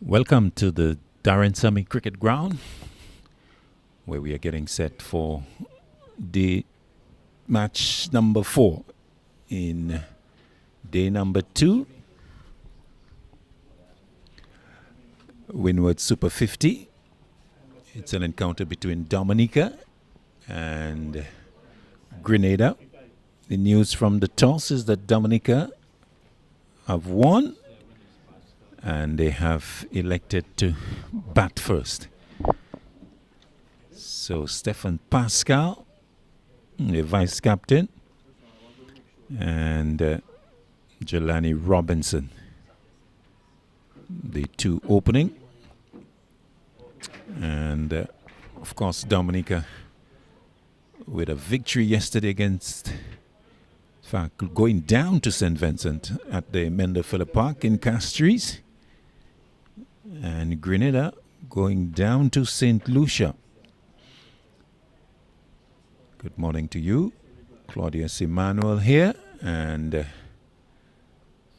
Welcome to the Darren Sammy Cricket Ground, where we are getting set for the match number 4 in day number 2. Windward Super 50. It's an encounter between Dominica and Grenada. The news from the toss is that Dominica have won and they have elected to bat first. So Stefan Pascal, the vice captain, and Jelani Robinson, the two opening. And of course Dominica with a victory yesterday against, in fact, going down to St. Vincent at the Mender Phillip Park in Castries. And Grenada going down to St. Lucia. Good morning to you. Claudius Emmanuel here, and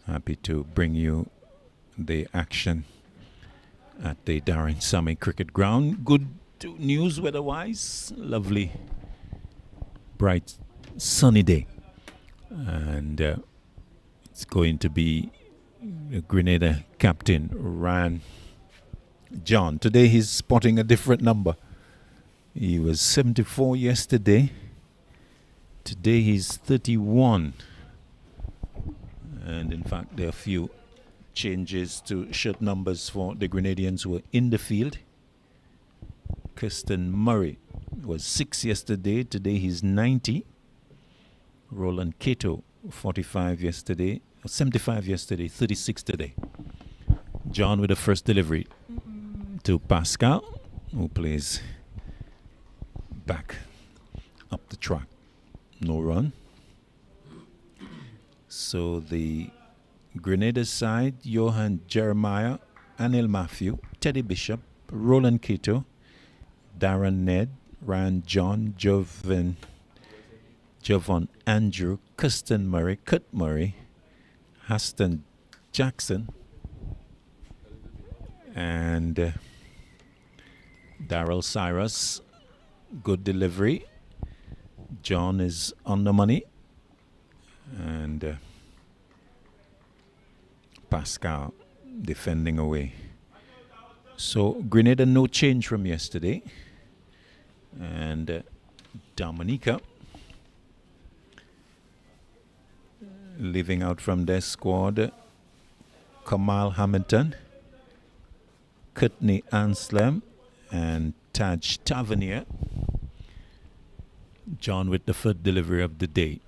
happy to bring you the action at the Darren Sammy Cricket Ground. Good news weather-wise. Lovely, bright, sunny day. And it's going to be the Grenada captain, Ryan John. Today he's spotting a different number. He was 74 yesterday. Today he's 31. And in fact, there are a few changes to shirt numbers for the Grenadians who were in the field. Kirsten Murray was 6 yesterday. Today he's 90. Roland Cato, 45 yesterday. 75 yesterday, 36 today. John with the first delivery to Pascal, who plays back up the track. No run. So the Grenada side, Johan Jeremiah, Anil Matthew, Teddy Bishop, Roland Cato, Darren Ned, Ryan John, Jovan Andrew, Kirsten Murray, Kurt Murray, Haston Jackson, and Daryl Cyrus. Good delivery. John is on the money, and Pascal defending away. So Grenada no change from yesterday, and Dominica leaving out from their squad Kamal Hamilton, Courtney Anslem, and Taj Tavernier. John with the third delivery of the day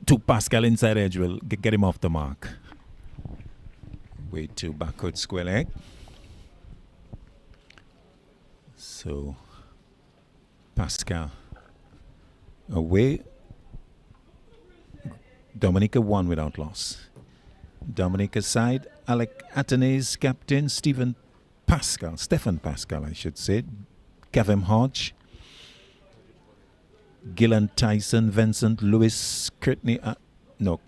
to Pascal inside edge will get him off the mark. Way to backward square leg. So Pascal away. Dominica won without loss. Dominica side, Alec Athenae's captain, Stefan Pascal, I should say. Kevin Hodge, Gillan Tyson, Vincent Lewis, Courtney, no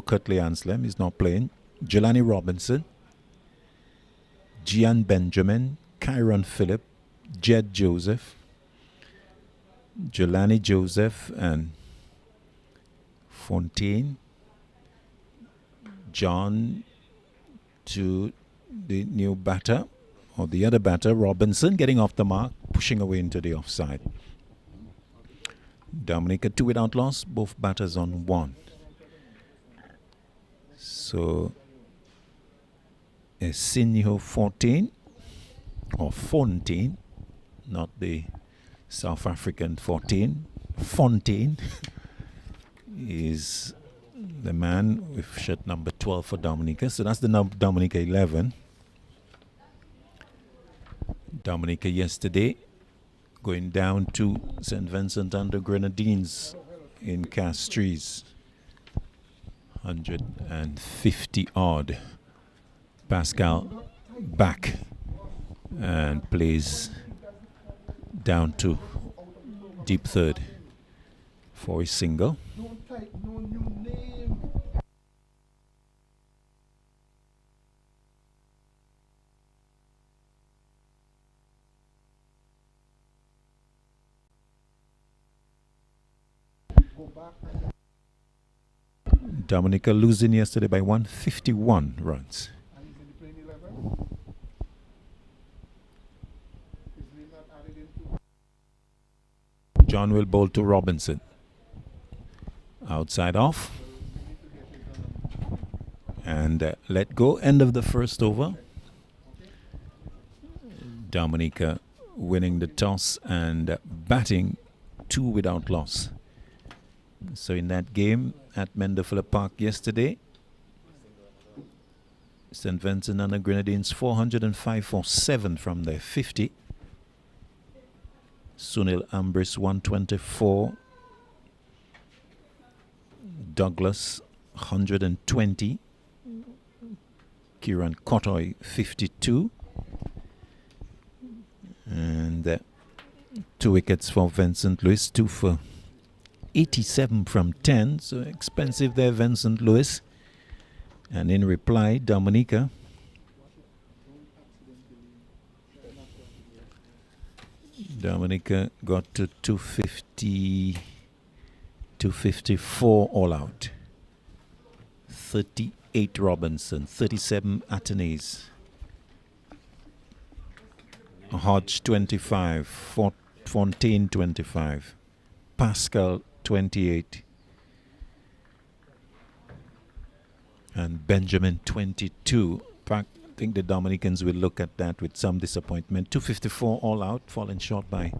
Curtly Anslem, he's not playing. Jelani Robinson, Gian Benjamin, Kyron Phillip, Jed Joseph, Jelani Joseph, and Fontaine. John to the new batter, or the other batter, Robinson, getting off the mark, pushing away into the offside. Dominica 2 without loss, both batters on 1. So Esinho 14, or Fontaine, not the South African 14, Fontaine is the man with shirt number 12 for Dominica. So that's the Dominica 11. Dominica yesterday going down to St. Vincent and the Grenadines in Castries. 150 odd. Pascal back and plays down to deep third for a single. Dominica losing yesterday by 151 runs. John will bowl to Robinson. Outside off. And let go. End of the first over. Dominica winning the toss and batting 2 without loss. So in that game at Mendofulla Park yesterday, St. Vincent and the Grenadines 405 for 7 from their 50. Sunil Ambris 124. Douglas 120. Kieran Kotoy 52. And 2 wickets for Vincent Lewis, 2 for 87 from 10. So expensive there, Vincent Lewis. And in reply, Dominica got to 250, 254 all out. 38 Robinson, 37 Atenes. Hodge 25, Fontaine 25, Pascal 28, and Benjamin 22. In fact, I think the Dominicans will look at that with some disappointment. 254 all out, falling short by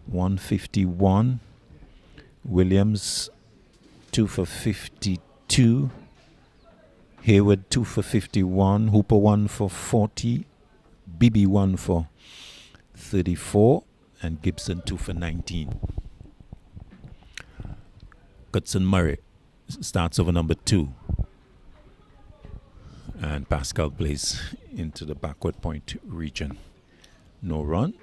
151. Williams 2 for 52. Hayward 2 for 51. Hooper 1 for 40. Bibi 1 for 34. And Gibson 2 for 19. Cutson Murray starts over number 2. And Pascal plays into the backward point region. No run.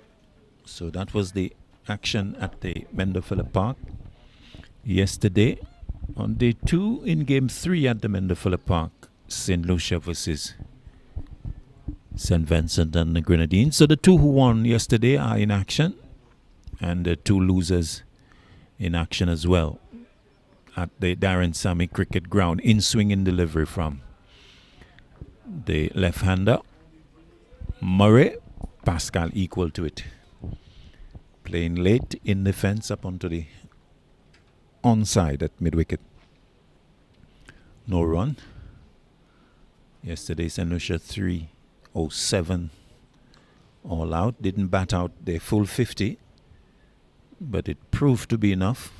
So that was the action at the Mendofulla Park yesterday. On day 2 in game 3 at the Mendofulla Park, St. Lucia versus St. Vincent and the Grenadines. So the 2 who won yesterday are in action, and the 2 losers in action as well at the Darren Sammy Cricket Ground. In swing in delivery from the left-hander Murray. Pascal equal to it. Playing late in defense up onto the onside at mid-wicket. No run. Yesterday St. Lucia 307 all out. Didn't bat out their full 50, but it proved to be enough.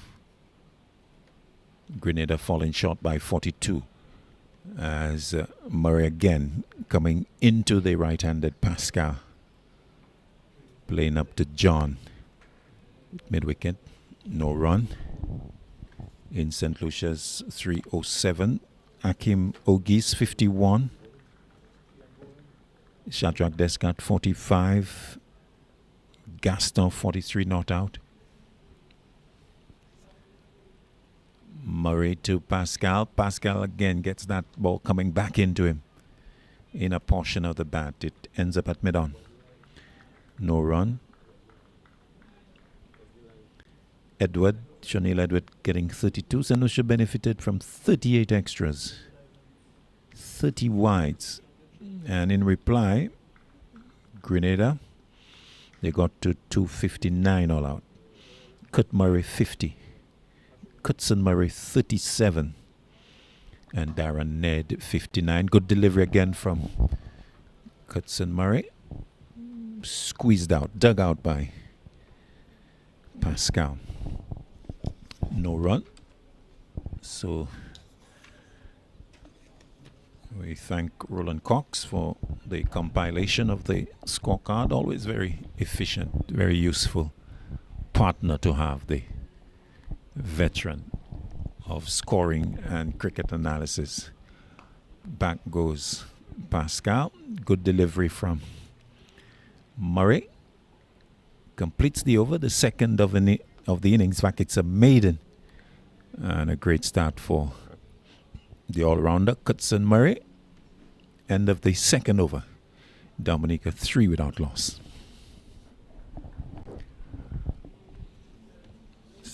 Grenada falling short by 42 as Murray again coming into the right-handed Pascal. Playing up to John. Mid-wicket, no run. In St. Lucia's 307, Akim Ogis 51. Shadrach Descat 45. Gaston 43 not out. Murray to Pascal. Pascal again gets that ball coming back into him in a portion of the bat. It ends up at mid-on. No run. Edward, Shanil Edward getting 32. St. Lucia benefited from 38 extras. 30 wides. And in reply, Grenada, they got to 259 all out. Cut Murray 50. Cutson Murray 37. And Darren Ned 59. Good delivery again from Cutson Murray. Squeezed out, dug out by Pascal. No run. So we thank Roland Cox for the compilation of the scorecard. Always very efficient, very useful partner to have, the veteran of scoring and cricket analysis. Back goes Pascal. Good delivery from Murray. Completes the over, the second of the innings. In fact, it's a maiden. And a great start for the all-rounder, Cutson Murray. End of the second over. Dominica 3 without loss.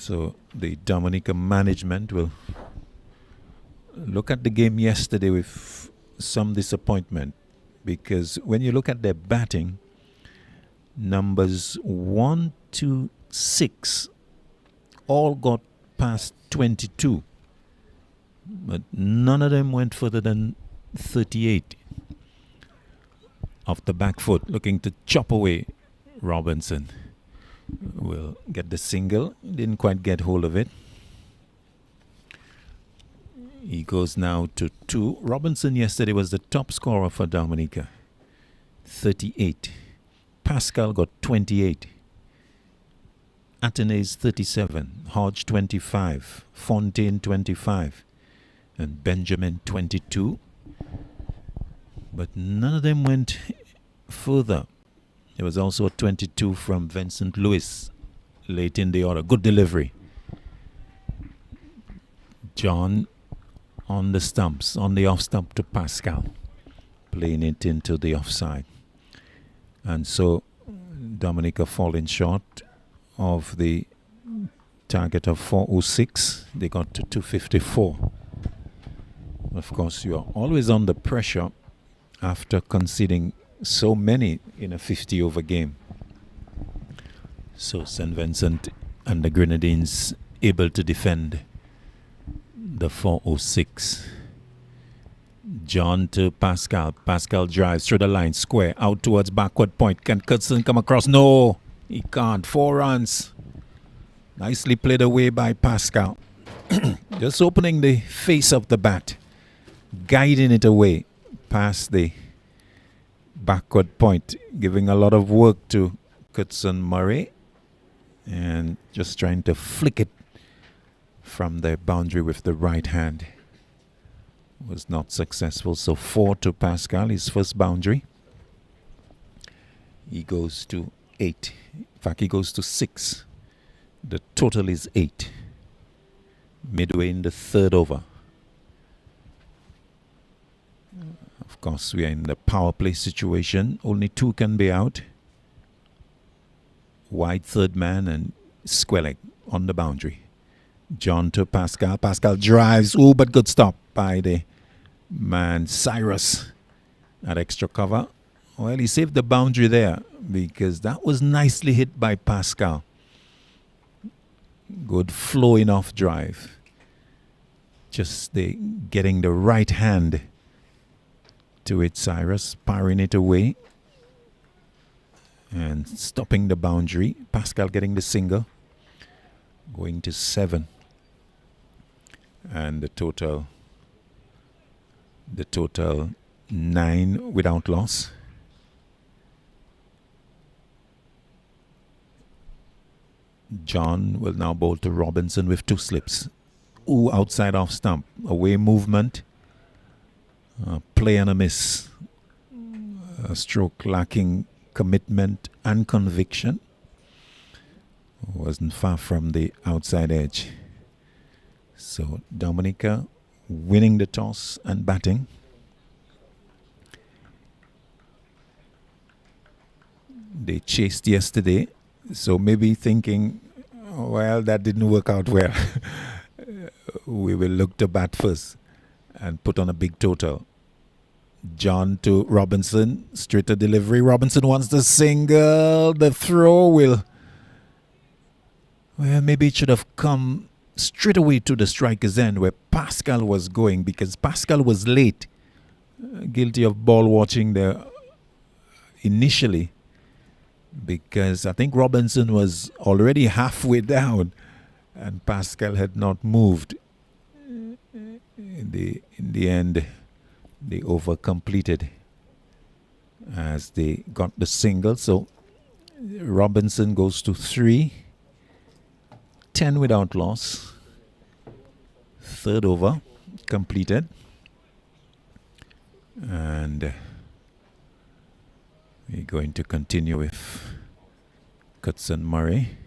So the Dominica management will look at the game yesterday with some disappointment, because when you look at their batting, numbers 1 to 6 all got past 22, but none of them went further than 38. Off the back foot, looking to chop away. Robinson will get the single. Didn't quite get hold of it. He goes now to 2. Robinson yesterday was the top scorer for Dominica, 38. Pascal got 28. Athenaeus 37. Hodge 25. Fontaine 25. And Benjamin 22. But none of them went further. There was also a 22 from Vincent Lewis late in the order. Good delivery. John on the stumps, on the off stump to Pascal, playing it into the offside. And so Dominica falling short of the target of 406. They got to 254. Of course, you are always under pressure after conceding so many in a 50-over game. So St. Vincent and the Grenadines able to defend the 406. John to Pascal. Pascal drives through the line, square, out towards backward point. Can Cutson come across? No, he can't. 4 runs. Nicely played away by Pascal. Just opening the face of the bat, guiding it away past the backward point, giving a lot of work to Cutson Murray, and just trying to flick it from the boundary with the right hand. Was not successful. So 4 to Pascal, his first boundary. He goes to 8. In fact, he goes to 6. The total is 8. Midway in the 3rd over. Of course, we are in the power play situation. Only 2 can be out. Wide third man and Squellick on the boundary. John to Pascal. Pascal drives. Oh, but good stop by the man Cyrus at extra cover. Well, he saved the boundary there because that was nicely hit by Pascal. Good flowing off drive. Just getting the right hand to it, Cyrus, powering it away and stopping the boundary. Pascal getting the single, going to 7, and the total 9 without loss. John will now bowl to Robinson with 2 slips. Ooh, outside off stump, away movement. Play and a miss. A stroke lacking commitment and conviction. Wasn't far from the outside edge. So Dominica winning the toss and batting. They chased yesterday, so maybe thinking, well, that didn't work out well. We will look to bat first and put on a big total. John to Robinson, straight to delivery. Robinson wants the single. The throw will, well, maybe it should have come straight away to the striker's end where Pascal was going, because Pascal was late. Guilty of ball watching there initially, because I think Robinson was already halfway down and Pascal had not moved. In the end, they over completed as they got the single. So Robinson goes to 3, 10 without loss. 3rd over completed, and we're going to continue with Cutson Murray.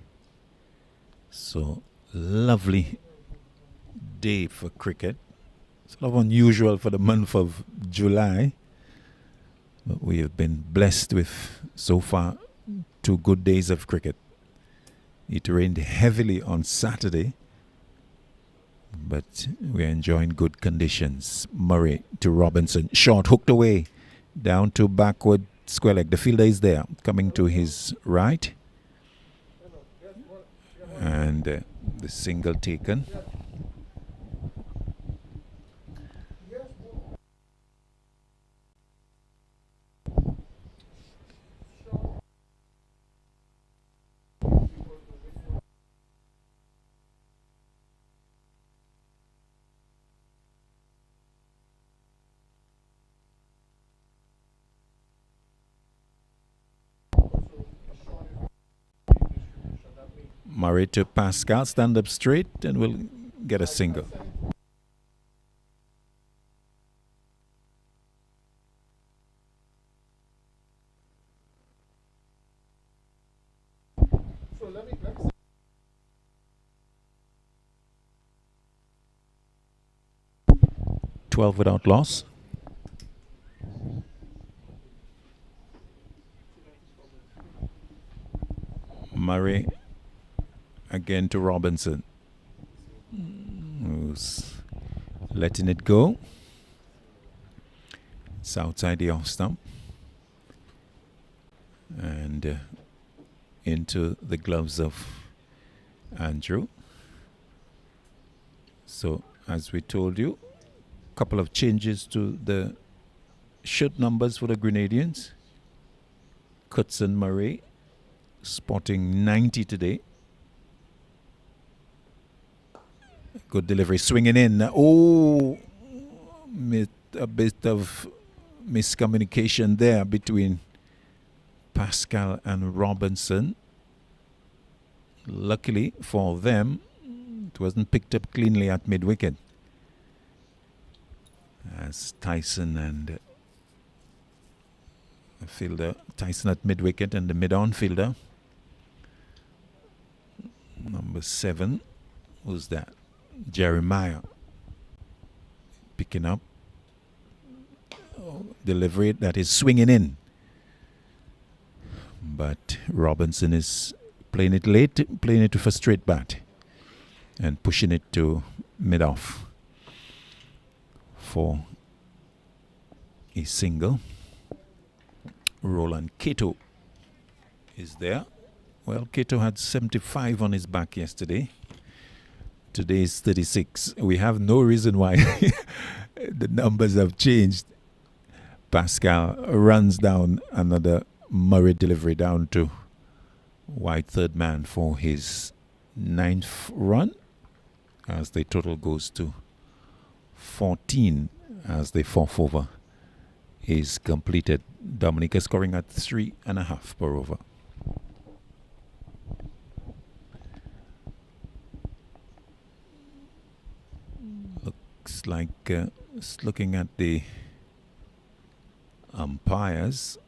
So lovely day for cricket. It's a lot unusual for the month of July, but we have been blessed with so far 2 good days of cricket. It rained heavily on Saturday, but we're enjoying good conditions. Murray to Robinson. Short hooked away down to backward square leg. The fielder is there, coming to his right. And the single taken. Murray to Pascal, stand up straight and we'll get a single. .12 without loss. Murray again to Robinson, who's letting it go. It's outside the off stump and into the gloves of Andrew. So as we told you, a couple of changes to the shirt numbers for the Grenadians. Cutson Murray spotting 90 today. Good delivery, swinging in. Oh, a bit of miscommunication there between Pascal and Robinson. Luckily for them, it wasn't picked up cleanly at mid-wicket, as Tyson and the fielder, Tyson at mid-wicket and the mid-on fielder, number 7, who's that? Jeremiah, picking up delivery that is swinging in, but Robinson is playing it late, playing it with a straight bat and pushing it to mid-off for a single. Roland Cato is there. Well, Cato had 75 on his back yesterday. Today is 36. We have no reason why the numbers have changed. Pascal runs down another Murray delivery down to wide third man for his 9th run, as the total goes to 14 as the 4th over is completed. Dominica scoring at 3.5 per over. Looks like looking at the umpires,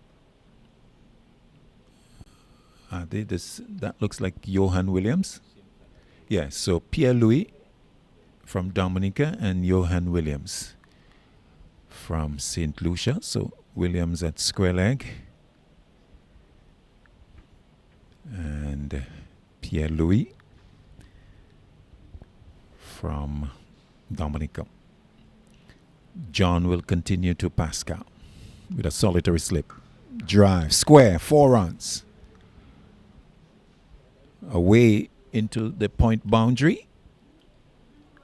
are they this? That looks like Johan Williams. Yeah, so Pierre Louis from Dominica and Johan Williams from St. Lucia. So Williams at square leg and Pierre Louis from Dominica. John will continue to Pascal with a solitary slip. Drive, square, 4 runs. Away into the point boundary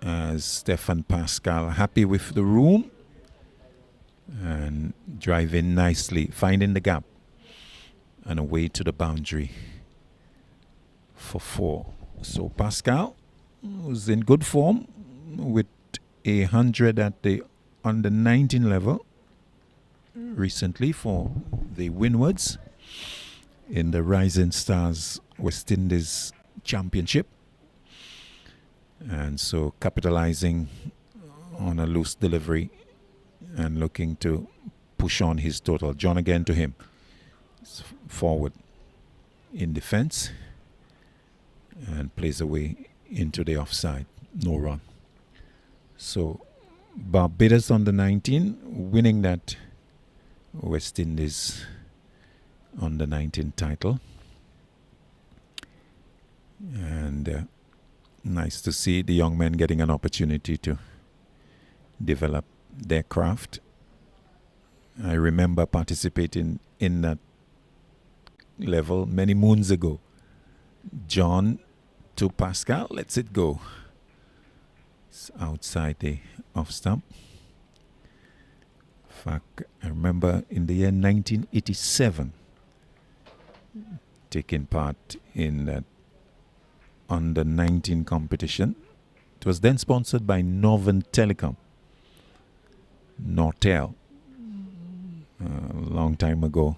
as Stefan Pascal happy with the room and driving nicely, finding the gap and away to the boundary for 4. So Pascal was in good form with 100 at the under 19 level recently for the Windwards in the Rising Stars West Indies Championship, and so capitalizing on a loose delivery and looking to push on his total. John again to him, forward in defense and plays away into the offside, no run. So Barbados under 19 winning that West Indies under 19 title. And nice to see the young men getting an opportunity to develop their craft. I remember participating in that level many moons ago. John to Pascal, lets it go. It's outside the off stump. In fact, I remember in the year 1987 taking part in that under 19 competition. It was then sponsored by Northern Telecom, Nortel, a long time ago.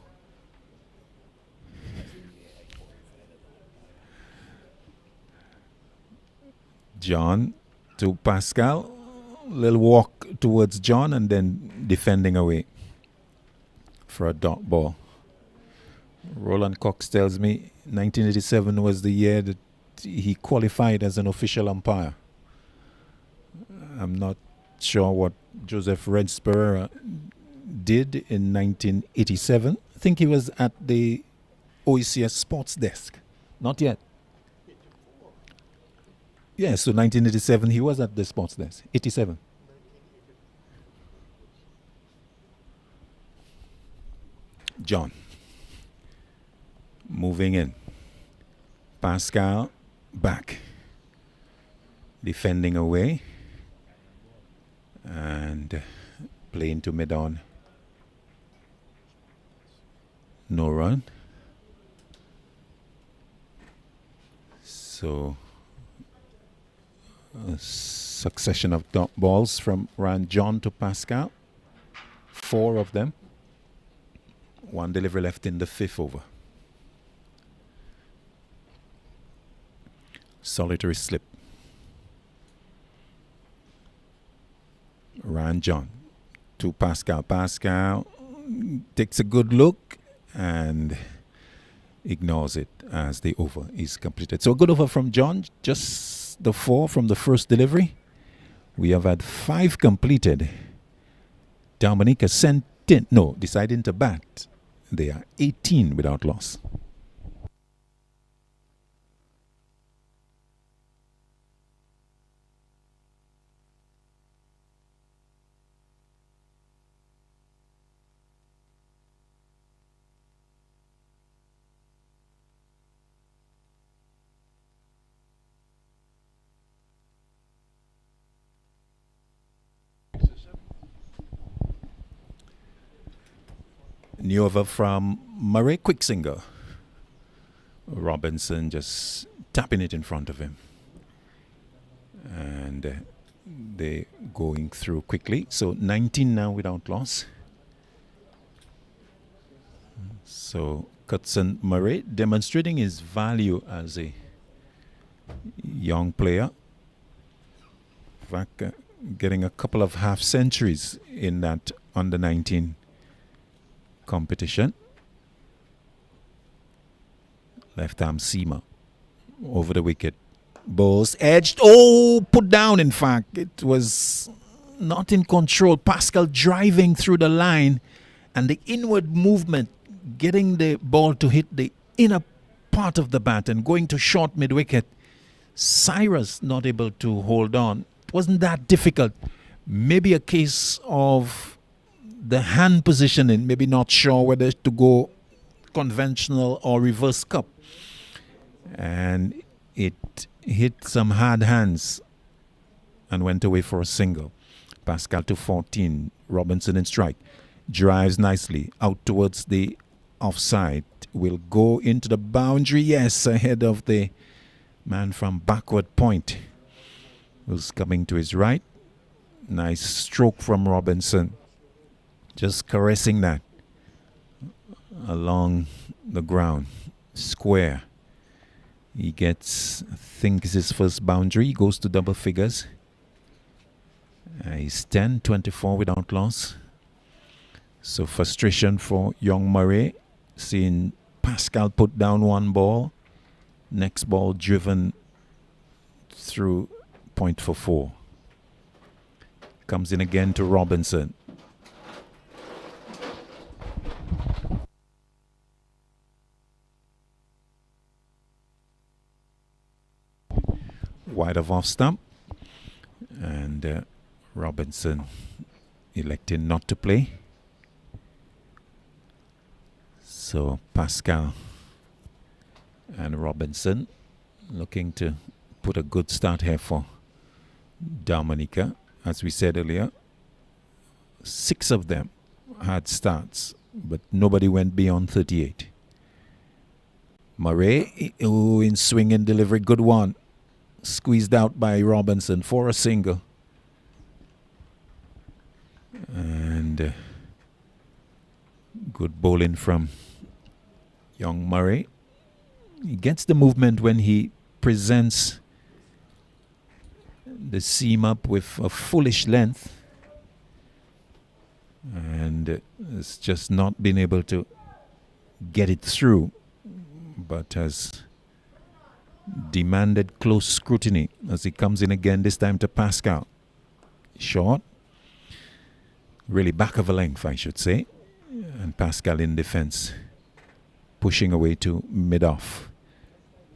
John to Pascal, little walk towards John and then defending away for a dot ball. Roland Cox tells me 1987 was the year that he qualified as an official umpire. I'm not sure what Joseph Redsper did in 1987. I think he was at the OECS sports desk. Not yet. Yeah, so 1987 he was at the sports desk. 87. John. Moving in. Pascal back. Defending away. And playing to mid-on. No run. So a succession of dot balls from around John to Pascal. 4 of them. 1 delivery left in the 5th over. Solitary slip. Ran John to Pascal. Pascal takes a good look and ignores it as the over is completed. So a good over from John, just the 4 from the first delivery. We have had 5 completed. Dominica deciding to bat. They are 18 without loss. New over from Murray Quicksinger. Robinson just tapping it in front of him. And they going through quickly. So 19 now without loss. So Cutson Murray demonstrating his value as a young player. In fact, getting a couple of half centuries in that under 19 competition. Left arm seamer over the wicket. Balls edged. Oh, put down in fact. It was not in control. Pascal driving through the line and the inward movement, getting the ball to hit the inner part of the bat and going to short mid-wicket. Cyrus not able to hold on. It wasn't that difficult. Maybe a case of the hand positioning, maybe not sure whether to go conventional or reverse cup. And it hit some hard hands and went away for a single. Pascal to 14. Robinson in strike. Drives nicely out towards the offside. Will go into the boundary. Yes, ahead of the man from backward point who's coming to his right. Nice stroke from Robinson. Just caressing that along the ground. Square. He gets, I think it's his first boundary. He goes to double figures. He's 10-24 without loss. So frustration for young Murray. Seeing Pascal put down 1 ball. Next ball driven through point for 4. Comes in again to Robinson. wide of off stump, and Robinson electing not to play. So Pascal and Robinson looking to put a good start here for Dominica. As we said earlier, 6 of them had starts, but nobody went beyond 38. Murray, who in swing and delivery, good one. Squeezed out by Robinson for a single. And good bowling from young Murray. He gets the movement when he presents the seam up with a fullish length, and it's just not been able to get it through, but has demanded close scrutiny as he comes in again, this time to Pascal. Short, really back of a length, I should say, and Pascal in defense pushing away to mid-off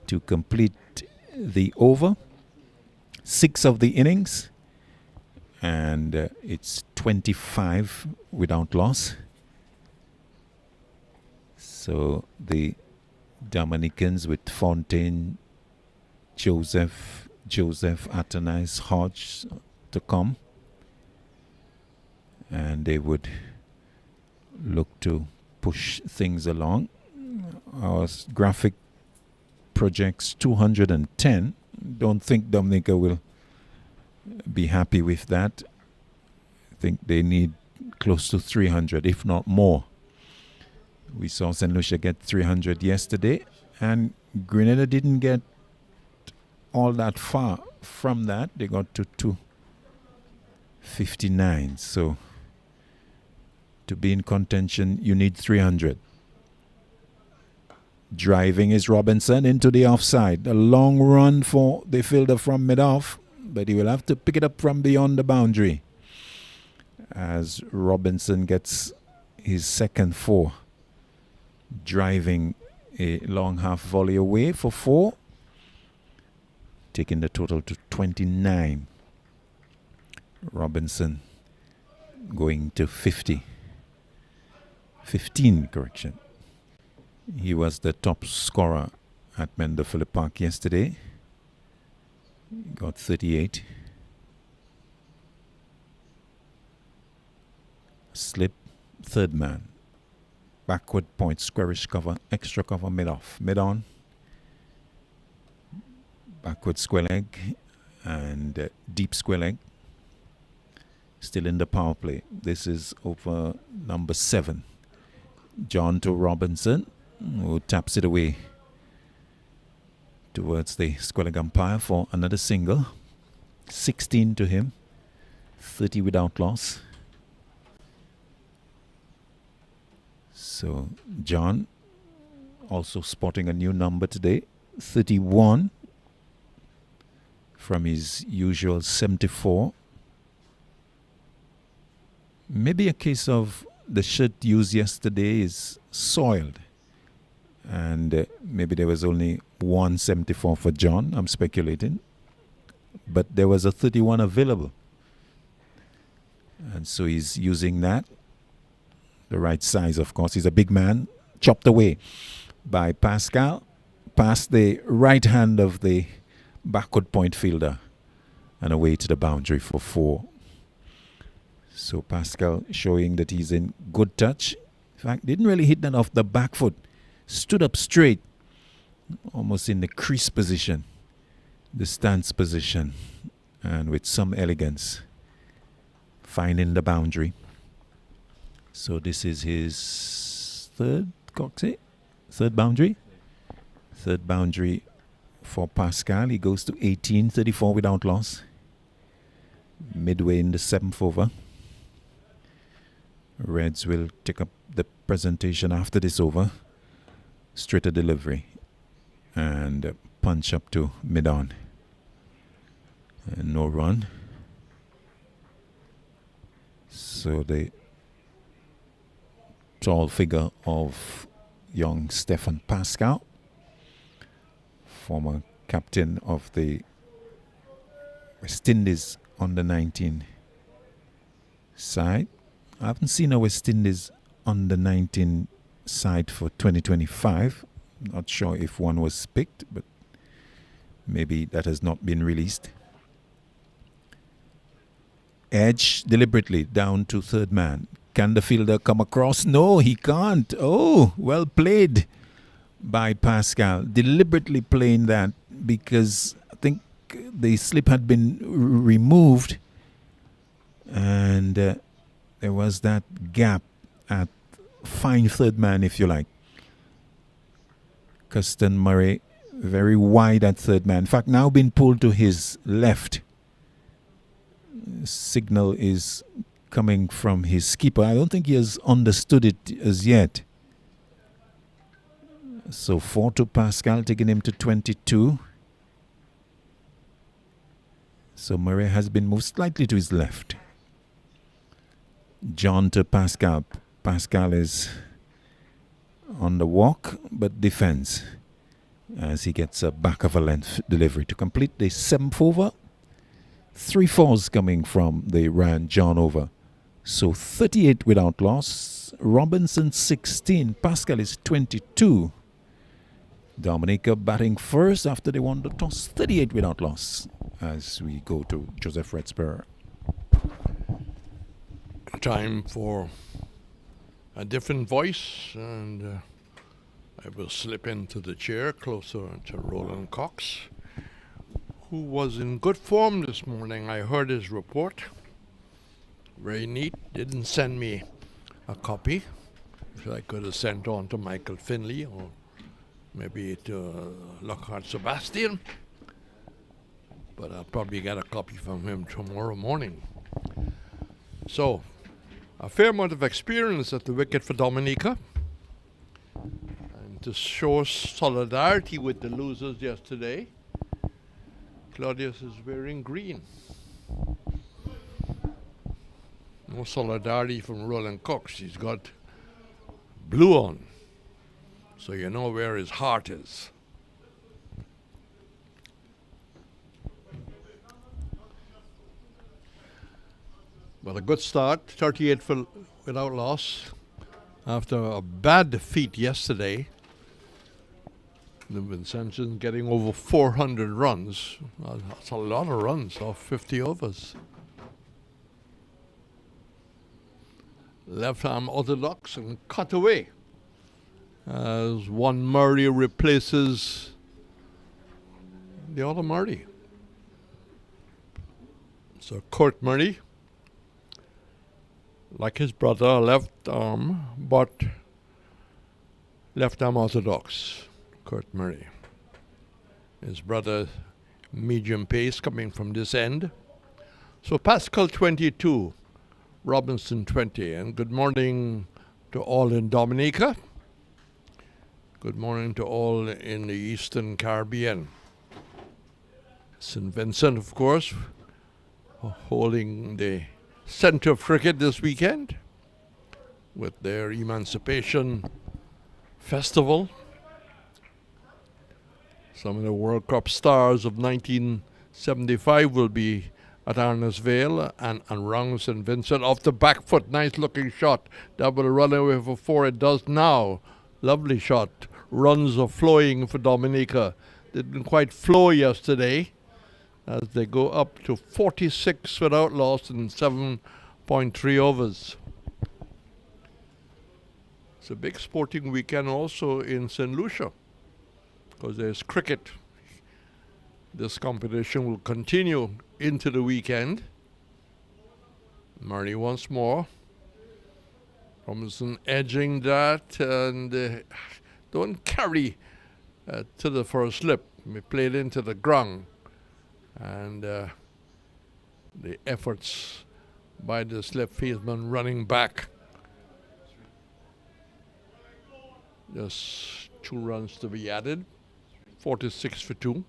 to complete the over. 6 of the innings, and it's 25 without loss. So the Dominicans with Fontaine, Joseph, Atanais, Hodge to come, and they would look to push things along. Our graphic projects 210. Don't think Dominica will be happy with that. I think they need close to 300, if not more. We saw St. Lucia get 300 yesterday, and Grenada didn't get all that far from that. They got to 259. So to be in contention, you need 300. Driving is Robinson into the offside. A long run for the fielder from mid-off, but he will have to pick it up from beyond the boundary as Robinson gets his second 4. Driving a long half volley away for 4, taking the total to 29. Robinson going to 15, correction. He was the top scorer at Mender Phillip Park yesterday. He got 38. Slip, third man. Backward point, squarish cover, extra cover, mid-off. Mid-on. Backward square leg and deep square leg. Still in the power play. This is over number 7. John to Robinson, who taps it away towards the square leg umpire for another single. 16 to him, 30 without loss. So John also spotting a new number today, 31 from his usual 74. Maybe a case of the shirt used yesterday is soiled, and maybe there was only 174 for John. I'm speculating, but there was a 31 available, and so he's using that. The right size, of course. He's a big man, chopped away by Pascal, past the right hand of the backward point fielder, and away to the boundary for 4. So Pascal showing that he's in good touch. In fact, didn't really hit that off the back foot. Stood up straight, almost in the crease position, the stance position, and with some elegance, finding the boundary. So this is his third boundary. Third boundary for Pascal. He goes to 18, 34 without loss. Midway in the 7th over. Reds will take up the presentation after this over. Straighter delivery. And punch up to mid-on. And no run. So the tall figure of young Stefan Pascal, former captain of the West Indies under 19 side. I haven't seen a West Indies under 19 side for 2025. Not sure if one was picked, but maybe that has not been released. Edge deliberately down to third man. Can the fielder come across? No, he can't. Oh, well played by Pascal. Deliberately playing that because I think the slip had been removed and there was that gap at fine third man, if you like. Custon Murray very wide at third man. In fact, now been pulled to his left. Signal is coming from his skipper. I don't think he has understood it as yet. So 4 to Pascal, taking him to 22. So Murray has been moved slightly to his left. John to Pascal. Pascal is on the walk but defends as he gets a back of a length delivery to complete the 7th over. 3 fours coming from the Ryan John over. So 38 without loss. Robinson 16. Pascal is 22. Dominica batting first after they won the toss. 38 without loss as we go to Joseph Redspur. Time for a different voice, and I will slip into the chair closer to Roland Cox, who was in good form this morning. I heard his report. Very neat. Didn't send me a copy, which I could have sent on to Michael Finley or maybe to Lockhart Sebastian. But I'll probably get a copy from him tomorrow morning. So, a fair amount of experience at the wicket for Dominica. And to show solidarity with the losers yesterday, Claudius is wearing green. No solidarity from Roland Cox. He's got blue on. So you know where his heart is. Well, a good start, 38 without loss. After a bad defeat yesterday, the Vincentians getting over 400 runs. That's a lot of runs off 50 overs. Left arm orthodox and cut away as one Murray replaces the other Murray. So Kurt Murray, like his brother, left arm, but left arm orthodox, Kurt Murray. His brother, medium pace coming from this end. So Pascal 22, Robinson 20. And good morning to all in Dominica. Good morning to all in the Eastern Caribbean. St. Vincent, of course, holding the center of cricket this weekend with their Emancipation Festival. Some of the World Cup stars of 1975 will be at Arnes Vale and around St. Vincent. Off the back foot, nice looking shot. That will run away for 4. It does now. Lovely shot. Runs are flowing for Dominica. Didn't quite flow yesterday as they go up to 46 without loss in 7.3 overs. It's a big sporting weekend also in St. Lucia because there's cricket. This competition will continue into the weekend. Murray once more. Robinson edging that and don't carry to the first slip. We played into the ground. And the efforts by the slip fieldsman running back. Just 2 runs to be added. 46 for 2.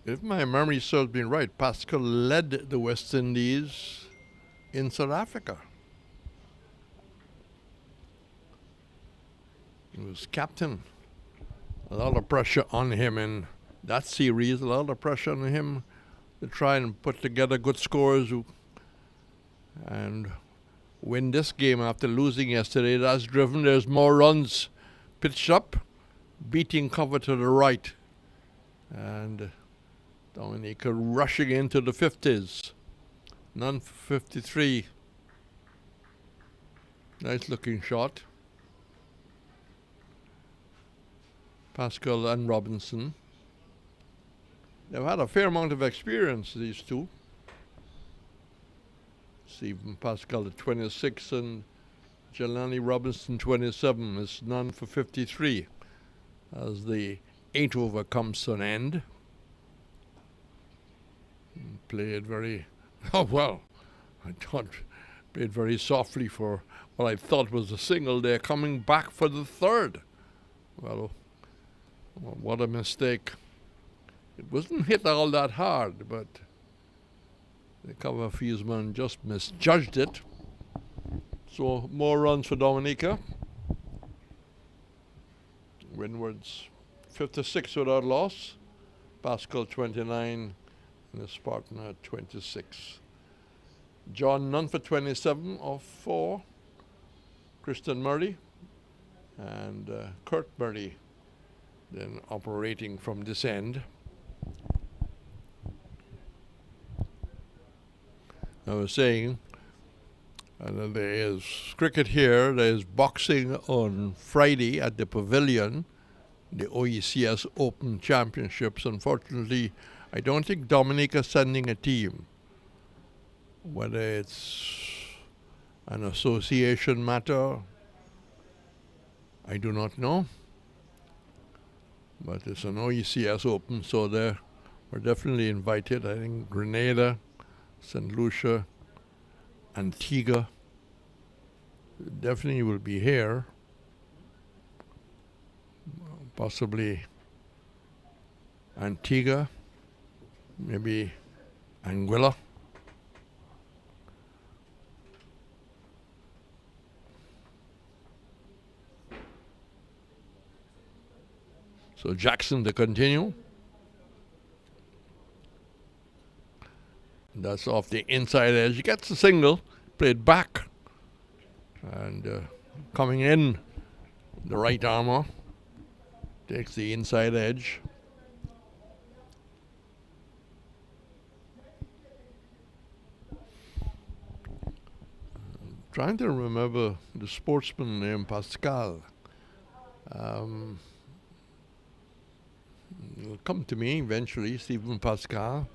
If my memory serves me right, Pascal led the West Indies in South Africa. He was captain. A lot of pressure on him in that series, a lot of pressure on him to try and put together good scores and win this game after losing yesterday. That's driven. There's more runs pitched up, beating cover to the right. And Dominica rushing into the 50s. None for 53. Nice looking shot. Pascal and Robinson. They've had a fair amount of experience, these two. Stephen Pascal at 26 and Jelani Robinson 27. It's none for 53 as the 8 over comes to an end. Played very, oh well, I thought played very softly for what I thought was a single. They're coming back for the third. Well, what a mistake. It wasn't hit all that hard, but the cover fieldsman just misjudged it. So more runs for Dominica. Windward's 56 without loss. Pascal 29 and his partner 26. John none for 27 off 4. Kristen Murray and Kurt Murray then operating from this end. I was saying there is cricket here, there is boxing on Friday at the Pavilion, the OECS Open Championships. Unfortunately, I don't think Dominica's sending a team. Whether it's an association matter, I do not know. But it's an OECS Open, so we're definitely invited. I think Grenada, St. Lucia, Antigua definitely will be here. Possibly Antigua, maybe Anguilla. So Jackson to continue. That's off the inside edge. He gets a single, played back. And coming in, the right armour takes the inside edge. I'm trying to remember the sportsman named Pascal. It'll come to me eventually, Stephen Pascal.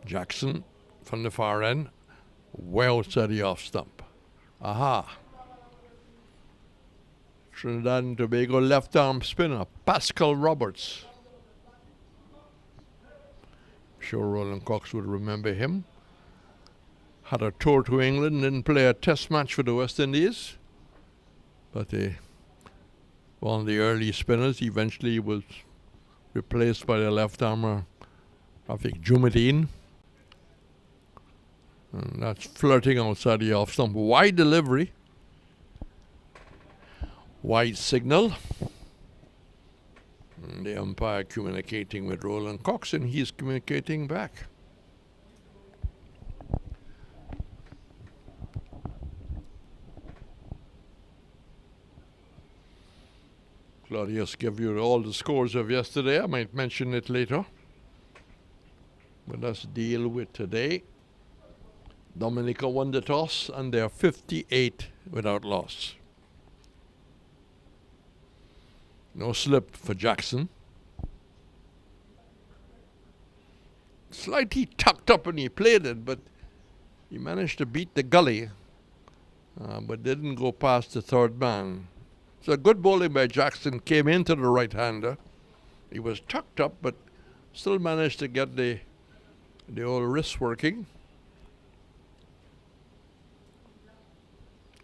Jackson from the far end, well outside the off stump. Aha. Trinidad and Tobago left arm spinner, Pascal Roberts. I'm sure Roland Cox would remember him. Had a tour to England, didn't play a test match for the West Indies. But one of the early spinners eventually was replaced by the left armer, Rafiq Jumadeen. And that's flirting outside the off stump. Wide delivery. Wide signal. And the umpire communicating with Roland Cox, and he's communicating back. Claudius gave you all the scores of yesterday. I might mention it later. But let's deal with today. Dominica won the toss, and they're 58 without loss. No slip for Jackson. Slightly tucked up when he played it, but he managed to beat the gully, but didn't go past the third man. So good bowling by Jackson, came into the right-hander. He was tucked up, but still managed to get the old wrist working.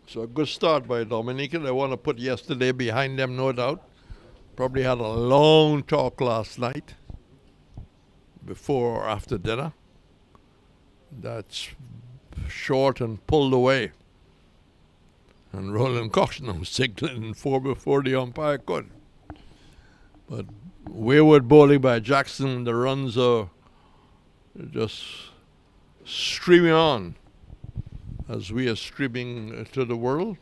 So a good start by Dominica. They want to put yesterday behind them, no doubt. Probably had a long talk last night, before or after dinner. That's short and pulled away. And Roland Cox now signaling 4 before the umpire could. But wayward bowling by Jackson, the runs are just streaming on as we are streaming to the world.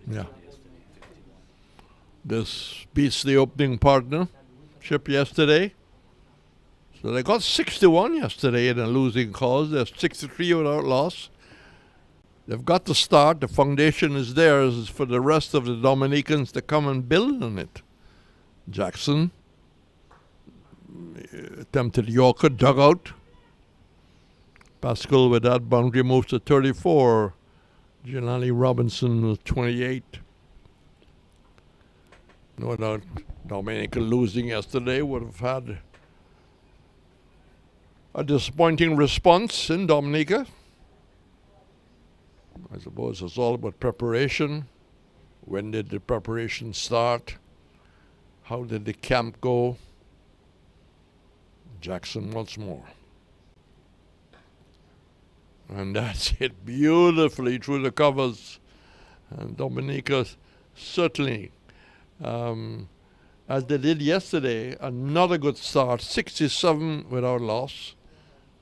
Yeah. This beats the opening partnership yesterday. So they got 61 yesterday in a losing cause. They're 63 without loss. They've got to start. The foundation is theirs for the rest of the Dominicans to come and build on it. Jackson attempted Yorker, dug out. Pascal with that boundary moves to 34. Janali Robinson with 28. No doubt Dominica losing yesterday would have had a disappointing response in Dominica. I suppose it's all about preparation. When did the preparation start? How did the camp go? Jackson once more. And that's hit beautifully through the covers. And Dominica certainly, as they did yesterday, another good start. 67 without loss.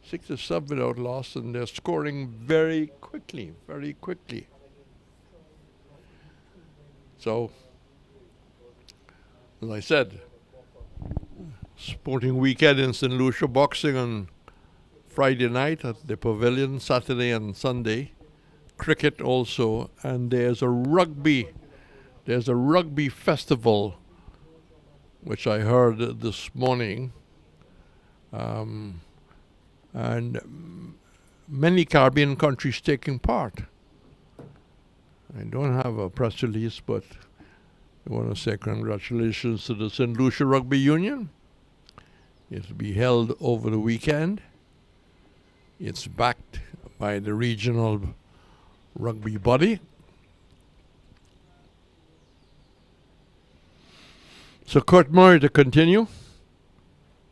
67 without loss, and they're scoring very quickly, very quickly. So, as I said, sporting weekend in St. Lucia, boxing on Friday night at the Pavilion, Saturday and Sunday. Cricket also, and there's a rugby festival, which I heard this morning. And many Caribbean countries taking part. I don't have a press release, but I want to say congratulations to the St. Lucia Rugby Union. It will be held over the weekend. It's backed by the regional rugby body. So Kurt Murray to continue.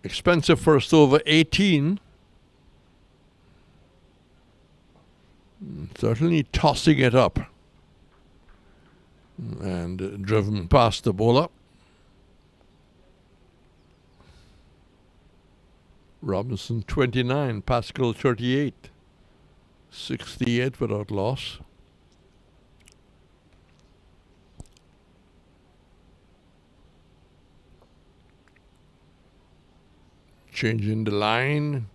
Expensive first over 18. Certainly tossing it up and driven past the bowler. Robinson 29, Pascal 38, 68 without loss. Changing the line.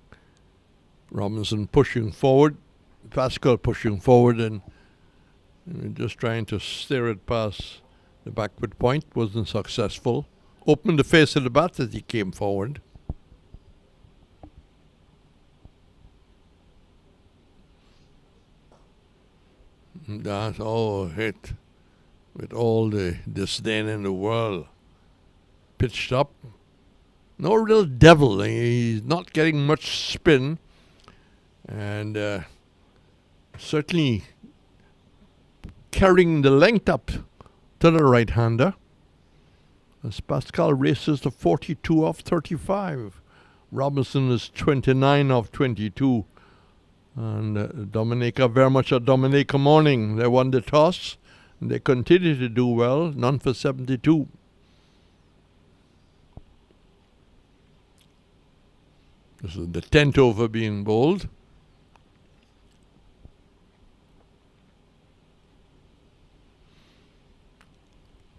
Robinson pushing forward. Pascal pushing forward and just trying to steer it past the backward point. Wasn't successful. Opened the face of the bat as he came forward. That's all hit with all the disdain in the world. Pitched up. No real devil. He's not getting much spin. And certainly carrying the length up to the right-hander as Pascal races to 42 off 35. Robinson is 29 off 22. And Dominica, very much a Dominica morning. They won the toss and they continue to do well. None for 72. This is the 10th over being bowled.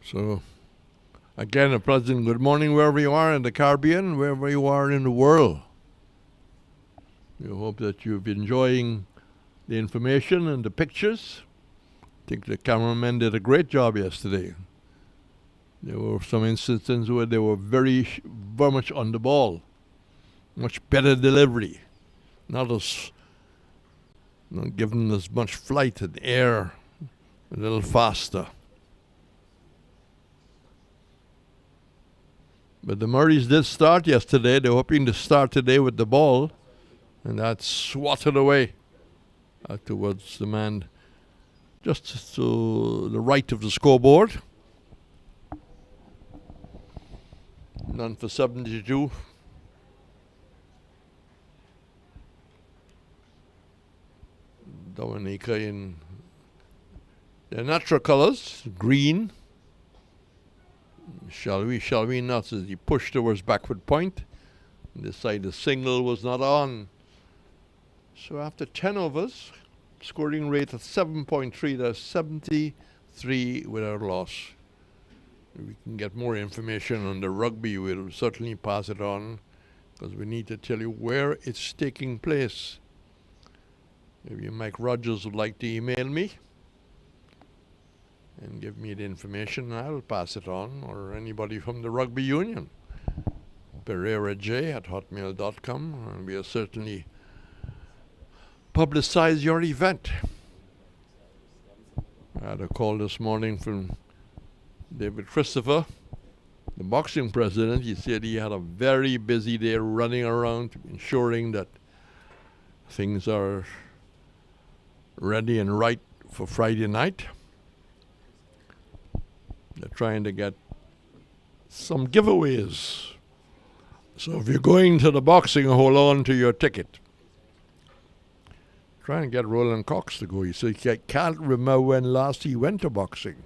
So, again, a pleasant good morning wherever you are in the Caribbean, wherever you are in the world. We hope that you've been enjoying the information and the pictures. I think the cameramen did a great job yesterday. There were some instances where they were very much on the ball. Much better delivery. Not giving as much flight and air. A little faster. But the Murrays did start yesterday. They're hoping to start today with the ball. And that's swatted away towards the man just to the right of the scoreboard. None for 72. Dominica in Their natural colours, green. Shall we not? As he pushed towards backward point. This side the signal was not on. So after 10 overs, scoring rate of 7.3, that's 73 without loss. If we can get more information on the rugby, we'll certainly pass it on, because we need to tell you where it's taking place. Maybe Mike Rogers would like to email me and give me the information, and I'll pass it on, or anybody from the rugby union. PereiraJ@hotmail.com, and we'll certainly publicize your event. I had a call this morning from David Christopher, the boxing president. He said he had a very busy day running around ensuring that things are ready and right for Friday night. They're trying to get some giveaways. So if you're going to the boxing, hold on to your ticket. Trying to get Roland Cox to go. He said he can't remember when last he went to boxing.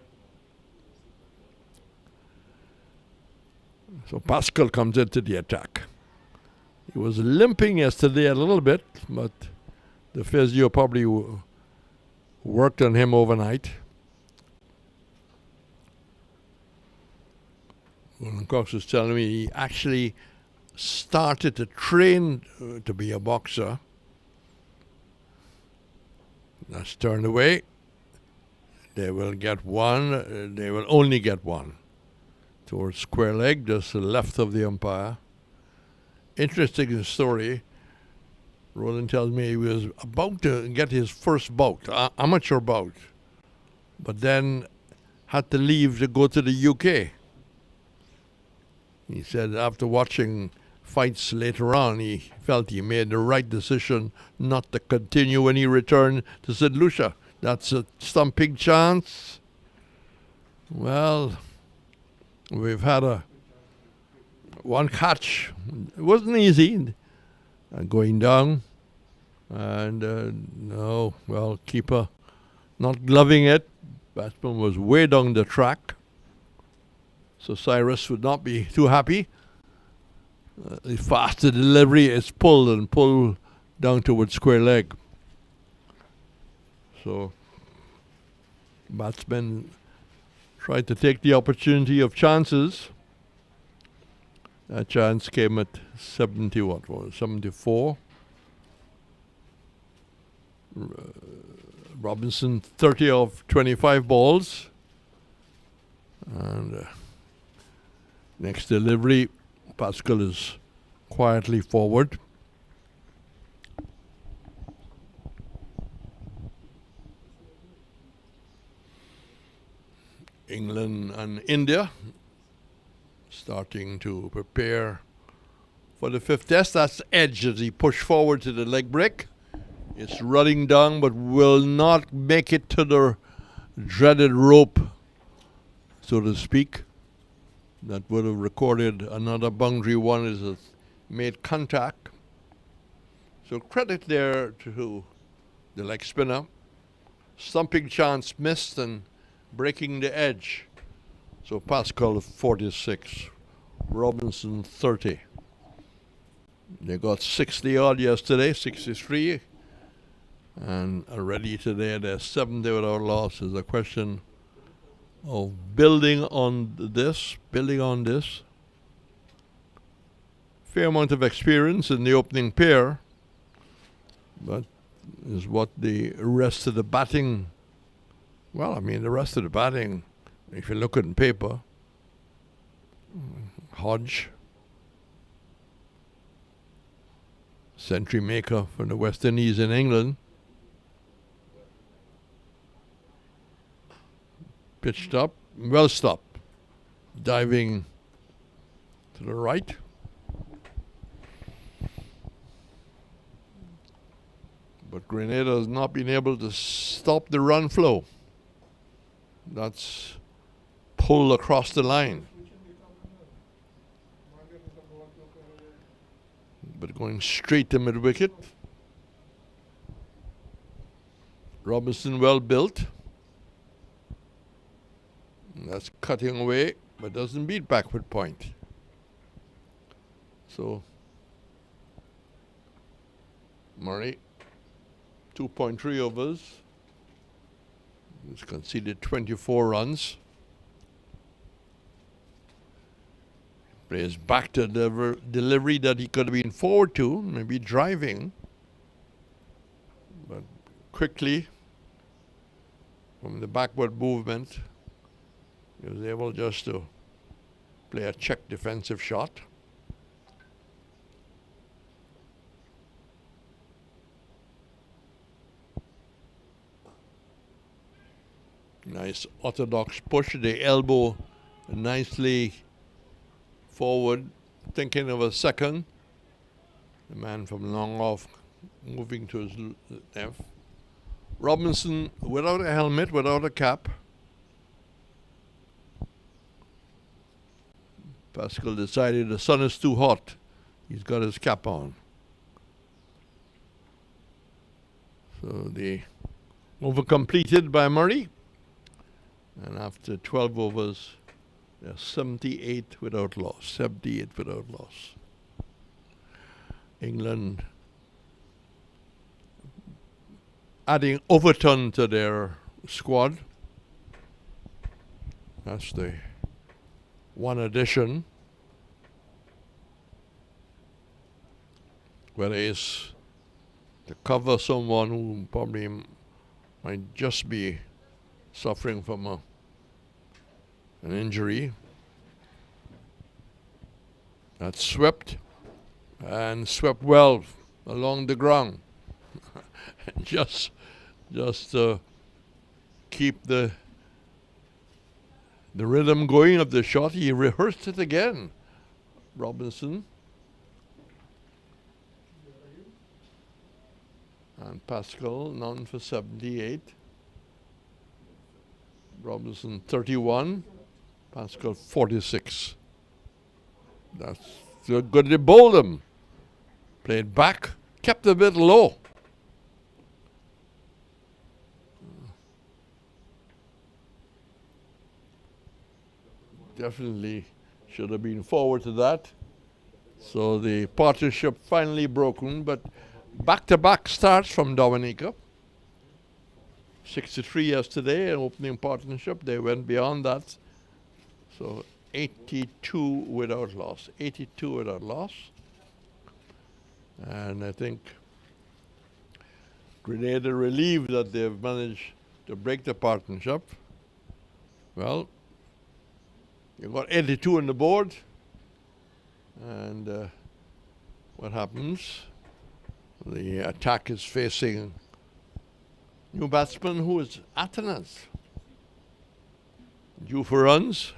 So Pascal comes into the attack. He was limping yesterday a little bit, but the physio probably worked on him overnight. Roland Cox was telling me he actually started to train to be a boxer. That's turned away. They will get one. They will only get one. Towards square leg, just to the left of the umpire. Interesting story. Roland tells me he was about to get his first bout, amateur bout, but then had to leave to go to the UK. He said after watching fights later on, he felt he made the right decision not to continue when he returned to St. Lucia. That's a stumping chance. Well, we've had one catch. It wasn't easy going down. And keeper not gloving it. Batsman was way down the track. So Cyrus would not be too happy. The faster delivery is pulled down towards square leg. So batsmen tried to take the opportunity of chances. That chance came at 74. Robinson 30 of 25 balls. And next delivery, Pascal is quietly forward. England and India starting to prepare for the fifth test. That's Edge as he pushed forward to the leg break. It's running down but will not make it to the dreaded rope, so to speak. That would have recorded another boundary one as it made contact. So credit there to the leg spinner. Stumping chance missed and breaking the edge. So Pascal 46, Robinson 30. They got 60 odd yesterday, 63. And already today they're 70 without loss. Is a question of building on this. Fair amount of experience in the opening pair, but is what the rest of the batting, the rest of the batting, if you look at it in paper, Hodgej, century maker from the West Indies in England, pitched up, well stopped, diving to the right. But Grenada has not been able to stop the run flow. That's pulled across the line. But going straight to mid-wicket. Robinson well built. That's cutting away, but doesn't beat backward point. So Murray, 2.3 overs. He's conceded 24 runs. Plays back to delivery that he could have been forward to, maybe driving. But quickly, from the backward movement, he was able just to play a check defensive shot. Nice orthodox push, the elbow nicely forward, thinking of a second. The man from long off moving to his left. Robinson without a helmet, without a cap. Pascal decided the sun is too hot. He's got his cap on. So the over completed by Murray. And after 12 overs, they're 78 without loss. 78 without loss. England adding Overton to their squad. That's the one addition. Whether it's to cover someone who probably might just be suffering from an injury. That's swept, and swept well along the ground. just keep the rhythm going of the shot. He rehearsed it again, Robinson. And Pascal, none for 78. Robinson 31, Pascal 46. That's good. They bowled him. Played back, kept a bit low. Definitely should have been forward to that. So the partnership finally broken, but back-to-back starts from Dominica. 63 yesterday, an opening partnership. They went beyond that. So 82 without loss. 82 without loss. And I think Grenada relieved that they've managed to break the partnership. Well, you got 82 on the board. And what happens? The attack is facing new batsman who is Atenas. Due for runs.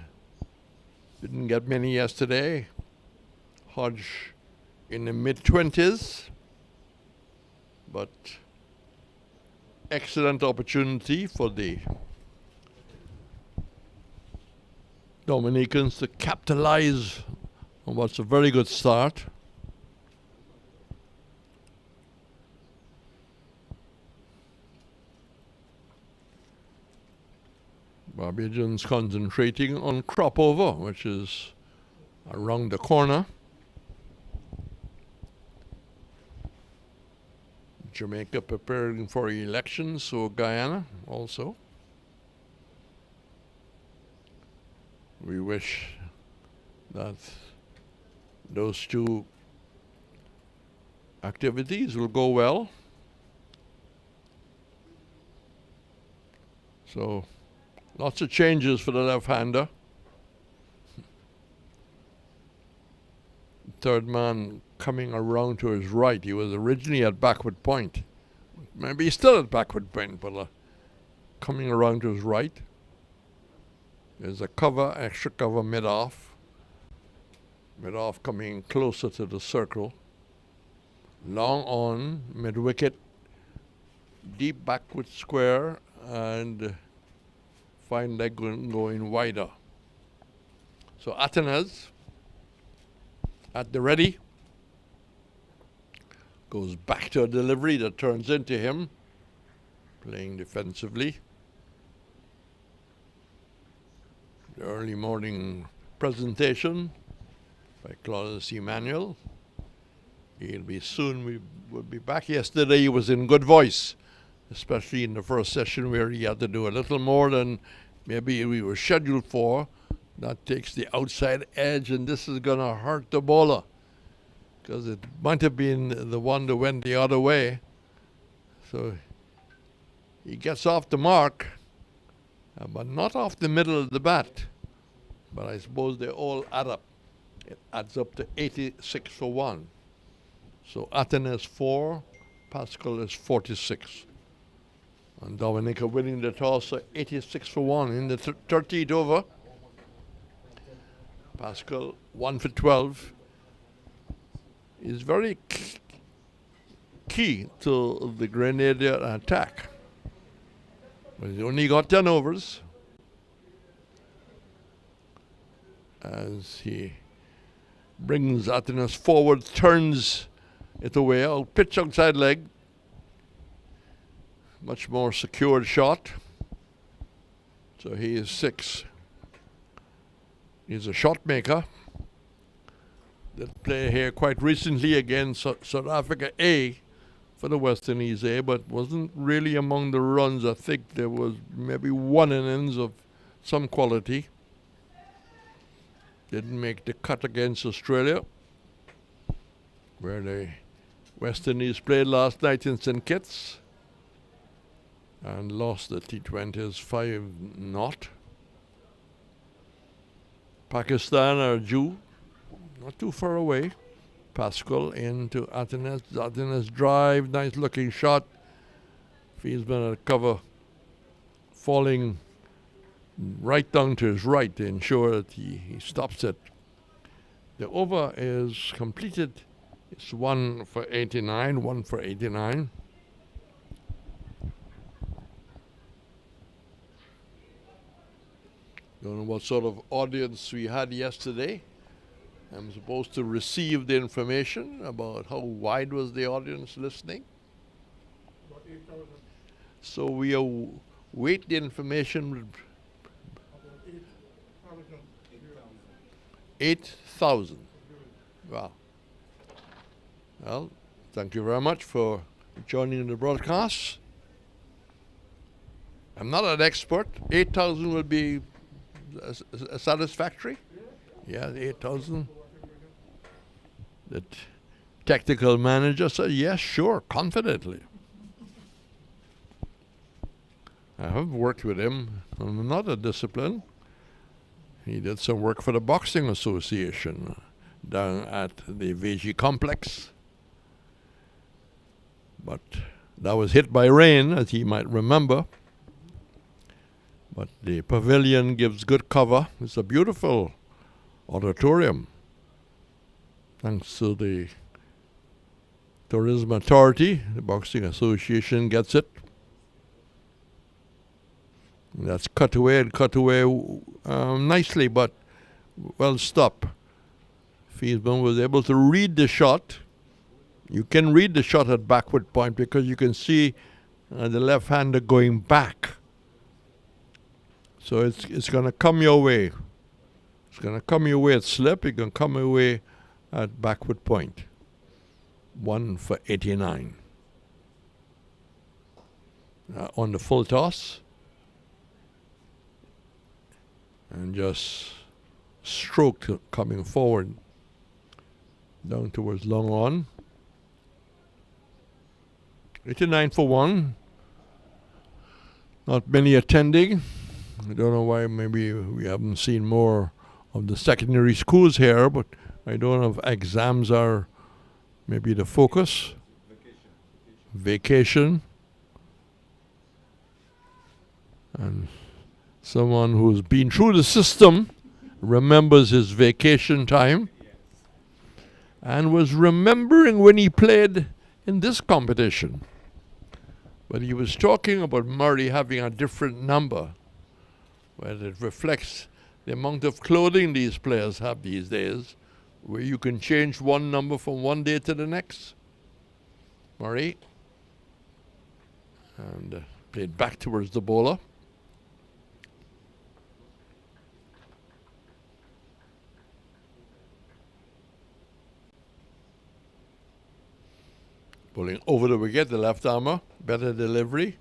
Didn't get many yesterday. Hodgej in the mid-20s. But excellent opportunity for the Dominicans to capitalize on what's a very good start. Barbadians concentrating on crop over, which is around the corner. Jamaica preparing for elections, so Guyana also. We wish that those two activities will go well. So lots of changes for the left-hander. Third man coming around to his right. He was originally at backward point. Maybe he's still at backward point, but coming around to his right. There's a cover, extra cover mid-off. Mid-off coming closer to the circle. Long on, mid-wicket. Deep backward square and fine leg going wider. So Atenas at the ready. Goes back to a delivery that turns into him. Playing defensively. the early morning presentation by Claudius Emmanuel. He'll be soon. We will be back. Yesterday he was in good voice, especially in the first session where he had to do a little more than maybe we were scheduled for. That takes the outside edge, and this is going to hurt the bowler because it might have been the one that went the other way. So he gets off the mark, but not off the middle of the bat. But I suppose they all add up. It adds up to 86 for 1. So Athens is 4, Pascal is 46. And Dominica winning the toss, so 86 for 1 in the 13th over. Pascal 1 for 12 is very key to the Grenada attack. But he only got 10 overs as he brings Athens forward, turns it away. I'll pitch outside leg. Much more secured shot. So he is 6. He's a shot maker. Did play here quite recently against South Africa A for the West Indies A, but wasn't really among the runs. I think there was maybe one innings of some quality. Didn't make the cut against Australia, where the West Indies played last night in St. Kitts and lost the T20s 5-0. Pakistan are due, not too far away. Pascal into Athens. Athens drive, nice looking shot. Fieldsman at cover, falling right down to his right to ensure that he stops it. The over is completed. It's 1 for 89, 1 for 89. Don't know what sort of audience we had yesterday. I'm supposed to receive the information about how wide was the audience listening. About 8,000. So we await the information. About 8,000. 8,000. Wow. Well, thank you very much for joining the broadcast. I'm not an expert. 8,000 will be satisfactory. Yeah, 8,000. The technical manager said, yes, sure, confidently. I have worked with him on another discipline. He did some work for the Boxing Association down at the VG complex. But that was hit by rain, as he might remember. But the pavilion gives good cover. It's a beautiful auditorium. Thanks to the Tourism Authority, the Boxing Association gets it. And that's cut away nicely, but well stopped. Fieldsman was able to read the shot. You can read the shot at backward point because you can see the left-hander going back. So it's going to come your way. It's going to come your way at slip. It's going to come your way at backward point. 1 for 89. On the full toss. And just stroked coming forward. Down towards long on. 89 for 1. Not many attending. I don't know why. Maybe we haven't seen more of the secondary schools here, but I don't know if exams are maybe the focus. Vacation. And someone who's been through the system remembers his vacation time and was remembering when he played in this competition. But he was talking about Murray having a different number, where it reflects the amount of clothing these players have these days, where you can change one number from one day to the next. Murray. And played back towards the bowler. Bowling over the wicket, the left armour. Better delivery.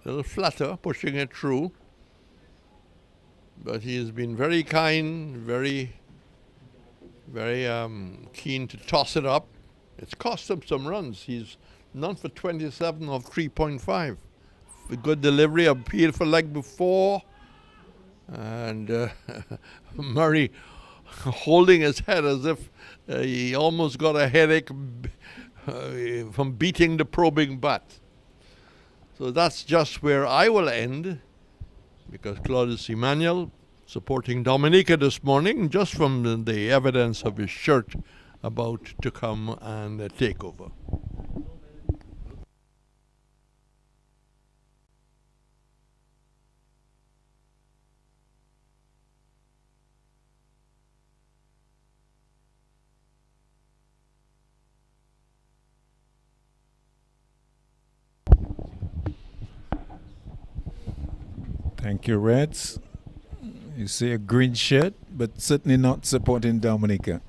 A little flatter, pushing it through. But he has been very kind, very keen to toss it up. It's cost him some runs. He's none for 27 of 3.5. A good delivery, a beautiful leg before. And Murray holding his head as if he almost got a headache from beating the probing bat. So that's just where I will end, because Claudius Emmanuel supporting Dominica this morning, just from the evidence of his shirt about to come and take over. Thank you, Reds. You see a green shirt, but certainly not supporting Dominica.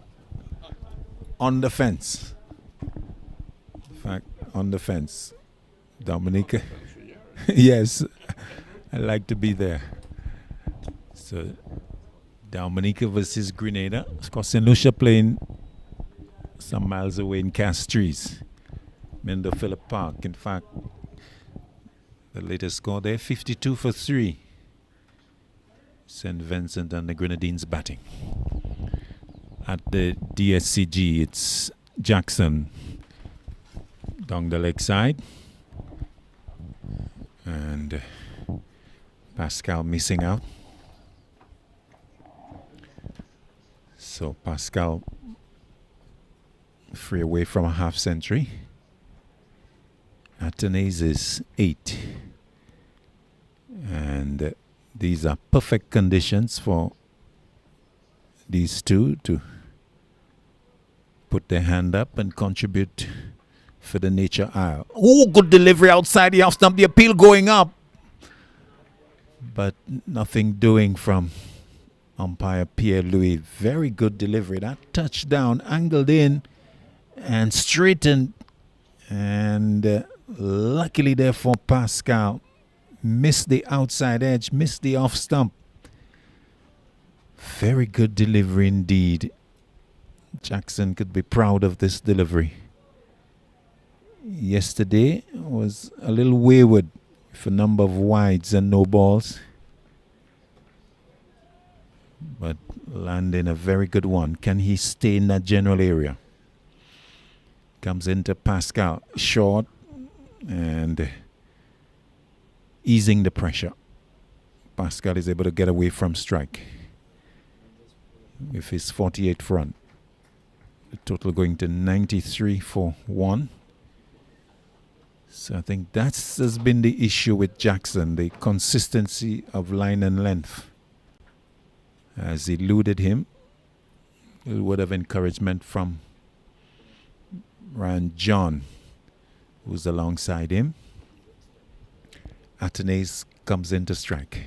On the fence. In fact, on the fence. Dominica. Yes, I like to be there. So, Dominica versus Grenada. Of course, St. Lucia playing some miles away in Castries, Mendo Phillip Park. In fact, the latest score there, 52 for 3. St. Vincent and the Grenadines batting. At the DSCG, it's Jackson down the leg side. And Pascal missing out. So Pascal free away from a half century. Athenaeus is 8. And these are perfect conditions for these two to put their hand up and contribute for the Nature Isle. Oh, good delivery outside the off stump. The appeal going up. But nothing doing from umpire Pierre-Louis. Very good delivery. That touchdown angled in and straightened. And luckily there for Pascal. Missed the outside edge, missed the off stump. Very good delivery indeed. Jackson could be proud of this delivery. Yesterday was a little wayward for a number of wides and no balls. But landing a very good one. Can he stay in that general area? Comes into Pascal. Short and easing the pressure. Pascal is able to get away from strike with his 48 front. The total going to 93 for 1. So I think that has been the issue with Jackson. The consistency of line and length has eluded him. A word of encouragement from Ryan John, who's alongside him. Athenaeus comes in to strike.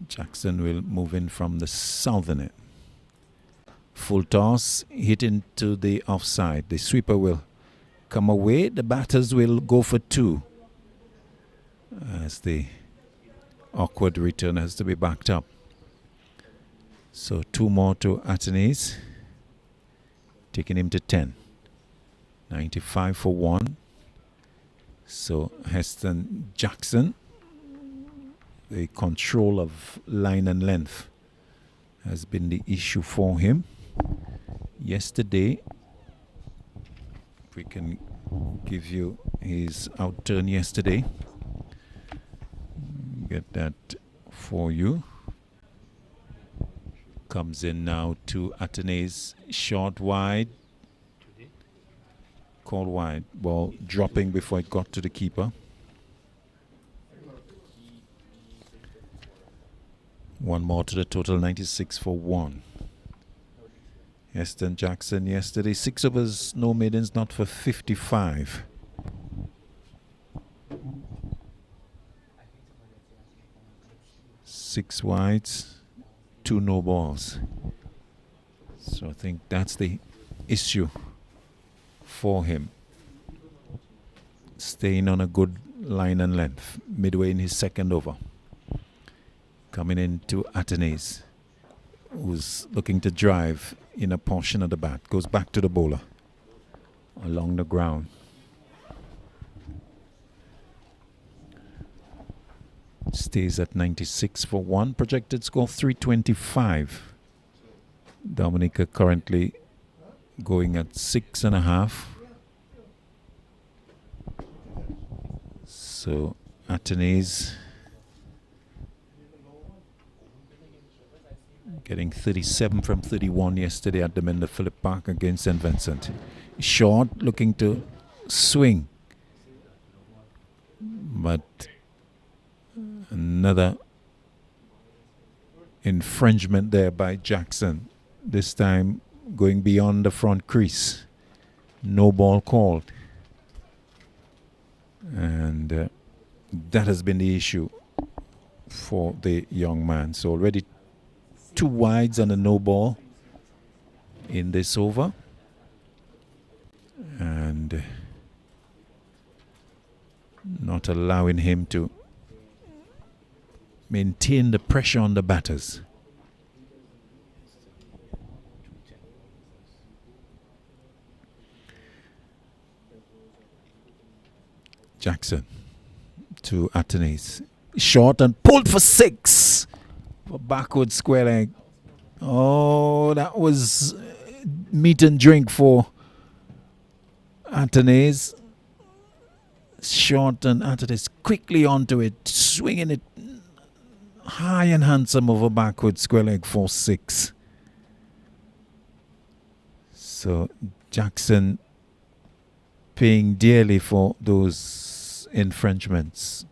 Jackson will move in from the southern end. Full toss, hit into the offside. The sweeper will come away. The batters will go for 2. As the awkward return has to be backed up. So 2 more to Athenaeus, taking him to 10. 95 for 1. So Heston Jackson, the control of line and length has been the issue for him. Yesterday, if we can give you his outturn yesterday, get that for you. Comes in now to Athenaeus, short wide. Called wide. Ball dropping before it got to the keeper. 1 more to the total, 96 for 1. Heston Jackson yesterday, 6 overs, no maidens, not for 55. Six wides, 2 no balls. So I think that's the issue for him. Staying on a good line and length midway in his second over. Coming into Atenes, who's looking to drive in a portion of the bat. Goes back to the bowler along the ground. Stays at 96 for 1. Projected score 325. Dominica currently going at 6.5. So Atenes getting 37 from 31 yesterday at the Minder Phillip Park against St. Vincent. Short, looking to swing. But another infringement there by Jackson. This time going beyond the front crease. No ball called. And that has been the issue for the young man. So already 2 wides and a no ball in this over. And not allowing him to maintain the pressure on the batters. Jackson to Atenes. Short and pulled for 6 for backward square leg. Oh, that was meat and drink for Atenes. Short and Atenes quickly onto it, swinging it high and handsome over backward square leg for 6. So Jackson paying dearly for those infringements.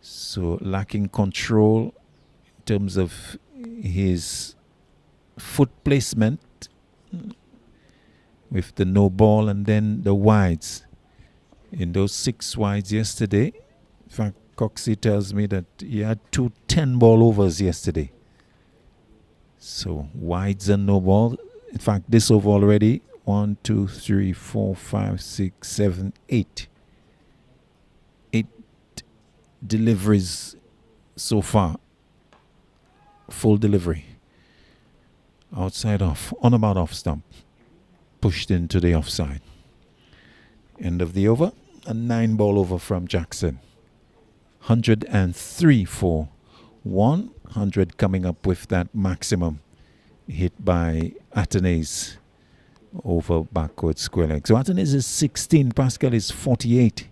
So lacking control in terms of his foot placement with the no ball and then the wides. In those 6 wides yesterday, in fact, Coxie tells me that he had 2 10-ball overs yesterday. So wides and no ball. In fact, this over already 1, 2, 3, 4, 5, 6, 7, 8. 8 deliveries so far. Full delivery. Outside off, on about off stump. Pushed into the offside. End of the over. A 9-ball over from Jackson. 103 for 1. 100 coming up with that maximum hit by Atenes over backward square leg. So Atenes is 16. Pascal is 48.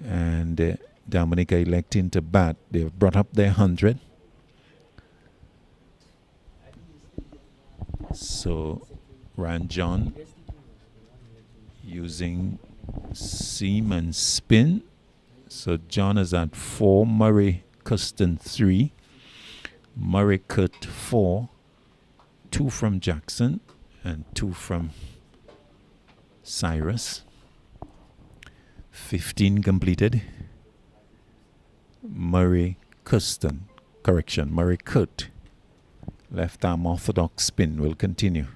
And Dominica electing to bat. They've brought up their 100. So Ryan John using seam and spin. So John is at 4, Murray Custon 3, Murray Kurt 4, 2 from Jackson and 2 from Cyrus. 15 completed. Murray Custon, correction, Murray Kurt. Left arm orthodox spin will continue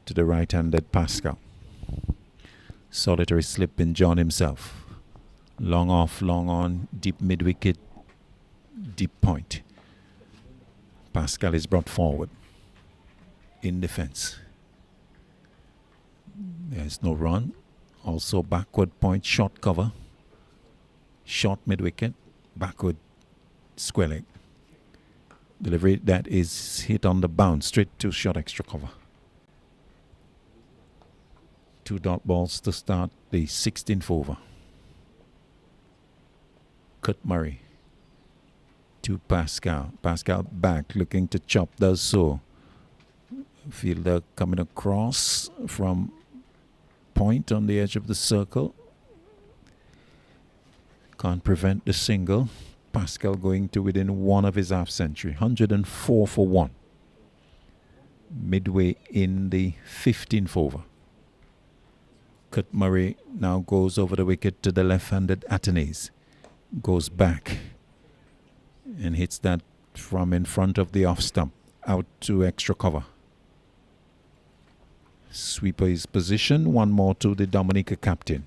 to the right-handed Pascal. Solitary slip in John himself. Long off, long on, deep mid-wicket, deep point. Pascal is brought forward in defense. There's no run. Also backward point, short cover. Short mid-wicket, backward square leg. Delivery that is hit on the bounce, straight to short extra cover. 2 dot balls to start the 16th over. Kurt Murray to Pascal. Pascal back, looking to chop, does so. Fielder coming across from point on the edge of the circle. Can't prevent the single. Pascal going to within 1 of his half century. 104 for 1. Midway in the 15th over. Kurt Murray now goes over the wicket to the left-handed Atenes. Goes back and hits that from in front of the off stump out to extra cover. Sweeper is position. One more to the Dominica captain.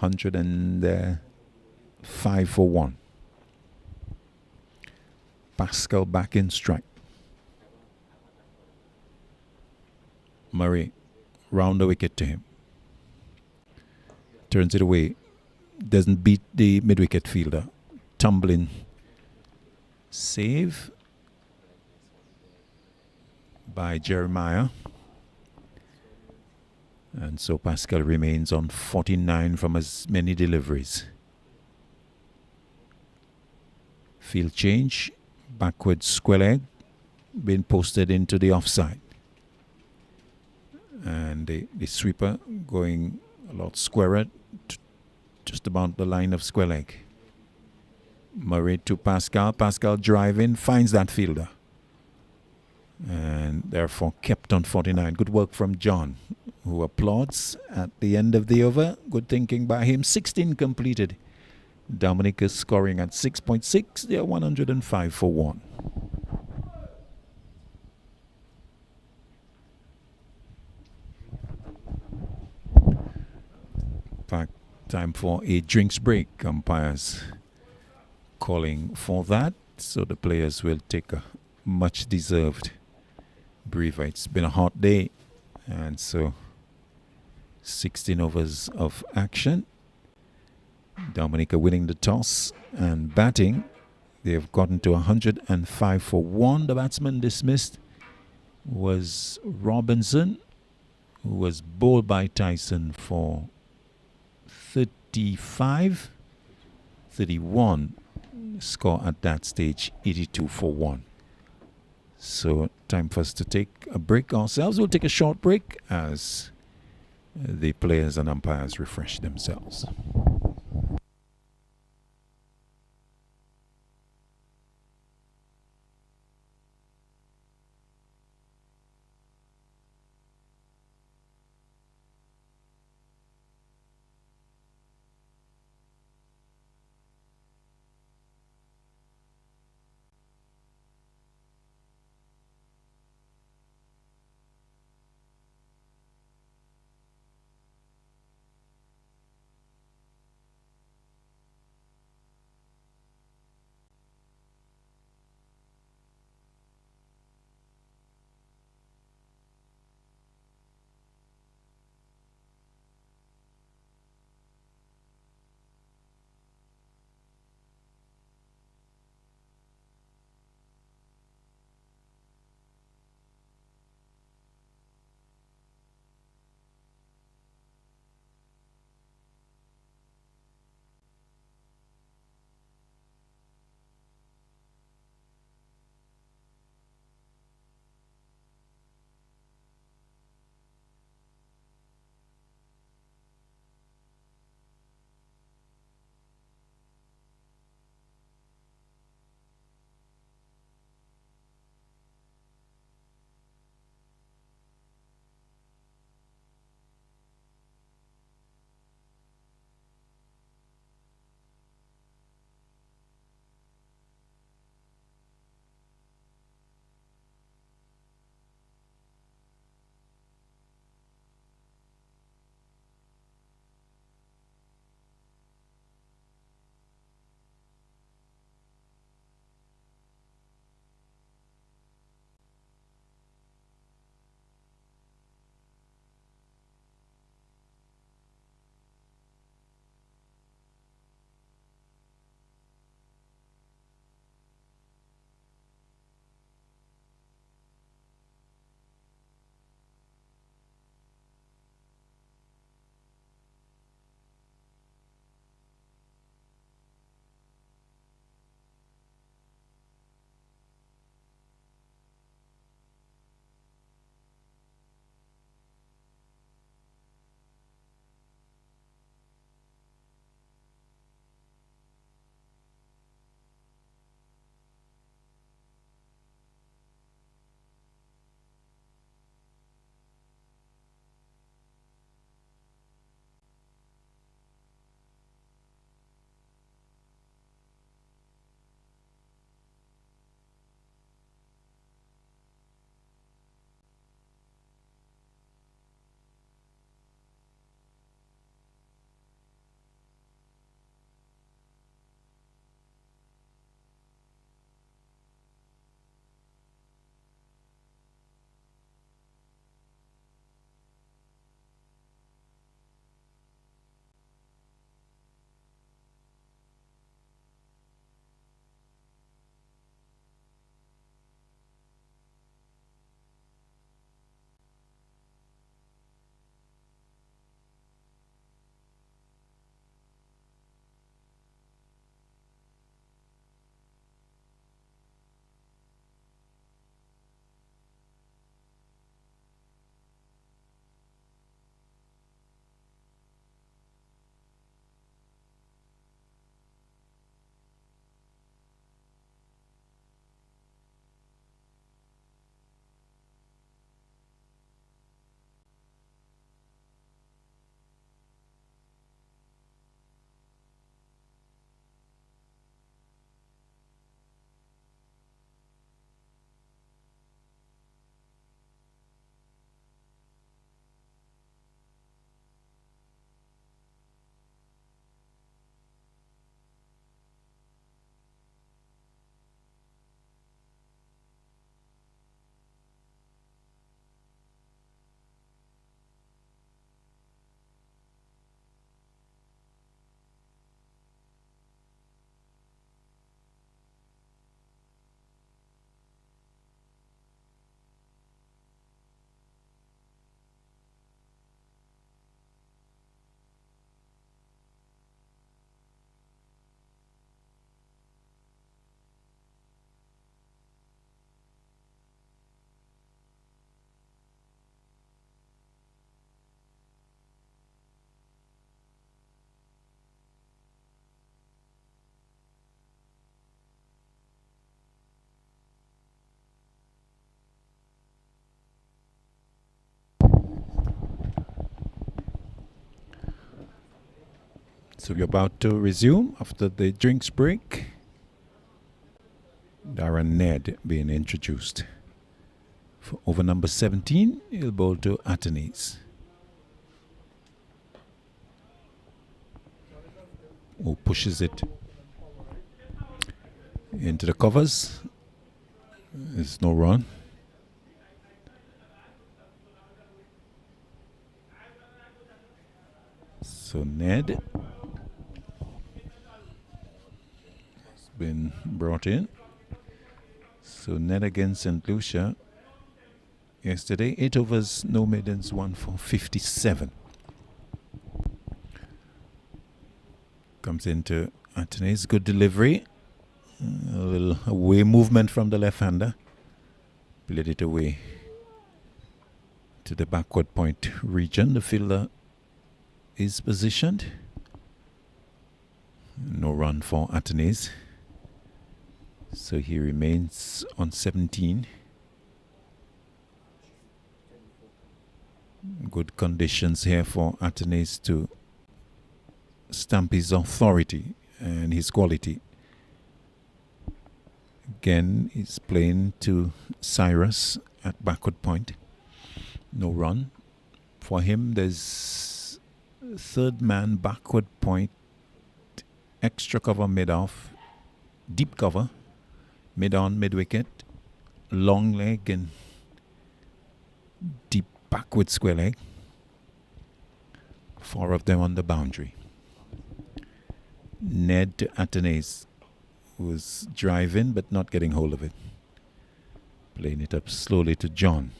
105 for 1. Pascal back in strike. Murray round the wicket to him. Turns it away. Doesn't beat the mid-wicket fielder. Tumbling save by Jeremiah. And so Pascal remains on 49 from as many deliveries. Field change. Backward square leg. Being posted into the offside. And the sweeper going a lot squarer. Just about the line of square leg. Murray to Pascal. Pascal driving. Finds that fielder. And therefore kept on 49. Good work from John, who applauds at the end of the over. Good thinking by him. 16 completed. Dominica scoring at 6.6. They are 105 for 1. Back time for a drinks break. Umpires calling for that. So the players will take a much deserved breather. It's been a hot day. And so 16 overs of action. Dominica winning the toss and batting. They have gotten to 105 for 1. The batsman dismissed was Robinson, who was bowled by Tyson for 35, 31. Score at that stage 82 for 1. So time for us to take a break ourselves. We'll take a short break as the players and umpires refresh themselves. So we're about to resume after the drinks break. Darren Ned being introduced. For over number 17, he'll bowl to Atenes. Who pushes it into the covers. There's no run. So Ned has been brought in. So Ned against St. Lucia yesterday. 8 overs, no maidens, 1 for 57. Comes into Atenes, good delivery. A little away movement from the left-hander. Played it away to the backward point region. The fielder is positioned. No run for Atenes. So he remains on 17. Good conditions here for Atenes to stamp his authority and his quality. Again, he's playing to Cyrus at backward point. No run. For him, there's third man backward point, extra cover mid-off, deep cover, mid-on, mid-wicket, long leg and deep backward square leg. 4 of them on the boundary. Ned to Atenes, was driving but not getting hold of it. Playing it up slowly to John.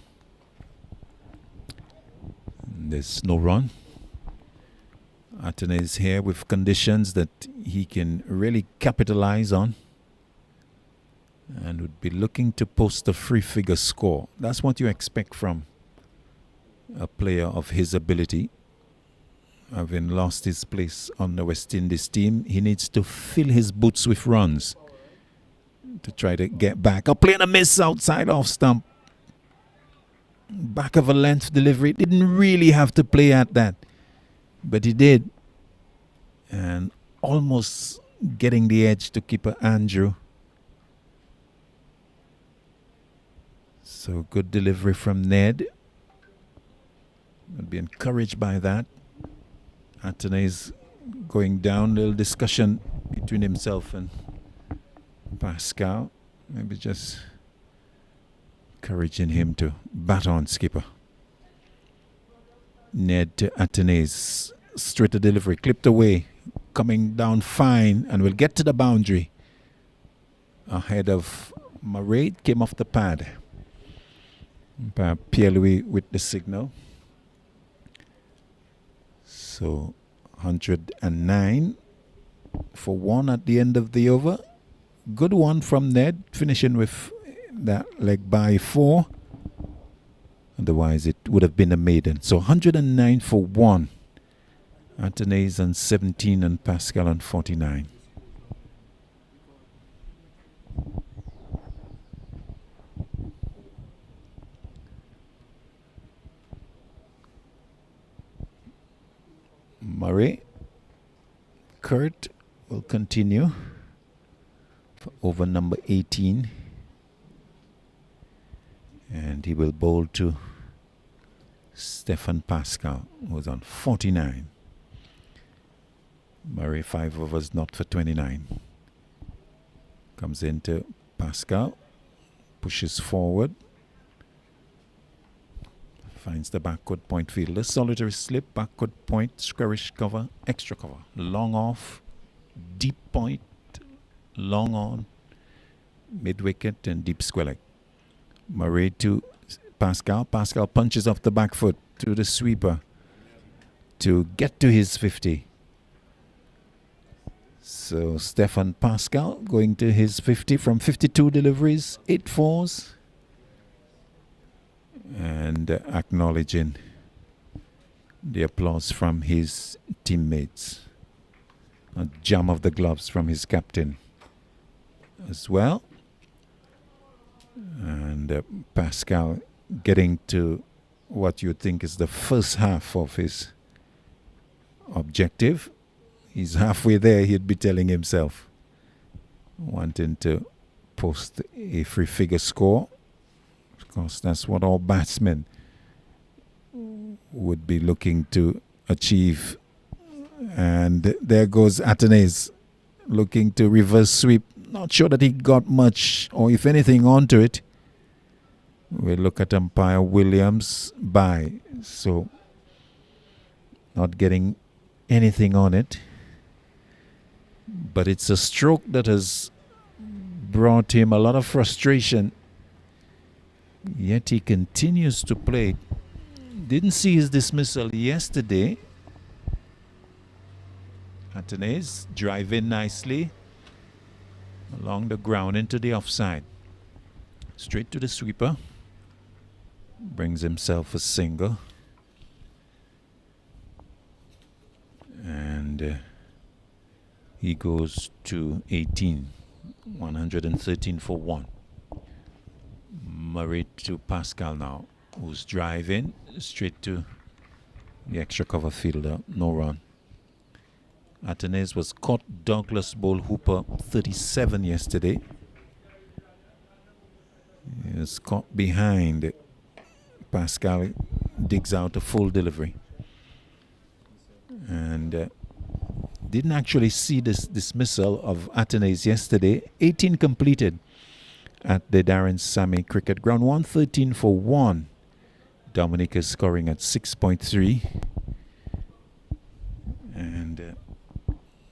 There's no run. Atenes here with conditions that he can really capitalize on and would be looking to post a 3-figure score. That's what you expect from a player of his ability. Having lost his place on the West Indies team, he needs to fill his boots with runs to try to get back. Playing a miss outside off stump. Back of a length delivery. Didn't really have to play at that, but he did. And almost getting the edge to keeper Andrew. So good delivery from Ned. I'd be encouraged by that. Atenes going down, little discussion between himself and Pascal. Maybe just encouraging him to bat on, skipper. Ned to Atenes. Straight to delivery, clipped away, coming down fine, and will get to the boundary. Ahead of Murray, came off the pad. Pierre-Louis with the signal. So 109 for 1 at the end of the over. Good one from Ned, finishing with that leg by 4. Otherwise, it would have been a maiden. So 109 for 1. Atenes on 17 and Pascal on 49. Murray. Kurt will continue for over number 18. And he will bowl to Stefan Pascal, who was on 49. Murray 5 overs, not for 29. Comes into Pascal, pushes forward, finds the backward point fielder. Solitary slip, backward point, squarish cover, extra cover. Long off, deep point, long on, mid wicket and deep square leg. Murray to Pascal. Pascal punches off the back foot to the sweeper to get to his 50. So Stefan Pascal going to his 50 from 52 deliveries, 8 fours. And acknowledging the applause from his teammates. A jam of the gloves from his captain as well. And Pascal getting to what you think is the first half of his objective. he's halfway there, he'd be telling himself, wanting to post a free figure score. Of course, that's what all batsmen would be looking to achieve. And there goes Atenes looking to reverse sweep. Not sure that he got much, or if anything, onto it. We'll look at umpire Williams by. So, not getting anything on it. But it's a stroke that has brought him a lot of frustration. Yet he continues to play. Didn't see his dismissal yesterday. Atenes driving nicely along the ground into the offside. Straight to the sweeper. Brings himself a single. And he goes to 18. 113 for 1. Murray to Pascal now, who's driving straight to the extra cover fielder. No run. Atenes was caught Douglas Bowl Hooper 37 yesterday. He was caught behind. Pascal digs out a full delivery. And didn't actually see this dismissal of Atenes yesterday. 18 completed at the Darren Sammy Cricket Ground. 113 for 1. Dominica scoring at 6.3. And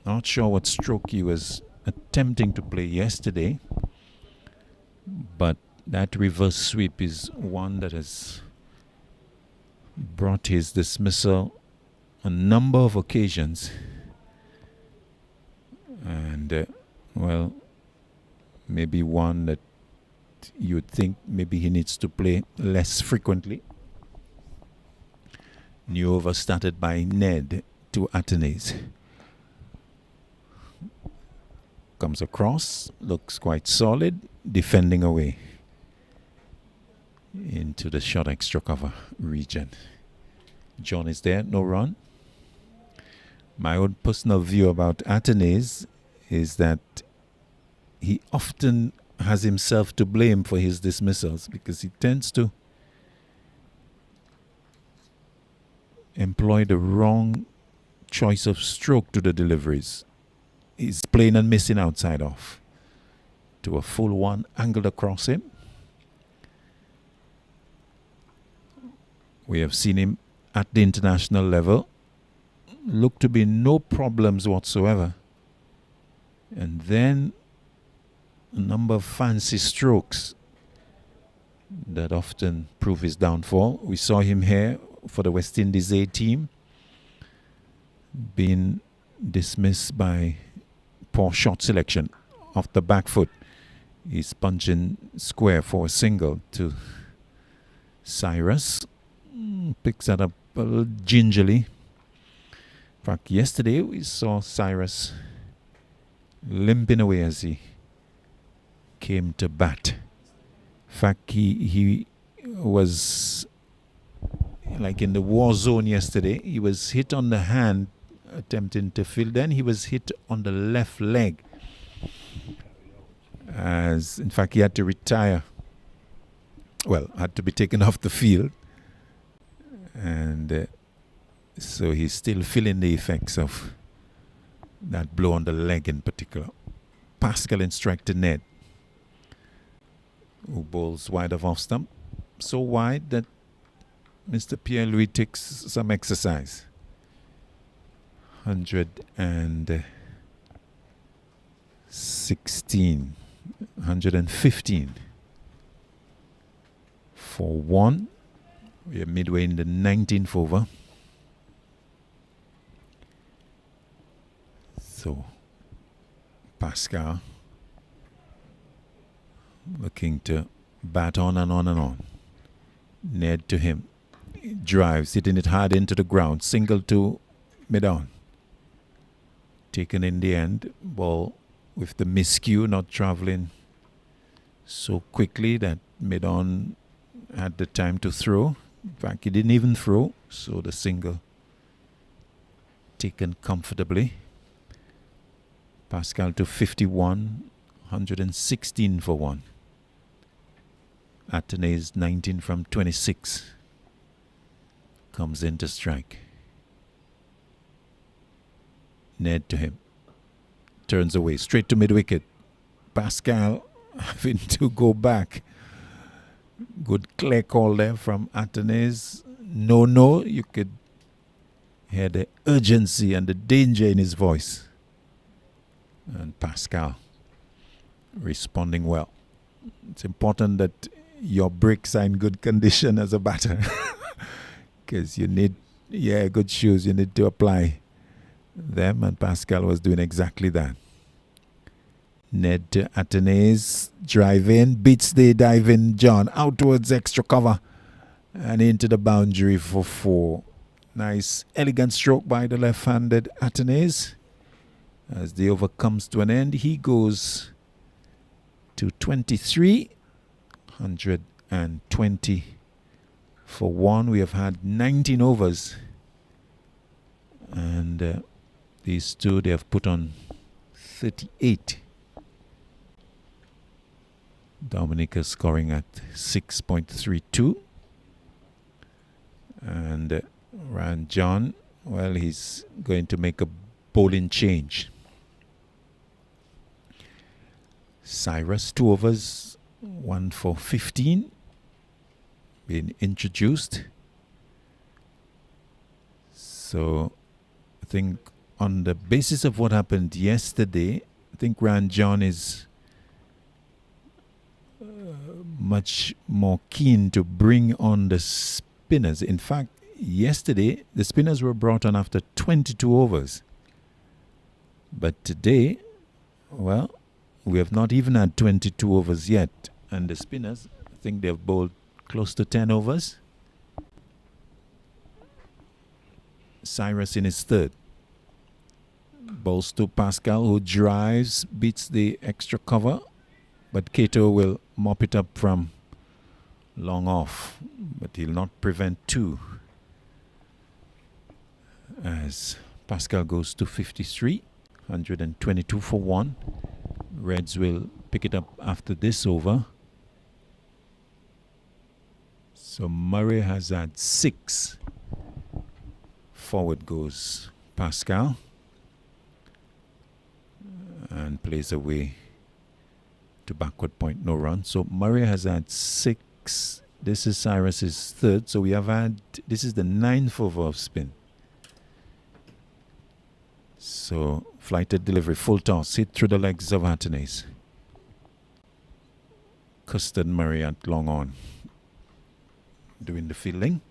not sure what stroke he was attempting to play yesterday. But that reverse sweep is one that has brought his dismissal a number of occasions. And, well, maybe one that you would think maybe he needs to play less frequently. New over started by Ned to Atenes. Comes across, looks quite solid, defending away into the short extra cover region. John is there, no run. My own personal view about Atenes is that he often has himself to blame for his dismissals because he tends to employ the wrong choice of stroke to the deliveries. He's playing and missing outside off. To a full one, angled across him. We have seen him at the international level. Look to be no problems whatsoever. And then a number of fancy strokes that often prove his downfall. We saw him here for the West Indies A team being dismissed by poor shot selection off the back foot. He's punching square for a single to Cyrus. Picks that up a little gingerly. In fact, yesterday we saw Cyrus limping away as he came to bat. In fact, he was like in the war zone yesterday. He was hit on the hand attempting to field. Then he was hit on the left leg. As in fact, he had to retire. Well, had to be taken off the field. And so he's still feeling the effects of that blow on the leg in particular. Pascal in strike to Ned, who bowls wide of off stump. So wide that Mr. Pierre-Louis takes some exercise. 116, 115 for 1. We are midway in the 19th over. So Pascal looking to bat on and on and on. Ned to him. Drives, hitting it hard into the ground. Single to mid-on. Taken in the end. Ball with the miscue, not traveling so quickly that mid-on had the time to throw. In fact, he didn't even throw. So the single taken comfortably. Pascal to 51, 116 for 1. Athenaeus 19 from 26 comes in to strike. Ned to him. Turns away, straight to mid-wicket. Pascal having to go back. Good clear call there from Athenaeus. No, you could hear the urgency and the danger in his voice. And Pascal responding well. It's important that your bricks are in good condition as a batter. Because you need, good shoes. You need to apply them. And Pascal was doing exactly that. Ned to Athenaeus. Drive in. Beats the diving John. Out towards extra cover. And into the boundary for 4. Nice, elegant stroke by the left-handed Athenaeus. As the over comes to an end, he goes to 23. 120 for 1. We have had 19 overs. And these two, they have put on 38. Dominica scoring at 6.32. And Ryan John, well, he's going to make a bowling change. Cyrus, 2 overs, 1 for 15, being introduced. So I think on the basis of what happened yesterday, I think Ryan John is much more keen to bring on the spinners. In fact, yesterday the spinners were brought on after 22 overs. But today, well, we have not even had 22 overs yet. And the spinners, I think they've bowled close to 10 overs. Cyrus in his third. Bowls to Pascal, who drives, beats the extra cover. But Cato will mop it up from long off. But he'll not prevent 2. As Pascal goes to 53. 122 for 1. Reds will pick it up after this over. So Murray has had 6. Forward goes Pascal. And plays away to backward point, no run. So Murray has had 6. This is Cyrus's third. So we have had, this is the 9th over of spin. So flighted delivery, full toss, hit through the legs of Athenaeus. Custard Murray at long on, doing the fielding.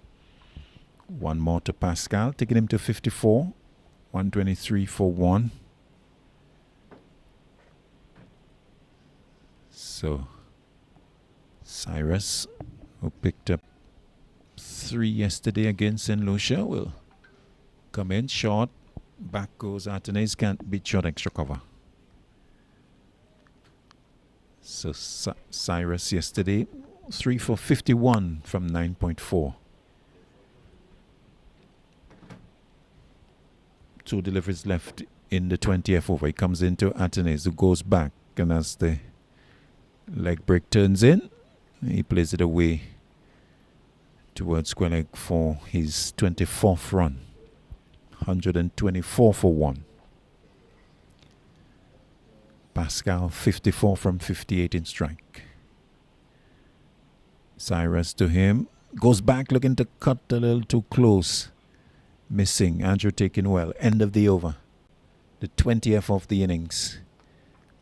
1 more to Pascal, taking him to 54. 123 for 1. So Cyrus, who picked up 3 yesterday against St. Lucia, will come in short. Back goes Athenaeus, can't beat short extra cover. So Cyrus yesterday, 3 for 51 from 9.4. 2 deliveries left in the 20th over. He comes into Athenaeus, who goes back, and as the leg break turns in, he plays it away towards square leg for his 24th run. 124 for 1. Pascal 54 from 58 in strike. Cyrus to him, goes back looking to cut a little too close. Missing. Andrew taking well. End of the over. The 20th of the innings.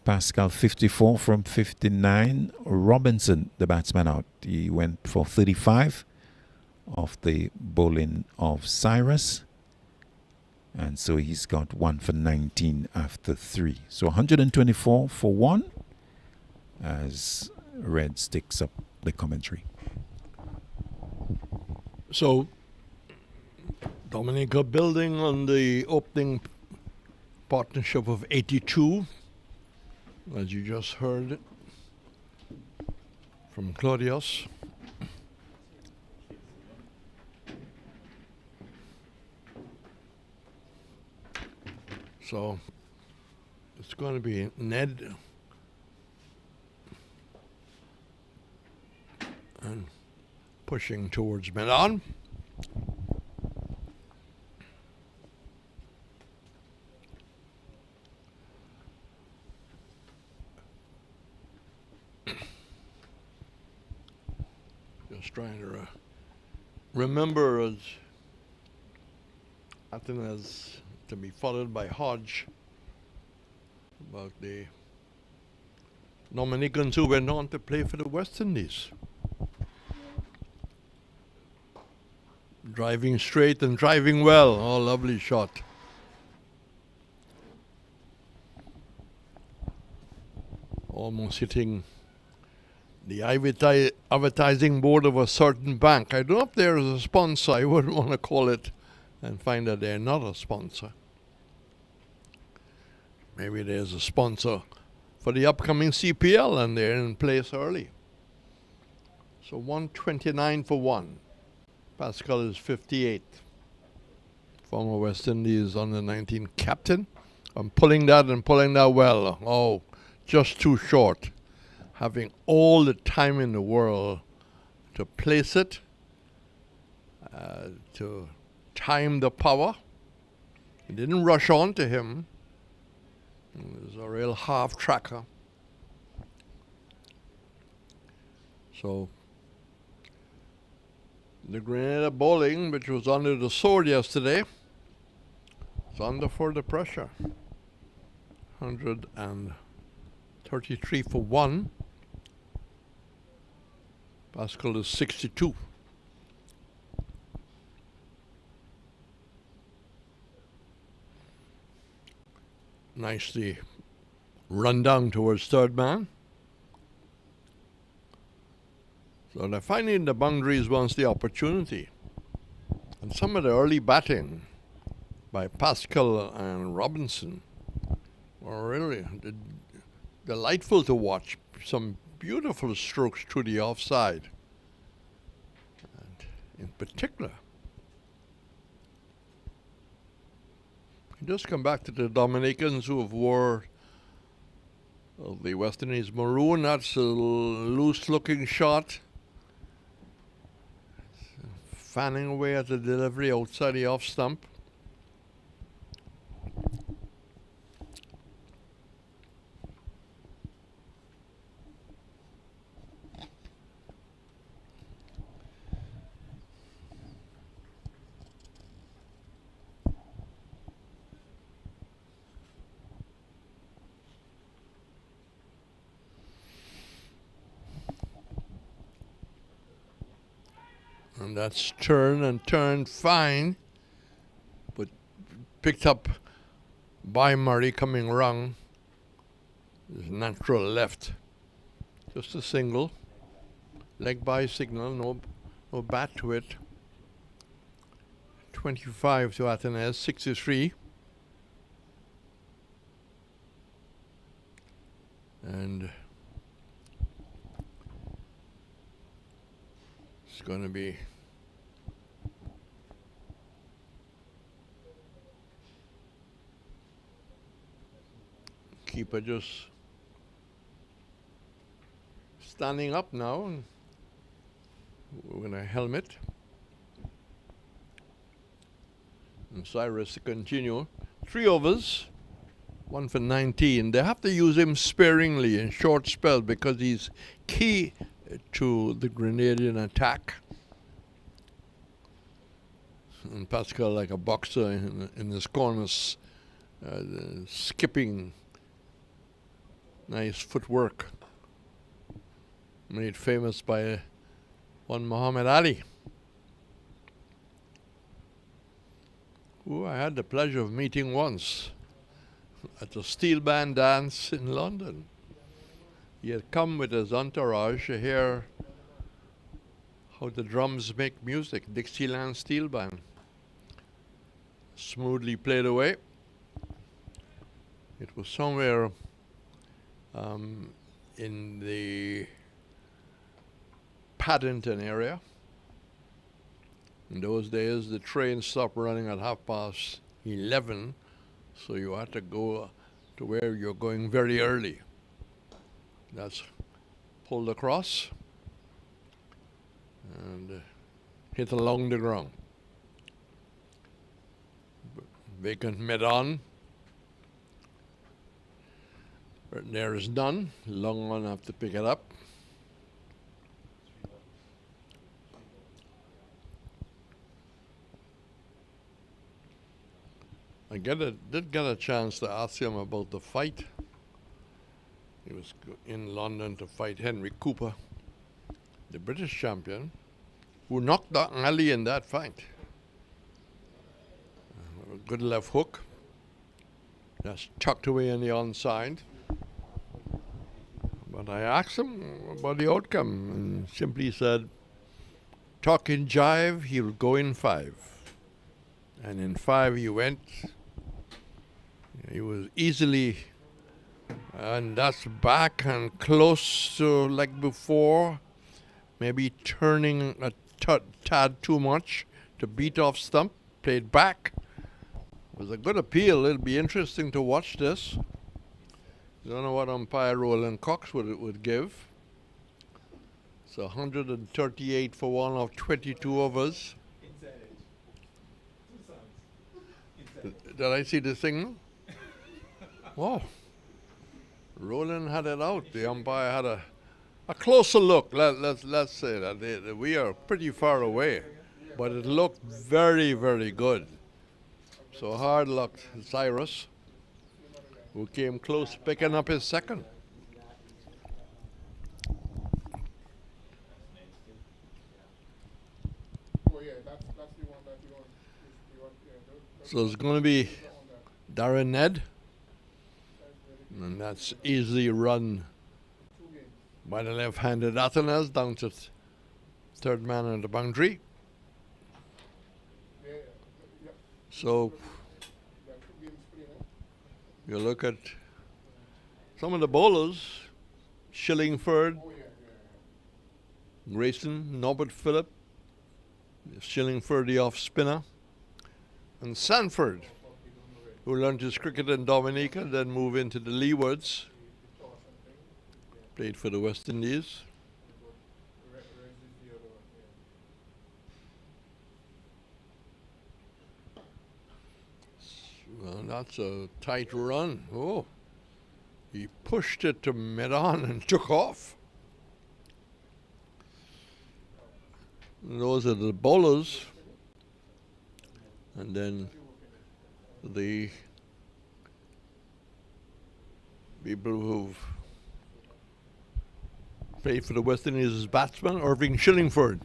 Pascal 54 from 59. Robinson, the batsman, out. He went for 35 off the bowling of Cyrus. And so he's got 1 for 19 after 3. So 124 for 1 as Red sticks up the commentary. So Dominica building on the opening partnership of 82, as you just heard from Claudius. So It's going to be Ned and pushing towards mid-on. Just trying to remember as to be followed by Hodgej about the Dominicans who went on to play for the West Indies. Driving straight and driving well. Oh, lovely shot. Almost hitting the advertising board of a certain bank. I don't know if there is a sponsor. I wouldn't want to call it and find that they're not a sponsor. Maybe there's a sponsor for the upcoming CPL and they're in place early. So 129 for 1. Pascal is 58. Former West Indies under 19 captain. I'm pulling that well. Oh, just too short. Having all the time in the world to place it, to time the power. It didn't rush on to him. It was a real half tracker. So the Grenada bowling, which was under the sword yesterday, is under further pressure. 133 for 1. Pascal is 62. Nicely run down towards third man. So they're finding the boundaries once the opportunity. And some of the early batting by Pascal and Robinson were really delightful to watch. Some beautiful strokes through the offside. And in particular, just come back to the Dominicans who have wore the West Indies maroon. That's a loose-looking shot. Fanning away at the delivery outside the off stump. And that's turned fine, but picked up by Murray coming wrong. His natural left. Just a single. Leg by signal, no bat to it. 25 to Atenes, 63. And it's going to be keeper just standing up now, and we're going to helmet. And Cyrus to continue. 3 overs, 1 for 19. They have to use him sparingly in short spells because he's key to the Grenadian attack. And Pascal, like a boxer in his corners, skipping, nice footwork, made famous by one Muhammad Ali, who I had the pleasure of meeting once at the steel band dance in London. He had come with his entourage to hear how the drums make music, Dixieland Steel Band. Smoothly played away. It was somewhere in the Paddington area. In those days, the train stopped running at 11:30, so you had to go to where you're going very early. That's pulled across and hit along the ground. Vacant mid-on. There is none. Long one have to pick it up. I did get a chance to ask him about the fight. He was in London to fight Henry Cooper, the British champion, who knocked out Ali in that fight. A good left hook. That's tucked away in the onside. But I asked him about the outcome and simply said, talk in jive, he'll go in 5. And in 5 he went. He was easily, and that's back and close to like before, maybe turning a tad too much to beat off stump, played back. It was a good appeal. It'll be interesting to watch this. Don't know what umpire Roland Cox would give. So 138 for one of 22 overs. Did I see the signal? Whoa. Roland had it out. The umpire had a closer look. Let's say that we are pretty far away, but it looked very, very good. So hard luck, Cyrus, who came close picking up his second. Oh yeah, that's the one that you want. So it's going to be Darren Ned, and that's easily run by the left-handed Athens down to third man on the boundary. So you look at some of the bowlers, Shillingford, Grayson, Norbert Phillip, Shillingford the off spinner, and Sanford, who learned his cricket in Dominica, then moved into the Leewards, played for the West Indies. Well, that's a tight run. Oh, he pushed it to mid-on and took off. And those are the bowlers. And then the people who've played for the West Indies as batsman, Irving Shillingford,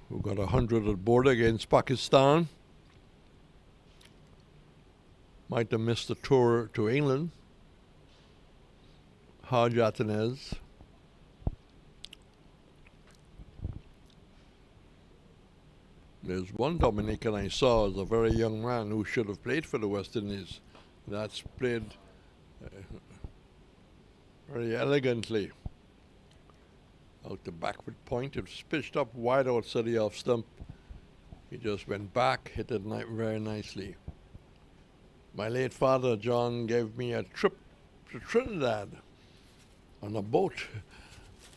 who got 100 at border against Pakistan. Might have missed the tour to England. Hodgej. There's one Dominican I saw as a very young man who should have played for the West Indies. That's played very elegantly. Out the backward point, it was pitched up wide outside the off stump. He just went back, hit it very nicely. My late father, John, gave me a trip to Trinidad on a boat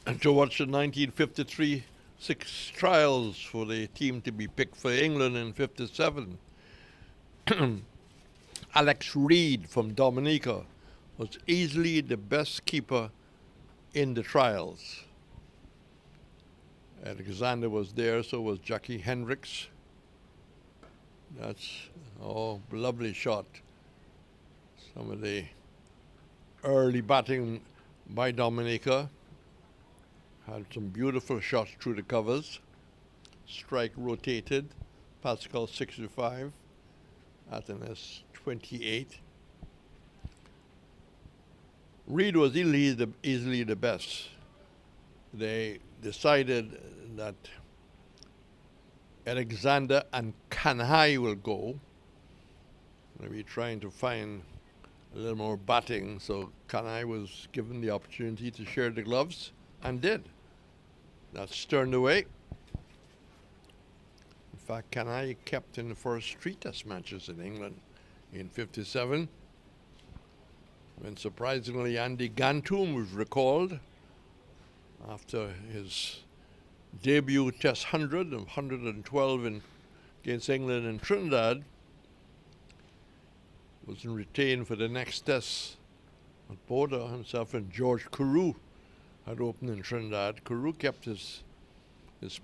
to watch the 1953 6 trials for the team to be picked for England in 57. Alex Reid from Dominica was easily the best keeper in the trials. Alexander was there, so was Jackie Hendricks. That's, oh, lovely shot. Some of the early batting by Dominica had some beautiful shots through the covers. Strike rotated. Pascal 65. Athens 28. Reid was easily the best. They decided that Alexander and Kanhai will go. Maybe trying to find a little more batting, so Kanhai was given the opportunity to share the gloves and did. That's turned away. In fact, Kanhai kept in the first 3 test matches in England in 57. when surprisingly Andy Gantoum was recalled after his debut Test 100 of 112 against England and Trinidad, wasn't retained for the next Test at Border. Himself and George Carew had opened in Trinidad. Carew kept his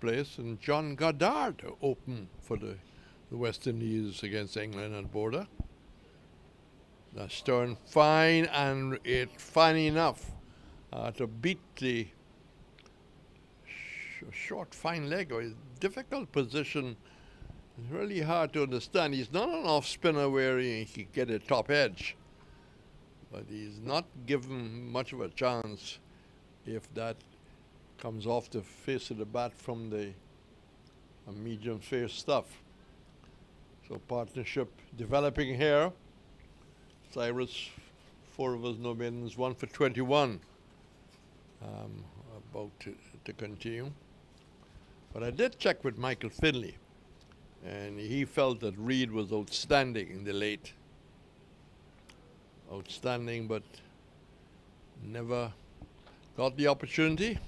place, and John Goddard opened for the West Indies against England at Border. Now Stern fine, and it fine enough to beat the short fine leg. A difficult position. It's really hard to understand. He's not an off spinner where he can get a top edge, but he's not given much of a chance if that comes off the face of the bat from the medium face stuff. So partnership developing here. Cyrus, 4 of us no maidens, 1 for 21. About to continue. But I did check with Michael Finley, and he felt that Reed was outstanding in the late. Outstanding, but never got the opportunity.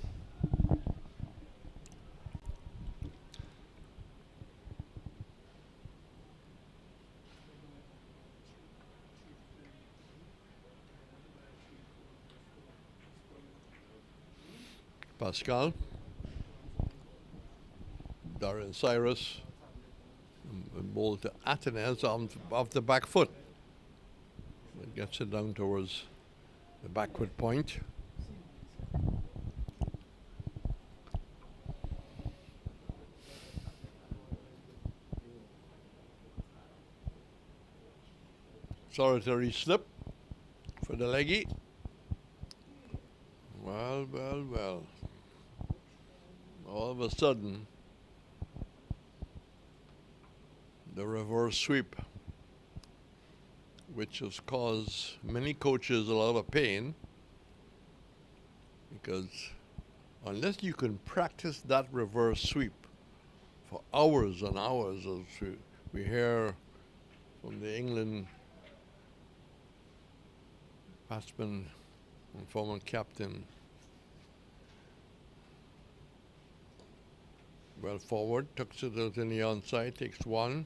Pascal, Darren Cyrus, and ball to Atenes off the back foot. It gets it down towards the backward point. Solitary slip for the leggy. Well, well, well. All of a sudden, the reverse sweep, which has caused many coaches a lot of pain, because unless you can practice that reverse sweep for hours and hours, as we hear from the England batsman and former captain, well forward, tucks it out in the onside, takes 1.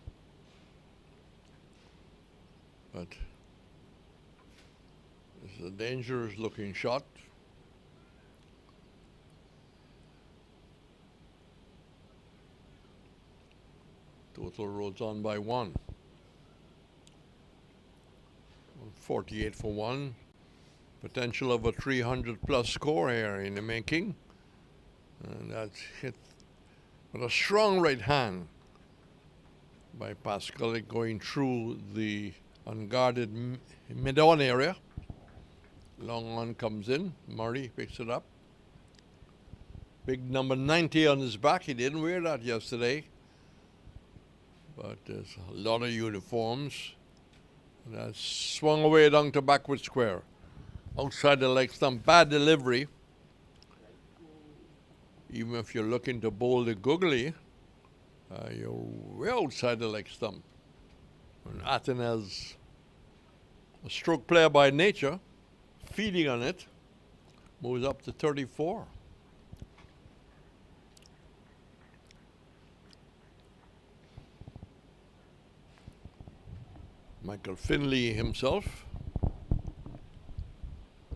But it's a dangerous looking shot. Total rolls on by 1. 48 for 1. Potential of a 300 plus score here in the making. And that's hit with a strong right hand by Pascal, going through the unguarded mid-on area. Long on comes in. Murray picks it up. Big number 90 on his back. He didn't wear that yesterday. But there's a lot of uniforms. And that's swung away down to backward square. Outside the leg stump. Bad delivery. Even if you're looking to bowl the googly, you're way outside the leg stump. And Atenes, a stroke player by nature, feeding on it, moves up to 34. Michael Finley himself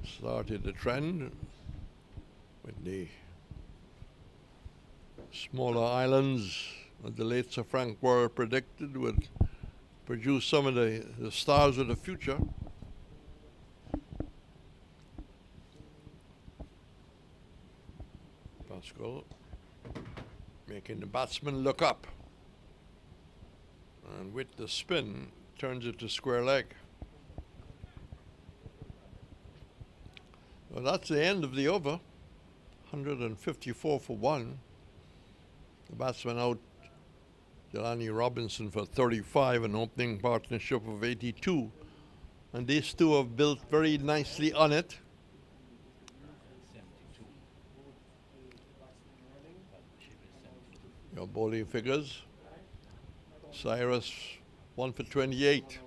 started the trend with the smaller islands, as the late Sir Frank Worrell predicted, would produce some of the stars of the future. Pascal making the batsman look up, and with the spin turns it to square leg. Well, that's the end of the over. 154 for 1. The batsman out, Jelani Robinson for 35, an opening partnership of 82. And these two have built very nicely on it. Your bowling figures. Cyrus, 1 for 28.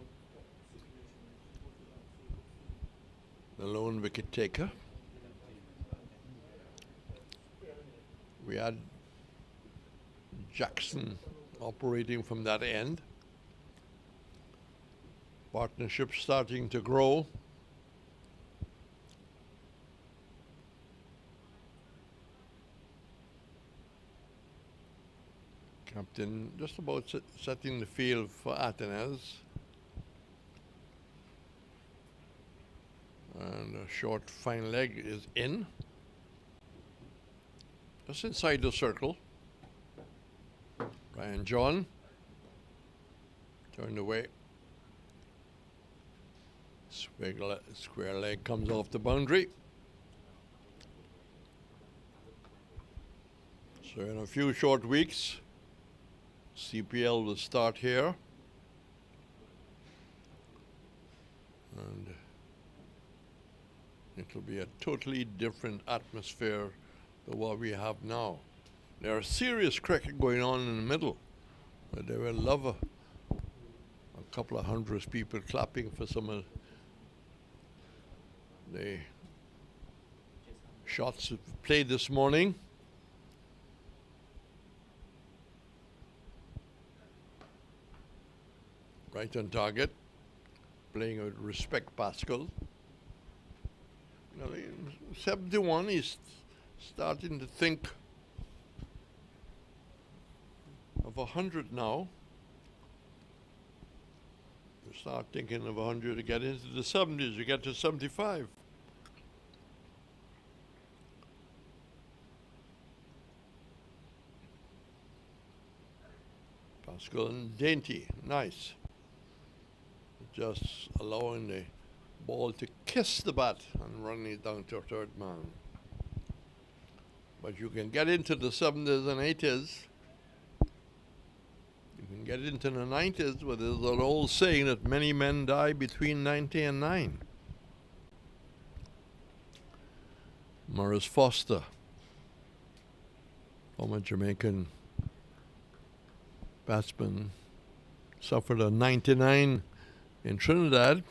lone wicket taker. We had Jackson operating from that end. Partnership starting to grow. Captain just about setting the field for Athens. And a short fine leg is in. Just inside the circle. Ryan John turned away. Square leg comes off the boundary. So in a few short weeks, CPL will start here. And it'll be a totally different atmosphere than what we have now. There's serious cricket going on in the middle. But they will love a couple of hundred people clapping for some of the shots played this morning. Right on target. Playing with respect, Pascal. Now, 71, he's starting to think of 100 now. You start thinking of 100 to get into the 70s, you get to 75. Pascal and dainty, nice. Just allowing the ball to kiss the bat and running it down to a third man. But you can get into the 70s and 80s. You can get into the 90s, where there's an old saying that many men die between 90 and 9. Maurice Foster, former Jamaican batsman, suffered a 99 in Trinidad.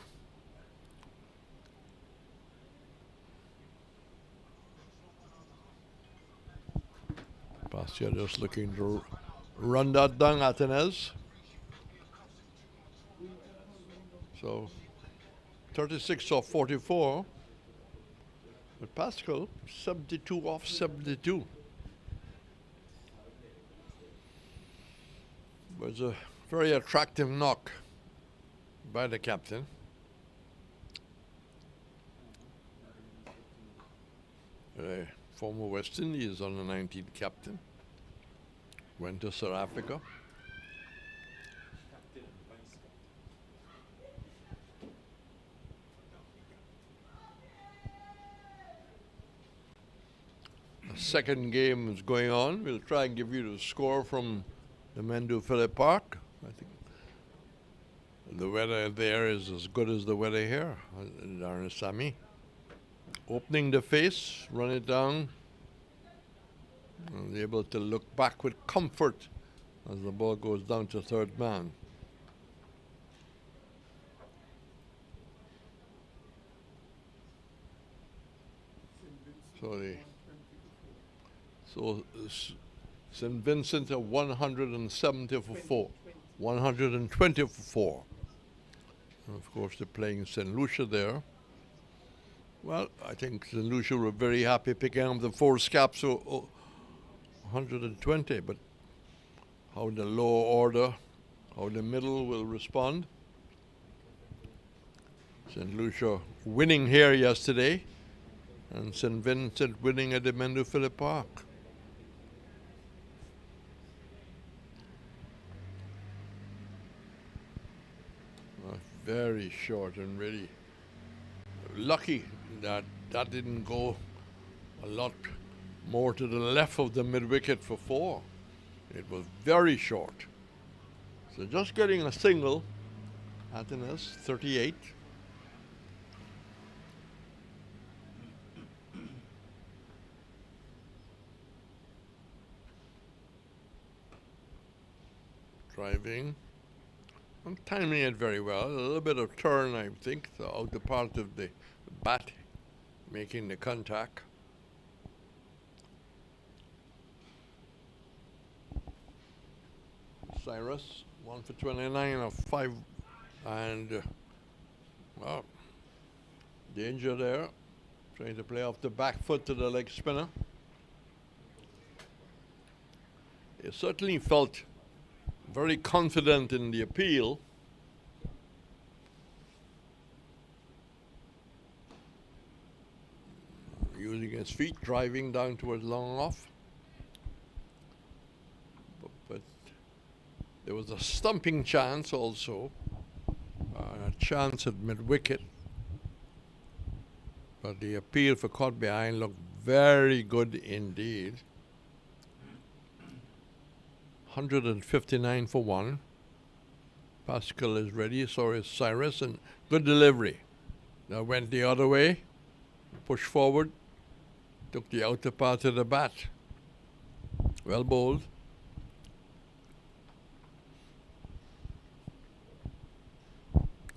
Pascal just looking to run that down, Athens. So 36 off 44. But Pascal, 72 off 72. Was a very attractive knock by the captain. Former West Indies on the 19th captain. Went to South Africa. The second game is going on. We'll try and give you the score from the Mendu Phillip Park. I think the weather there is as good as the weather here in Darnasami. Opening the face, run it down, and able to look back with comfort as the ball goes down to third man. So St. Vincent at 170 for 4, 120 for 4. And of course, they're playing St. Lucia there. Well, I think St. Lucia were very happy picking up the 4 scaps, so 120. But how the lower order, how the middle will respond. St. Lucia winning here yesterday, and St. Vincent winning at the Mendu Phillip Park. Very short and really lucky that that didn't go a lot more to the left of the mid-wicket for 4. It was very short. So just getting a single, Athens, 38. Driving. I'm timing it very well. A little bit of turn, I think, the outer part of the bat making the contact. Cyrus, 1 for 29 of 5, and well, danger there. Trying to play off the back foot to the leg spinner. He certainly felt very confident in the appeal. Using his feet, driving down towards long off. But there was a stumping chance also, a chance at mid-wicket. But the appeal for caught behind looked very good indeed. 159 for 1. Pascal is ready, so is Cyrus, and good delivery. Now went the other way, pushed forward, took the outer part of the bat. Well bowled.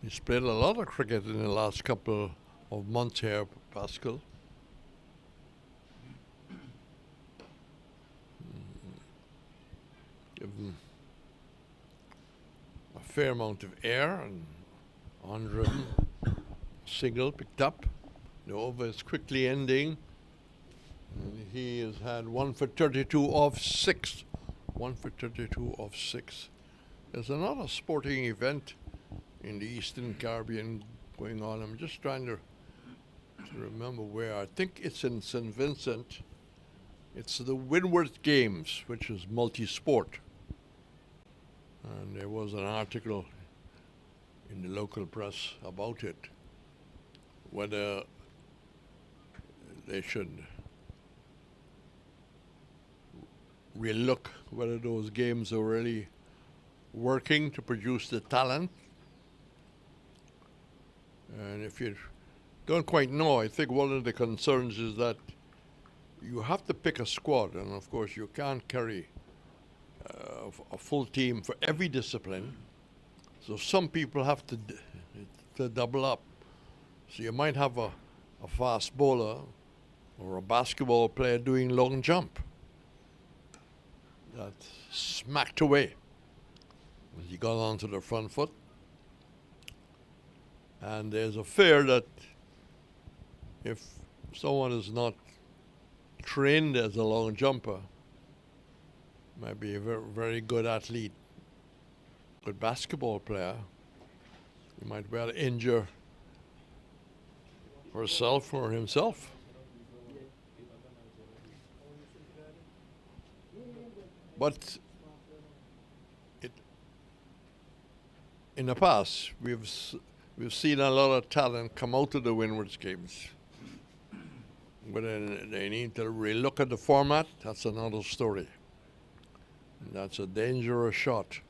He's played a lot of cricket in the last couple of months here, Pascal. Give him a fair amount of air and on-rhythm. Single picked up. The over is quickly ending. And he has had 1 for 32 off 6. 1 for 32 off 6. There's another sporting event in the Eastern Caribbean going on. I'm just trying to remember where. I think it's in St. Vincent. It's the Windward Games, which is multi-sport. And there was an article in the local press about it, whether they should relook whether those games are really working to produce the talent. And if you don't quite know, I think one of the concerns is that you have to pick a squad, and of course you can't carry a full team for every discipline. So some people have to double up. So you might have a fast bowler or a basketball player doing long jump. That smacked away as he got onto the front foot. And there's a fear that if someone is not trained as a long jumper, might be a very, very good athlete, good basketball player, he might well injure herself or himself. But in the past, we've seen a lot of talent come out of the Windward Games. Whether they need to relook at the format, that's another story. And that's a dangerous shot.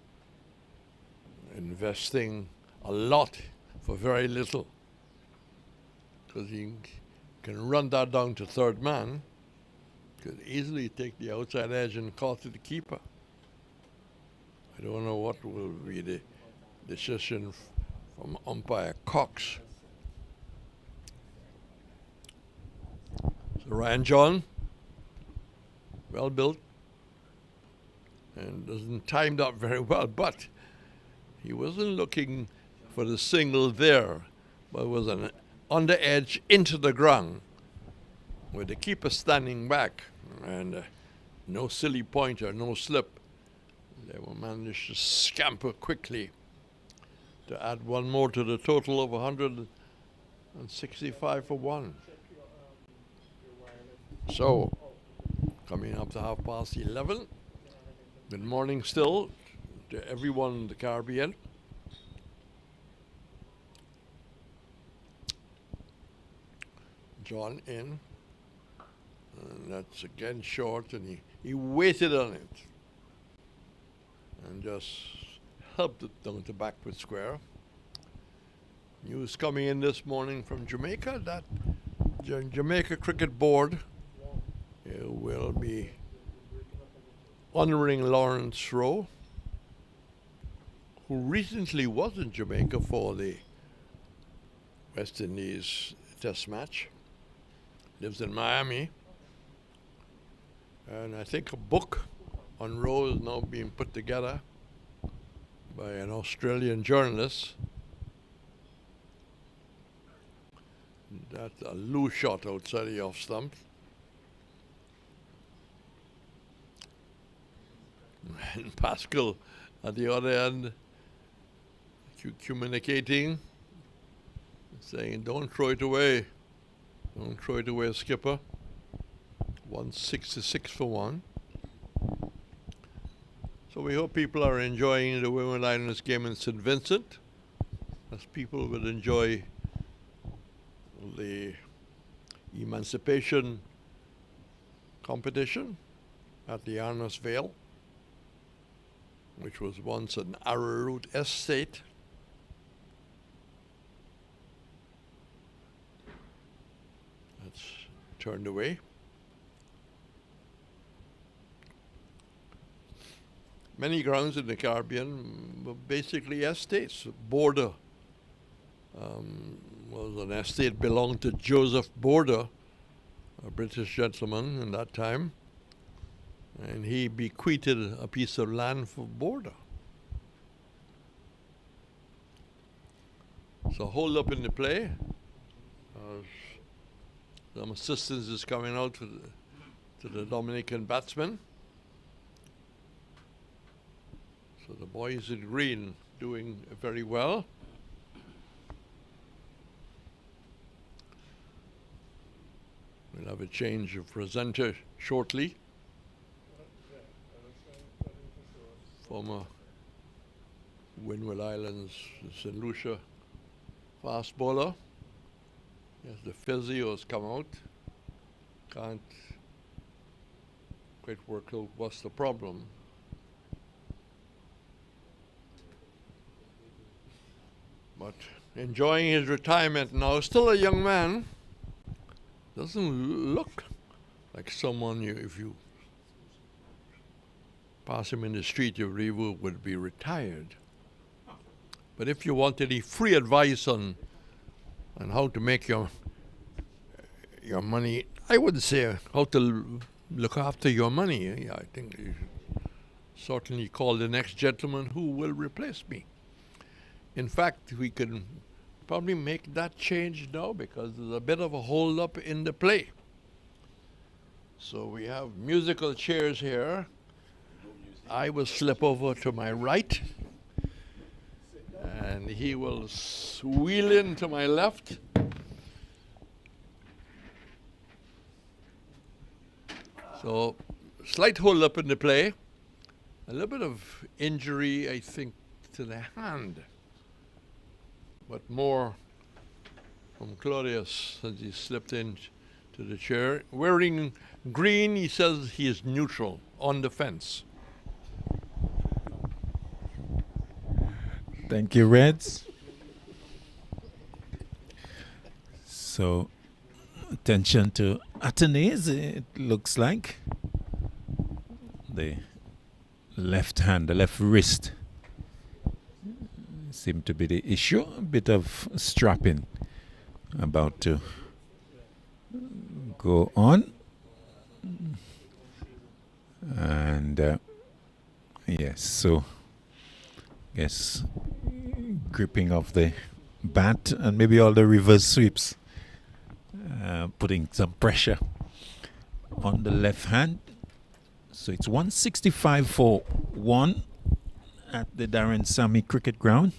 Investing a lot for very little. Because he can run that down to third man, could easily take the outside edge and call to the keeper. I don't know what will be the decision from umpire Cox. So Ryan John, well built, and doesn't timed up very well, but he wasn't looking for the single there, but was on the edge into the ground with the keeper standing back, and no silly pointer, no slip. They will manage to scamper quickly to add one more to the total of 165 for 1. So, coming up to 11:30. Good morning still to everyone in the Caribbean. John in. And that's again short, and he waited on it and just helped it down to backward square. News coming in this morning from Jamaica that Jamaica Cricket Board will be honoring Lawrence Rowe, who recently was in Jamaica for the West Indies Test match. lives in Miami. And I think a book on Rowe is now being put together by an Australian journalist. That's a loose shot outside the off stump. And Pascal at the other end communicating, saying, don't throw it away. Don't throw it away, skipper. 166 for one. So we hope people are enjoying the Windward Islands game in St. Vincent, as people will enjoy the emancipation competition at the Arnos Vale, which was once an arrowroot estate. That's turned away. Many grounds in the Caribbean were basically estates. Border was an estate belonged to Joseph Border, a British gentleman in that time, and he bequeathed a piece of land for Border. So hold up in the play. Some assistance is coming out to the Dominican batsman. So the boys in green doing very well. We'll have a change of presenter shortly. Former Windward Islands St. Lucia fast bowler. Yes, the physio's come out. Can't quite work out what's the problem. But enjoying his retirement now. Still a young man. Doesn't look like someone if you pass him in the street, you really would be retired. But if you want any free advice on how to make your money, I would say how to look after your money. I think you should certainly call the next gentleman who will replace me. In fact, we can probably make that change now because there's a bit of a hold up in the play. So we have musical chairs here. I will slip over to my right, and he will wheel in to my left. So slight hold up in the play. A little bit of injury, I think, to the hand. But more from Claudius as he slipped in to the chair. Wearing green, he says he is neutral on the fence. Thank you, Reds. So, attention to Atenes, it looks like. The left hand, the left wrist seem to be the issue. A bit of strapping about to go on. And yes, so yes, gripping of the bat and maybe all the reverse sweeps, putting some pressure on the left hand. So it's 165 for 1 at the Darren Sammy Cricket Ground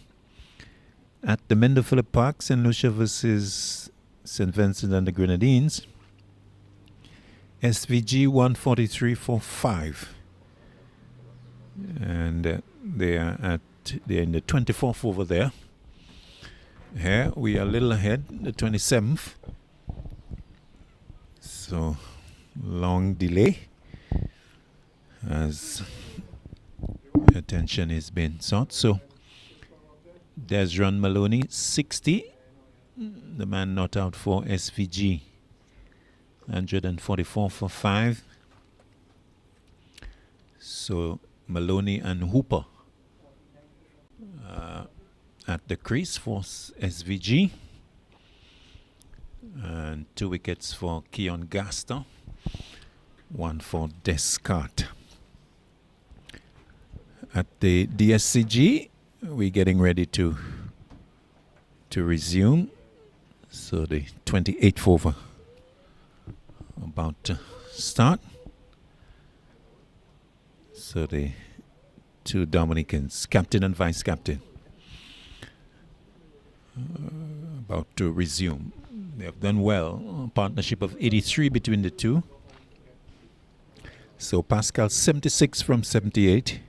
at the Mendel Phillip Park, St. Lucia versus St. Vincent and the Grenadines. SVG 143 for 5. And they're in the 24th over there. Here we are a little ahead, the 27th. So long delay as attention is being sought. So Desron Maloney 60, the man not out for SVG, 144 for 5. So Maloney and Hooper at the crease for SVG. And 2 wickets for Keon Gaster. 1 for Descartes. At the DSCG, we're getting ready to resume. So the 28th over about to start. So the 2 Dominicans, captain and vice captain, about to resume. They have done well. A partnership of 83 between the two. So Pascal 76 from 78.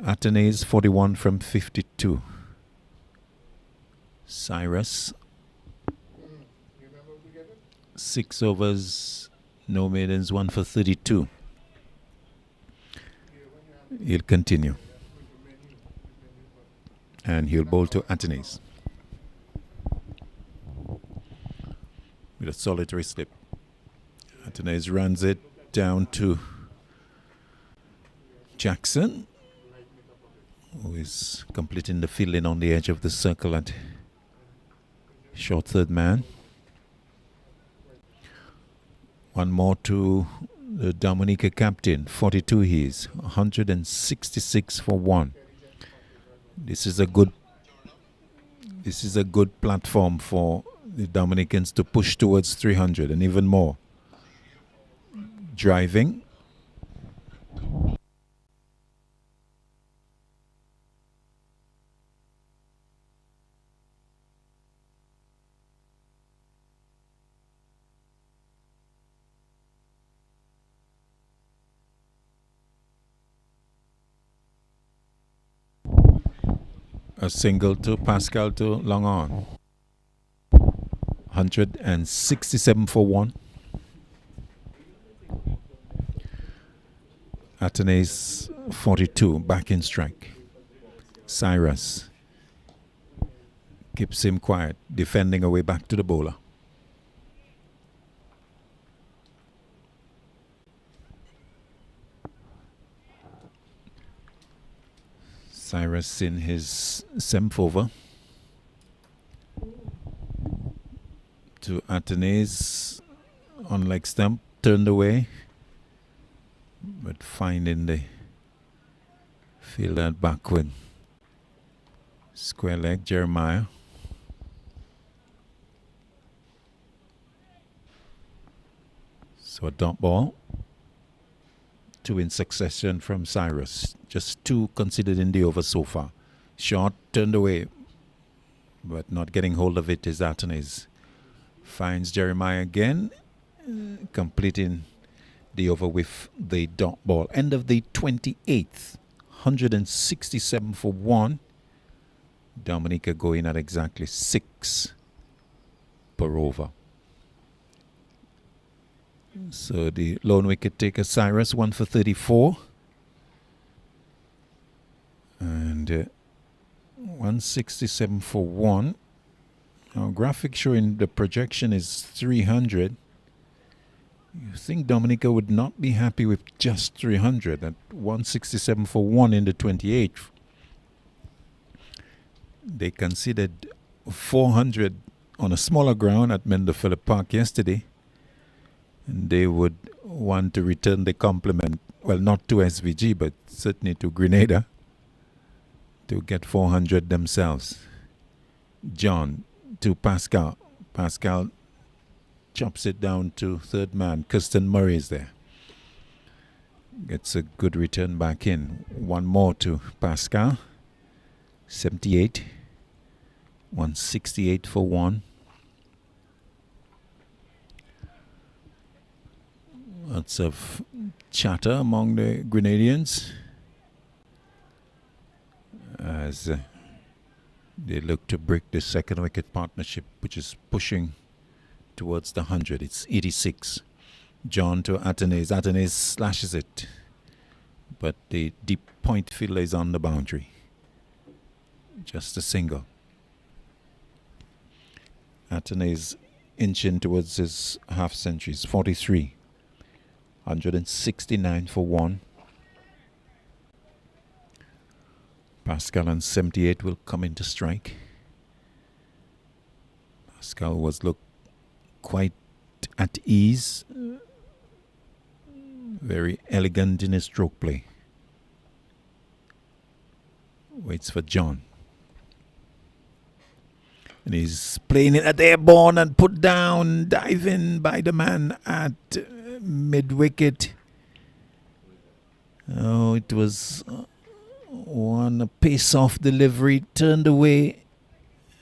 Athenaeus 41 from 52. Cyrus 6 overs, no maidens, 1 for 32. He'll continue. And he'll bowl to Athenaeus with a solitary slip. Athenaeus runs it down to Jackson, who is completing the fielding on the edge of the circle at short third man. 1 more to the Dominica captain, 42 he is, 166 for 1. This is a good platform for the Dominicans to push towards 300 and even more. Driving. A single to Pascal to long on. 167 for 1. Athenaeus 42 back in strike. Cyrus keeps him quiet, defending away back to the bowler. Cyrus in his 7th over. To Athenaeus on leg stump, turned away, but finding the fielder backward. Square leg, Jeremiah. So a dot ball. 2 in succession from Cyrus. Just 2 considered in the over so far. Short, turned away, but not getting hold of it is Athenaeus. Finds Jeremiah again, completing the over with the dot ball. End of the 28th, 167 for 1. Dominica going at exactly 6 per over. So the lone wicket taker Cyrus 1 for 34. And 167 for 1. Our graphic showing the projection is 300. You think Dominica would not be happy with just 300 at 167 for 1 in the 28th. They considered 400 on a smaller ground at Mender Phillip Park yesterday. And they would want to return the compliment, well, not to SVG, but certainly to Grenada, to get 400 themselves. John to Pascal. Pascal chops it down to third man. Kirsten Murray is there. Gets a good return back in. 1 more to Pascal. 78. 168 for 1. Lots of chatter among the Grenadians as they look to break the second wicket partnership, which is pushing towards the 100. It's 86. John to Athenaeus. Athenaeus slashes it, but the deep point fielder is on the boundary. Just a single. Athenaeus inching towards his half centuries. 43. 169 for 1. Pascal on 78 will come into strike. Pascal was quite at ease. Very elegant in his stroke play. Waits for John. And he's playing it at airborne and put down, diving by the man at mid-wicket. Oh, it was one pace-off delivery, turned away.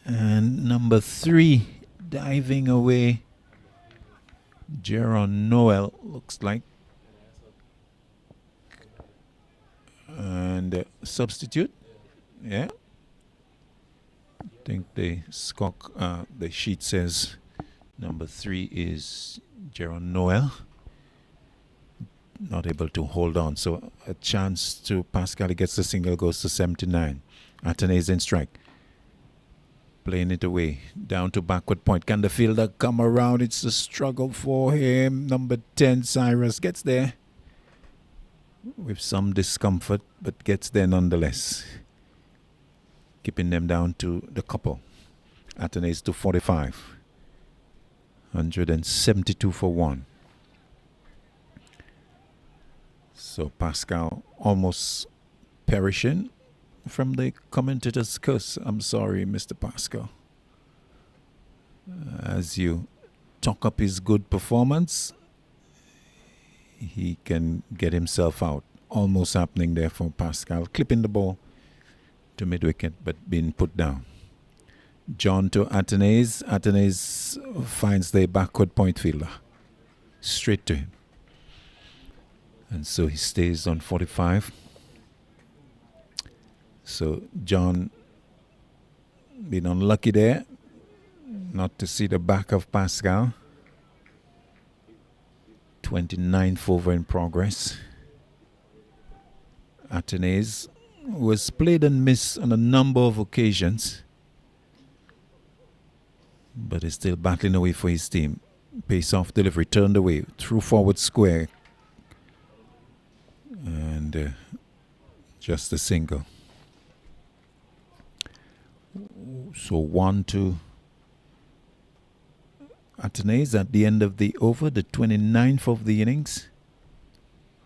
And number 3, diving away. Jaron Noel, looks like. And substitute. Yeah. I think the sheet says number 3 is Jaron Noel. Not able to hold on. So a chance to Pascal. He gets the single, goes to 79. Athenaeus in strike. Playing it away. Down to backward point. Can the fielder come around? It's a struggle for him. Number 10, Cyrus, gets there. With some discomfort, but gets there nonetheless. Keeping them down to the couple. Athenaeus to 45. 172 for 1. So Pascal almost perishing from the commentator's curse. I'm sorry, Mr. Pascal. As you talk up his good performance, he can get himself out. Almost happening there for Pascal. Clipping the ball to mid-wicket, but being put down. John to Athenaeus. Athenaeus finds the backward point fielder. Straight to him. And so he stays on 45. So John been unlucky there not to see the back of Pascal. 29th over in progress. Athenaeus was played and missed on a number of occasions, but is still battling away for his team. Pace off delivery, turned away, through forward square. And just a single. So 1-2. Athenaeus at the end of the over, the 29th of the innings.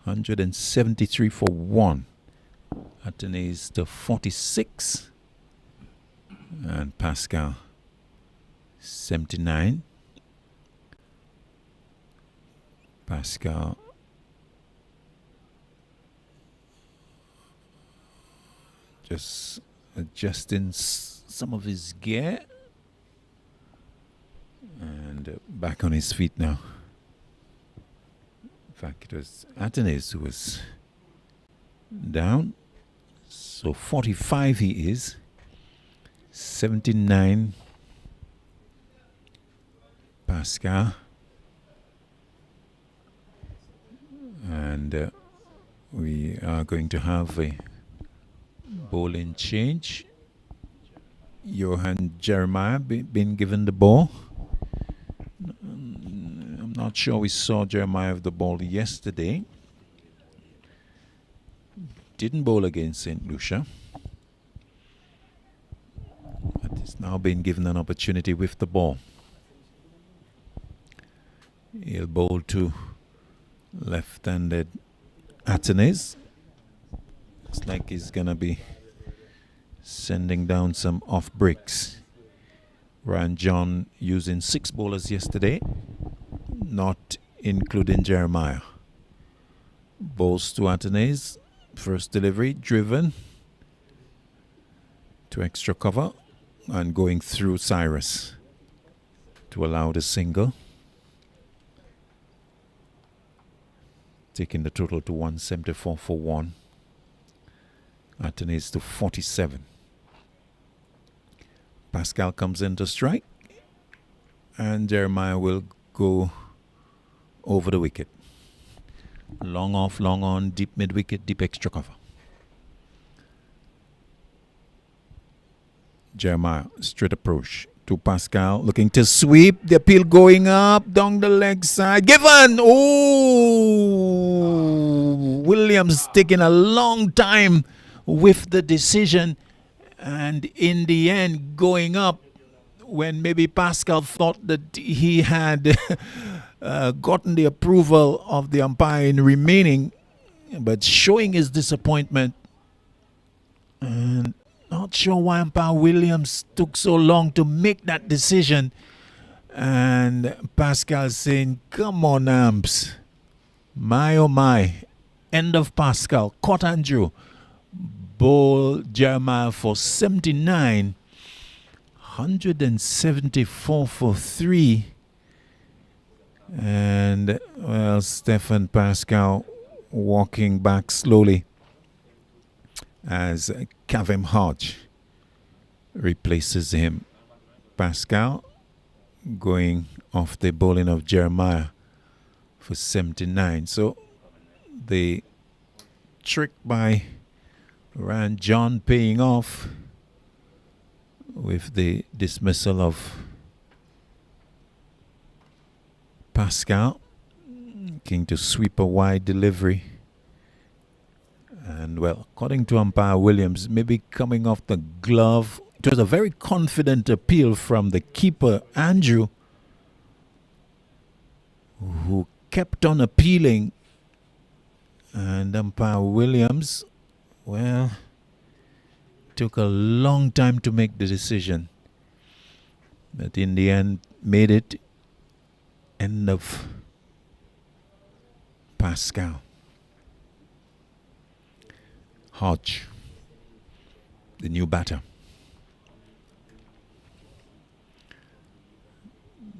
173 for 1. Athenaeus to 46. And Pascal 79. Pascal just adjusting some of his gear. And back on his feet now. In fact, it was Athenaeus who was down. So 45 he is. 79 Pascal. And we are going to have a bowling change. Johan Jeremiah been given the ball. I'm not sure we saw Jeremiah have the ball yesterday. Didn't bowl against St. Lucia. But he's now been given an opportunity with the ball. He'll bowl to left-handed Athenaeus. Looks like he's going to be sending down some off breaks. Ryan John using 6 bowlers yesterday, not including Jeremiah. Bowls to Athenaeus. First delivery, driven to extra cover and going through Cyrus to allow the single. Taking the total to 174 for 1. Athenaeus to 47. Pascal comes in to strike, and Jeremiah will go over the wicket. Long off, long on, deep mid-wicket, deep extra cover. Jeremiah, straight approach to Pascal, looking to sweep. The appeal going up, down the leg side. Given! Oh! Williams taking a long time with the decision. And in the end, going up when maybe Pascal thought that he had gotten the approval of the umpire in remaining, but showing his disappointment. And not sure why umpire Williams took so long to make that decision. And Pascal saying, come on, amps. My oh my. End of Pascal. Caught Andrew. Bowl Jeremiah for 79. 174 for 3. And, well, Stefan Pascal walking back slowly as Kavem Hodge replaces him. Pascal going off the bowling of Jeremiah for 79. So the trick by Rand John paying off with the dismissal of Pascal, looking to sweep a wide delivery. And, well, according to umpire Williams, maybe coming off the glove. It was a very confident appeal from the keeper, Andrew, who kept on appealing. And umpire Williams, well, took a long time to make the decision. But in the end, made it. End of Pascal. Hodge, the new batter,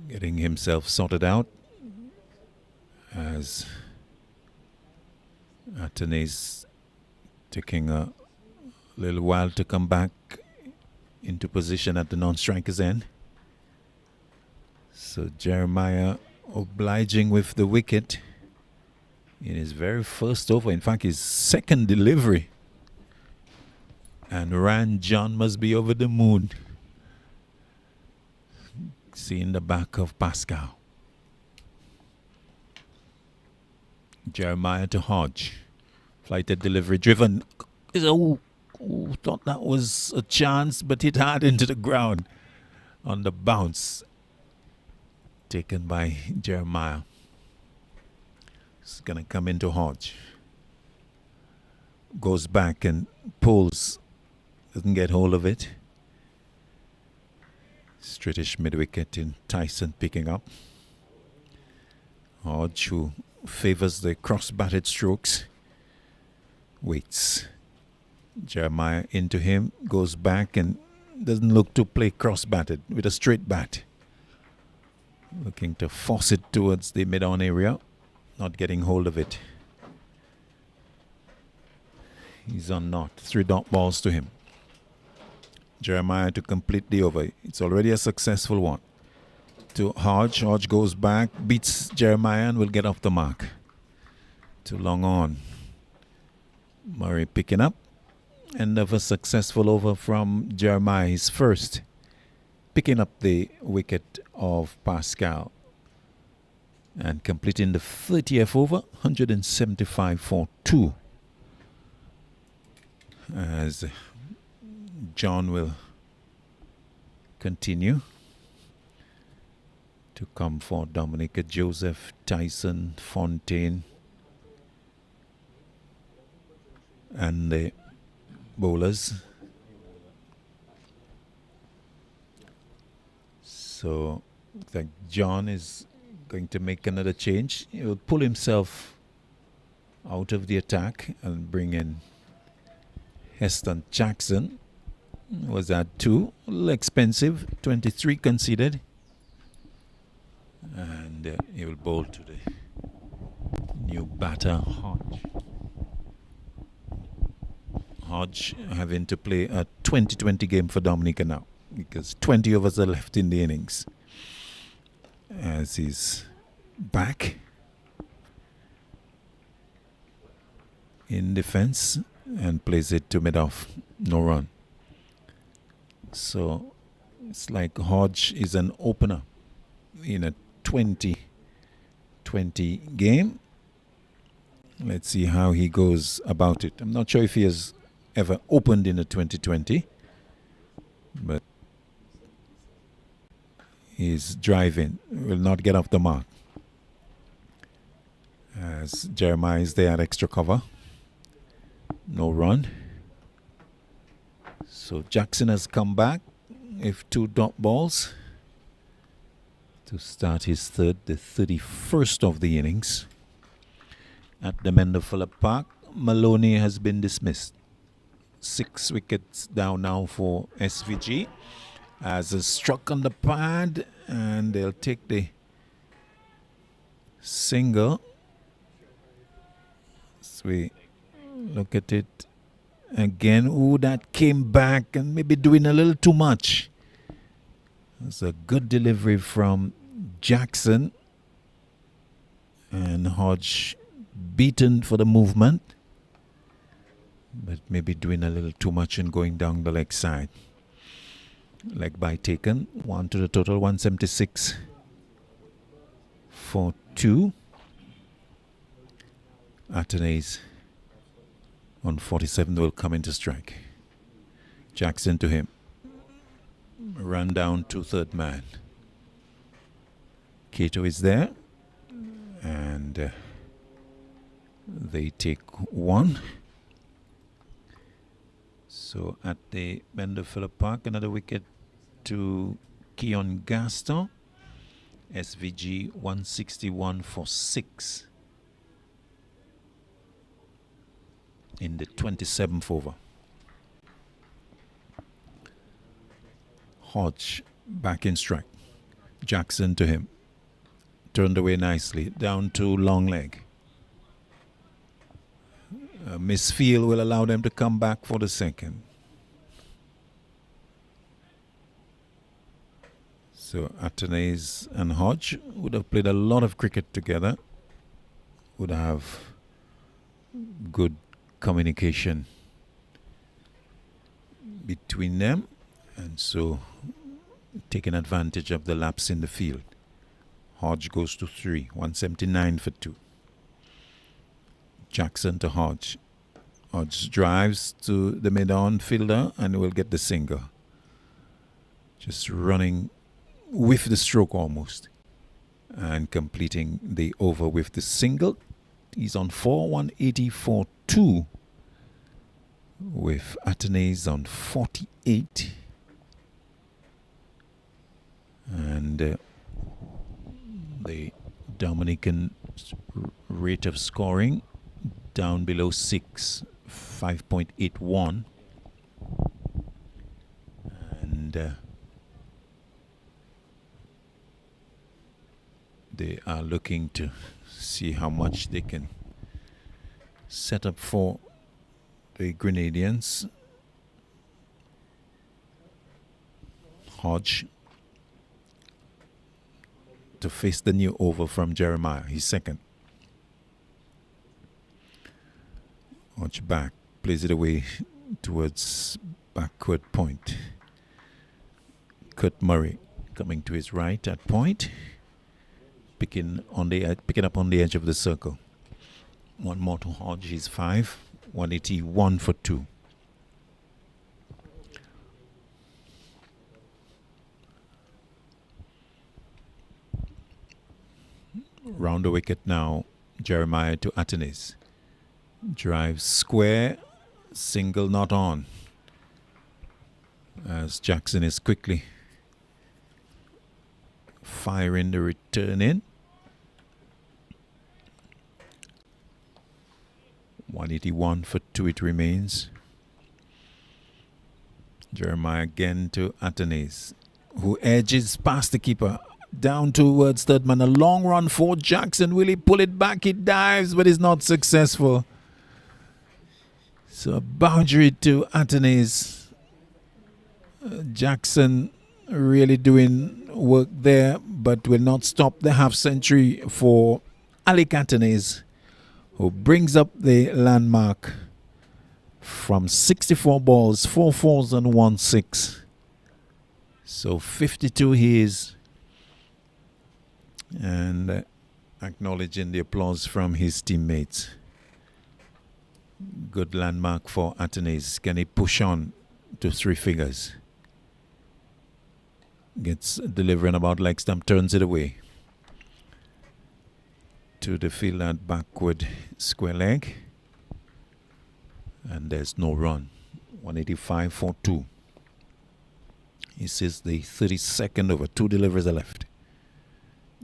getting himself sorted out as Atene's taking a little while to come back into position at the non-striker's end. So Jeremiah obliging with the wicket in his very first over, in fact his second delivery. And Rand John must be over the moon seeing the back of Pascal. Jeremiah to Hodge. Flighted delivery driven. Oh, thought that was a chance, but hit hard into the ground on the bounce. Taken by Jeremiah. It's going to come into Hodge. Goes back and pulls. Doesn't get hold of it. Straightish mid-wicket in Tyson picking up. Hodge, who favors the cross-batted strokes, waits. Jeremiah into him, goes back and doesn't look to play cross-batted with a straight bat. Looking to force it towards the mid-on area, not getting hold of it. He's on not. 3 dot balls to him. Jeremiah to complete the over. It's already a successful one. To Hodge. Hodge goes back, beats Jeremiah and will get off the mark. Too long on. Murray picking up. End of a successful over from Jeremiah, his first. Picking up the wicket of Pascal. And completing the 30th over, 175 for 2. As John will continue to come for Dominica, Joseph, Tyson, Fontaine, and the bowlers. So, looks like John is going to make another change. He will pull himself out of the attack and bring in Heston Jackson. Was at 2, a little expensive, 23 conceded. And he will bowl to the new batter, Hodge. Hodge having to play a 20-20 game for Dominica now, because 20 overs are left in the innings. As he's back in defense and plays it to mid-off, no run. So it's like Hodge is an opener in a 20-20 game. Let's see how he goes about it. I'm not sure if he has ever opened in a 20-20, but He's driving, will not get off the mark. As Jeremiah is there at extra cover. No run. So Jackson has come back with 2 dot balls to start his third, the 31st of the innings. At the Mendofulla Park, Maloney has been dismissed. 6 wickets down now for SVG. As a struck on the pad, and they'll take the single. So we look at it again. Ooh, that came back and maybe doing a little too much. It's a good delivery from Jackson. And Hodge beaten for the movement, but maybe doing a little too much and going down the leg side. Leg by taken. 1 to the total, 176 for 2. Atenes on 47 will come into strike. Jackson to him. Run down to third man. Cato is there. And they take 1. So at the Mendofulla Park, another wicket to Keon Gaston. SVG 161 for 6 in the 27th over. Hodge back in strike. Jackson to him. Turned away nicely. Down to long leg. Misfield will allow them to come back for the second. So Atenes and Hodge would have played a lot of cricket together. Would have good communication between them. And so taking advantage of the lapse in the field. Hodge goes to 3. 179 for 2. Jackson to Hodge. Hodge drives to the mid-on fielder and will get the single. Just running with the stroke almost. And completing the over with the single. He's on 4, 180 for 2. With Atenes on 48. And the Dominican rate of scoring down below 6, 5.81. And they are looking to see how much they can set up for the Grenadians. Hodge to face the new over from Jeremiah. He's second. Hodge back, plays it away towards backward point. Kurt Murray coming to his right at point, picking up on the edge of the circle. 1 more to Hodge. He's 5, 181 for 2. Round the wicket now, Jeremiah to Atenes. Drives square, single not on. As Jackson is quickly firing the return in. 181 for 2 it remains. Jeremiah again to Atenes, who edges past the keeper. Down towards third man. A long run for Jackson. Will he pull it back? He dives, but is not successful. So a boundary to Atenes. Jackson really doing work there, but will not stop the half century for Alec Atenes, who brings up the landmark from 64 balls, 4 fours and 1 6. So 52 he is. And acknowledging the applause from his teammates. Good landmark for Atenes. Can he push on to 3 figures? gets delivering about leg stump, turns it away to the field at backward square leg, and there's no run. 185 for 2. This is the 32nd over. 2 deliveries are left.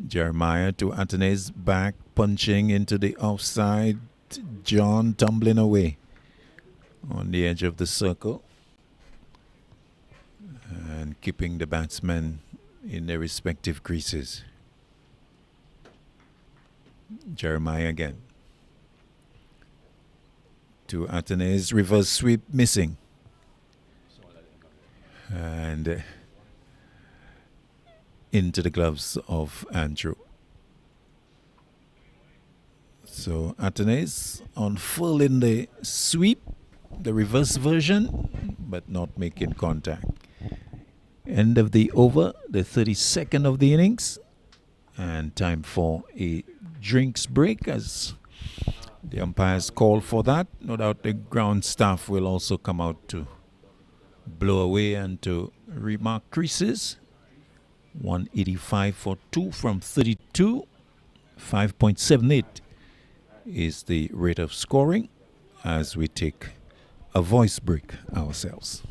Jeremiah to Atene's back, punching into the offside. John tumbling away on the edge of the circle and keeping the batsmen in their respective creases. Jeremiah again to Atene's reverse sweep, missing, and into the gloves of Andrew. So Atene's on full in the sweep, the reverse version, but not making contact. End of the over, the 32nd of the innings, and time for a drinks break as the umpires call for that. No doubt the ground staff will also come out to blow away and to remark creases. 185 for 2 from 32. 5.78 is the rate of scoring as we take a voice break ourselves.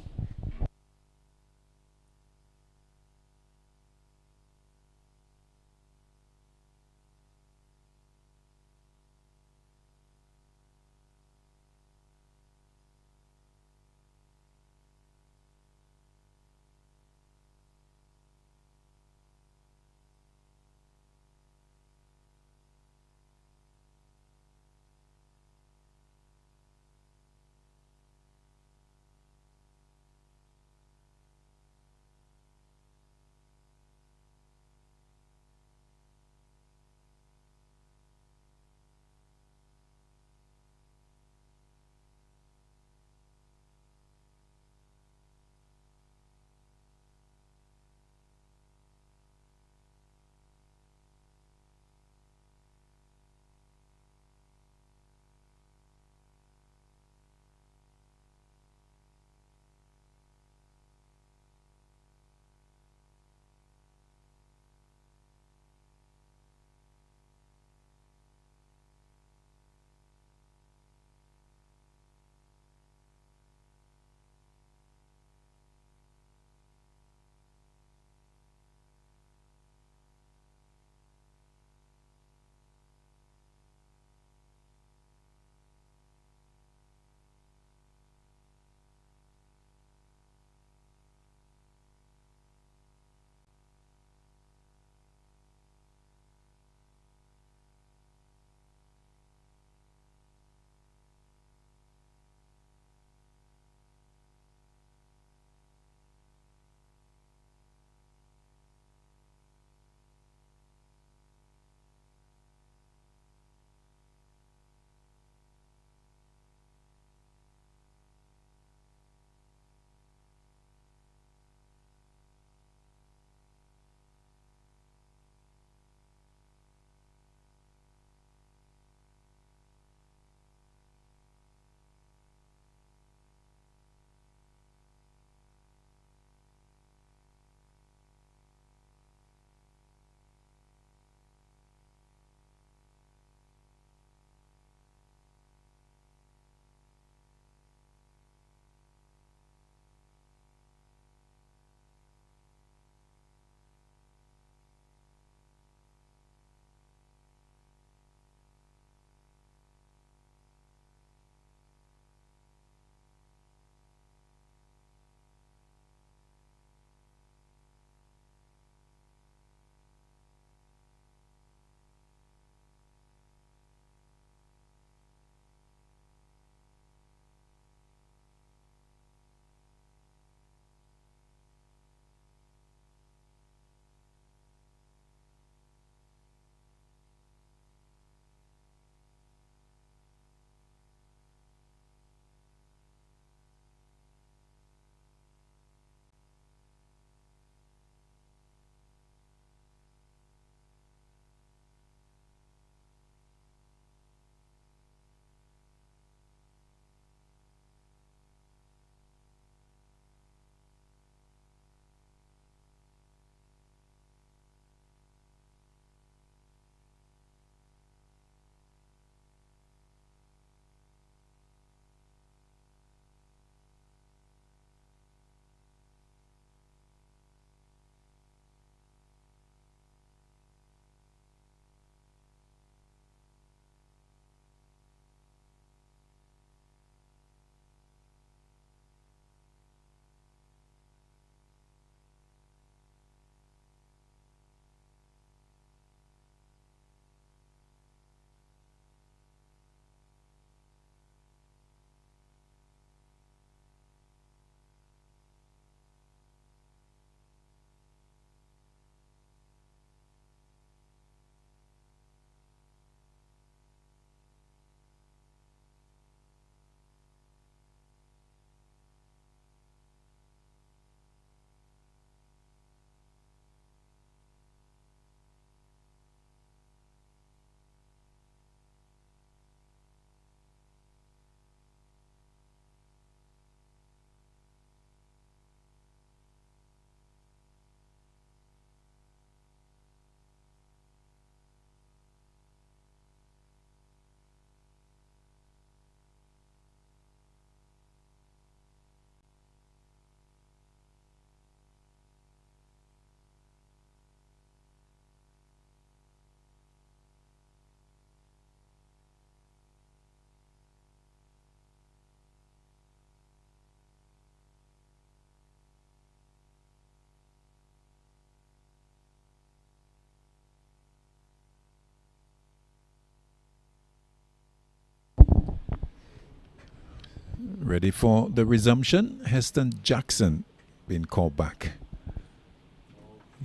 Ready for the resumption. Heston Jackson being called back.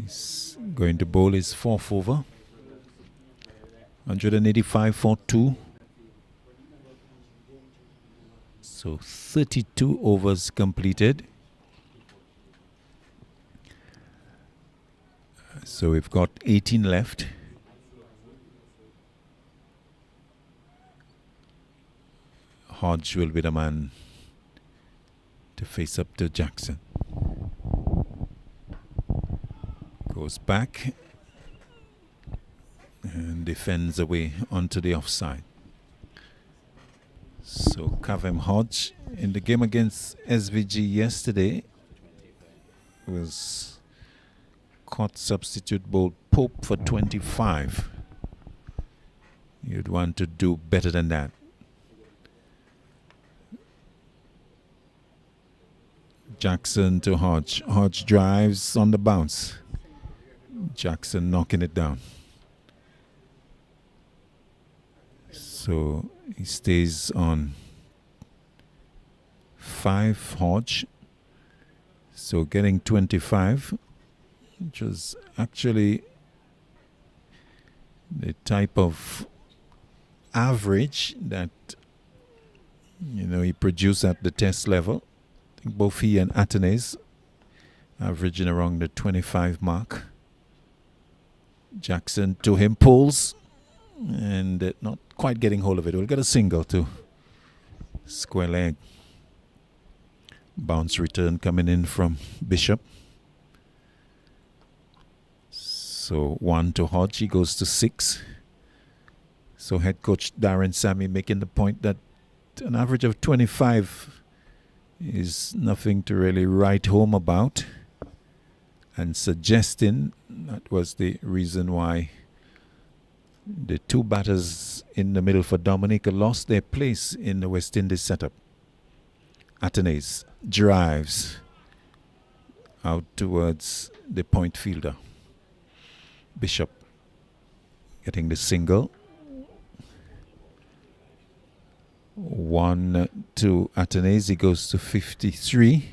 He's going to bowl his 4th over. 185 for 2. So 32 overs completed. So we've got 18 left. Hodge will be the man to face up to Jackson. Goes back and defends away onto the offside. So Kavem Hodge in the game against SVG yesterday was caught substitute bowled Pope for 25. You'd want to do better than that. Jackson to Hodge. Hodge drives on the bounce. Jackson knocking it down. So he stays on 5, Hodge. So getting 25, which was actually the type of average that he produced at the test level. I think both he and Atenes averaging around the 25 mark. Jackson to him, pulls and not quite getting hold of it. We'll get a single to square leg. Bounce return coming in from Bishop. So 1 to Hodge, he goes to 6. So head coach Darren Sammy making the point that an average of 25 is nothing to really write home about, and suggesting that was the reason why the 2 batters in the middle for Dominica lost their place in the West Indies setup. Atenes drives out towards the point fielder. Bishop getting the single. 1 to Atenes, he goes to 53.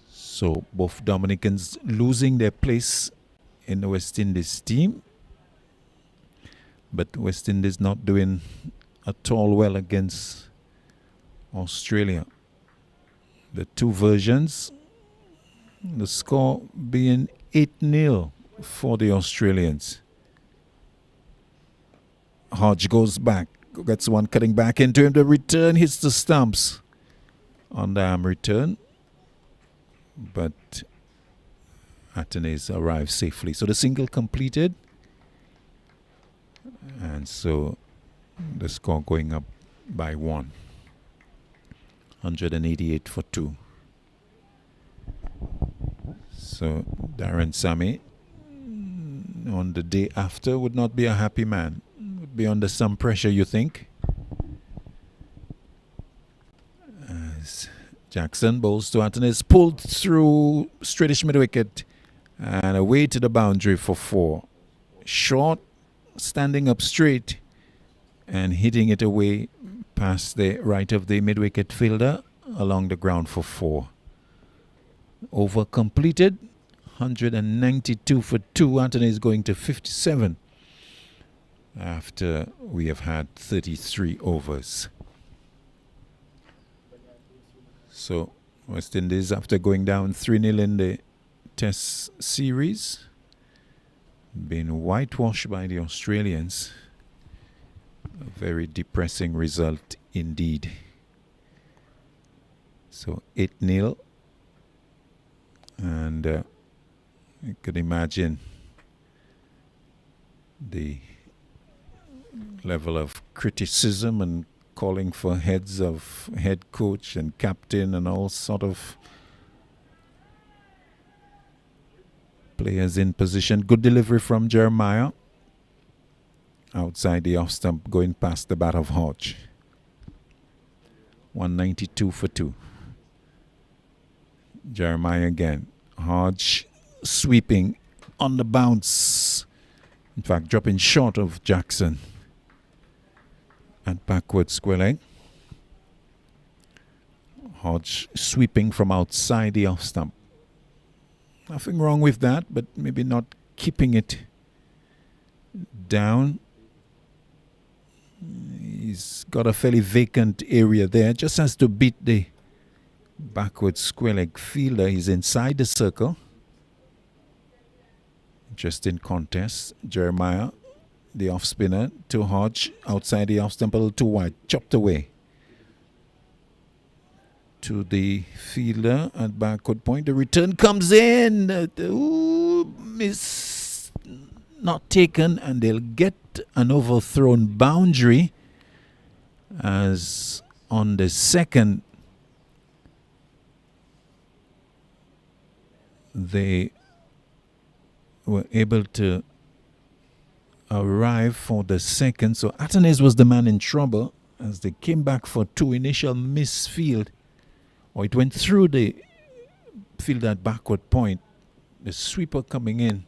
So both Dominicans losing their place in the West Indies team. But West Indies not doing at all well against Australia. The 2 versions, the score being 8-0 for the Australians. Hodge goes back, gets one cutting back into him. The return hits the stumps on the arm return, but Atenes arrives safely. So the single completed, and so the score going up by 1. 188 for 2. So Darren Sammy on the day after would not be a happy man. Would be under some pressure, you think? As Jackson bowls to Atenes, pulled through straightish mid wicket and away to the boundary for 4. Short, standing up straight and hitting it away past the right of the mid wicket fielder along the ground for 4. Over completed, 192 for 2. Atenes going to 57 after we have had 33 overs. So West Indies, after going down 3-0 in the Test series, been whitewashed by the Australians. A very depressing result indeed. So 8-0. And you could imagine the level of criticism and calling for heads of head coach and captain and all sort of players in position. Good delivery from Jeremiah. Outside the off stump, going past the bat of Hodge. 192 for 2. Jeremiah again. Hodge sweeping on the bounce. In fact, dropping short of Jackson. And backward square leg. Hodge sweeping from outside the off stump. Nothing wrong with that, but maybe not keeping it down. He's got a fairly vacant area there. Just has to beat the backward square leg fielder. He's inside the circle. Just in contest. Jeremiah, the off spinner, to Hodge outside the off stump, a little too wide, chopped away. To the fielder at backward point. The return comes in. Miss, not taken, and they'll get an overthrown boundary as on the second they were able to arrive for the second. So Athanaze was the man in trouble as they came back for two. Initial misfield, or it went through the field at backward point. The sweeper coming in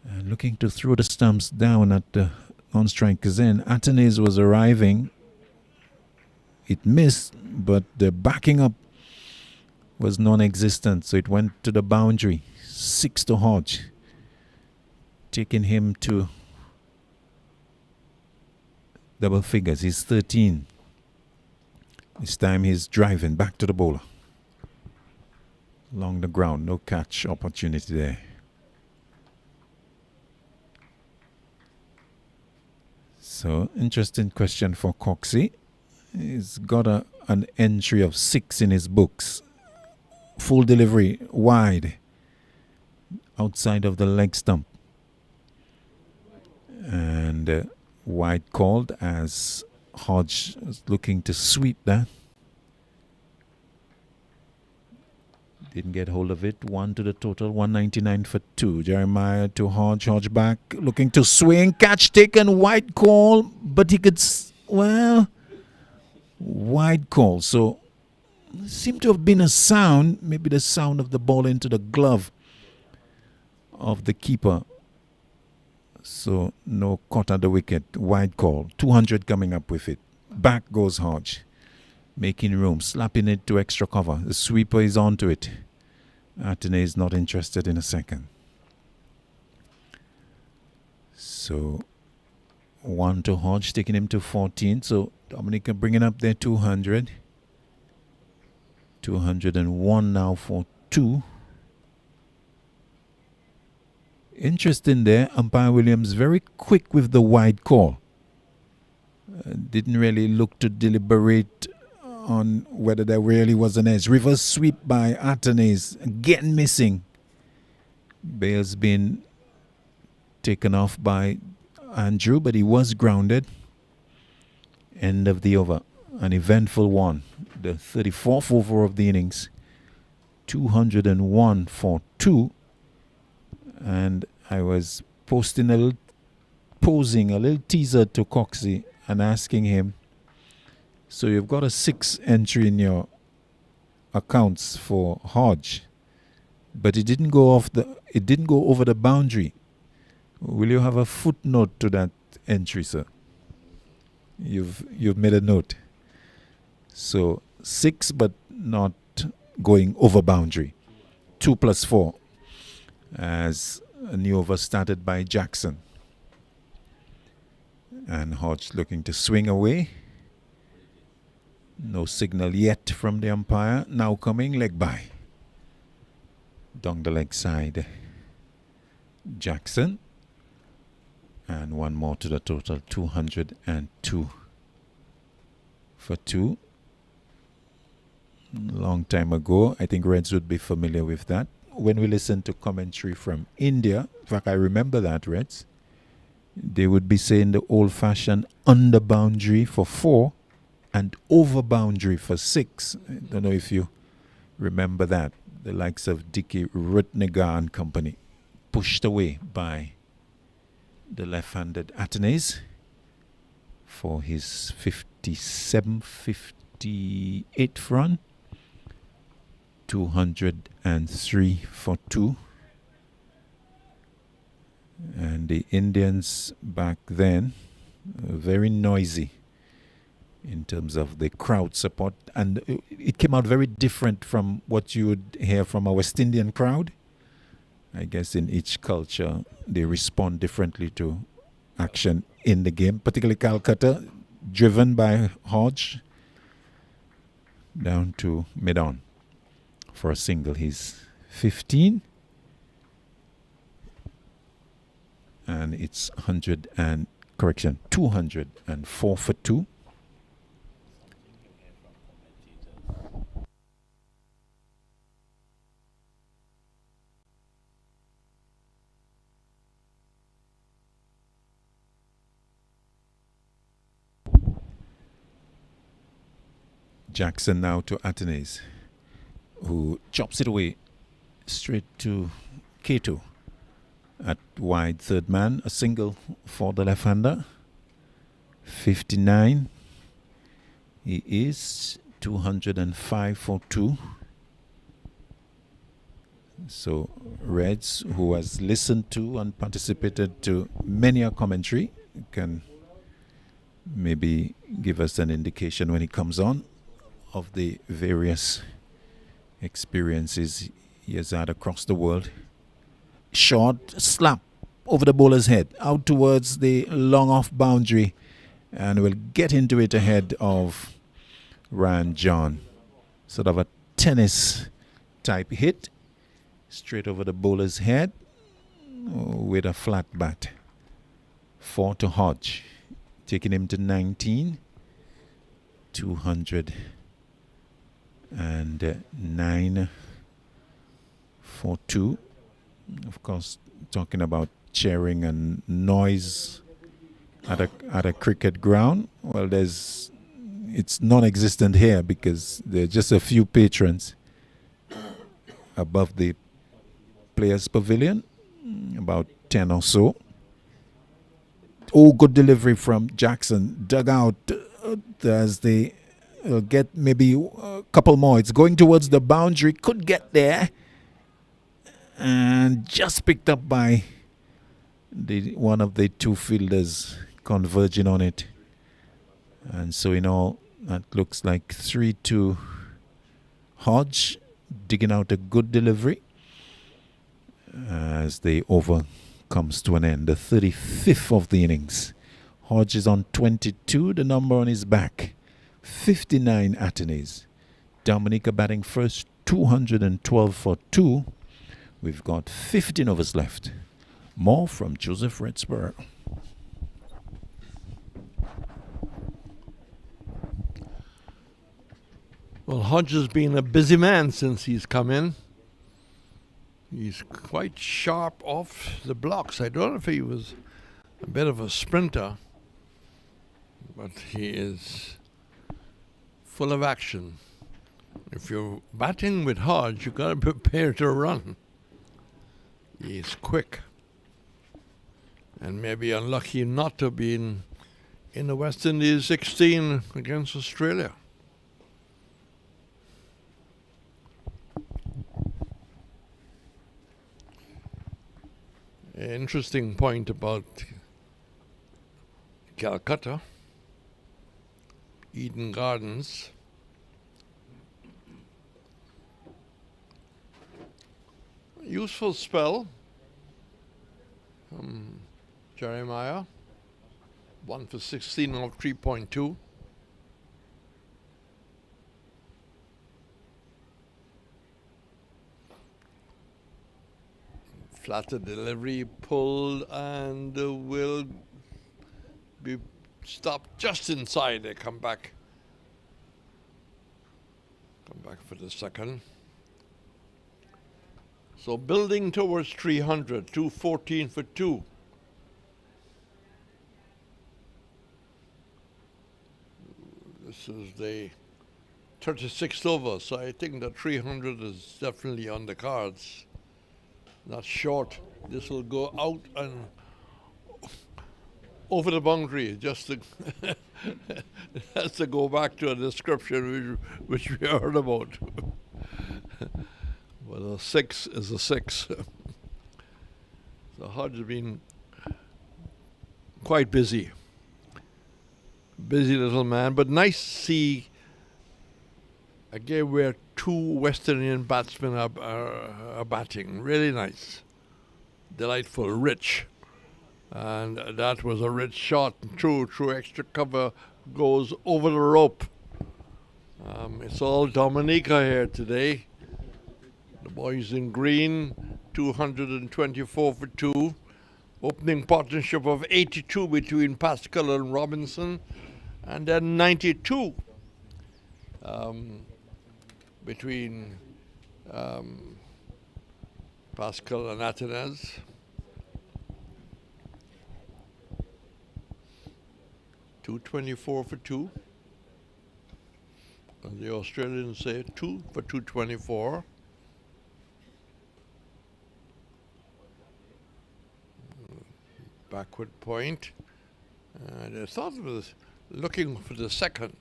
and looking to throw the stumps down at the non-striker's end. Athanaze was arriving. It missed, but the backing up was non-existent, so it went to the boundary. 6 to Hodge, taking him to double figures. He's 13. This time he's driving back to the bowler. Along the ground, no catch opportunity there. So, interesting question for Coxie. He's got an entry of 6 in his books. Full delivery, wide, outside of the leg stump. And wide called as Hodge is looking to sweep that. Didn't get hold of it. 1 to the total, 199 for 2. Jeremiah to Hodge. Hodge back, looking to swing. Catch taken, wide call. But he could, wide call. So, seemed to have been a sound. Maybe the sound of the ball into the glove of the keeper. So, no caught at the wicket. Wide call. 200 coming up with it. Back goes Hodge. Making room. Slapping it to extra cover. The sweeper is onto it. Athanaze is not interested in a second. So, 1 to Hodge, taking him to 14. So, Dominica bringing up their 200. 201 now for 2. Interesting there. Umpire Williams very quick with the wide call. Didn't really look to deliberate on whether there really was an edge. Reverse sweep by Athanaze, again missing. Bale's been taken off by Andrew, but he was grounded. End of the over. An eventful one. The 34th over of the innings. 201 for 2. And I was posing a little teaser to Coxie and asking him, so you've got a 6 entry in your accounts for Hodge, but it didn't go over the boundary. Will you have a footnote to that entry, sir? You've made a note. So 6, but not going over boundary. 2 plus 4, as a new over started by Jackson. And Hodge looking to swing away. No signal yet from the umpire. Now coming leg by. Down the leg side. Jackson. And one more to the total. 202 for 2. Long time ago. I think Reds would be familiar with that. When we listen to commentary from India, in fact I remember that, Reds, they would be saying the old-fashioned under boundary for 4 and over boundary for 6. I don't know if you remember that. The likes of Dicky Rutnigar and company pushed away by the left-handed Athanaze for his 58th run. 203 for 2. And the Indians back then, very noisy in terms of the crowd support. And it came out very different from what you would hear from a West Indian crowd. I guess in each culture, they respond differently to action in the game, particularly Calcutta, driven by Hodge down to mid-on for a single. He's 15. And it's 204 for 2. Jackson now to Atenes, who chops it away straight to Cato at wide third man. A single for the left-hander. 59. He is 205 for 2. So Reds, who has listened to and participated to many a commentary, can maybe give us an indication when he comes on of the various experiences he has had across the world. Short slap over the bowler's head, out towards the long off boundary, and will get into it ahead of Ryan John. Sort of a tennis type hit, straight over the bowler's head with a flat bat. 4 to Hodge, taking him to 19. 209 for 2. Of course, talking about cheering and noise at a cricket ground. Well, it's non-existent here because there are just a few patrons above the players' pavilion, about 10 or so. Oh, good delivery from Jackson. Dug out as they get maybe a couple more. It's going towards the boundary. Could get there. And just picked up by one of the two fielders converging on it. And so in all, that looks like 3 to Hodge, digging out a good delivery as the over comes to an end. The 35th of the innings. Hodge is on 22, the number on his back. 59 Atenes. Dominica batting first, 212 for 2. We've got 15 overs left. More from Joseph Redsborough. Well, Hodge has been a busy man since he's come in. He's quite sharp off the blocks. I don't know if he was a bit of a sprinter, but he is full of action. If you're batting with Hodge, you've got to prepare to run. He's quick. And maybe unlucky not to have been in the West Indies 16 against Australia. Interesting point about Calcutta, Eden Gardens. Useful spell from Jeremiah. 1 for 16 of 3.2. Flatter delivery, pulled, and will be stopped just inside. They come back for the second. So building towards 300, 214 for 2. This is the 36th over, so I think the 300 is definitely on the cards. Not short. This will go out and over the boundary. Just to has to go back to a description which we heard about. Well, a 6 is a 6. So Hodge has been quite busy. busy little man, but nice to see a game where two West Indian batsmen are batting. Really nice. Delightful, rich. And that was a rich shot. Through extra cover, goes over the rope. It's all Dominica here today. The boys in green, 224 for 2. Opening partnership of 82 between Pascal and Robinson. And then 92 between Pascal and Atenez. 224 for 2. As the Australians say, 2 for 224. Backward point. And I thought it was looking for the second.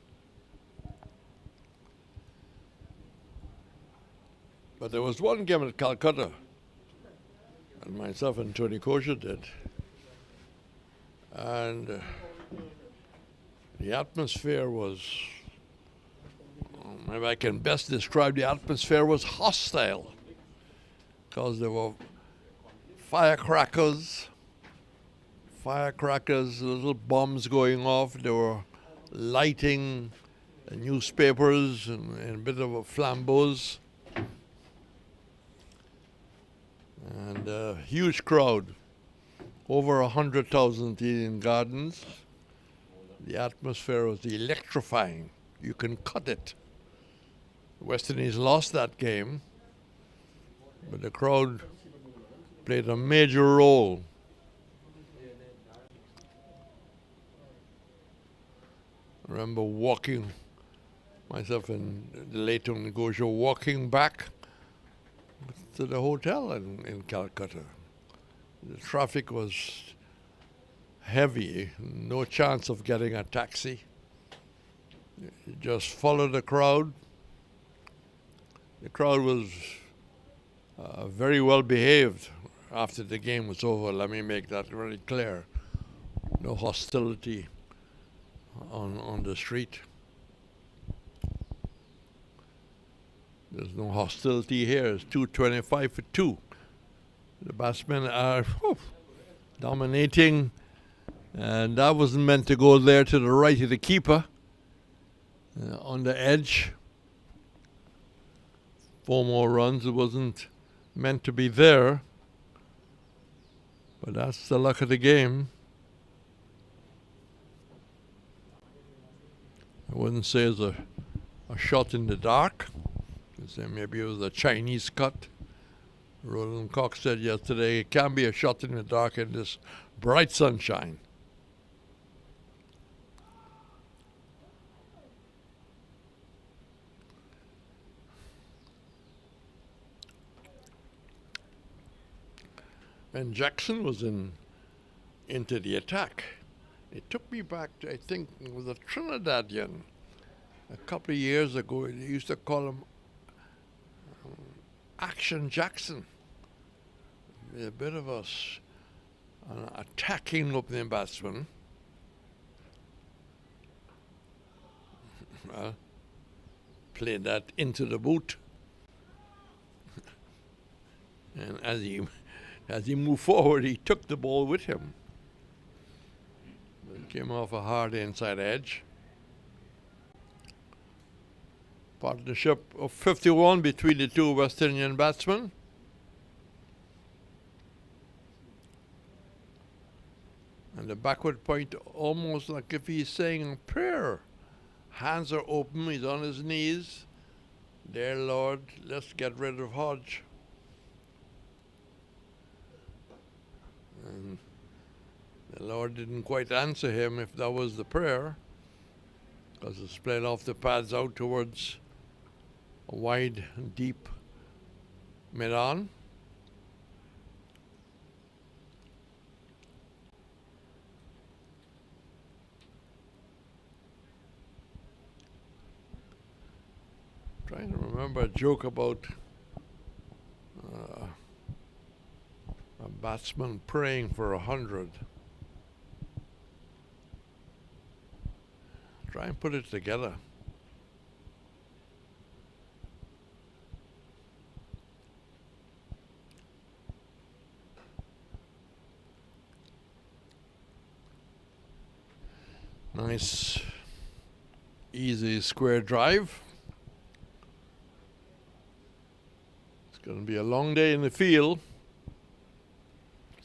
But there was one game at Calcutta, and myself and Tony Kosher did. And the atmosphere was, maybe I can best describe the atmosphere, was hostile. Because there were firecrackers, little bombs going off. They were lighting newspapers and a bit of a flambeaus. And a huge crowd, over 100,000 in Gardens. The atmosphere was electrifying. You can cut it. The West Indies lost that game, but the crowd played a major role. I remember walking, myself and the late Tony Kosher, walking back to the hotel in Calcutta. The traffic was heavy, no chance of getting a taxi. You just follow the crowd. The crowd was very well behaved after the game was over. Let me make that very clear. No hostility on the street. There's no hostility here. It's 225 for 2. The batsmen are dominating, and that wasn't meant to go there to the right of the keeper on the edge. 4 more runs. It wasn't meant to be there, but that's the luck of the game. I wouldn't say it's a shot in the dark. I'd say maybe it was a Chinese cut. Roland Cox said yesterday it can be a shot in the dark in this bright sunshine. And Jackson was into the attack. It took me back to, I think, it was a Trinidadian. A couple of years ago, they used to call him Action Jackson. A bit of an attacking opening batsman. Played that into the boot. And as he moved forward, he took the ball with him. It came off a hard inside edge. Partnership of 51 between the two West Indian batsmen. And the backward point, almost like if he's saying a prayer. Hands are open, he's on his knees. Dear Lord, let's get rid of Hodge. And the Lord didn't quite answer him if that was the prayer, because it's played off the pads out towards a wide, deep mid-on. Trying to remember a joke about a batsman praying for 100. Try and put it together. Nice, easy square drive. It's going to be a long day in the field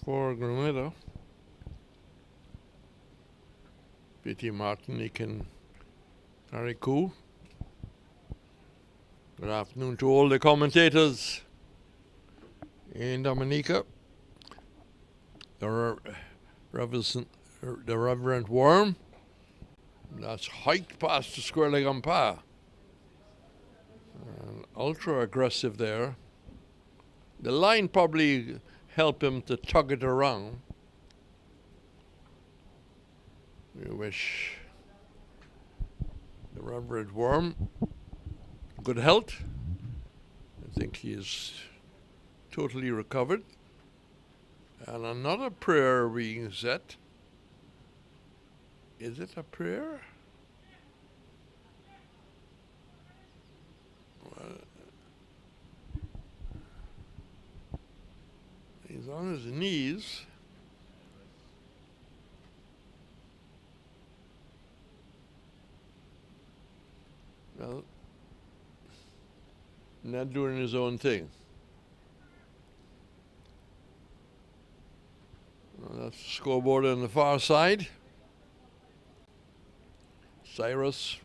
for Grenada. P.T. Martinique and Harry-Coo. Good afternoon to all the commentators in Dominica. The Reverend Worm. That's hiked past the square leg umpire. Ultra aggressive there. The line probably helped him to tug it around. We wish the Reverend Worm good health. I think he is totally recovered. And another prayer being said. Is it a prayer? Well, he's on his knees. Well, not doing his own thing. Well, that's the scoreboard on the far side. Cyrus,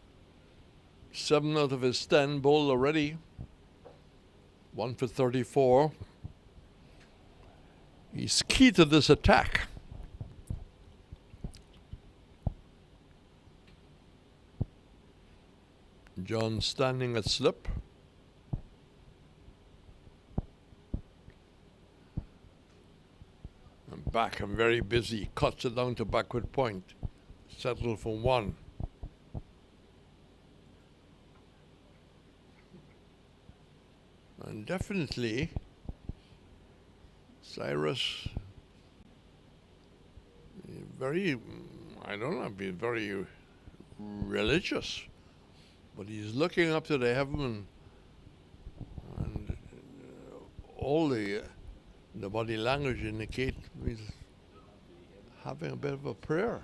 7 out of his 10 bowled already. 1 for 34. He's key to this attack. John standing at slip. And back, I'm very busy. Cuts it down to backward point. Settle for 1. And definitely, Cyrus, very, I don't know, be very religious, but he's looking up to the heaven, and all the body language indicate he's having a bit of a prayer.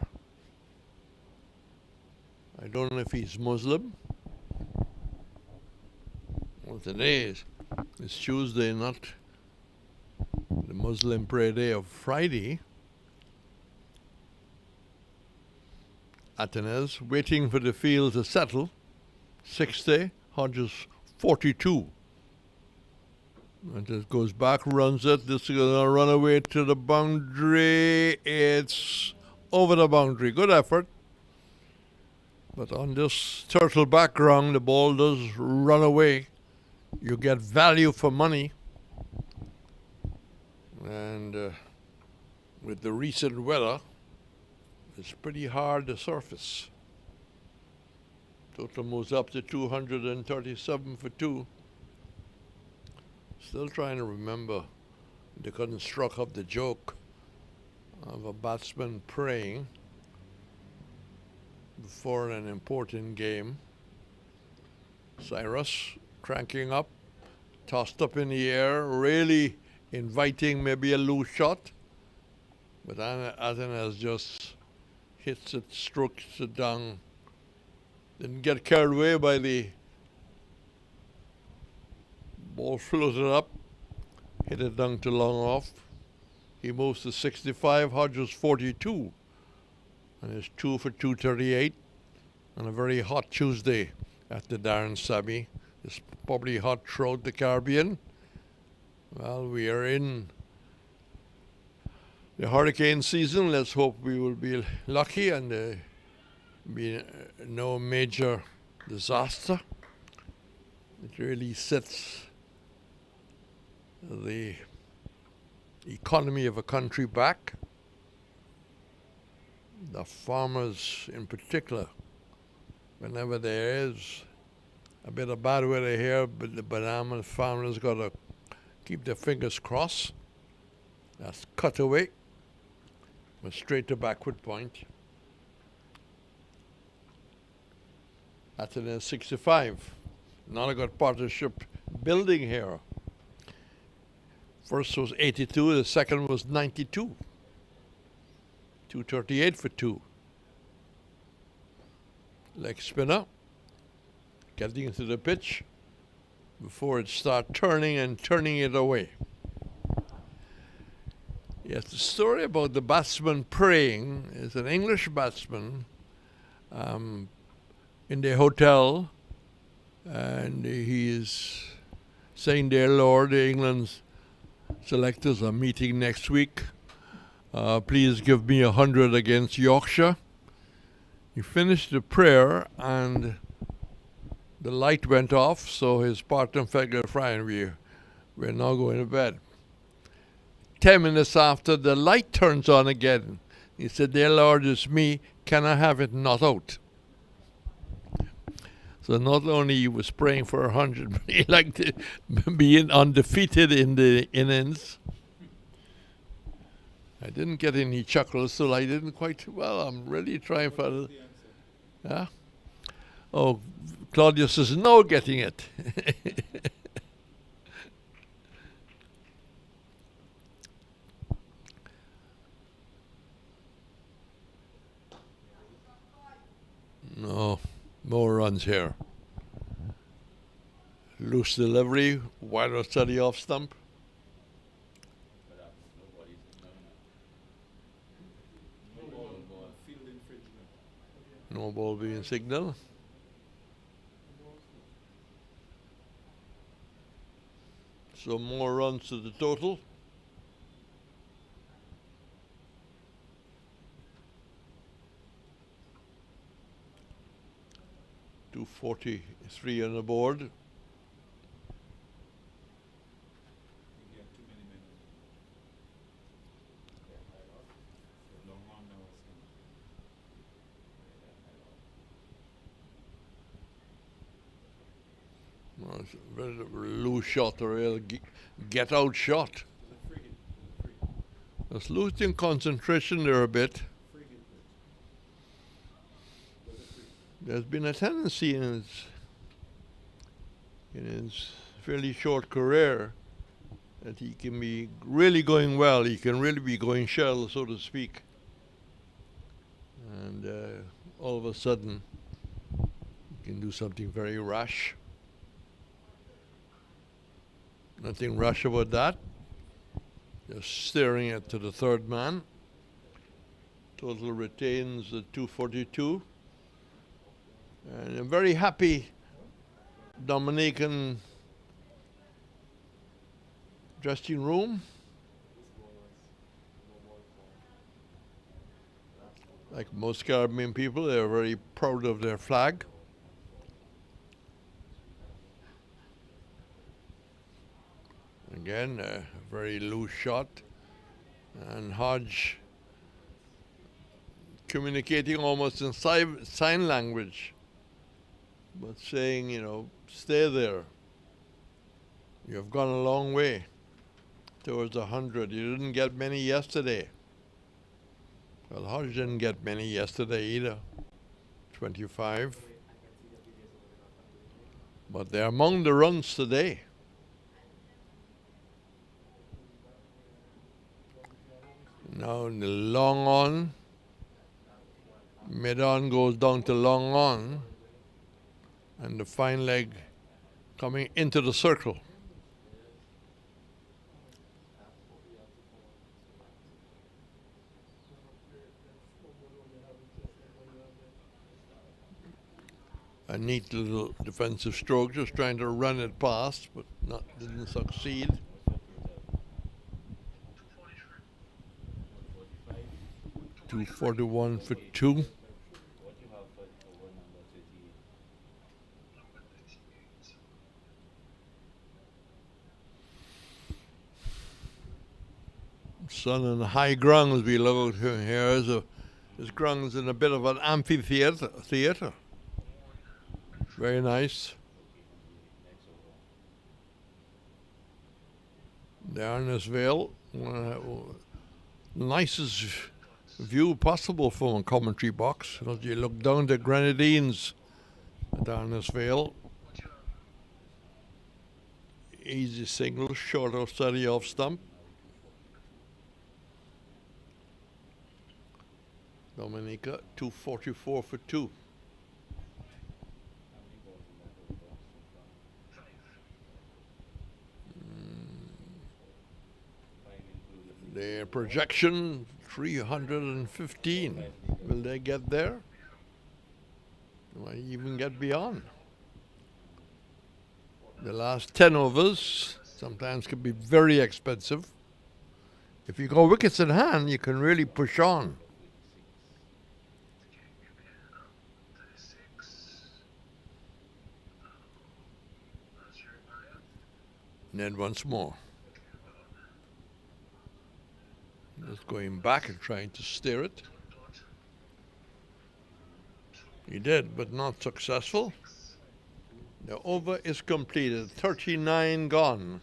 I don't know if he's Muslim. Well, today it's Tuesday, not the Muslim prayer day of Friday. Atenes waiting for the field to settle. 60, Hodges 42. And it goes back, runs it. This is going to run away to the boundary. It's over the boundary. Good effort. But on this turtle background, the ball does run away. You get value for money. And with the recent weather, it's pretty hard to surface. Total moves up to 237 for 2. Still trying to remember the construct of the joke of a batsman praying before an important game. Cyrus cranking up, tossed up in the air, really inviting maybe a loose shot. But Atenas just hits it, strokes it down. Didn't get carried away by the ball, floated up, hit it down to long off. He moves to 65, Hodges 42. And it's 2 for 238 on a very hot Tuesday at the Darren Sabby. It's probably hot throughout the Caribbean. Well, we are in the hurricane season. Let's hope we will be lucky and be no major disaster. It really sets the economy of a country back. The farmers in particular, whenever there is a bit of bad weather here, but the banana farmers got to keep their fingers crossed. That's cut away, but straight to backward point. That's in 65. Now I got partnership building here. First was 82, the second was 92. 238 for 2. Leg spinner. Getting into the pitch before it starts turning and turning it away. Yes, the story about the batsman praying is an English batsman in the hotel, and he is saying, "Dear Lord, England's selectors are meeting next week. Please give me 100 against Yorkshire." He finished the prayer and the light went off, so his partner felt, "Fine, we're now going to bed." 10 minutes after, the light turns on again. He said, "Dear Lord, it's me. Can I have it not out?" So not only he was praying for 100, but he liked to be undefeated in the innings. I didn't get any chuckles, so I didn't quite, well, I'm really trying for it. Yeah? Oh, Claudius is now getting it. No, more runs here. Loose delivery, wide or steady off stump. No ball being signaled. So more runs to the total. .243 on the board. Well, it's a very loose shot, or a get out shot. It's losing concentration there a bit. There's been a tendency in his fairly short career that he can be really going well. He can really be going shell, so to speak. And all of a sudden, he can do something very rash. Nothing rash about that. Just steering it to the third man. Total retains the 242. And a very happy Dominican dressing room. Like most Caribbean people, they're very proud of their flag. Again, a very loose shot. And Hodge communicating almost in sign language, but saying, you know, stay there. You've gone a long way towards 100. You didn't get many yesterday. Well, Hodge didn't get many yesterday either. 25. But they're among the runs today. Now in the long on, mid on goes down to long on, and the fine leg coming into the circle. A neat little defensive stroke, just trying to run it past, but didn't succeed. .241 for 2. Sun on the high ground as we look at here. This ground is in a bit of an amphitheater. Very nice. Down this vale, nicest view possible from a commentary box. As you look down the Grenadines Darnesville. Easy single, short outside the off stump. Dominica, 244 for 2. Their projection, 315. Will they get there? Will they even get beyond? The last 10 overs sometimes can be very expensive. If you go wickets in hand, you can really push on. Ned once more. Just going back and trying to steer it. He did, but not successful. The over is completed, 39 gone.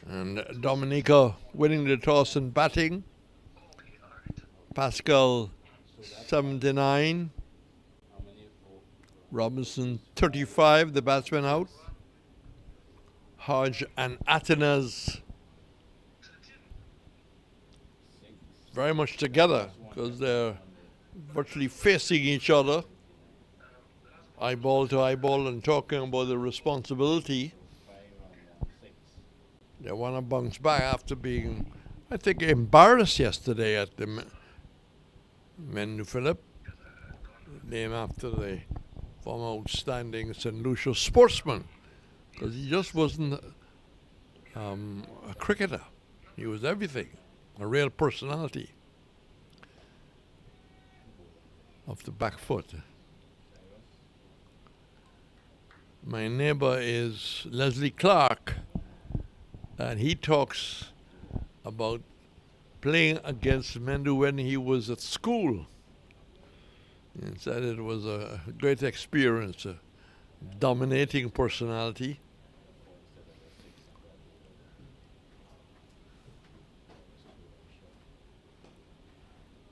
And Dominica winning the toss and batting. Pascal 79. Robinson 35, the batsman out. Hodge and Atenas very much together because they're virtually facing each other, eyeball to eyeball, and talking about the responsibility. They want to bounce back after being, I think, embarrassed yesterday at the Menu Phillip, named after the former outstanding St. Lucia sportsman, because he just wasn't a cricketer. He was everything, a real personality off the back foot. My neighbor is Leslie Clark, and he talks about playing against Mendu when he was at school. He said it was a great experience, a dominating personality.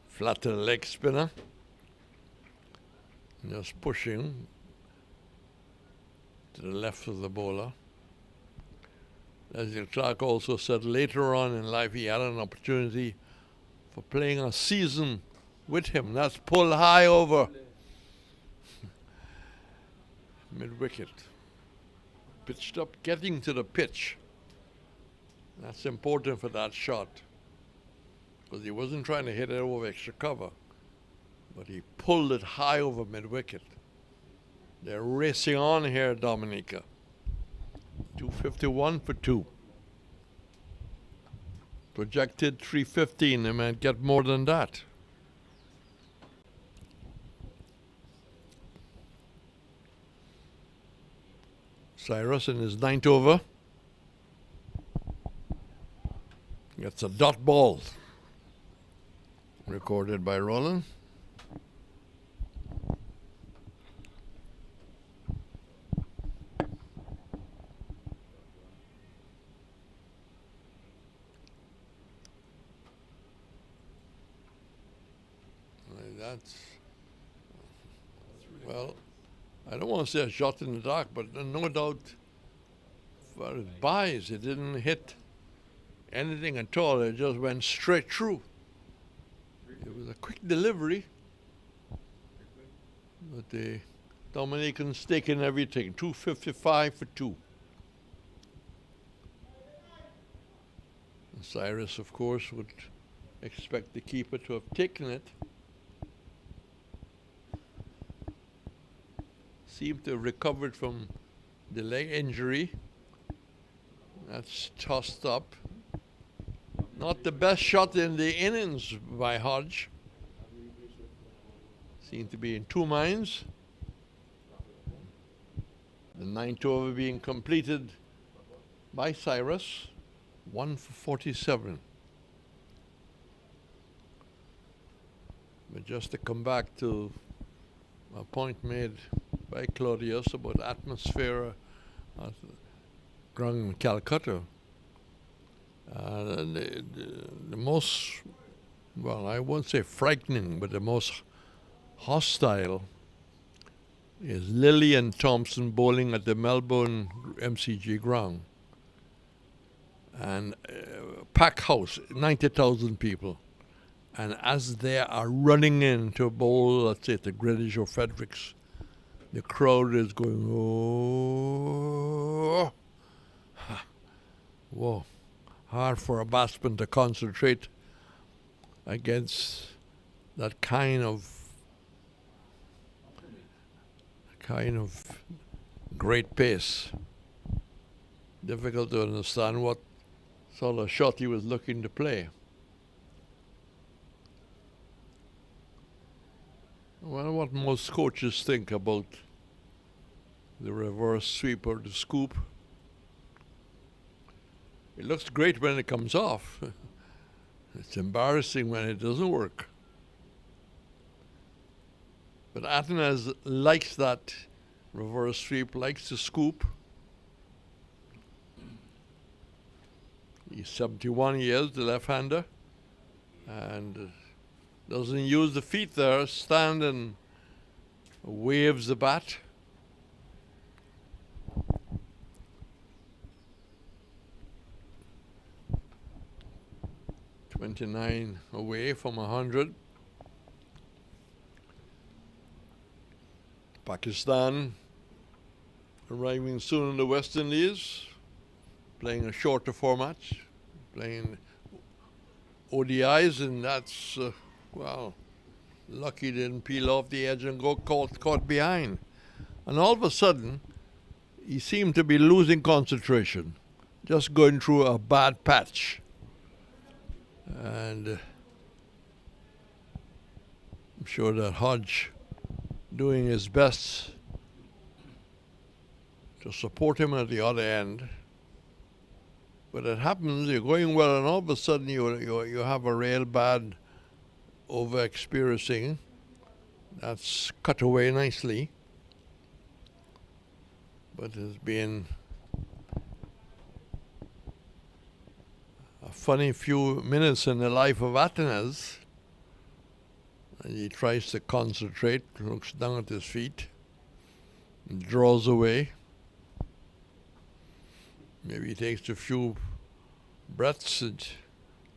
Flatter leg spinner, just pushing to the left of the bowler. Leslie Clark also said later on in life he had an opportunity for playing a season with him. That's pull high over mid-wicket. Pitched up, getting to the pitch. That's important for that shot, because he wasn't trying to hit it over extra cover, but he pulled it high over mid-wicket. They're racing on here, Dominica. 251 for 2. Projected 315. They might get more than that. Cyrus in his 9th over gets a dot ball. Recorded by Roland. That's, well, I don't want to say a shot in the dark, but no doubt for his buys, it didn't hit anything at all. It just went straight through. It was a quick delivery, but the Dominicans taking everything. 255 for 2. And Cyrus, of course, would expect the keeper to have taken it. Seemed to have recovered from the leg injury. That's tossed up. Not the best shot in the innings by Hodge. Seemed to be in two minds. The 9th over being completed by Cyrus. 1 for 47. But just to come back to a point made by Claudius about atmosphere at Grung, Calcutta. The most, well, I won't say frightening, but the most hostile is Lillian Thompson bowling at the Melbourne MCG ground. And pack house, 90,000 people. And as they are running in to bowl, let's say, to Greenwich or Fredericks, the crowd is going, oh. Whoa. Hard for a batsman to concentrate against that kind of great pace. Difficult to understand what sort of shot he was looking to play. Well, what most coaches think about the reverse sweep or the scoop. It looks great when it comes off. It's embarrassing when it doesn't work. But Atenas likes that reverse sweep, likes the scoop. He's 71 years, the left-hander, and doesn't use the feet there, stand and waves the bat. .29 away from 100. Pakistan arriving soon in the West Indies, playing a shorter format, playing ODIs, and that's, well, lucky didn't peel off the edge and go caught behind. And all of a sudden, he seemed to be losing concentration, just going through a bad patch. And I'm sure that Hodge doing his best to support him at the other end. But it happens, you're going well, and all of a sudden you have a real bad over-experiencing. That's cut away nicely. But it's been a funny few minutes in the life of Atenas. And he tries to concentrate, looks down at his feet, and draws away. Maybe he takes a few breaths and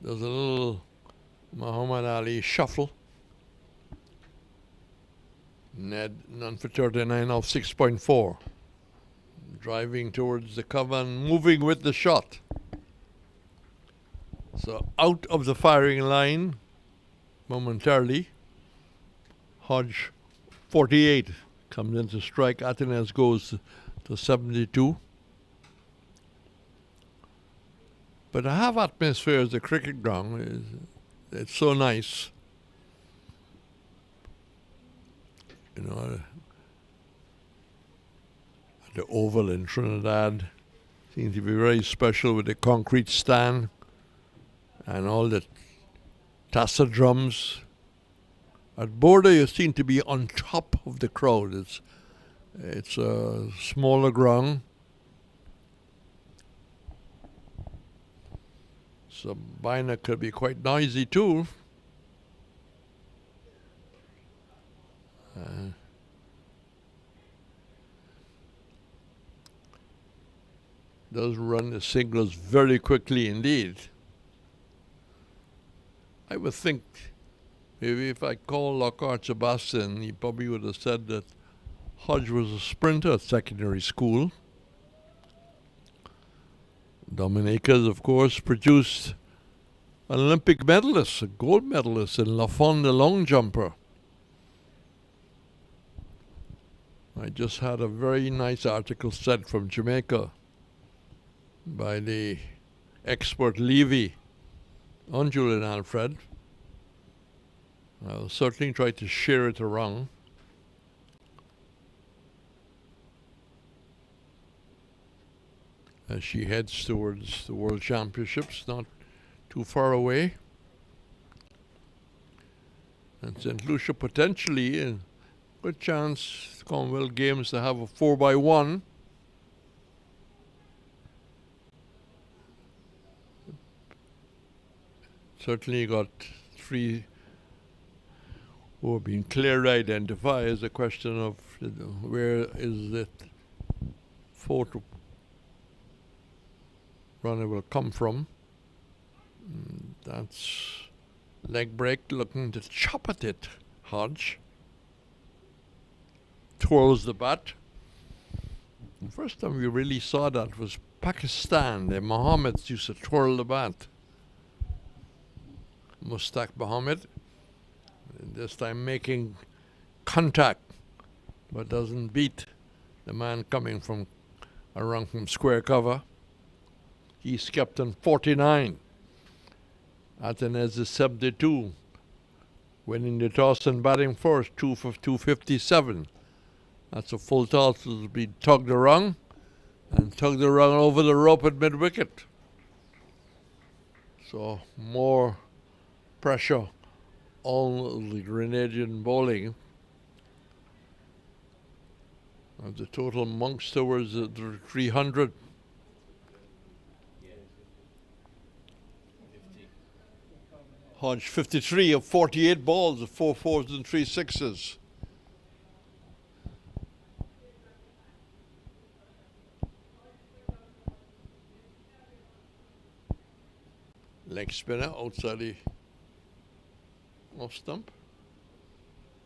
does a little Muhammad Ali shuffle. Ned, none for 39 off 6.4. Driving towards the cover and moving with the shot. So out of the firing line momentarily. Hodge 48 comes into strike. Atenas goes to 72. But I have atmosphere as the cricket ground. It's so nice. You know, the Oval in Trinidad seems to be very special with the concrete stand and all the tassa drums. At Border, you seem to be on top of the crowd. It's a smaller ground. So Bina could be quite noisy too. Does run the singles very quickly indeed. I would think maybe if I called Lockhart Sebastian, he probably would have said that Hodge was a sprinter at secondary school. Dominica's, of course, produced an Olympic medalist, a gold medalist in Lafond, the long jumper. I just had a very nice article sent from Jamaica by the expert Levy on Julian Alfred. I'll certainly try to share it around. As she heads towards the World Championships, not too far away. And St. Lucia potentially a good chance, Commonwealth Games, to have a 4x1. Certainly got 3 who have been clearly identified as a question of where is it fourth runner will come from. That's leg break, looking to chop at it. Hodge twirls the bat. The first time we really saw that was Pakistan. The Mohammeds used to twirl the bat. Mustaq Mohammed, this time making contact, but doesn't beat the man coming from around from square cover. He's kept on 49. Atenez is 72. Winning the toss and batting first, 2 for 257. That's a full toss. It'll be tugged around and tugged around over the rope at mid-wicket. So more pressure on the Grenadian bowling. And the total amongst towards the 300. Hodge 53 of 48 balls, 4 fours and 3 sixes. Leg spinner outside the off stump.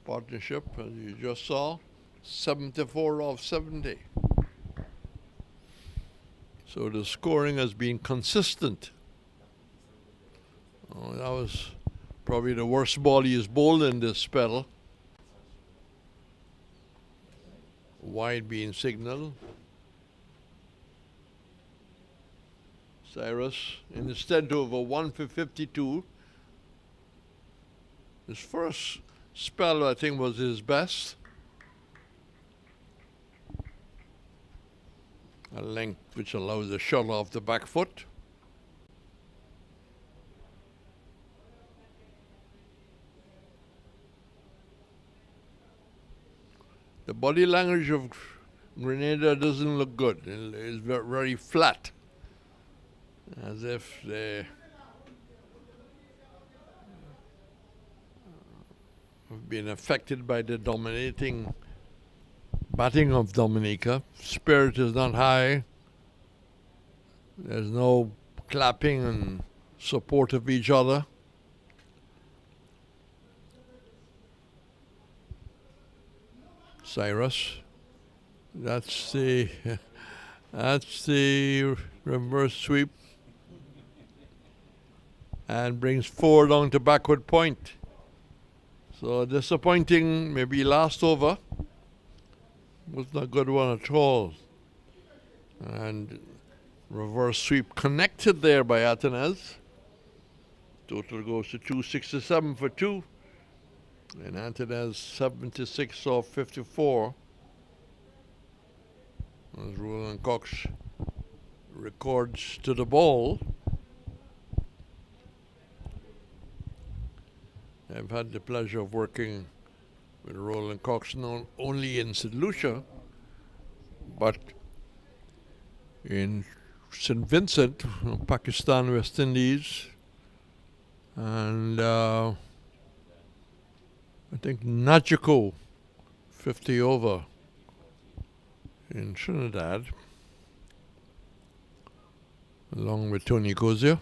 Partnership, as you just saw, 74 of 70. So the scoring has been consistent. Oh, that was probably the worst ball he has bowled in this spell. Wide being signaled. Cyrus instead of a 1 for 52. His first spell, I think, was his best. A length which allows a shot off the back foot. The body language of Grenada doesn't look good. It's very flat, as if they have been affected by the dominating batting of Dominica. Spirit is not high. There's no clapping and support of each other. Cyrus, that's the reverse sweep, and brings 4 down to backward point. So disappointing, maybe last over. Was not a good one at all. And reverse sweep connected there by Atenez. Total goes to 267 for 2. And Atenez 76 of 54. As Roland Cox records to the ball. I've had the pleasure of working with Roland Cox not only in St. Lucia, but in St. Vincent, Pakistan, West Indies, and I think Najico 50 over in Trinidad, along with Tony Gozia.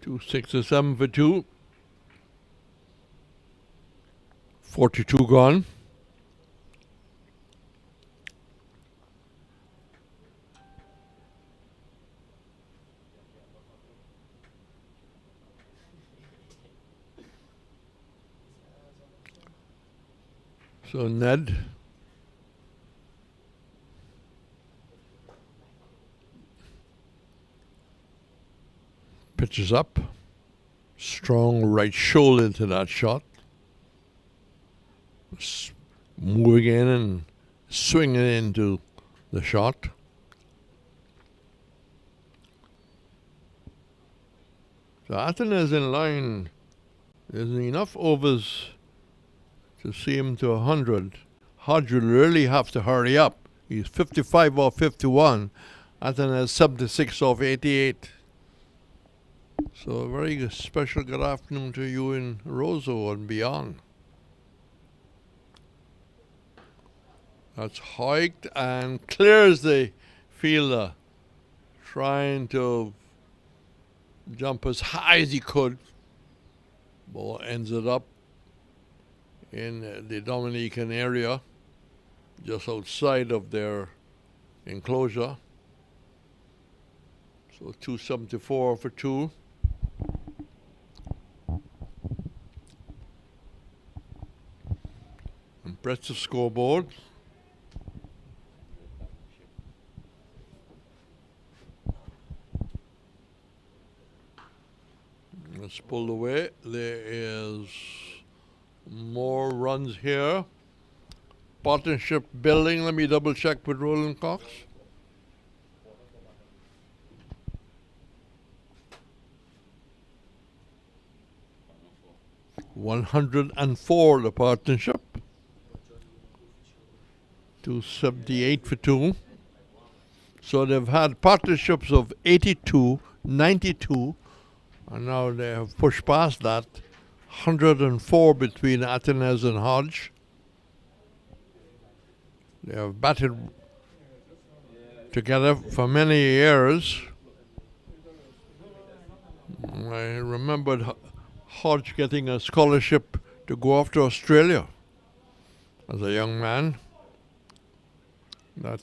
Two 67 for 2. 42 gone. So Ned pitches up, strong right shoulder into that shot. Moving in and swinging into the shot. So Athens is in line. There's enough overs to see him to 100. Hodgej will really have to hurry up. He's 55 off 51. Aten has 76 off 88. So a very special good afternoon to you in Roseau and beyond. That's Hodgej and clears the fielder, trying to jump as high as he could. Ball ends it up in the Dominican area, just outside of their enclosure. So 274 for 2. Impressive scoreboard. Let's pull away. There is more runs here. Partnership building. Let me double check with Roland Cox. $104 the partnership. 278 for 2. So they've had partnerships of 82, 92, and now they have pushed past that. 104 between Atenes and Hodgej. They have batted together for many years. I remembered Hodgej getting a scholarship to go off to Australia as a young man. That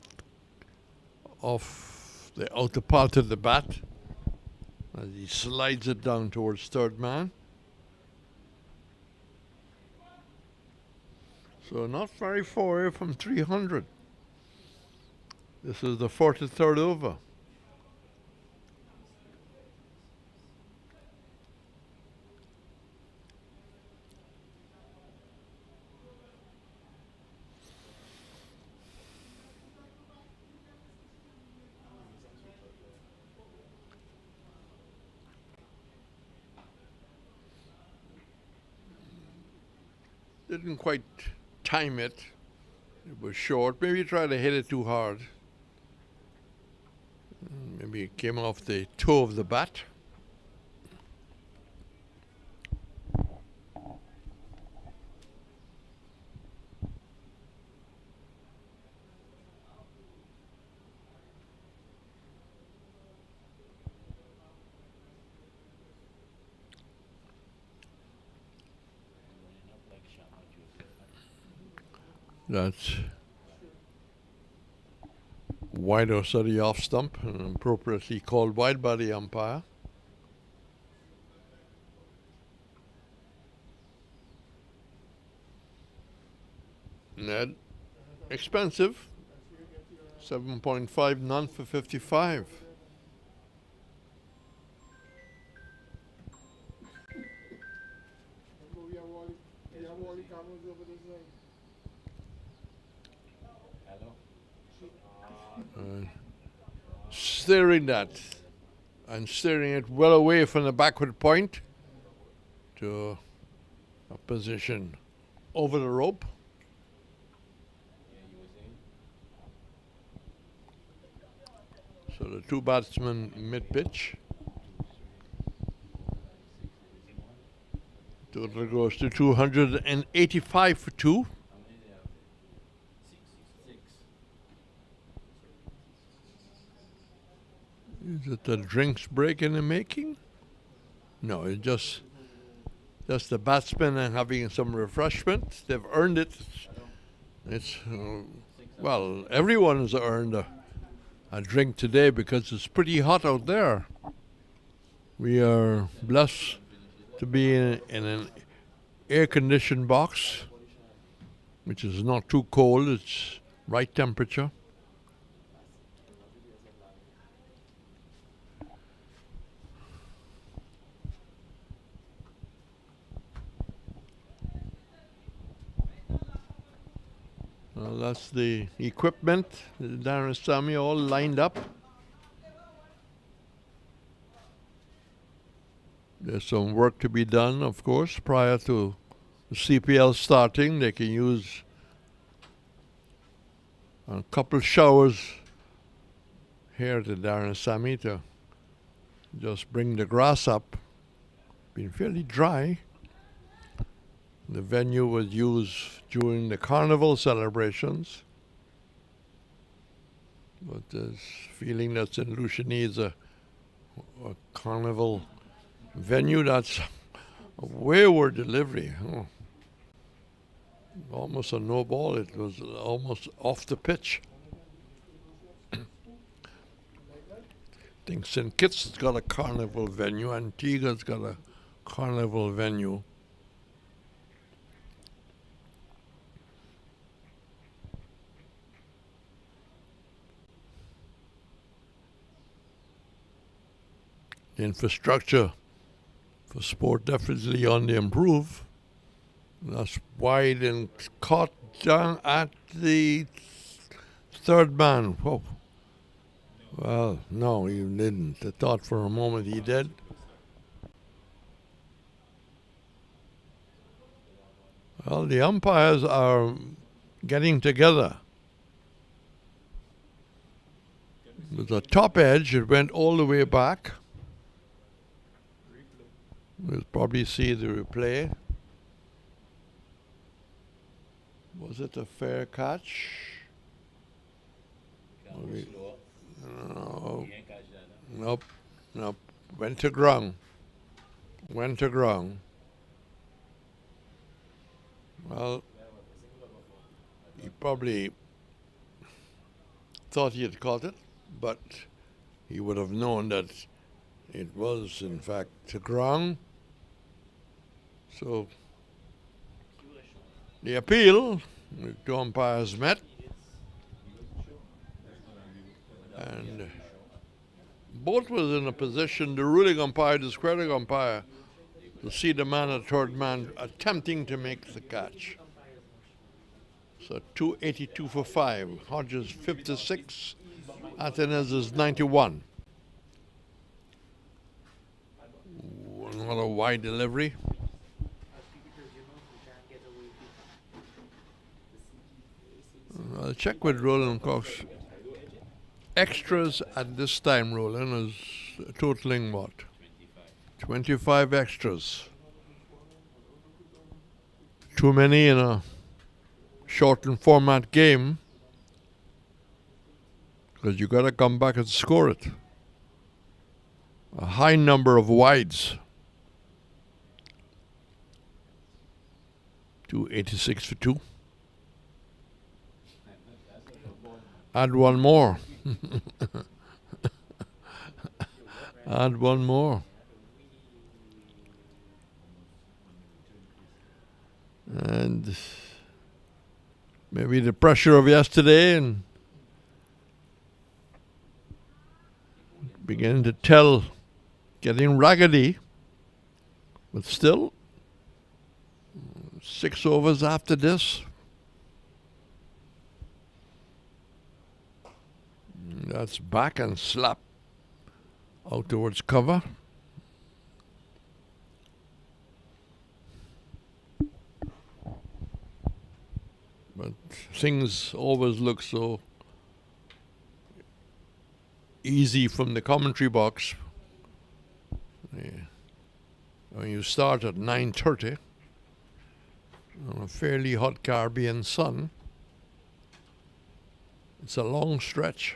off the outer part of the bat as he slides it down towards third man. So not very far away from 300. This is the 43rd over. Didn't quite time it. It was short. Maybe he tried to hit it too hard. Maybe it came off the toe of the bat. That's wide outside the off stump and appropriately called wide by the umpire. Ned, expensive. 7.5 none for 55. Steering that and steering it well away from the backward point to a position over the rope. So the two batsmen mid-pitch. Total goes to 285 for 2. Is it a drinks break in the making? No, it's just the batsmen and having some refreshment. They've earned it. It's well, everyone has earned a drink today because it's pretty hot out there. We are blessed to be in an air-conditioned box, which is not too cold. It's right temperature. Well, that's the equipment. Darren and Sammy all lined up. There's some work to be done, of course, prior to CPL starting, they can use a couple showers here to Darren Sammy to just bring the grass up. Been fairly dry. The venue was used during the carnival celebrations. But there's feeling that St. Lucia needs a carnival venue that's a wayward delivery. Oh. Almost a no ball. It was almost off the pitch. I think St. Kitts has got a carnival venue. Antigua's got a carnival venue. The infrastructure for sport definitely on the improve. That's wide and caught down at the third man. Whoa. Well, no, he didn't. I thought for a moment he did. Well, the umpires are getting together. With the top edge, it went all the way back. We'll probably see the replay. Was it a fair catch? No. Nope. Nope. Went to ground. Went to ground. Well, he probably thought he had caught it, but he would have known that it was, in fact, to ground. So, the appeal, the two umpires met, and both was in a position, the ruling umpire, the squaring umpire, to see the man at third man attempting to make the catch. So 282 for 5, Hodgej 56, Athens is 91. Another wide delivery. I'll check with Roland Cox. Extras at this time, Roland, is totaling what? 25 extras. Too many in a shortened format game, because you got to come back and score it. A high number of wides. 286 for 2. Add one more. Add one more. And maybe the pressure of yesterday and beginning to tell, getting raggedy, but still 6 overs after this. That's back and slap out towards cover. But things always look so easy from the commentary box. Yeah. When you start at 9:30 on a fairly hot Caribbean sun, it's a long stretch.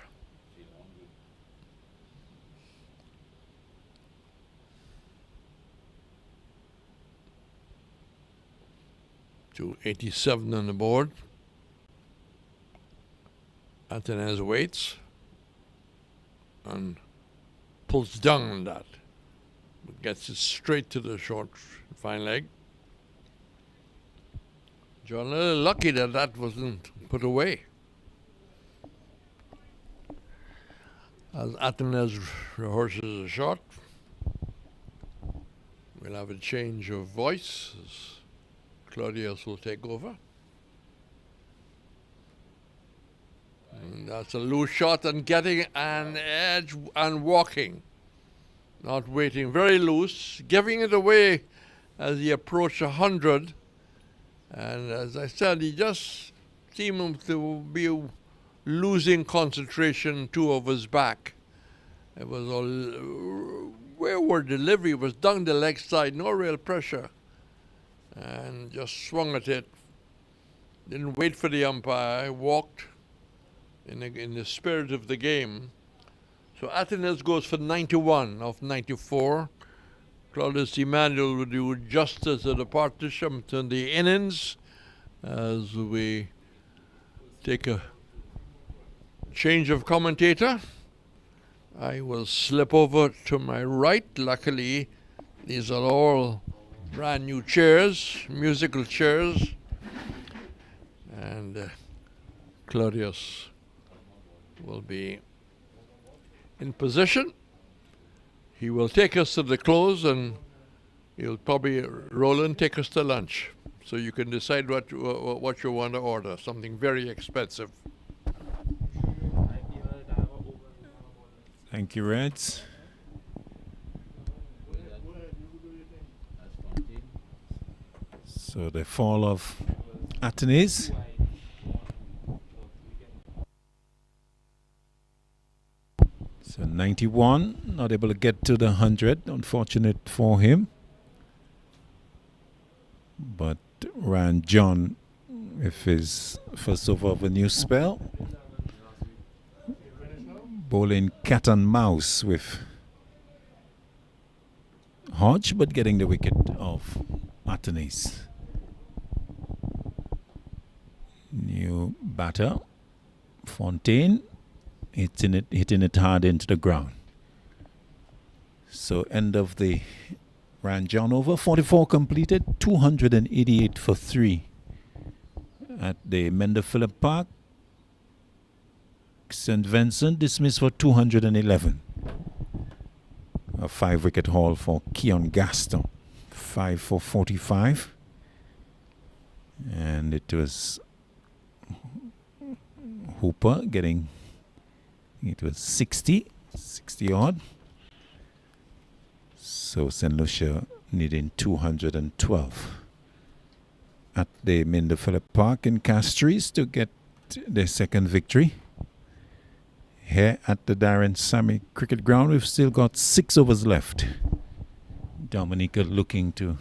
To 87 on the board. Athens waits and pulls down on that. Gets it straight to the short fine leg. John, a little lucky that that wasn't put away. As Athens rehearses a shot, we'll have a change of voice. Claudius will take over. And that's a loose shot and getting an edge and walking. Not waiting, very loose, giving it away as he approached 100. And as I said, he just seemed to be losing concentration 2 overs back. It was a wayward delivery. It was down the leg side, no real pressure. And just swung at it. Didn't wait for the umpire. Walked in the spirit of the game. So Athens goes for 91 of 94. Claudius Emmanuel will do justice to the partnership and the innings as we take a change of commentator. I will slip over to my right. Luckily, these are all brand new chairs, musical chairs. And Claudius will be in position. He will take us to the close, and he'll probably, Roland, take us to lunch. So you can decide what you want to order, something very expensive. Thank you, Reds. So the fall of Athens. So 91, not able to get to the 100, unfortunate for him. But Ryan John with his first over of a new spell. Bowling cat and mouse with Hodge, but getting the wicket of Athens. New batter, Fontaine. Hitting it hard into the ground. So end of the Ryan John over. 44 completed, 288 for 3 at the Mender Phillip Park. St. Vincent dismissed for 211. A 5-wicket haul for Keon Gaston. 5 for 45. And it was Hooper getting... It was 60 odd. So St. Lucia needing 212 at the Minder Phillip Park in Castries to get their second victory. Here at the Darren Sammy Cricket Ground, we've still got 6 overs left. Dominica looking to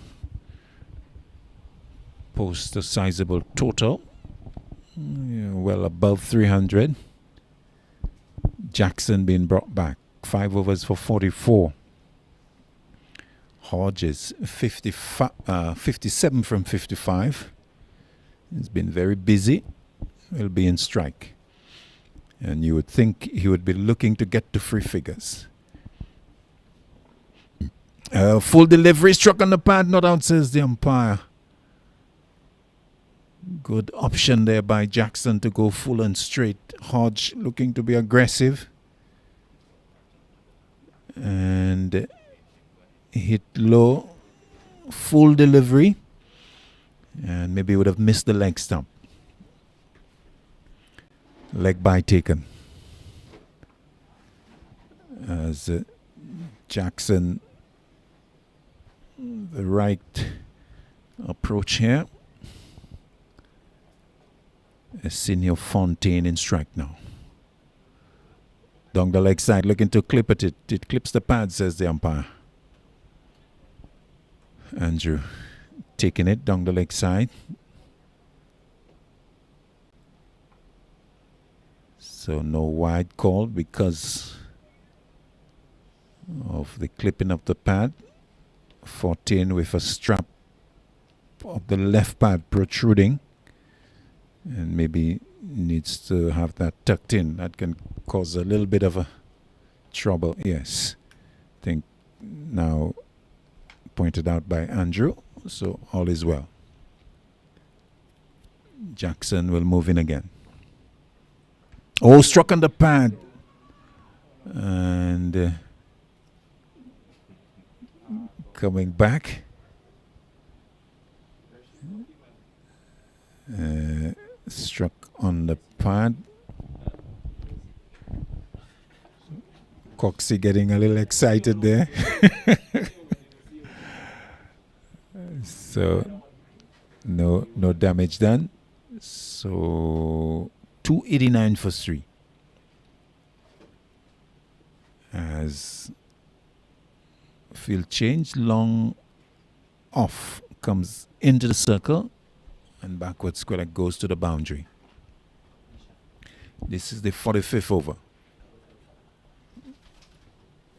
post a sizable total, well above 300. Jackson being brought back, 5 overs for 44. Hodge is 57 from 55. He's been very busy. Will be in strike. And you would think he would be looking to get to 3 figures. Full delivery, struck on the pad, not out, says the umpire. Good option there by Jackson to go full and straight. Hodge looking to be aggressive. And hit low. Full delivery. And maybe would have missed the leg stump. Leg by taken. As Jackson, the right approach here. Senior Fontaine in strike now. Down the leg side, looking to clip at it. It clips the pad, says the umpire. Andrew taking it down the leg side. So no wide call because of the clipping of the pad. 14 with a strap of the left pad protruding. And maybe needs to have that tucked in. That can cause a little bit of a trouble. Yes. I think now pointed out by Andrew. So all is well. Jackson will move in again. Oh, struck on the pad. And coming back. Struck on the pad. Coxie getting a little excited there. So no damage done. So 289 for 3. As field change, long off comes into the circle and backward square leg goes to the boundary. This is the 45th over.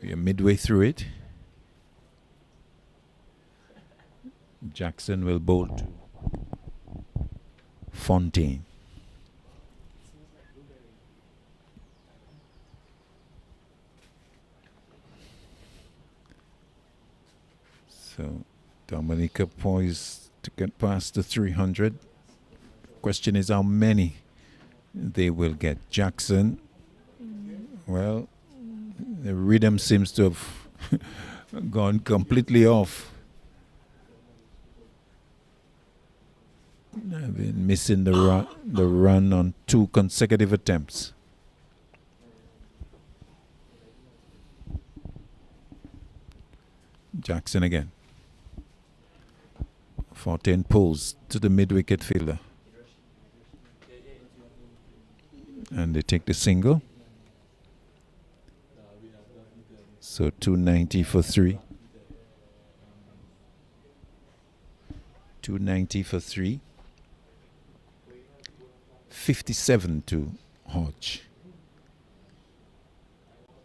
We are midway through it. Jackson will bowl to Fontaine. So Dominica poised to get past the 300. Question is how many they will get. Jackson, well, the rhythm seems to have gone completely off. I've been missing the run on 2 consecutive attempts. Jackson again. Fontaine pulls to the mid-wicket fielder. And they take the single. So 290 for 3. 290 for 3. 57 to Hodge.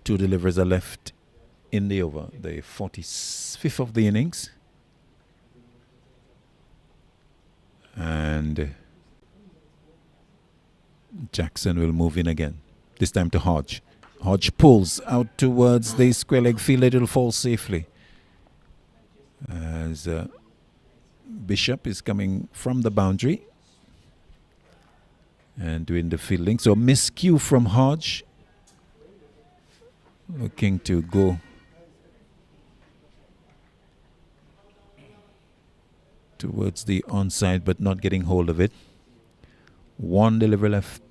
2 deliveries are left in the over. The 45th of the innings. And Jackson will move in again. This time to Hodge. Hodge pulls out towards the square leg field. It will fall safely. As Bishop is coming from the boundary and doing the fielding. So miscue from Hodge. Looking to go towards the onside but not getting hold of it. 1 delivery left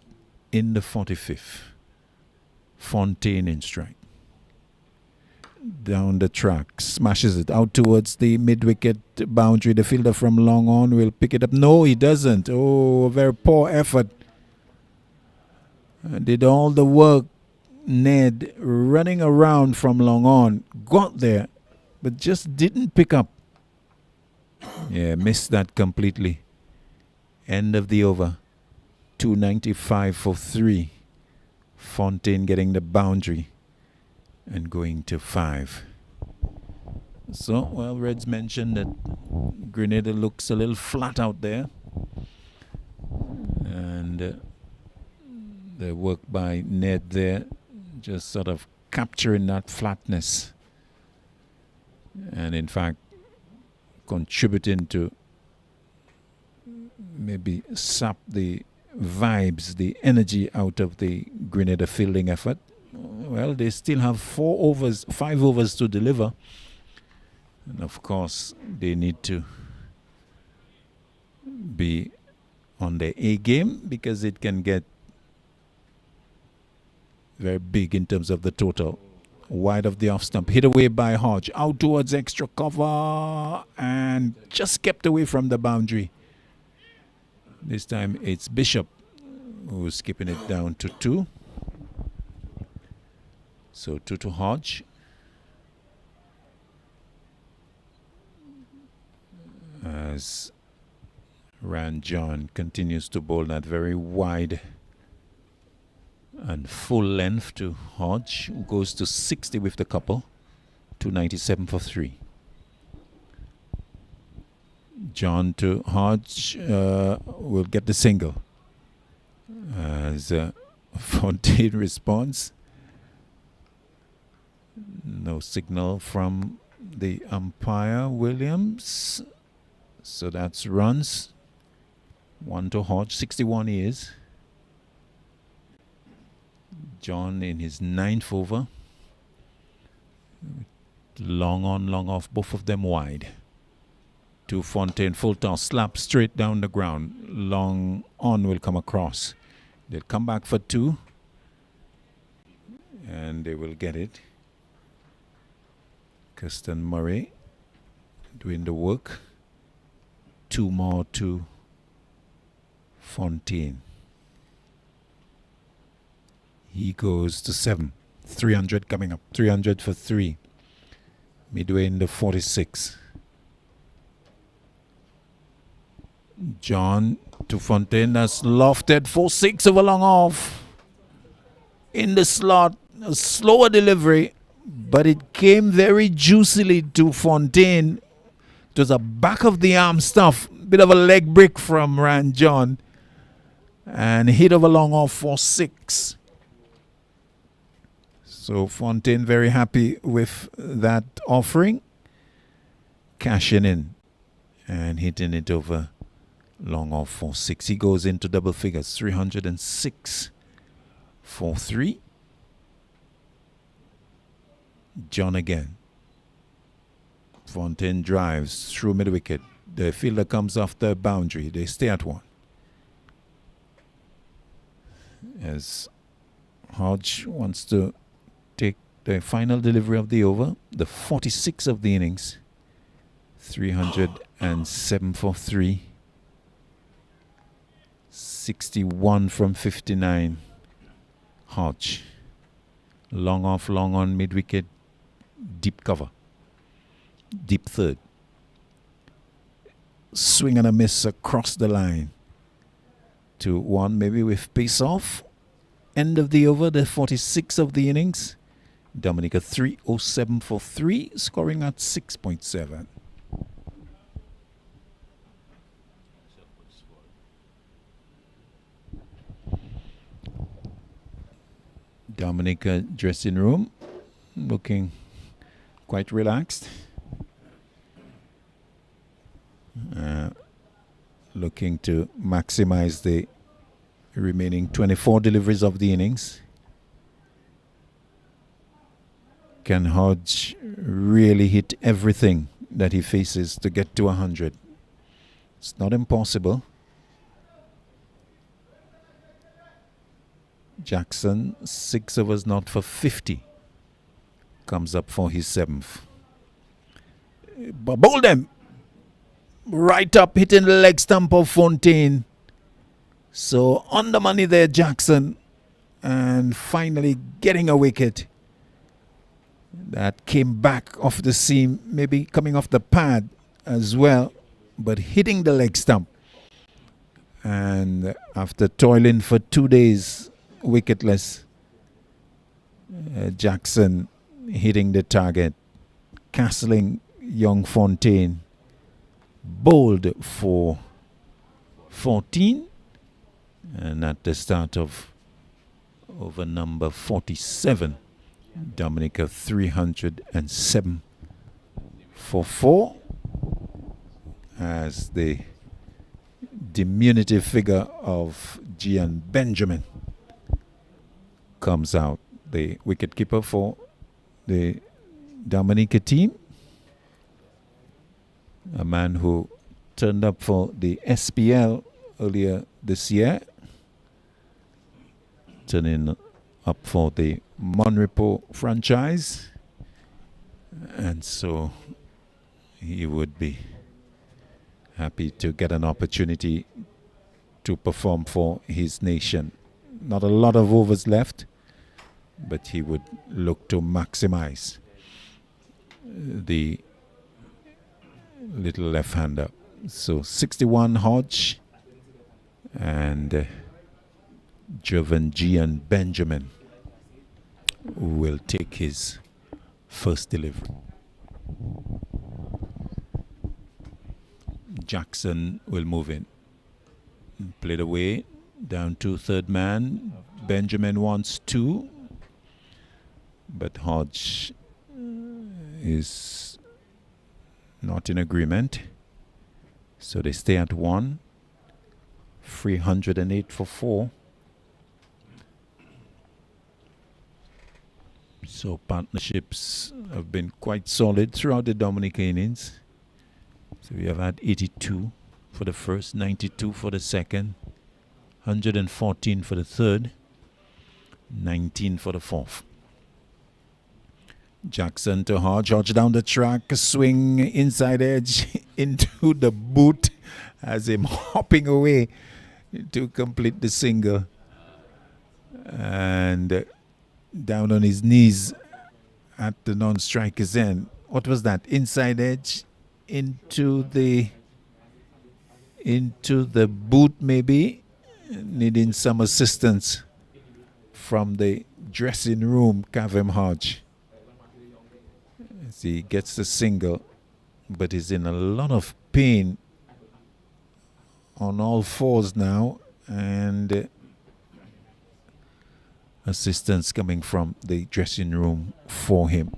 in the 45th. Fontaine in strike. Down the track, smashes it out towards the mid-wicket boundary. The fielder from long on will pick it up. No, he doesn't. Oh, very poor effort. Did all the work. Ned running around from long on. Got there, but just didn't pick up. Yeah, missed that completely. End of the over. 295 for 3. Fontaine getting the boundary and going to 5. So, well, Reds mentioned that Grenada looks a little flat out there. And the work by Ned there, just sort of capturing that flatness. And in fact, contributing to maybe sap the vibes, the energy out of the Grenada fielding effort. Well, they still have 5 overs to deliver. And of course, they need to be on their A game because it can get very big in terms of the total. Wide of the off stump, hit away by Hodge, out towards extra cover and just kept away from the boundary. This time it's Bishop who's keeping it down to 2. So 2 to Hodge. As Ran John continues to bowl that very wide and full length to Hodge, who goes to 60 with the couple. 297 for 3. John to Hodge will get the single. As Fontaine responds. No signal from the umpire, Williams. So that's runs. 1 to Hodge, 61 he is. John in his 9th over. Long on, long off, both of them wide. To Fontaine, full toss, slap straight down the ground. Long on will come across. They'll come back for 2. And they will get it. Kirsten Murray doing the work. 2 more to Fontaine. He goes to 7. 300 coming up. 300 for 3. Midway in the 46. John to Fontaine. That's lofted for 6 over long off. In the slot. A slower delivery. But it came very juicily to Fontaine. It was a back of the arm stuff. Bit of a leg break from Rand John. And hit over long off for 6. So Fontaine very happy with that offering. Cashing in and hitting it over long off for 6. He goes into double figures. 306 for 3. John again. Fontaine drives through mid wicket. The fielder comes off the boundary. They stay at 1. As Hodge wants to take the final delivery of the over, the 46 of the innings. 307 for 3. 61 from 59. Hodge. Long off, long on, mid wicket. Deep cover. Deep third. Swing and a miss across the line. To 1, maybe with pace off. End of the over, the 46 of the innings. Dominica 307 for 3, scoring at 6.7. Dominica dressing room, looking quite relaxed. Looking to maximize the remaining 24 deliveries of the innings. Can Hodge really hit everything that he faces to get to 100? It's not impossible. Jackson, 6 overs not for 50. Comes up for his 7th. But bowl them! Right up, hitting the leg stump of Fontaine. So on the money there, Jackson. And finally getting a wicket. That came back off the seam, maybe coming off the pad as well. But hitting the leg stump. And after toiling for 2 days wicketless, Jackson hitting the target. Castling young Fontaine. Bowled for 14, and at the start of over number 47, Dominica 307 for 4, as the diminutive figure of Gian Benjamin comes out, the wicketkeeper for the Dominica team. A man who turned up for the SPL earlier this year, turning up for the Monrepo franchise, and so he would be happy to get an opportunity to perform for his nation. Not a lot of overs left, but he would look to maximize the little left-hander. So 61 Hodge and Jovan Gian Benjamin will take his first delivery. Jackson will move in. Played away down to third man. Benjamin wants 2, but Hodge is not in agreement, so they stay at 1. 308 for 4. So partnerships have been quite solid throughout the Dominica innings. So we have had 82 for the first, 92 for the second, 114 for the third, 19 for the fourth. Jackson to Hodge. Hodge down the track. Swing inside edge into the boot as him hopping away to complete the single. And down on his knees at the non-striker's end. What was that? Inside edge into the boot, maybe, needing some assistance from the dressing room. Kavem Hodge, as he gets the single, but he's in a lot of pain on all fours now, and assistance coming from the dressing room for him.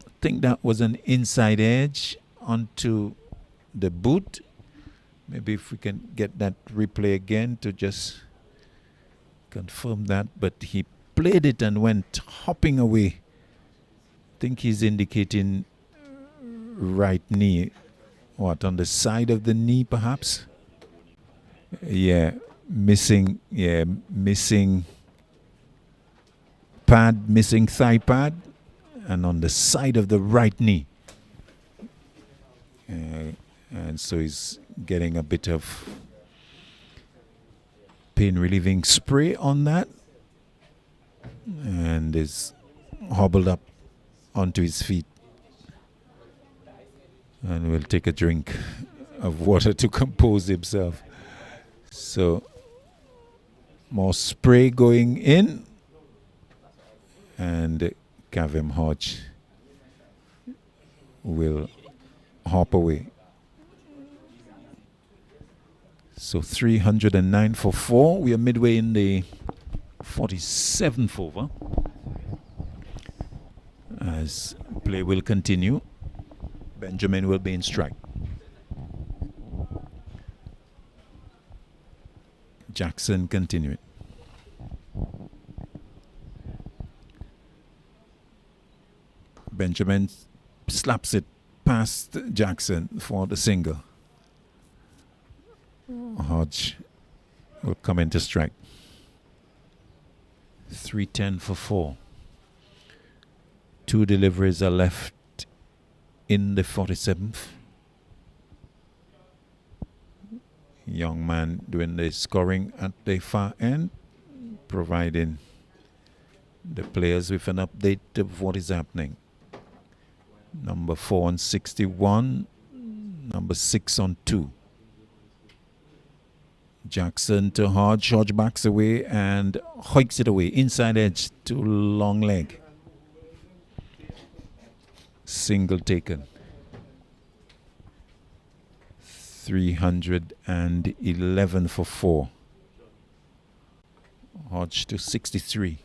I think that was an inside edge onto the boot. Maybe if we can get that replay again to just confirm that. But he played it and went hopping away. I think he's indicating right knee. What, on the side of the knee perhaps? Yeah, missing pad, missing thigh pad, and on the side of the right knee. And so he's getting a bit of pain relieving spray on that, and is hobbled up onto his feet, and will take a drink of water to compose himself. So more spray going in, and Kavem Hodge will hop away. So 309 for 4. We are midway in the 47th over. As play will continue, Benjamin will be in strike. Jackson continuing. Benjamin slaps it past Jackson for the single. Hodge will come into strike. 310 for 4. 2 deliveries are left in the 47th. Young man doing the scoring at the far end, providing the players with an update of what is happening. Number 4 on 61, number 6 on 2. Jackson to Hodge. Hodge backs away and hoiks it away. Inside edge to long leg. Single taken. 311 for 4. Hodge to 63.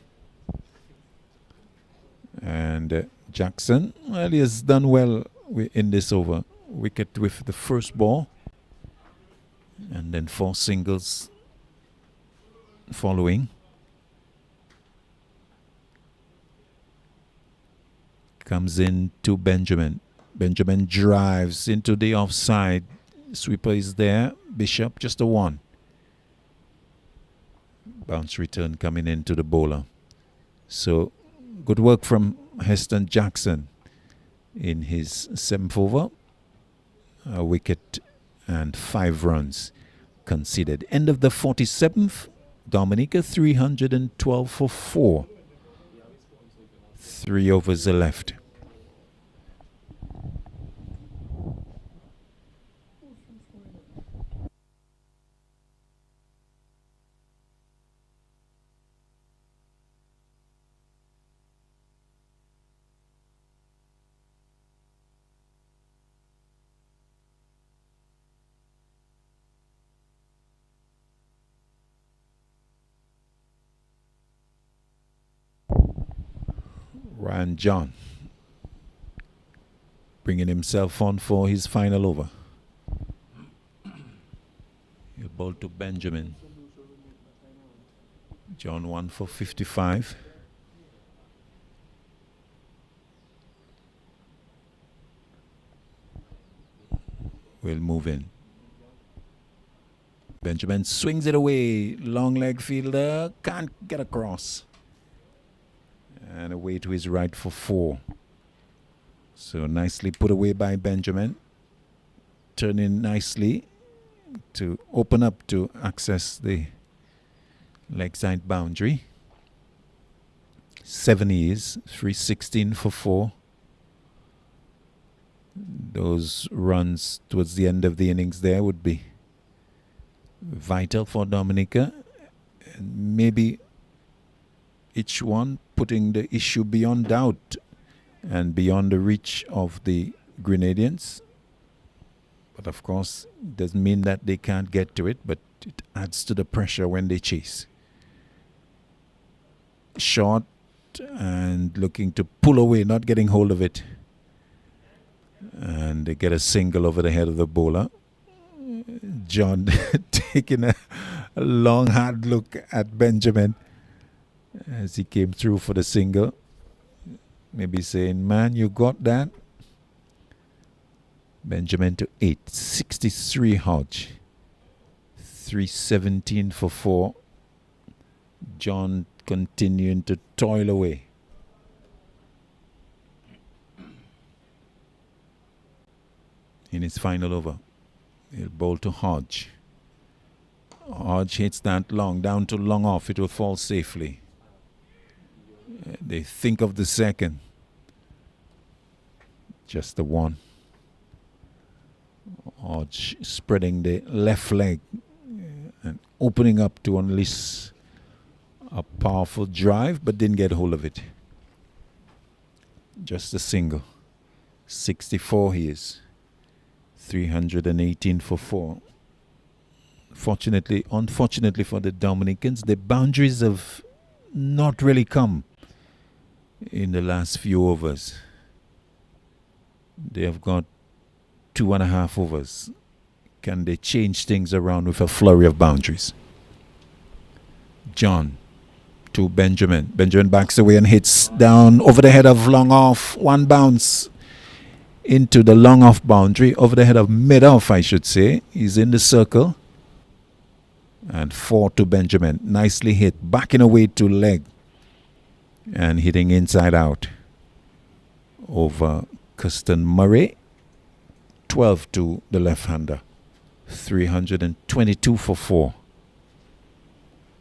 And Jackson, well, he has done well in this over. Wicket with the first ball, and then 4 singles following. Comes in to Benjamin. Benjamin drives into the offside. Sweeper is there. Bishop just a 1. Bounce return coming into the bowler. So good work from Heston Jackson in his 7th over. A wicket and 5 runs conceded. End of the 47th. Dominica 312 for 4. 3 overs are left. Ryan John bringing himself on for his final over. He'll bowl to Benjamin. John 1 for 55. Will move in. Benjamin swings it away. Long leg fielder can't get across. And away to his right for 4. So nicely put away by Benjamin. Turning nicely. to open up to access the leg side boundary. 7 years, 316 for 4. Those runs towards the end of the innings there would be vital for Dominica. And maybe each one putting the issue beyond doubt and beyond the reach of the Grenadians. But of course, it doesn't mean that they can't get to it, but it adds to the pressure when they chase. Short and looking to pull away, not getting hold of it. And they get a single over the head of the bowler. John taking a long, hard look at Benjamin as he came through for the single. Maybe saying, man, you got that? Benjamin to 8. 63 Hodge. 317 for 4. John continuing to toil away. In his final over, he'll bowl to Hodge. Hodge hits that long, down to long off. It will fall safely. They think of the second. Just the one. Hodge spreading the left leg and opening up to unleash a powerful drive, but didn't get hold of it. Just a single. 64 he is. 318 for 4. Unfortunately for the Dominicans, the boundaries have not really come in the last few overs. They have got 2.5 overs. Can they change things around with a flurry of boundaries? John to Benjamin. Benjamin backs away and hits down over the head of long off. One bounce into the long off boundary, over the head of mid off, I should say. He's in the circle. And 4 to Benjamin. Nicely hit. Backing away to leg. And hitting inside out. Over Custon Murray. 12 to the left-hander. 322 for 4.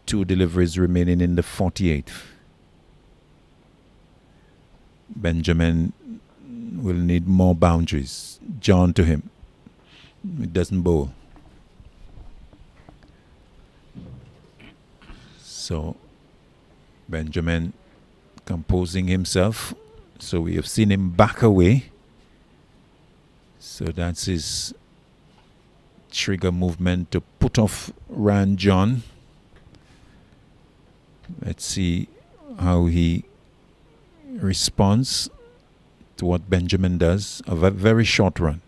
2 deliveries remaining in the 48th. Benjamin will need more boundaries. John to him. It doesn't bowl. So Benjamin composing himself. So we have seen him back away. So that's his trigger movement to put off Ran John. Let's see how he responds to what Benjamin does. A very short run.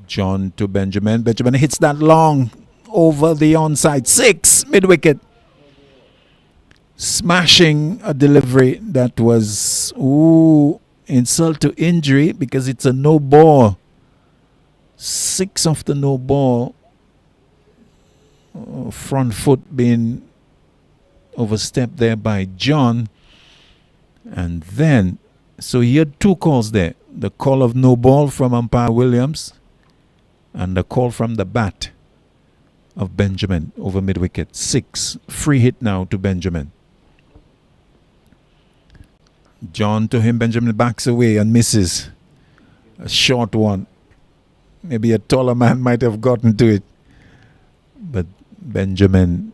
John to Benjamin. Benjamin hits that long over the onside. 6 mid-wicket. Smashing a delivery that was insult to injury because it's a no ball. 6 of the no ball. Front foot being overstepped there by John. And then, so he had 2 calls there. The call of no ball from umpire Williams and the call from the bat of Benjamin over mid-wicket. 6. Free hit now to Benjamin. John to him. Benjamin backs away and misses. A short one. Maybe a taller man might have gotten to it. But Benjamin,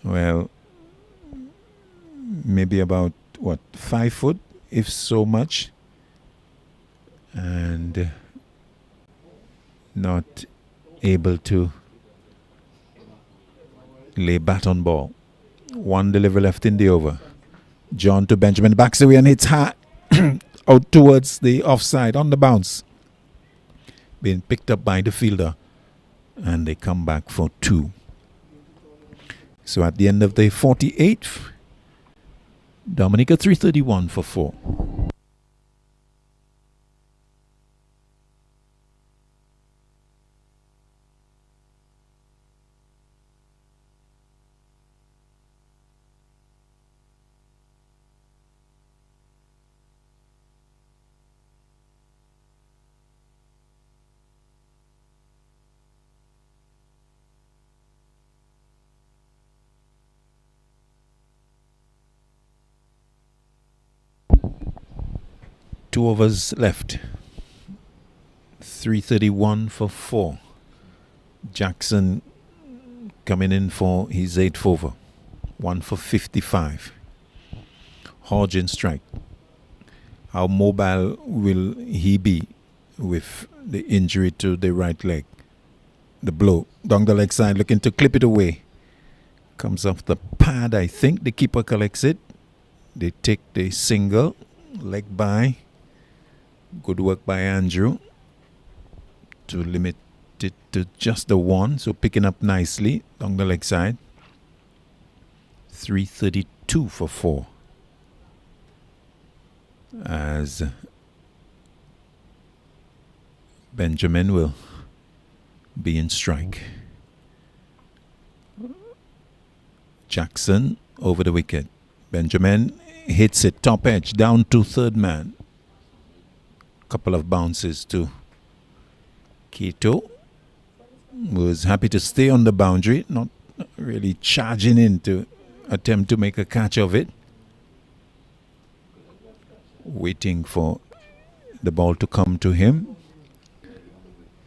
well, maybe about, 5 foot, if so much. And not able to lay bat on ball. 1 delivery left in the over. John to Benjamin, backs away and hits hard out towards the offside on the bounce. Being picked up by the fielder. And they come back for 2. So at the end of the 48th, Dominica 331 for 4. 2 overs left. 331 for 4. Jackson coming in for his 8th over. 1 for 55. Hodge in strike. How mobile will he be with the injury to the right leg? The blow down the leg side, looking to clip it away. Comes off the pad, I think. The keeper collects it. They take the single. Leg by. Good work by Andrew to limit it to just the 1. So picking up nicely down the leg side. 332 for 4. As Benjamin will be in strike. Jackson over the wicket. Benjamin hits it top edge down to third man. Couple of bounces to Keto. Was happy to stay on the boundary, not really charging in to attempt to make a catch of it. Waiting for the ball to come to him.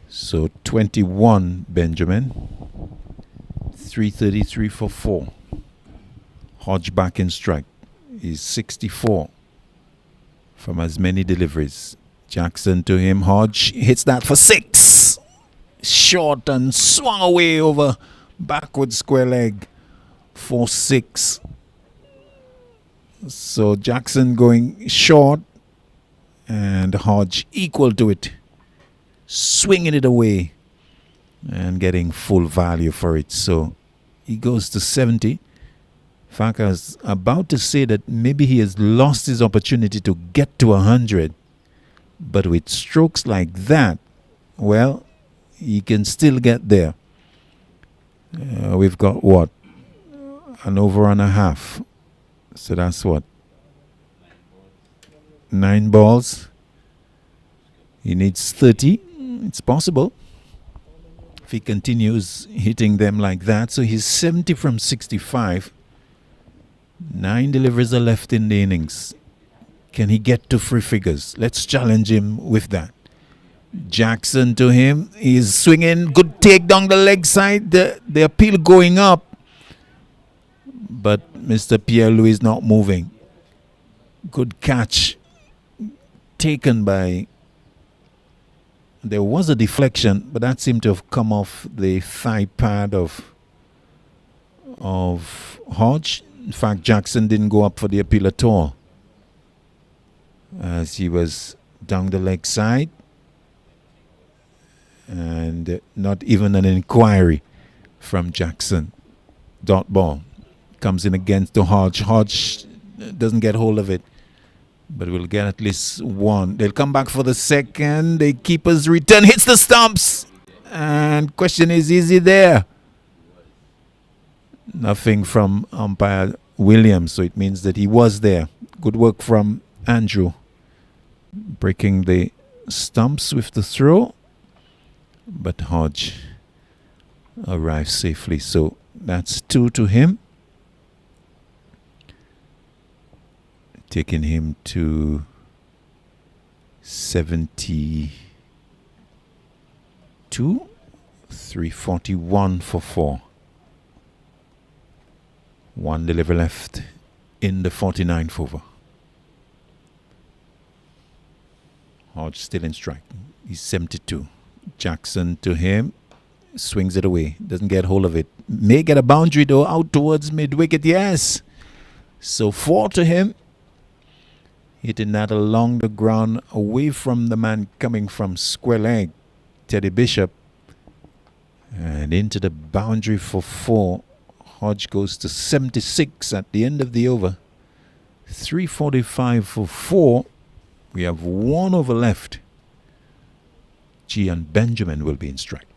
So 21 Benjamin. 333 for 4. Hodge back in strike. He's 64 from as many deliveries. Jackson to him. Hodge hits that for 6. Short and swung away over backward square leg for 6. So Jackson going short and Hodge equal to it. Swinging it away and getting full value for it. So he goes to 70. In fact, I was about to say that maybe he has lost his opportunity to get to 100. But with strokes like that, well, he can still get there. We've got what? An over and a half. So that's what? 9 balls. He needs 30. It's possible if he continues hitting them like that. So he's 70 from 65. 9 deliveries are left in the innings. Can he get to 3 figures? Let's challenge him with that. Jackson to him. He's swinging. Good take down the leg side. The appeal going up. But Mr. Pierre-Louis is not moving. Good catch taken by... There was a deflection, but that seemed to have come off the thigh pad of Hodge. In fact, Jackson didn't go up for the appeal at all, as he was down the leg side. And not even an inquiry from Jackson. Dot ball. Comes in against the Hodge. Hodge doesn't get hold of it, but we'll get at least 1. They'll come back for the second. The keeper's return hits the stumps. And question is he there? Nothing from umpire Williams, so it means that he was there. Good work from Andrew. Breaking the stumps with the throw. But Hodge arrives safely, so that's 2 to him. Taking him to 72. 341 for 4. 1 delivery left in the 49th over. Hodge still in strike. He's 72. Jackson to him. Swings it away. Doesn't get hold of it. May get a boundary though. Out towards mid-wicket. Yes. So 4 to him. Hitting that along the ground. Away from the man coming from square leg. Teddy Bishop. And into the boundary for 4. Hodge goes to 76 at the end of the over. 345 for 4. We have 1 over left. G and Benjamin will be in strike.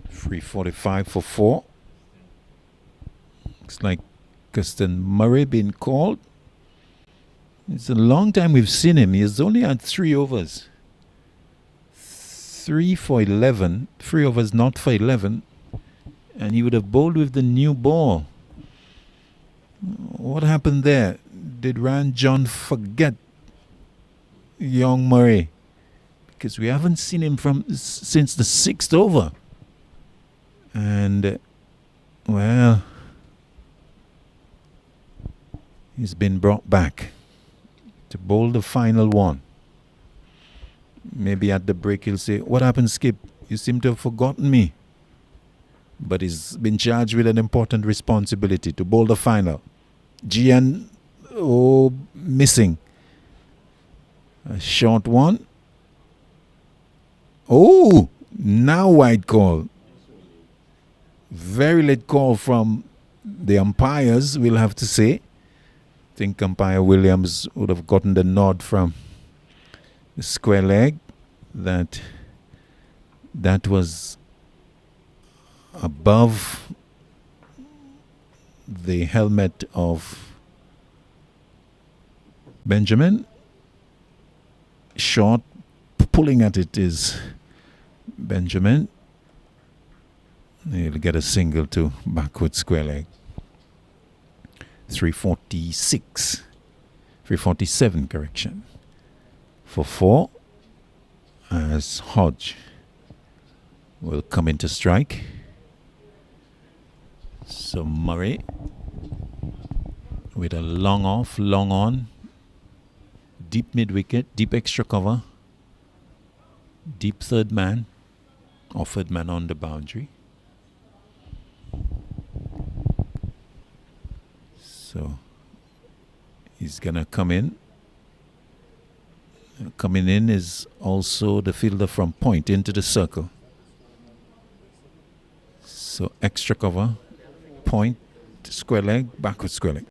.345 for 4. Looks like Kirsten Murray been called. It's a long time we've seen him. He has only had 3 overs. 3 for 11, 3 overs not for 11, and he would have bowled with the new ball. What happened there? Did Ryan John forget young Murray? Because we haven't seen him since the 6th over. And, well, he's been brought back to bowl the final one. Maybe at the break he'll say, "What happened, Skip? You seem to have forgotten me." But he's been charged with an important responsibility to bowl the final. GN, missing. A short one. Oh, now wide call. Very late call from the umpires, we'll have to say. I think umpire Williams would have gotten the nod from the square leg that was above the helmet of Benjamin. Short, pulling at it is Benjamin. He'll get a single to backward square leg. 347 correction. For 4 as Hodge will come into strike. So Murray with a long off, long on, deep mid wicket, deep extra cover, deep third man, or third man on the boundary. So he's gonna come in. Coming in is also the fielder from point into the circle. So extra cover, point, square leg, backward square leg.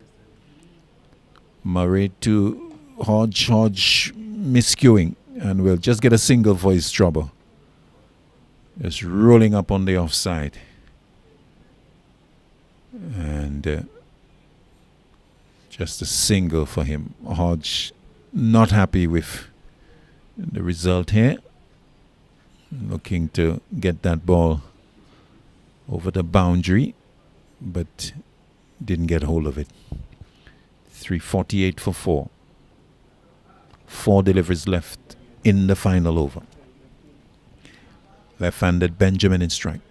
Murray to Hodge miscuing, and we'll just get a single for his trouble. Just rolling up on the offside. And just a single for him. Hodge not happy with the result here. Looking to get that ball over the boundary, but didn't get hold of it. 348 for 4. 4 deliveries left in the final over. Left-handed Benjamin in strike.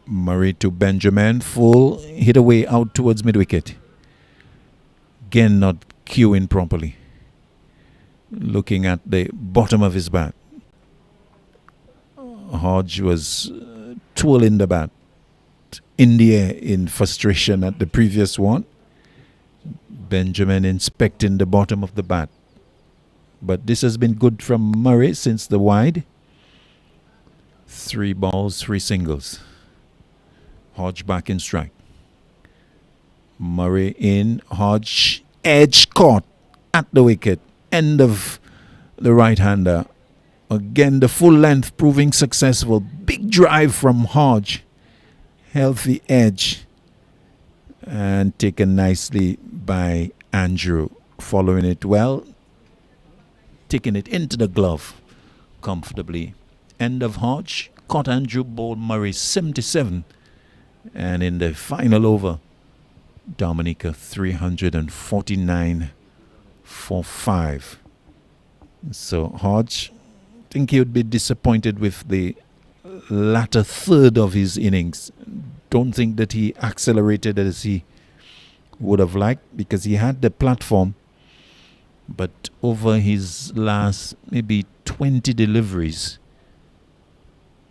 Murray to Benjamin, full hit away out towards mid-wicket. Again not cueing properly. Looking at the bottom of his bat. Hodge was twirling the bat in the air in frustration at the previous one. Benjamin inspecting the bottom of the bat. But this has been good from Murray since the wide. 3 balls, 3 singles. Hodge back in strike. Murray in. Hodge edge caught at the wicket. End of the right-hander. Again, the full length proving successful. Big drive from Hodge. Healthy edge. And taken nicely by Andrew. Following it well. Taking it into the glove comfortably. End of Hodge. Caught Andrew, bowled Murray 77. And in the final over, Dominica 349 for 5. So Hodge, I think he would be disappointed with the latter third of his innings. Don't think that he accelerated as he would have liked, because he had the platform, but over his last maybe 20 deliveries,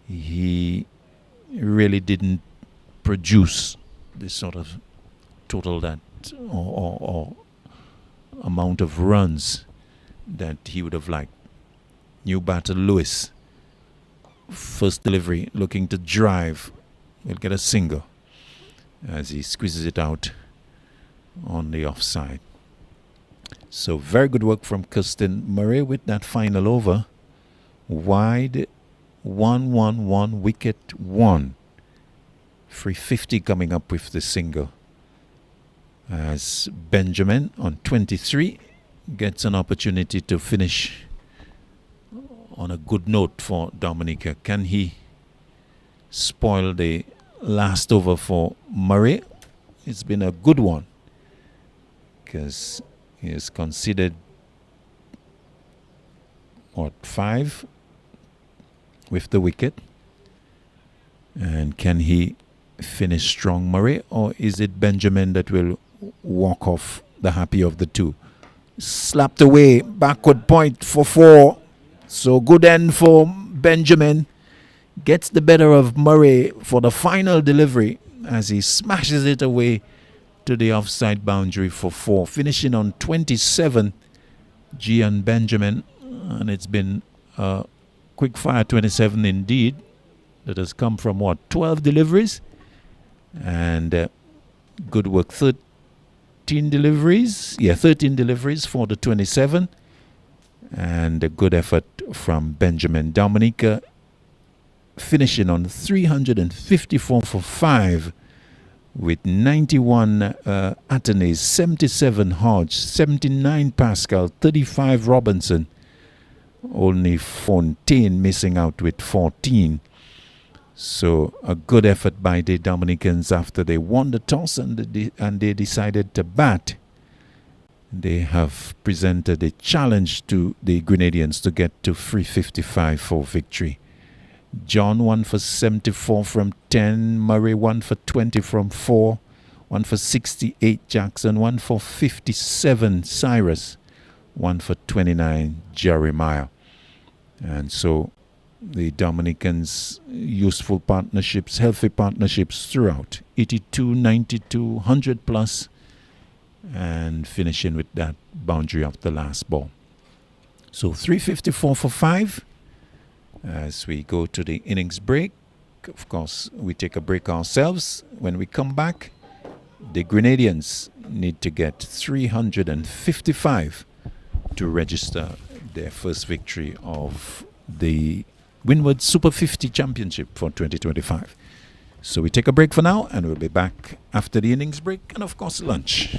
he really didn't produce this sort of total that or amount of runs that he would have liked. New batter Lewis, first delivery, looking to drive, will get a single as he squeezes it out on the offside. So very good work from Kirsten Murray with that final over. Wide 1-1-1, wicket 1. 350 coming up with the single, as Benjamin on 23 gets an opportunity to finish on a good note for Dominica. Can he spoil the last over for Murray? It's been a good one because he has considered 5 with the wicket. And can he finish strong, Murray, or is it Benjamin that will walk off the happy of the two? Slapped away, backward point for 4. So good end for Benjamin. Gets the better of Murray for the final delivery as he smashes it away to the offside boundary for 4. Finishing on 27, Gian Benjamin. And it's been a quick fire 27 indeed. That has come from 12 deliveries. And good work, 13 deliveries. 13 deliveries for the 27. And a good effort from Benjamin. Dominica finishing on 354 for 5 with 91 Atenes, 77 Hodge, 79 Pascal, 35 Robinson. Only Fontaine missing out with 14. So a good effort by the Dominicans after they won the toss and they decided to bat. They have presented a challenge to the Grenadians to get to 355 for victory. John 1 for 74 from 10. Murray 1 for 20 from 4. 1 for 68 Jackson. 1 for 57 Cyrus. 1 for 29 Jeremiah. And so the Dominicans useful partnerships, healthy partnerships throughout. 82, 92, 100 plus. And finishing with that boundary of the last ball. So 354 for 5. As we go to the innings break, of course, we take a break ourselves. When we come back, the Grenadians need to get 355 to register their first victory of the Windward Super 50 Championship for 2025. So we take a break for now, and we'll be back after the innings break and, of course, lunch.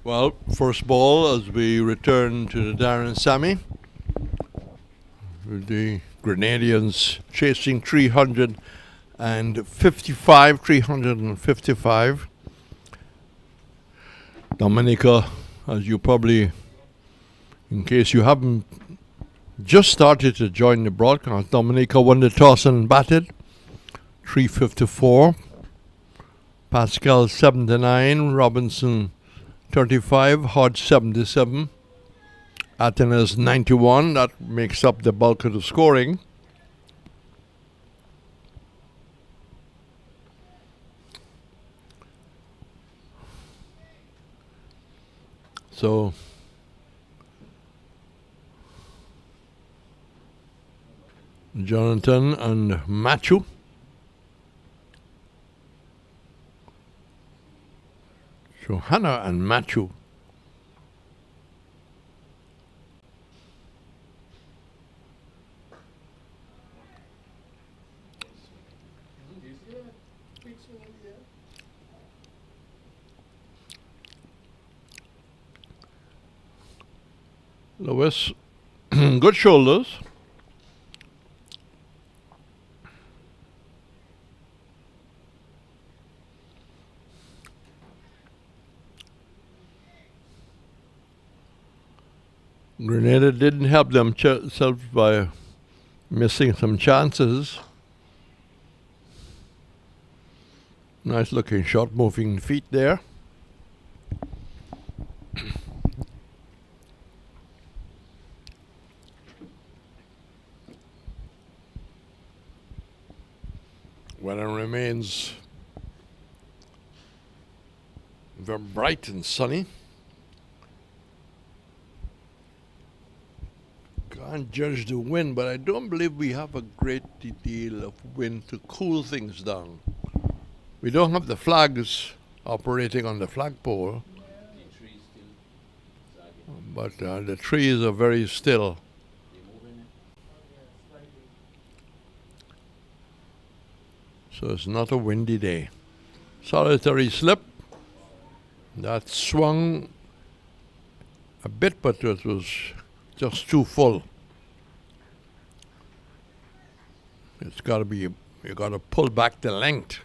Well, first ball as we return to the Darren Sammy. The Grenadians chasing 355. Dominica, as you probably, in case you haven't just started to join the broadcast, Dominica won the toss and batted. 354. Pascal 79. Robinson 35. Hodge 77. Athena's 91. That makes up the bulk of the scoring. So Jonathan and Matthew. Johanna and Matthew. Lewis, good shoulders. Grenada didn't help themselves by missing some chances. Nice looking shot, moving feet there. Weather remains very bright and sunny. Can't judge the wind, but I don't believe we have a great deal of wind to cool things down. We don't have the flags operating on the flagpole, but the trees are very still. So it's not a windy day. Solitary slip. That swung a bit, but it was just too full. It's got to be, you got to pull back the length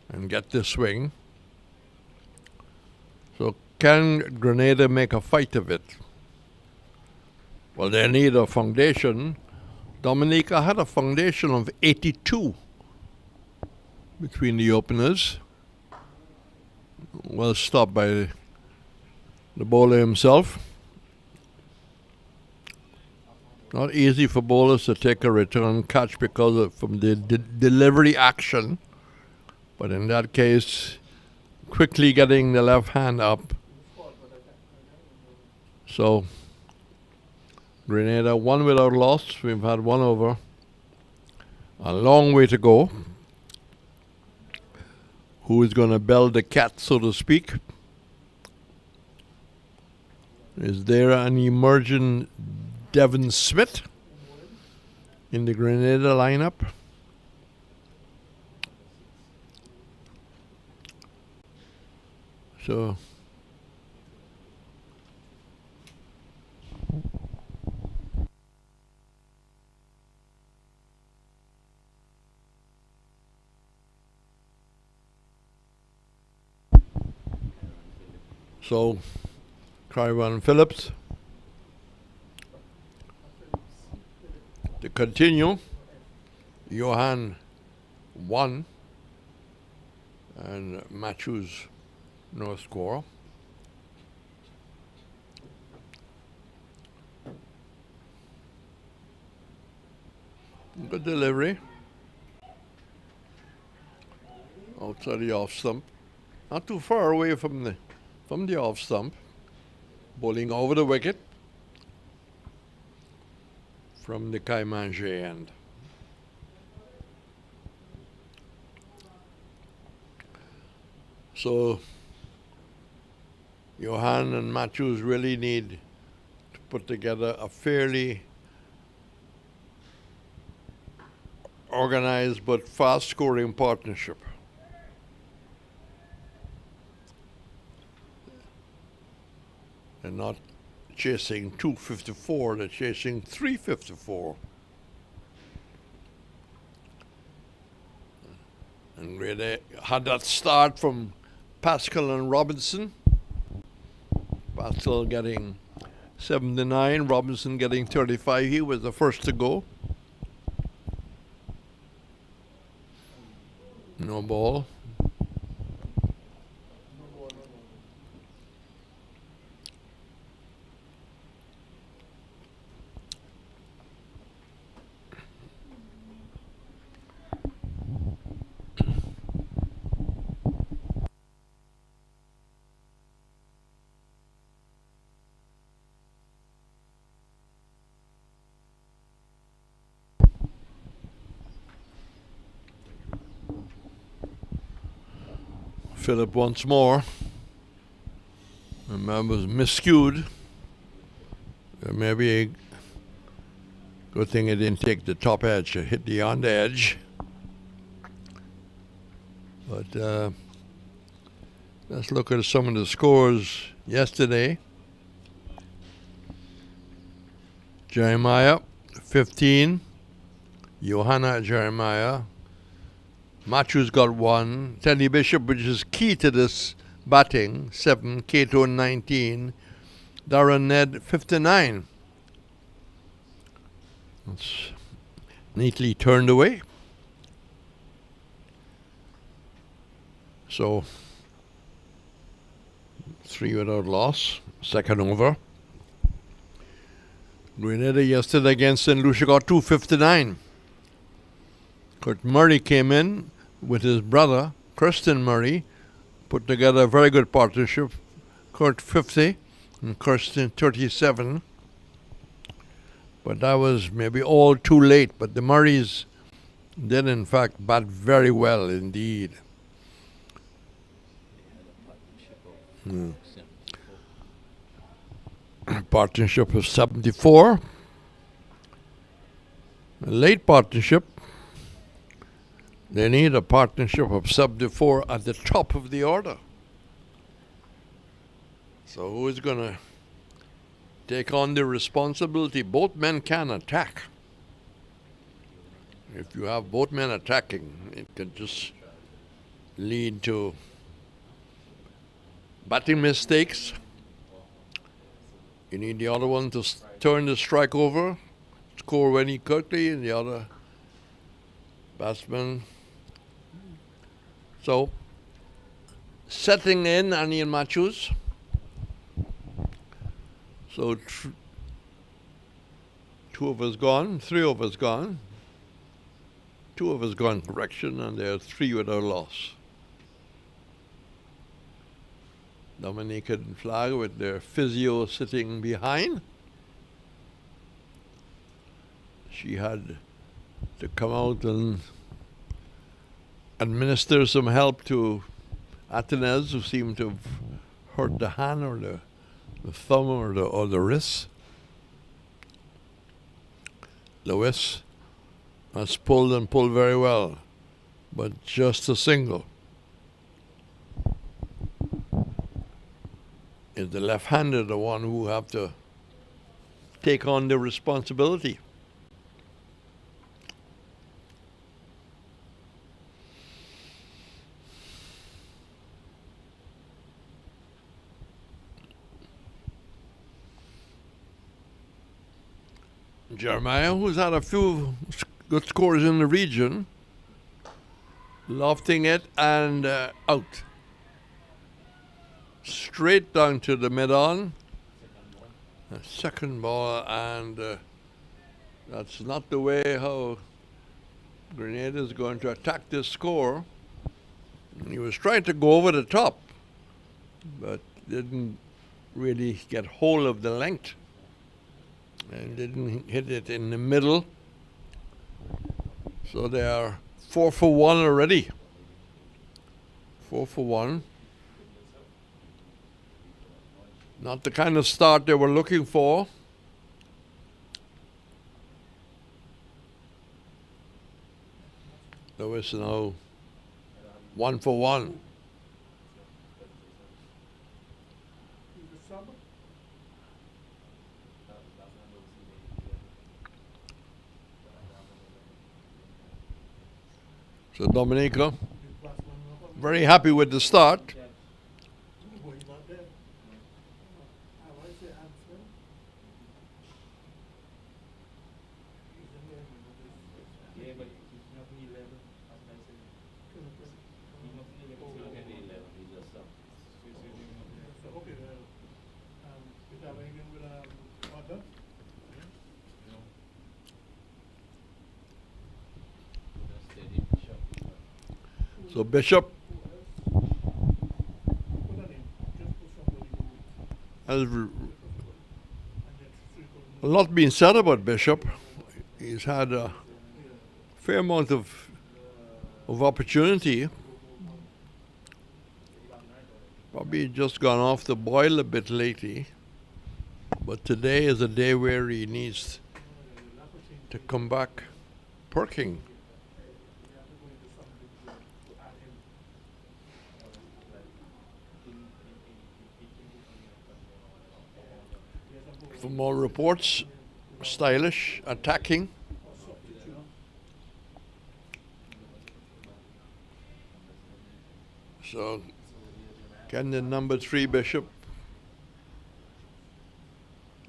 and get the swing. So can Grenada make a fight of it? Well, they need a foundation. Dominica had a foundation of 82 between the openers. Well stopped by the bowler himself. Not easy for bowlers to take a return catch because of from the delivery action. But in that case, quickly getting the left hand up. So Grenada one without loss. We've had one over. A long way to go. Who is going to bell the cat, so to speak? Is there an emerging Devon Smith in the Grenada lineup? So Crywan Phillips. To continue, Johan 1 and Matthews no score. Good delivery. Outside the off stump. Not too far away from the off stump. Bowling over the wicket from the Kaimanjé end. So Johan and Matthews really need to put together a fairly organized but fast scoring partnership. They're not chasing 254, they're chasing 354. And Grenada had that start from Pascal and Robinson. Pascal getting 79, Robinson getting 35. He was the first to go. No ball. Philip once more. Remember, was miscued. Maybe a good thing it didn't take the top edge. It hit the on the edge. But let's look at some of the scores yesterday. Jeremiah, 15. Johanna Jeremiah. Matthews got 1. Teddy Bishop, which is key to this batting, 7. Cato, 19. Darren Ned, 59. That's neatly turned away. So, 3 without loss. Second over. Grenada yesterday against St. Lucia got 259. Kurt Murray came in with his brother, Kirsten Murray, put together a very good partnership. Kurt 50 and Kirsten 37. But that was maybe all too late. But the Murrays did in fact bat very well indeed. Partnership of 74. A late partnership. They need a partnership of 74 at the top of the order. So who is going to take on the responsibility? Both men can attack. If you have both men attacking, it can just lead to batting mistakes. You need the other one to turn the strike over, score very quickly, and the other batsman. So, setting in Annie Matthews. So, 2 of us gone, 3 of us gone. 2 of us gone correction, and there are 3 without loss. Dominican flag with their physio sitting behind. She had to come out and administer some help to Atenez, who seemed to have hurt the hand or the thumb or the wrist. Lewis has pulled and pulled very well, but just a single. Is the left-hander the one who have to take on the responsibility? Jeremiah, who's had a few good scores in the region, lofting it and out. Straight down to the mid-on. Second ball, and that's not the way how Grenada is going to attack this score. He was trying to go over the top, but didn't really get hold of the length. And didn't hit it in the middle. So they are 4 for 1 already. 4 for 1. Not the kind of start they were looking for. Lewis now 1 for 1. So Dominica, very happy with the start. So Bishop has a lot been said about Bishop. He's had a fair amount of opportunity. Probably just gone off the boil a bit lately. But today is a day where he needs to come back perking. For more reports, stylish, attacking. So, can the number 3 Bishop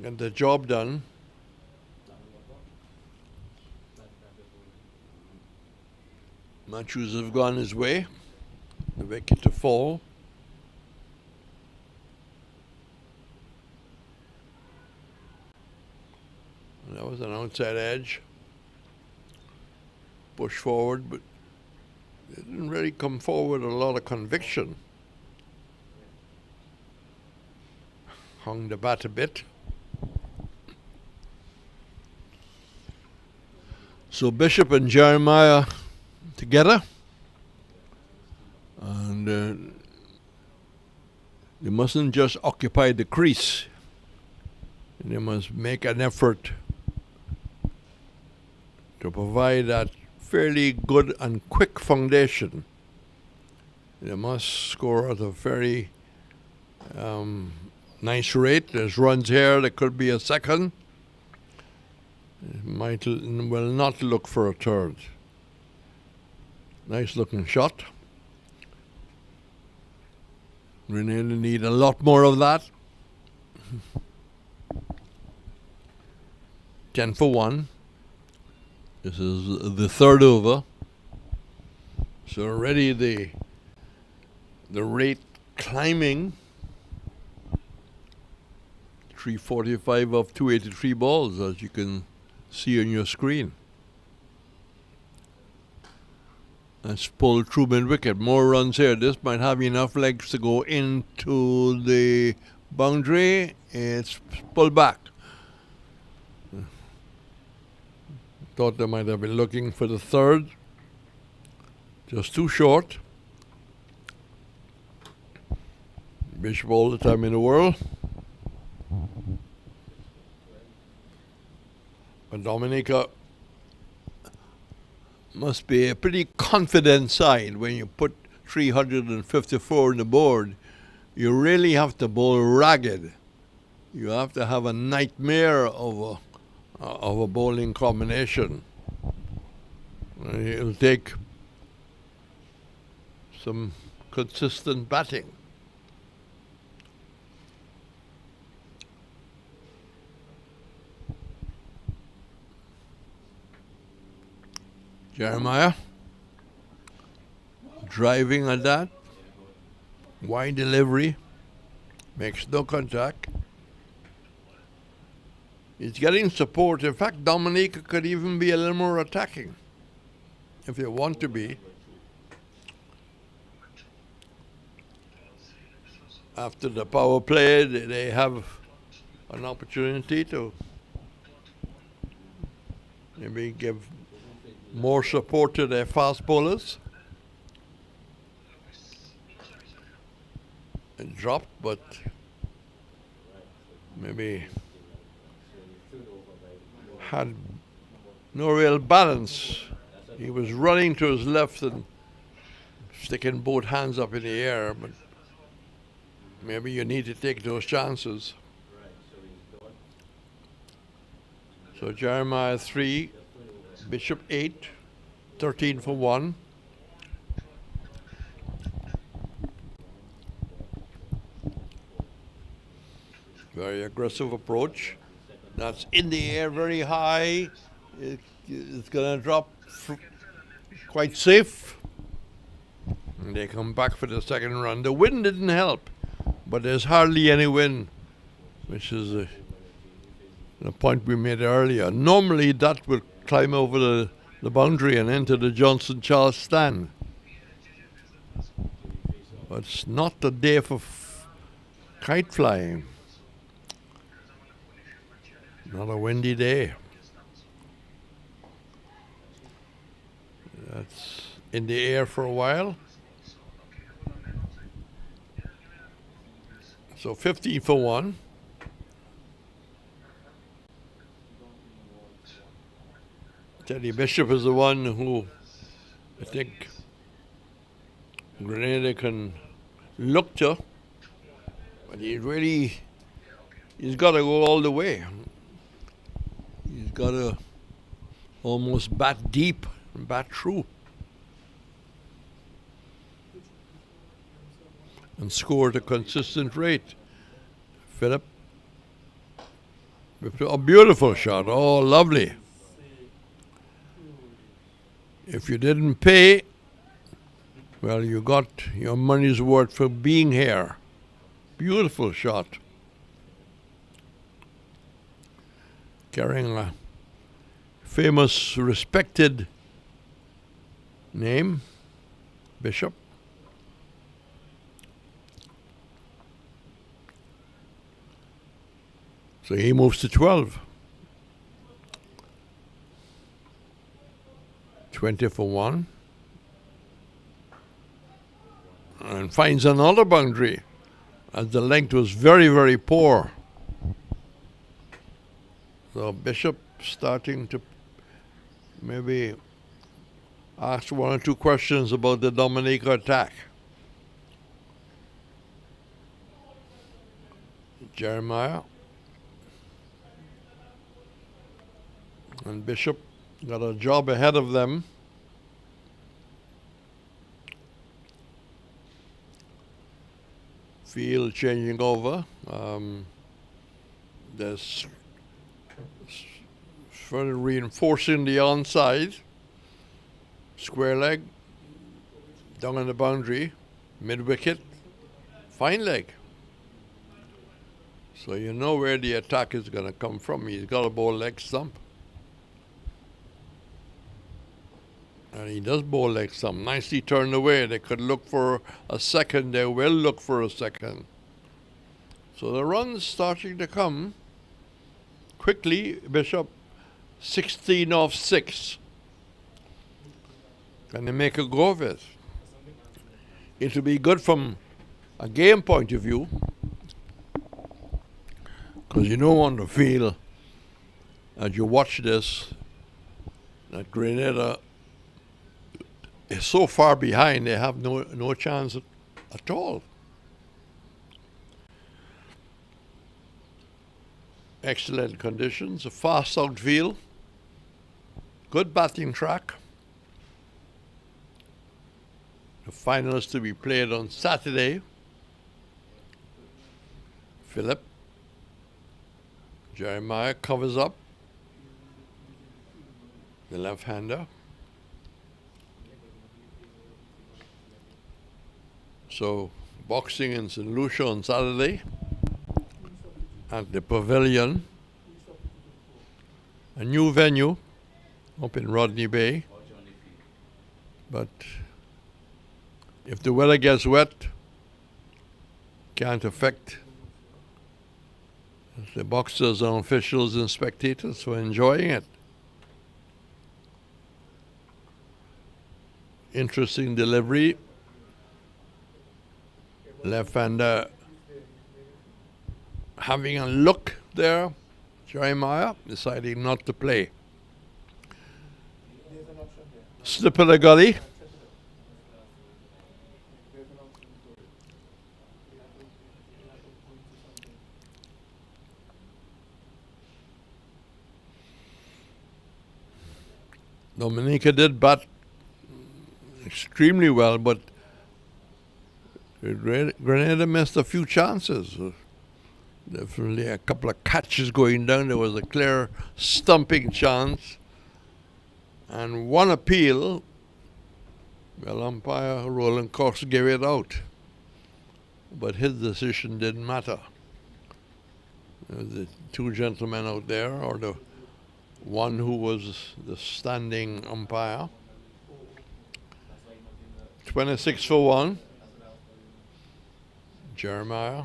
get the job done? Matthews have gone his way. The wicket to fall. That was an outside edge. Push forward, but it didn't really come forward with a lot of conviction. Hung the bat a bit. So Bishop and Jeremiah together. And they mustn't just occupy the crease. They must make an effort to provide that fairly good and quick foundation. They must score at a very nice rate. There's runs here. There could be a second. Will not look for a third. Nice looking shot. Grenada need a lot more of that. 10 for 1. This is the third over. So already the rate climbing. 345 of 283 balls, as you can see on your screen. That's pulled through mid wicket. More runs here. This might have enough legs to go into the boundary. It's pulled back. Thought they might have been looking for the third. Just too short. Bishop all the time in the world. But Dominica must be a pretty confident side when you put 354 on the board. You really have to bowl ragged. You have to have a nightmare of a bowling combination. It'll take some consistent batting. Jeremiah driving at that. Wide delivery. Makes no contact. He's getting support. In fact, Dominica could even be a little more attacking if they want to be. After the power play, they have an opportunity to maybe give more support to their fast bowlers. It dropped, but maybe had no real balance. He was running to his left and sticking both hands up in the air, but maybe you need to take those chances. So Jeremiah 3, Bishop 8, 13 for 1. Very aggressive approach. That's in the air, very high. It's going to drop quite safe. And they come back for the second run. The wind didn't help, but there's hardly any wind, which is the point we made earlier. Normally that will climb over the boundary and enter the Johnson Charles stand. But it's not the day for kite flying. Not a windy day. That's in the air for a while. So 15 for 1. Teddy Bishop is the one who I think Grenada can look to, but he's got to go all the way. He's got to almost bat deep and bat through and score at a consistent rate. Philip, a beautiful shot. Oh, lovely. If you didn't pay, well, you got your money's worth for being here. Beautiful shot. Carrying a famous, respected name, Bishop. So he moves to 12. 20 for 1. And finds another boundary as the length was very, very poor. So Bishop starting to maybe ask one or two questions about the Dominica attack. Jeremiah and Bishop got a job ahead of them. Field changing over. There's further reinforcing the onside. Square leg. Down on the boundary. Mid wicket. Fine leg. So you know where the attack is going to come from. He's got a bowl leg stump. And he does bowl leg stump. Nicely turned away. They could look for a second. They will look for a second. So the run's starting to come. Quickly, Bishop, 16 off 6. Can they make a go of it? It will be good from a game point of view, because you don't want to feel, as you watch this, that Grenada is so far behind they have no chance at all. Excellent conditions, a fast outfield, good batting track. The finals to be played on Saturday. Philip. Jeremiah covers up. The left-hander. So, boxing in St. Lucia on Saturday at the Pavilion. A new venue up in Rodney Bay. But if the weather gets wet, can't affect the boxers and officials and spectators who are enjoying it. Interesting delivery. Left-hander having a look there. Jeremiah deciding not to play. Slip of the gully. Dominica did bat extremely well, but Grenada missed a few chances. Definitely a couple of catches going down. There was a clear stumping chance. And one appeal. Well, umpire Roland Cox gave it out. But his decision didn't matter. The two gentlemen out there, or the one who was the standing umpire. 26 for 1. Jeremiah.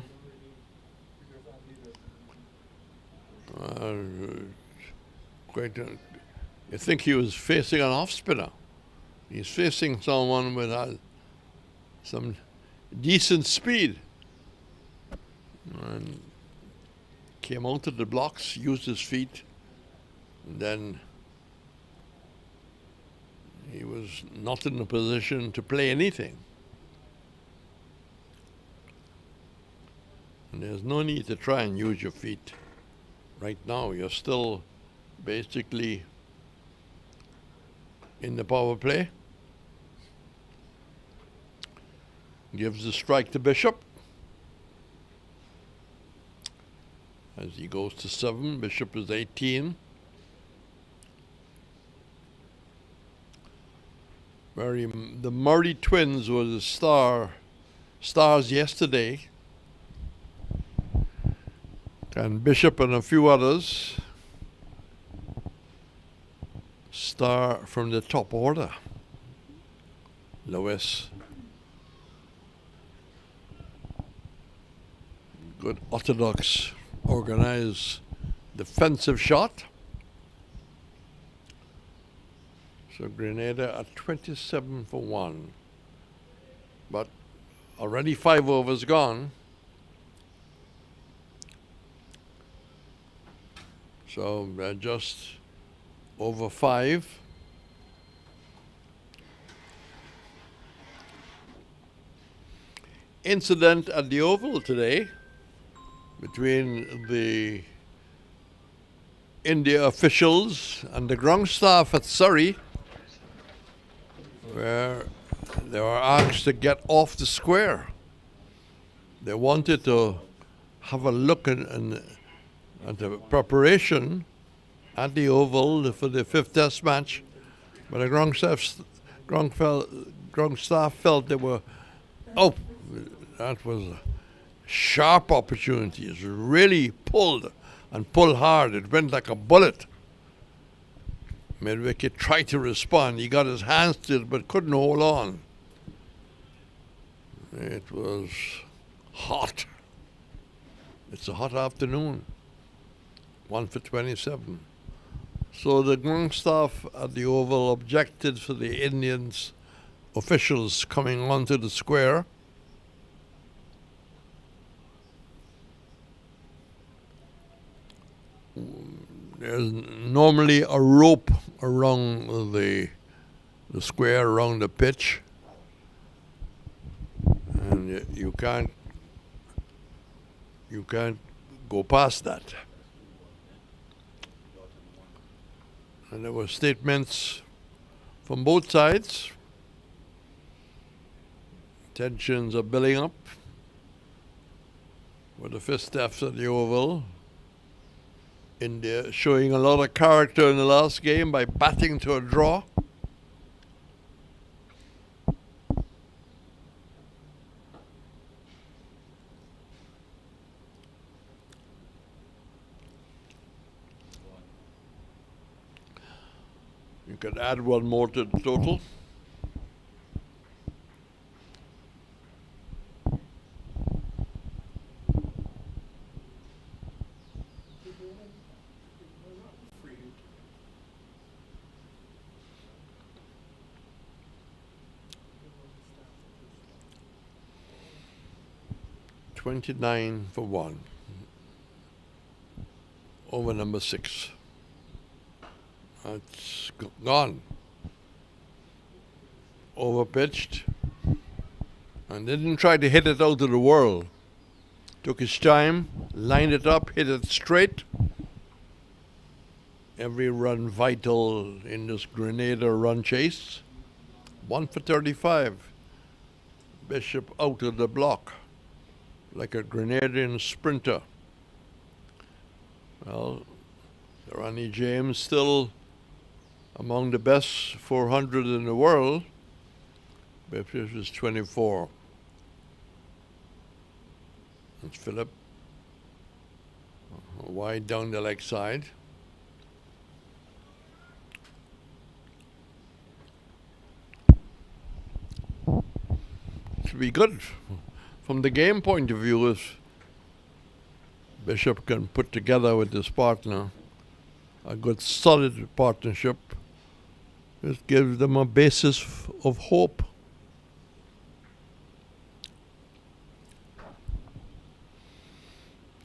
I think he was facing an off spinner. He's facing someone with some decent speed. And came out of the blocks, used his feet, and then he was not in a position to play anything. And there's no need to try and use your feet. Right now, you're still basically in the power play. Gives the strike to Bishop. As he goes to 7, Bishop is 18. The Murray twins were the stars yesterday. And Bishop and a few others star from the top order. Lewis. Good orthodox, organized defensive shot. So Grenada at 27 for 1. But already 5 overs gone. So they're just over 5. Incident at the Oval today between the India officials and the ground staff at Surrey, where they were asked to get off the square. They wanted to have a look at the preparation at the Oval for the 5th Test match, but the ground staff felt they were, that was a sharp opportunity. It really pulled and pulled hard. It went like a bullet. Mid-wicket tried to respond. He got his hands to it but couldn't hold on. It was hot. It's a hot afternoon. 1 for 27. So the ground staff at the Oval objected for the Indians officials coming onto the square. There's normally a rope around the square, around the pitch, and you can't go past that. And there were statements from both sides. Tensions are building up with the 5th Test at the Oval. India showing a lot of character in the last game by batting to a draw. You could add one more to the total. $29 for 1. Over number 6. That's gone. Overpitched. And didn't try to hit it out of the world. Took his time, lined it up, hit it straight. Every run vital in this Grenada run chase. 1 for 35. Bishop out of the block like a Grenadian sprinter. Well, Ronnie James still among the best 400 in the world. But this was 24. It's Philip. Wide down the leg side. Should be good from the game point of view if Bishop can put together with his partner a good solid partnership. It gives them a basis of hope.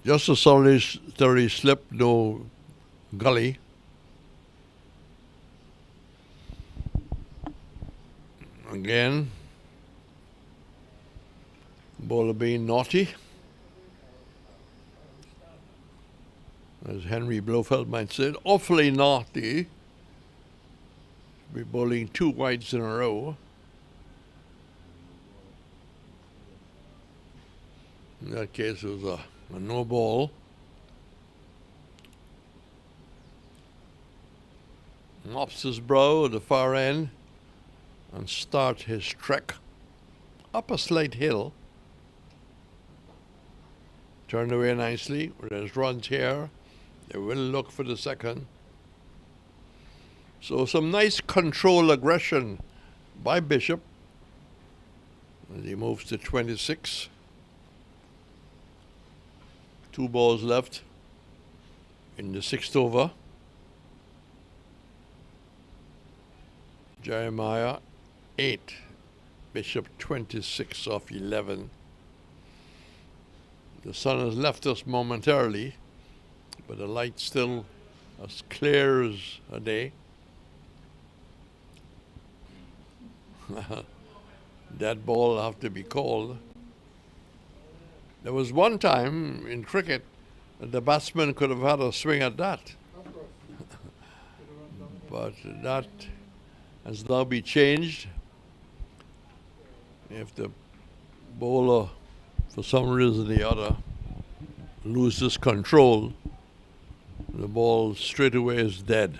Just a solitary slip, no gully. Again, bowler being naughty. As Henry Blofeld might say, awfully naughty. Be bowling 2 wides in a row. In that case, it was a no ball. Mops his brow at the far end and start his trek up a slight hill. Turned away nicely. There's runs here. They will look for the second. So some nice control aggression by Bishop. And he moves to 26. 2 balls left in the 6th over. Jeremiah 8. Bishop 26 off 11. The sun has left us momentarily, but the light's still as clear as a day. That ball will have to be called. There was one time in cricket that the batsman could have had a swing at that. But that has now been changed. If the bowler, for some reason or the other, loses control, the ball straight away is dead.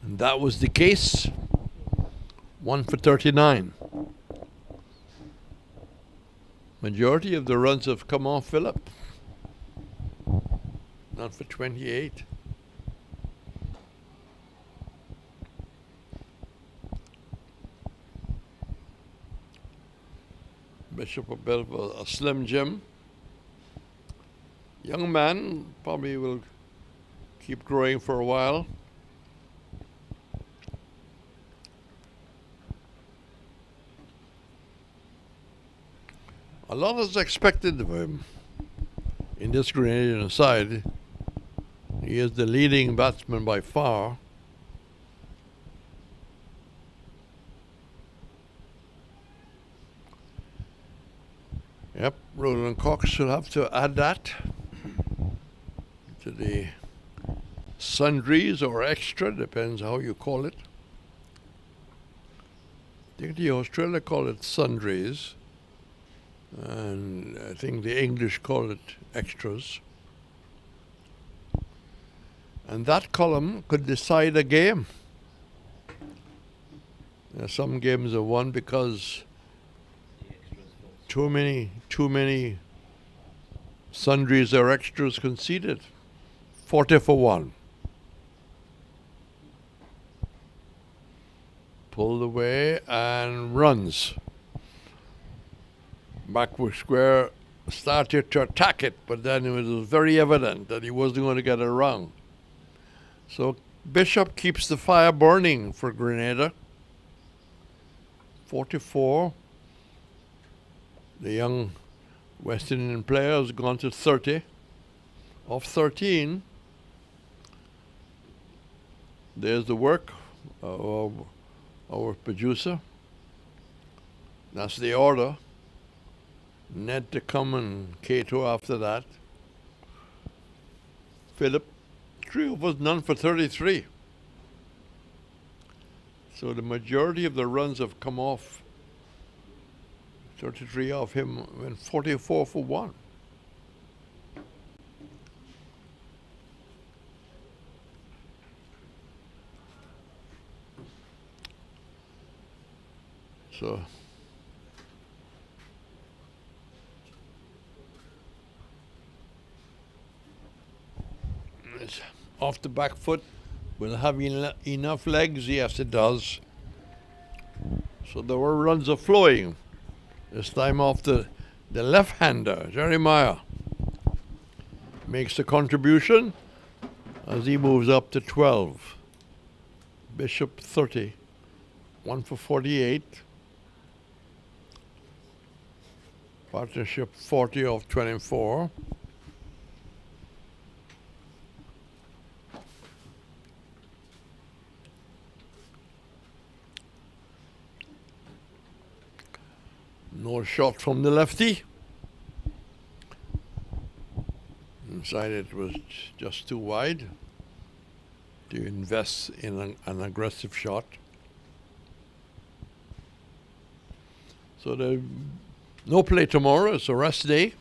And that was the case. 1 for 39. Majority of the runs have come off Philip. Not for 28. Bishop a bit of a slim Jim. Young man, probably will keep growing for a while. A lot is expected of him in this Grenadian side. He is the leading batsman by far. Yep, Roland Cox will have to add that to the sundries or extra, depends how you call it. I think the Australia call it sundries, and I think the English call it extras. And that column could decide a game. Some games are won because too many sundries or extras conceded. 40 for 1. Pulled away and runs. Backward square started to attack it, but then it was very evident that he wasn't going to get it around. So Bishop keeps the fire burning for Grenada. 44. The young West Indian player has gone to 30. Off 13. There's the work of our producer. That's the order. Ned to come and Cato after that. Philip, 3 overs, none for 33. So the majority of the runs have come off. 33 off him, went 44 for 1. So it's off the back foot. Will it have enough legs? Yes, it does. So there were runs of flowing. This time off the left-hander, Jeremiah, makes the contribution as he moves up to 12. Bishop 30, 1 for 48. Partnership 40 of 24. No shot from the lefty. Inside it was just too wide to invest in an aggressive shot. So there's no play tomorrow. It's a rest day.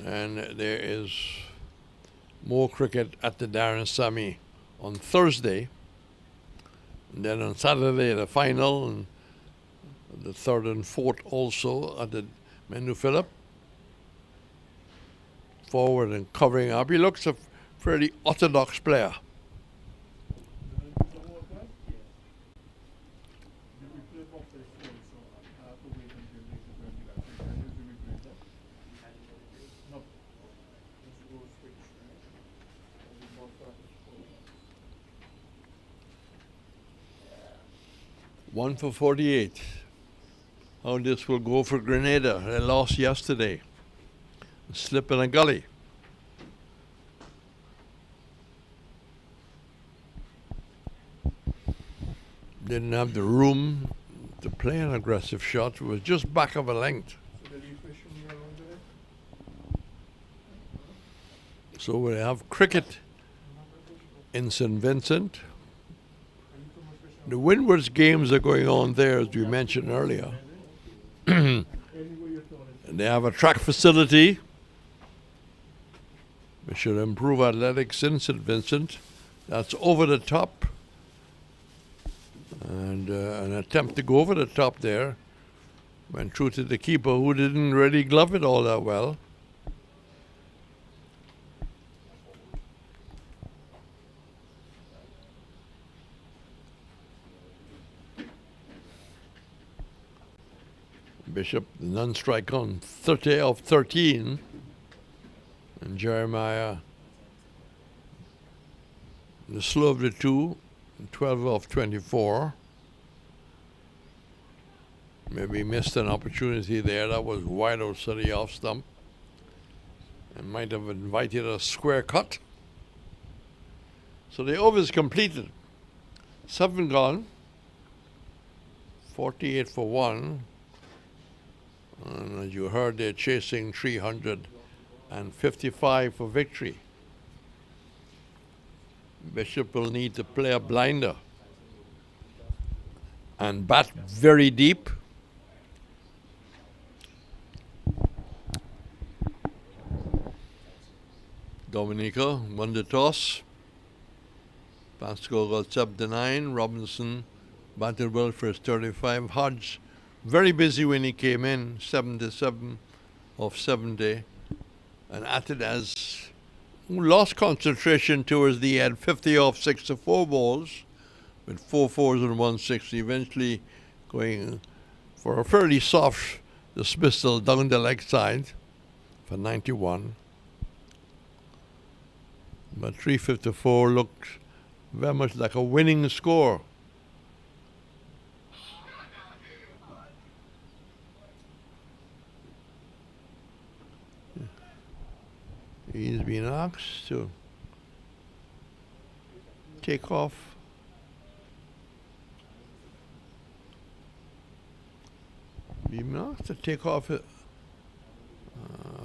And there is more cricket at the Darren Sammy on Thursday. And then on Saturday, the final, and the third and fourth also at the Menu Phillip. Forward and covering up. He looks a fairly orthodox player. One for 48. How this will go for Grenada. They lost yesterday. Slip in a gully. Didn't have the room to play an aggressive shot. It was just back of a length. So we have cricket in St. Vincent. The Windward's games are going on there, as we mentioned earlier. And they have a track facility. We should improve athletics in St. Vincent. That's over the top. And an attempt to go over the top there went through to the keeper, who didn't really glove it all that well. Bishop, the non-strike on 30 of 13. And Jeremiah, the slow of the two, 12 of 24. Maybe missed an opportunity there. That was wide outside the off stump. And might have invited a square cut. So the over is completed. 7 gone. 48 for 1. And as you heard, they're chasing 355 for victory. Bishop will need to play a blinder and bat very deep. Dominica won the toss. Pascal got 79. Robinson batted well for his 35. Hodgej very busy when he came in, 77 of 70, and acted as lost concentration towards the end, 50 off 64 balls, with 4 fours and 1 6, eventually going for a fairly soft dismissal down the leg side for 91. But 354 looked very much like a winning score. He's been asked to take off. He's been asked to take off a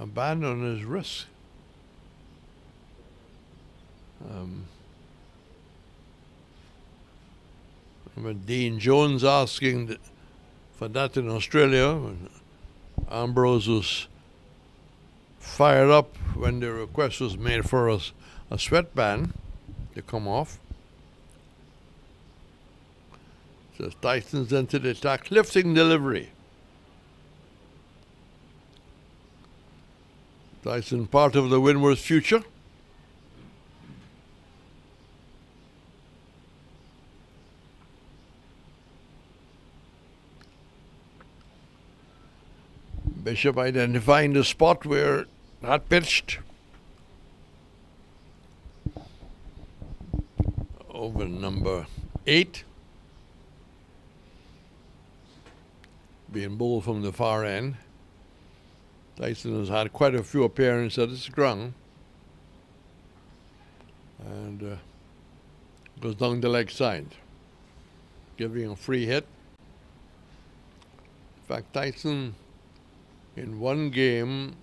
band on his wrist. But Dean Jones asking for that in Australia. Ambrose was fired up when the request was made for a sweatband to come off. So Tyson's into the attack, lifting delivery. Tyson part of the Windward's future. Bishop identifying the spot where that pitched. Over number 8. Being bowled from the far end. Tyson has had quite a few appearances at this ground. And goes down the leg side, giving a free hit. In fact, Tyson in one game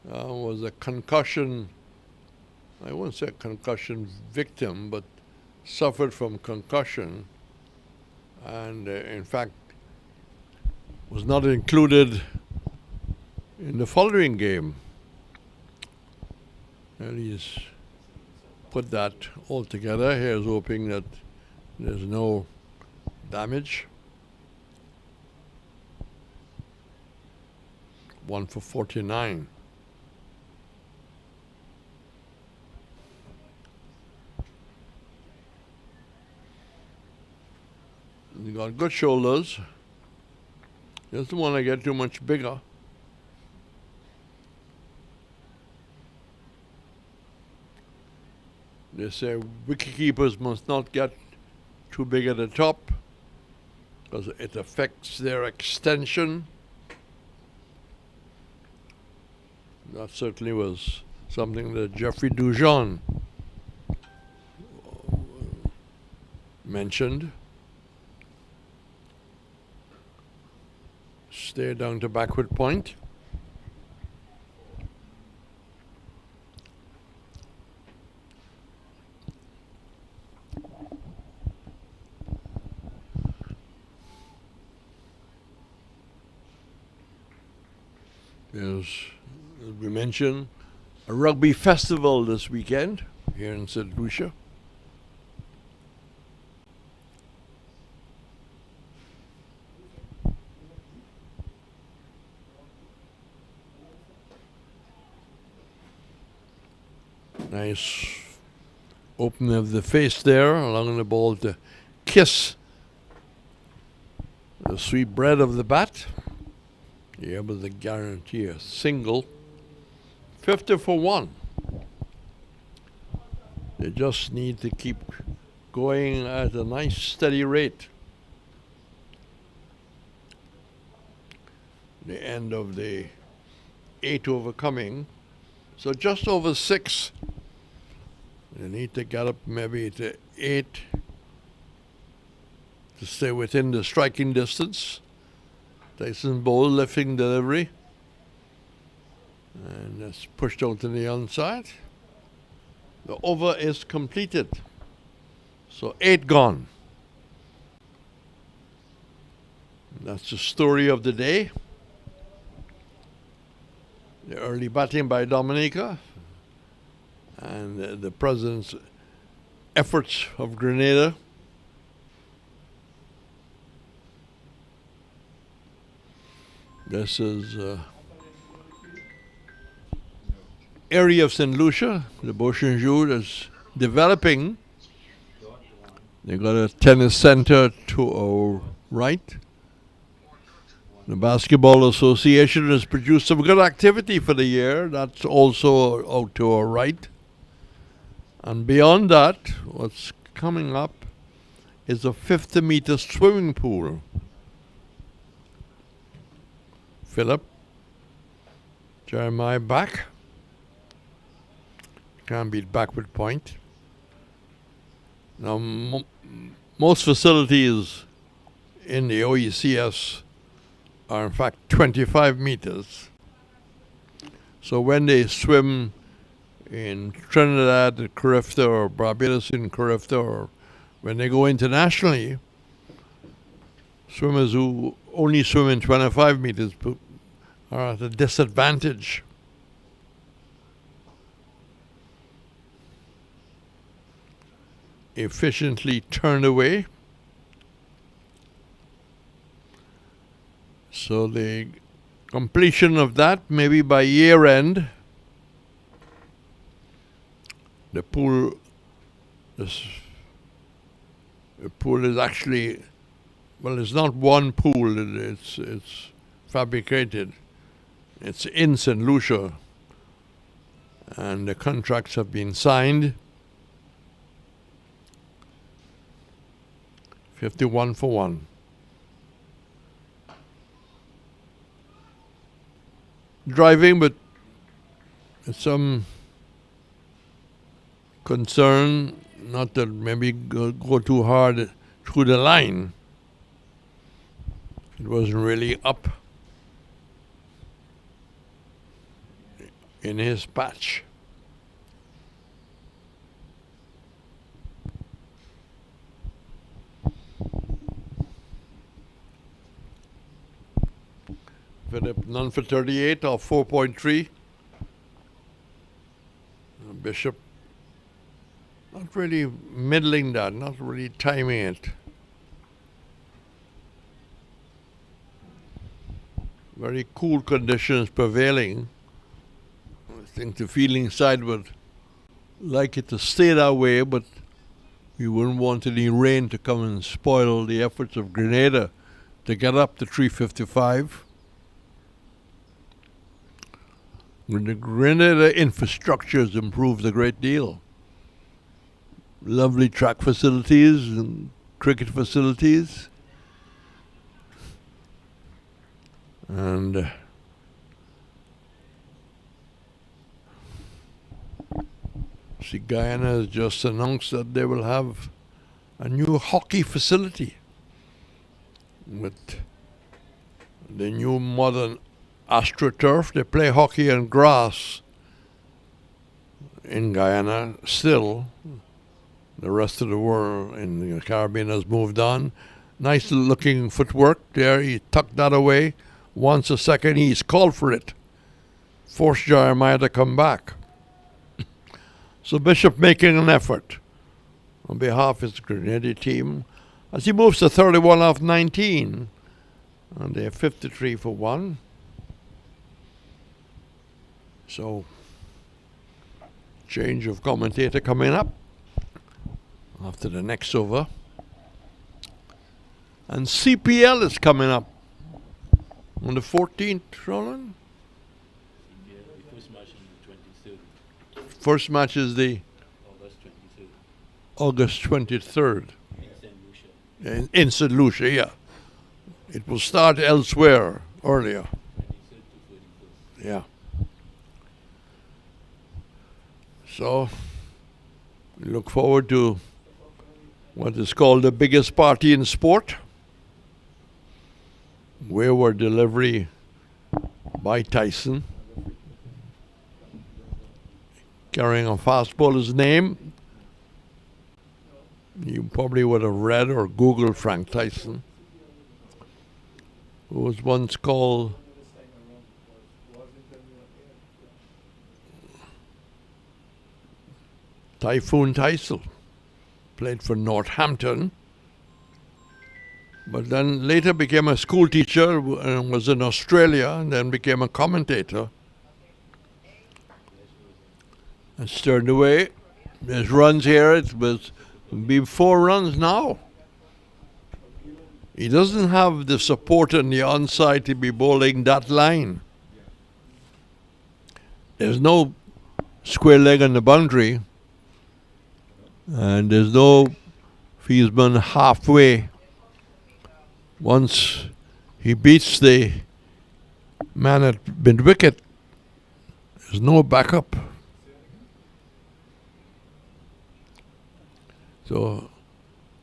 was a concussion, I won't say a concussion victim, but suffered from concussion, and in fact was not included in the following game. And he's put that all together. Here's hoping that there's no damage. 1 for 49. He got good shoulders. Doesn't want to get too much bigger. They say wicketkeepers must not get too big at the top because it affects their extension. That certainly was something that Jeffrey Dujon mentioned. Stay down to backward point. There's, as we mentioned, a rugby festival this weekend here in St. Lucia. Nice opening of the face there, allowing the ball to kiss the sweet bread of the bat. You're able to guarantee a single. 50 for 1. They just need to keep going at a nice steady rate. The end of the 8 overcoming. So just over 6. They need to get up maybe to 8 to stay within the striking distance. Tyson bowl lifting delivery. And that's pushed out to the onside. The over is completed. So 8 gone. That's the story of the day. The early batting by Dominica and the present efforts of Grenada. This is area of St. Lucia. The Beauchamp is developing. They got a tennis center to our right. The Basketball Association has produced some good activity for the year. That's also out to our right. And beyond that, what's coming up is a 50-meter swimming pool. Philip, Jeremiah back. Can't beat backward point. Now, most facilities in the OECS are in fact 25 meters. So when they swim in Trinidad at Carifta or Barbados in Carifta, or when they go internationally, swimmers who only swim in 25 meters are at a disadvantage. Efficiently turned away. So the completion of that, maybe by year end, the pool is actually, well, it's not one pool, it's fabricated. It's in St. Lucia, and the contracts have been signed. 51-1. Driving, but some concern, not that maybe go too hard through the line. It wasn't really up in his patch. Philip none for 38 off 4.3. Bishop not really middling that, not really timing it. Very cool conditions prevailing. I think the feeling side would like it to stay that way, but we wouldn't want any rain to come and spoil the efforts of Grenada to get up to 355. The Grenada infrastructure has improved a great deal. Lovely track facilities and cricket facilities. And see, Guyana has just announced that they will have a new hockey facility with the new modern AstroTurf. They play hockey on grass in Guyana still. The rest of the world in the Caribbean has moved on. Nice looking footwork there. He tucked that away. Once a second, he's called for it. Forced Jeremiah to come back. So Bishop making an effort on behalf of his Grenada team as he moves to 31 off 19. And they're 53-1. So, change of commentator coming up after the next over. And CPL is coming up on the 14th, Roland? Yeah, the first match is the 23rd. First match is the August 23rd. August 23rd. In St. Lucia, yeah. It will start elsewhere earlier. 23rd to 31st. Yeah. So, we look forward to what is called the biggest party in sport. Windward delivery by Tyson, carrying a fast bowler's name. You probably would have read or Googled Frank Tyson, who was once called Typhoon Tyson. Played for Northampton, but then later became a school teacher and was in Australia, and then became a commentator. And turned away. There's runs here. It was be 4 runs now. He doesn't have the support on the onside to be bowling that line. There's no square leg on the boundary, and there's no fieldsman halfway. Once he beats the man at mid-wicket, there's no backup. So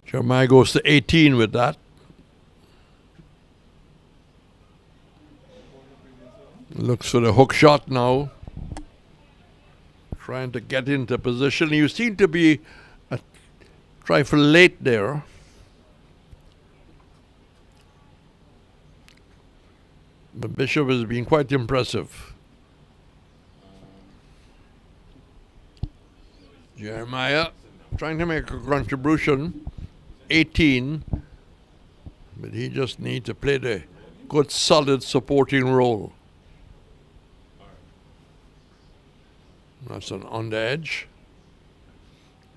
Jeremiah goes to 18 with that. Looks for the hook shot now. Trying to get into position. You seem to be a trifle late there. But Bishop has been quite impressive. Jeremiah trying to make a contribution. 18. But he just needs to play the good solid supporting role. That's an on the edge,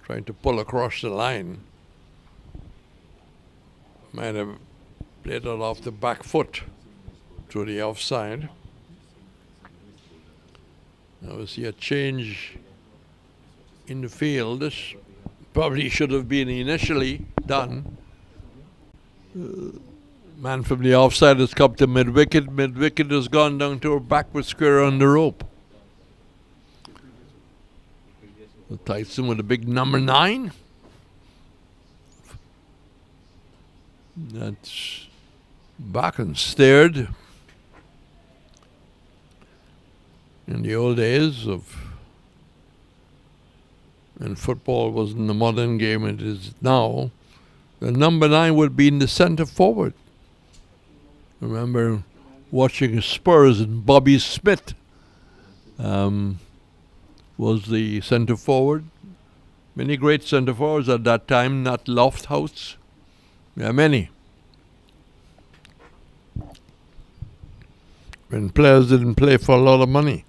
trying to pull across the line. Might have played it off the back foot to the offside. Now we see a change in the field. This probably should have been initially done. Man from the offside has come to mid-wicket. Mid-wicket has gone down to a backward square on the rope. So Tyson with a big number 9. That's back and stared. In the old days of when football wasn't the modern game it is now, the number 9 would be in the centre forward. Remember watching Spurs and Bobby Smith was the centre forward. Many great centre forwards at that time, not Lofthouse. There are many. When players didn't play for a lot of money.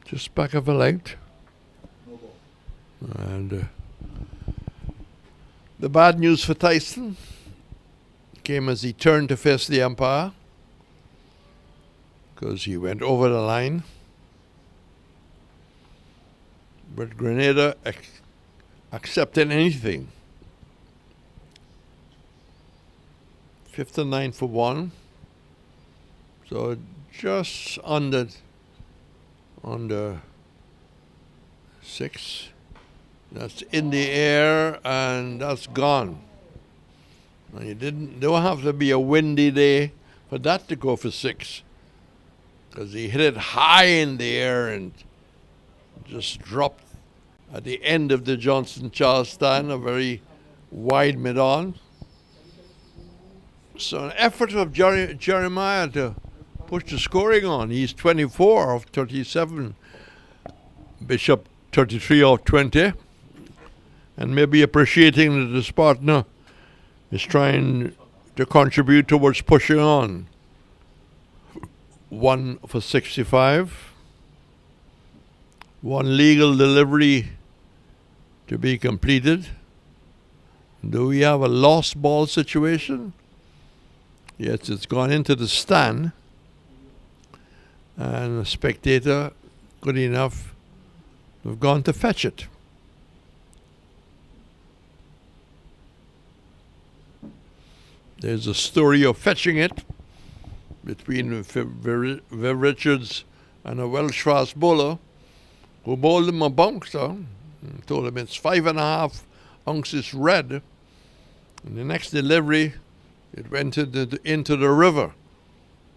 Just back of a leg. And the bad news for Tyson came as he turned to face the umpire, because he went over the line. But Grenada accepted anything. 59 for 1. So just under 6. That's in the air and that's gone. And you don't have to be a windy day for that to go for 6. Because he hit it high in the air and just dropped at the end of the Johnson Charles stand, a very wide mid-on. So an effort of Jeremiah to push the scoring on. He's 24 of 37. Bishop 33 of 20. And maybe appreciating that his partner is trying to contribute towards pushing on. 1 for 65. 1 legal delivery to be completed. Do we have a lost ball situation? Yes, it's gone into the stand. And a spectator, good enough, have gone to fetch it. There's a story of fetching it between Viv Richards and a Welsh fast bowler who bowled him a bouncer and told him it's 5.5 ounces red. And the next delivery, it went into the river.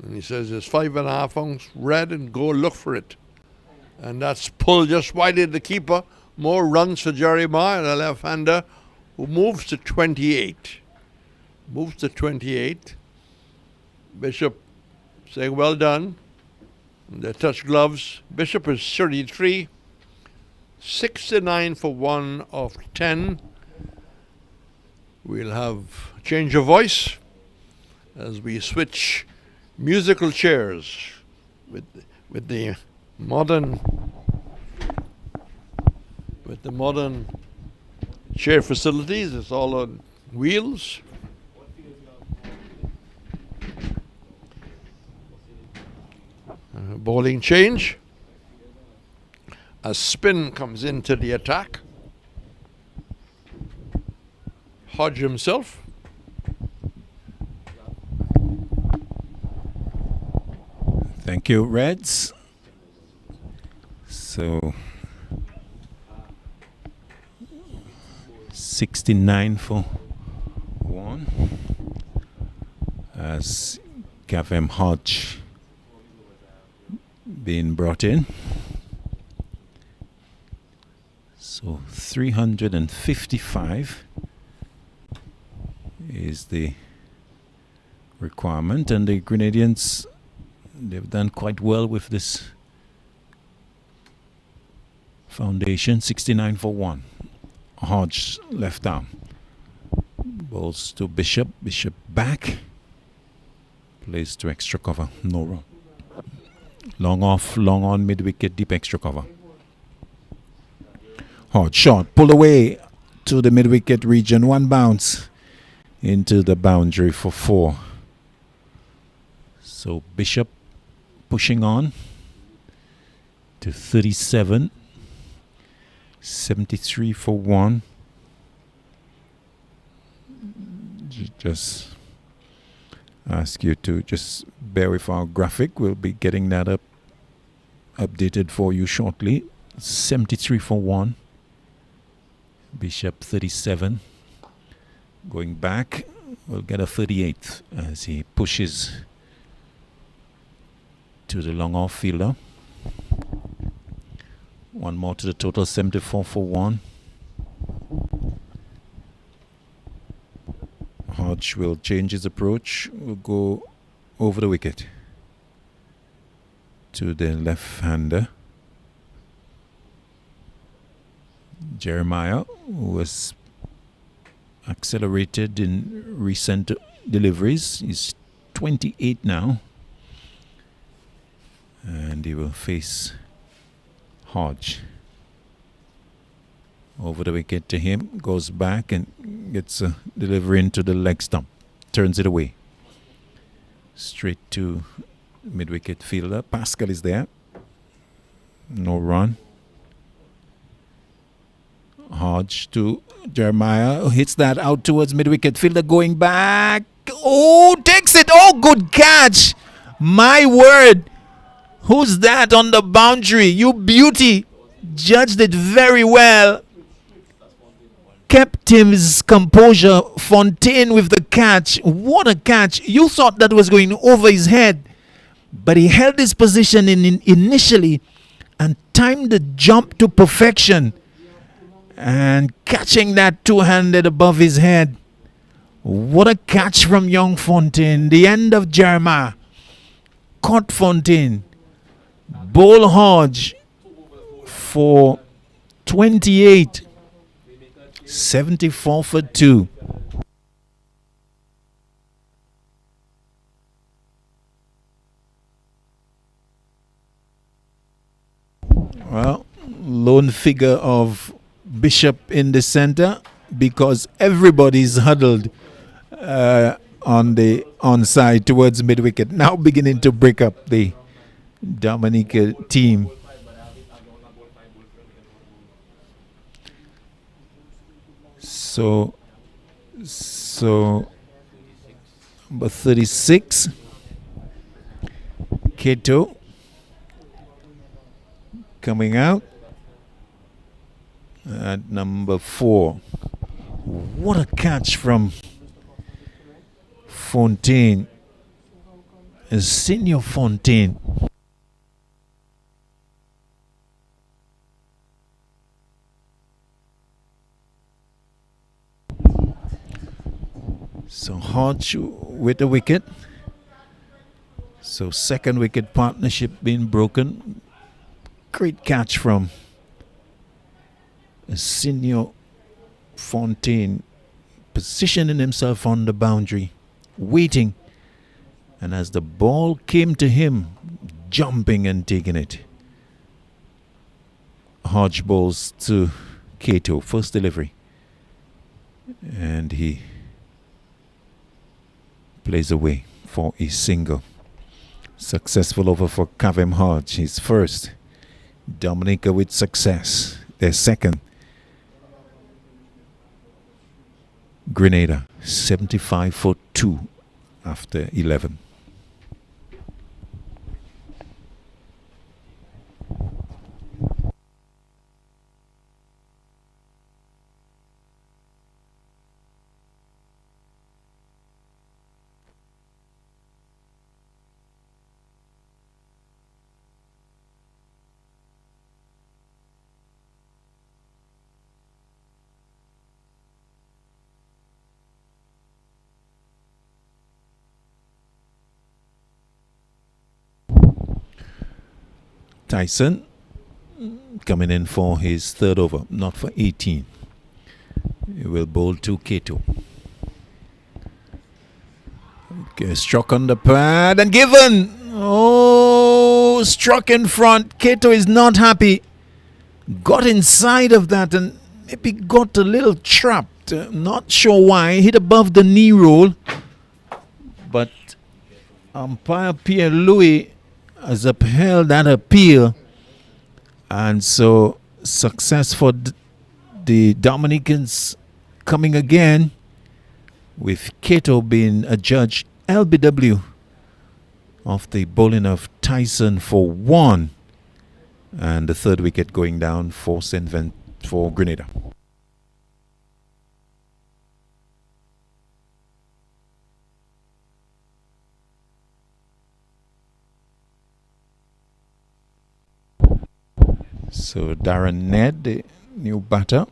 And he says it's 5.5 ounce red and go look for it. And that's pulled just wide of the keeper. More runs for Jeremiah, the left-hander, who moves to 28. Moves to 28. Bishop saying well done. And they touch gloves. Bishop is 33. 69 for 1 of 10. We'll have a change of voice as we switch musical chairs with the modern chair facilities. It's all on wheels. Bowling change. A spin comes into the attack. Hodge himself. Thank you, Reds. So 69 for 1 as Gavin Hodge being brought in. So 355 is the requirement, and the Grenadians, they've done quite well with this foundation. 69 for 1. Hodge left arm. Balls to Bishop. Bishop back. Plays to extra cover. No run. Long off, long on, mid wicket, deep extra cover. Hard shot. Pull away to the mid wicket region. One bounce into the boundary for 4. So Bishop pushing on to 37. 73 for 1. Just ask you to just bear with our graphic. We'll be getting that updated for you shortly. 73 for 1. Bishop 37. Going back, we'll get a 38 as he pushes to the long off fielder. One more to the total, 74 for 1. Hodge will change his approach. Will go over the wicket to the left-hander. Jeremiah, who was accelerated in recent deliveries, is 28 now. And he will face Hodge. Over the wicket to him, goes back and gets a delivery into the leg stump. Turns it away. Straight to mid-wicket fielder. Pascal is there. No run. Hodge to Jeremiah. Hits that out towards mid-wicket fielder. Going back. Oh, takes it. Oh, good catch. My word. Who's that on the boundary? You beauty. Judged it very well. Kept his composure. Fontaine with the catch. What a catch. You thought that was going over his head. But he held his position initially and timed the jump to perfection. And catching that two-handed above his head. What a catch from young Fontaine. The end of Jeremiah. Caught Fontaine. Bowl Hodge for 28. 74 for 2. Well, lone figure of Bishop in the center because everybody's huddled on the onside towards mid-wicket. Now beginning to break up the Dominica team. So number 36, Keto coming out at number 4. What a catch from Fontaine, Senior Fontaine. So Hodge with the wicket. So second wicket partnership being broken. Great catch from Senior Fontaine, positioning himself on the boundary, waiting. And as the ball came to him, jumping and taking it. Hodge bowls to Cato, first delivery. And he plays away for a single. Successful over for Kavem Hodge, his first. Dominica with success, their second. Grenada, 75 for 2 after 11. Tyson coming in for his third over, not for 18. He will bowl to Keto. Okay, struck on the pad and given. Oh, struck in front. Keto is not happy. Got inside of that and maybe got a little trapped. Not sure why. Hit above the knee roll. But umpire Pierre Louis has upheld that appeal. And so success for the Dominicans coming again, with Keto being adjudged LBW of the bowling of Tyson for 1, and the third wicket going down for for Grenada. So Darren Ned, the new batter,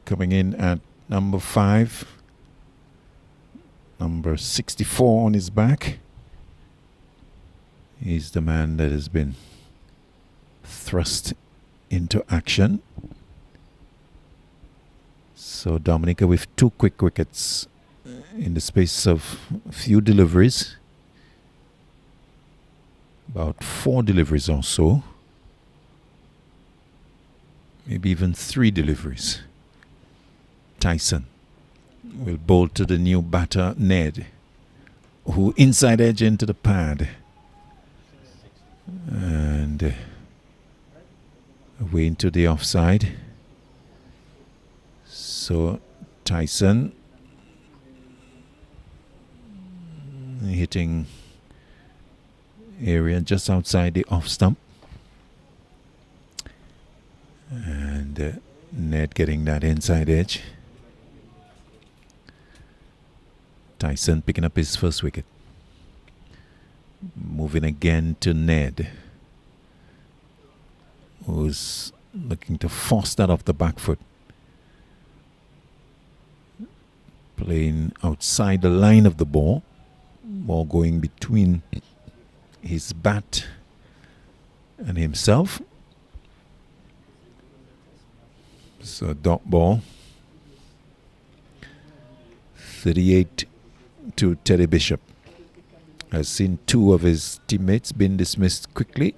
coming in at number 5. Number 64 on his back. He's the man that has been thrust into action. So Dominica with 2 quick wickets in the space of a few deliveries. About 4 deliveries or so. Maybe even 3 deliveries. Tyson will bowl to the new batter Ned, who inside edge into the pad and away into the offside. So Tyson hitting area just outside the off stump, and Ned getting that inside edge. Tyson picking up his first wicket. Moving again to Ned, who's looking to force that off the back foot. Playing outside the line of the ball. Ball going between his bat and himself. So dot ball. 38 to Teddy Bishop. Has seen 2 of his teammates been dismissed quickly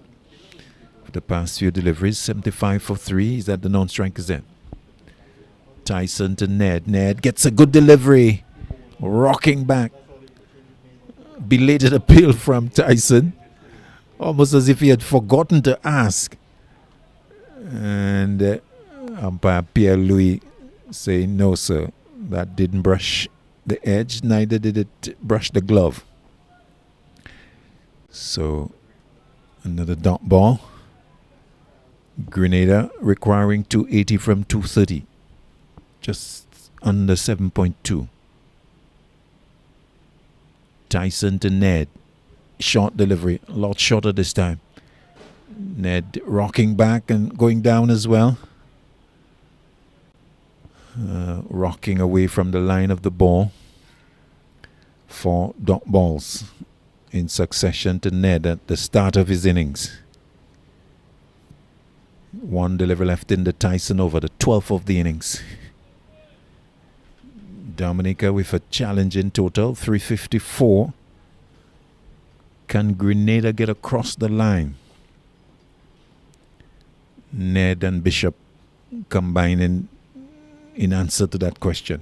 for the past few deliveries. 75 for 3. He's at the non-strikers end. Tyson to Ned. Ned gets a good delivery. Rocking back. Belated appeal from Tyson. Almost as if he had forgotten to ask. And umpire Pierre Louis saying, no sir, that didn't brush the edge, neither did it brush the glove. So another dot ball. Grenada requiring 280 from 230. Just under 7.2. Tyson to Ned. Short delivery, a lot shorter this time. Ned rocking back and going down as well. Rocking away from the line of the ball. 4 dot balls in succession to Ned at the start of his innings. 1 delivery left in the Tyson over, the 12th of the innings. Dominica with a challenge in total, 354. Can Grenada get across the line? Ned and Bishop combining in answer to that question.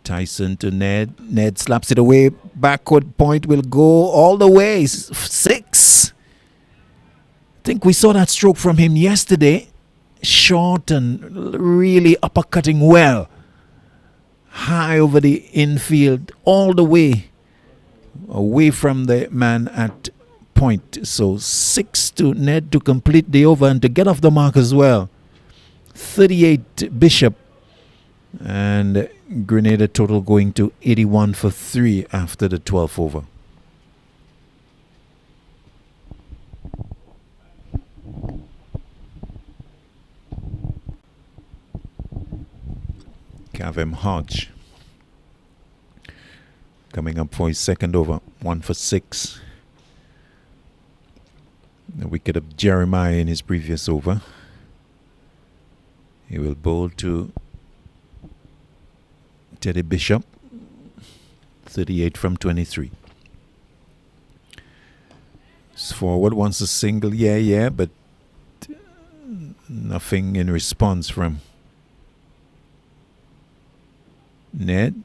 Tyson to Ned. Ned slaps it away. Backward point will go all the way. 6. I think we saw that stroke from him yesterday. Short and really uppercutting well. High over the infield, all the way away from the man at point. So 6 to Ned to complete the over and to get off the mark as well. 38 Bishop, and Grenada total going to 81 for 3 after the 12th over. Kavem Hodge coming up for his second over, 1 for 6. The wicket of Jeremiah in his previous over. He will bowl to Teddy Bishop. 38 from 23. Forward wants a single, but nothing in response from Ned.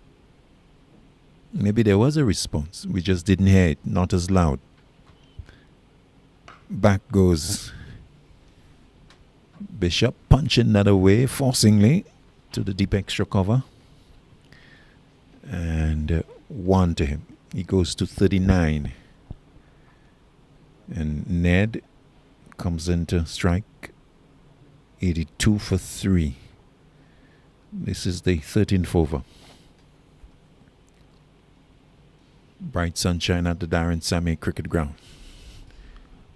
Maybe there was a response. We just didn't hear it, not as loud. Back goes Bishop, punching that away forcingly to the deep extra cover. And 1 to him. He goes to 39. And Ned comes into strike. 82 for 3. This is the 13th over. Bright sunshine at the Darren Sammy Cricket Ground.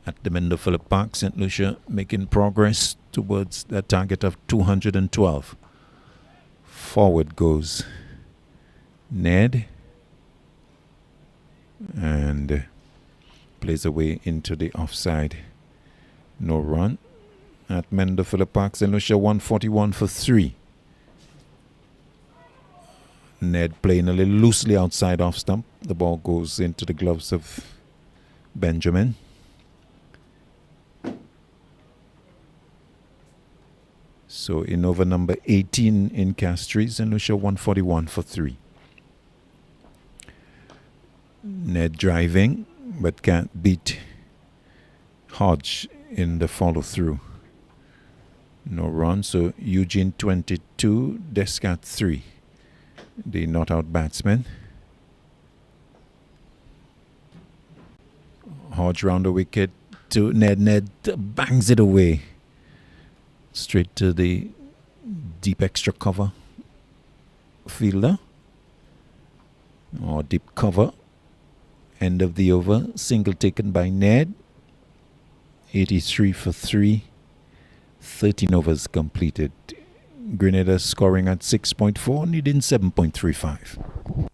At the Mendo Phillip Park, St. Lucia making progress towards that target of 212. Forward goes Ned. And plays away into the offside. No run. At Mendo Phillip Park, St. Lucia 141 for 3. Ned playing a little loosely outside off stump. The ball goes into the gloves of Benjamin. So in over number 18 in Castries, St. Lucia 141 for 3. Ned driving, but can't beat Hodge in the follow through. No run, so Eugene 22, Descat 3. The not out batsman. Hodge round the wicket to Ned. Ned bangs it away. Straight to the deep extra cover fielder. Or deep cover. End of the over. Single taken by Ned. 83 for 3. 13 overs completed. Grenada scoring at 6.4, needing 7.35.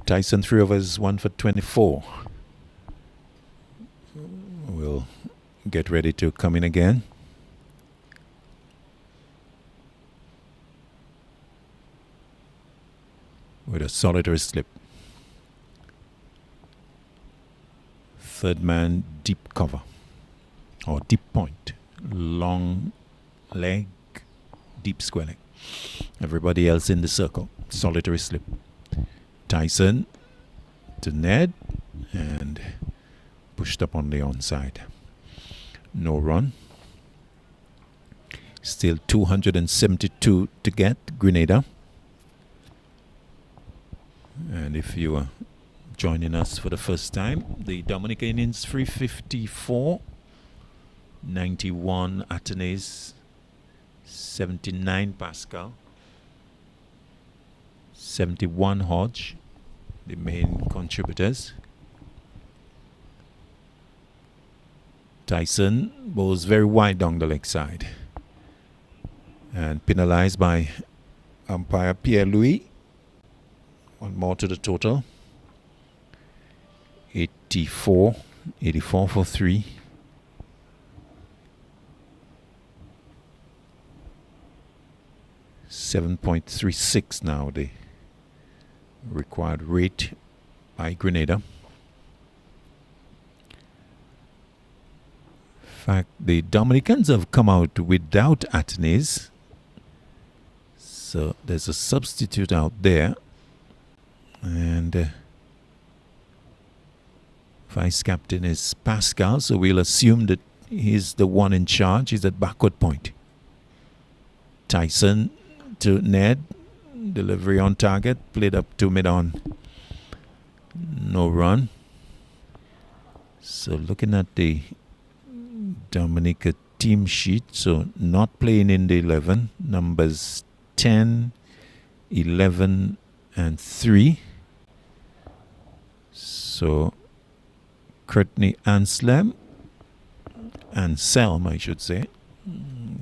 Tyson 3 overs, 1 for 24. We'll get ready to come in again. With a solitary slip. Third man, deep cover. Or deep point. Long leg, deep square leg. Everybody else in the circle. Solitary slip. Tyson to Ned. And pushed up on the onside. No run. Still 272 to get, Grenada. And if you are joining us for the first time, the Dominica innings 354, 91 Atenes, 79 Pascal, 71 Hodge, the main contributors. Tyson bowls very wide down the leg side and penalized by umpire Pierre-Louis. One more to the total. 84 for 3. $7.36 now the required rate by Grenada. In fact, the Dominicans have come out without Atenes. So there's a substitute out there. And vice captain is Pascal. So we'll assume that he's the one in charge. He's at backward point. Tyson to Ned. Delivery on target. Played up to mid-on. No run. So looking at the Dominica team sheet, so not playing in the 11, numbers 10, 11 and 3. So Courtney Anselm I should say,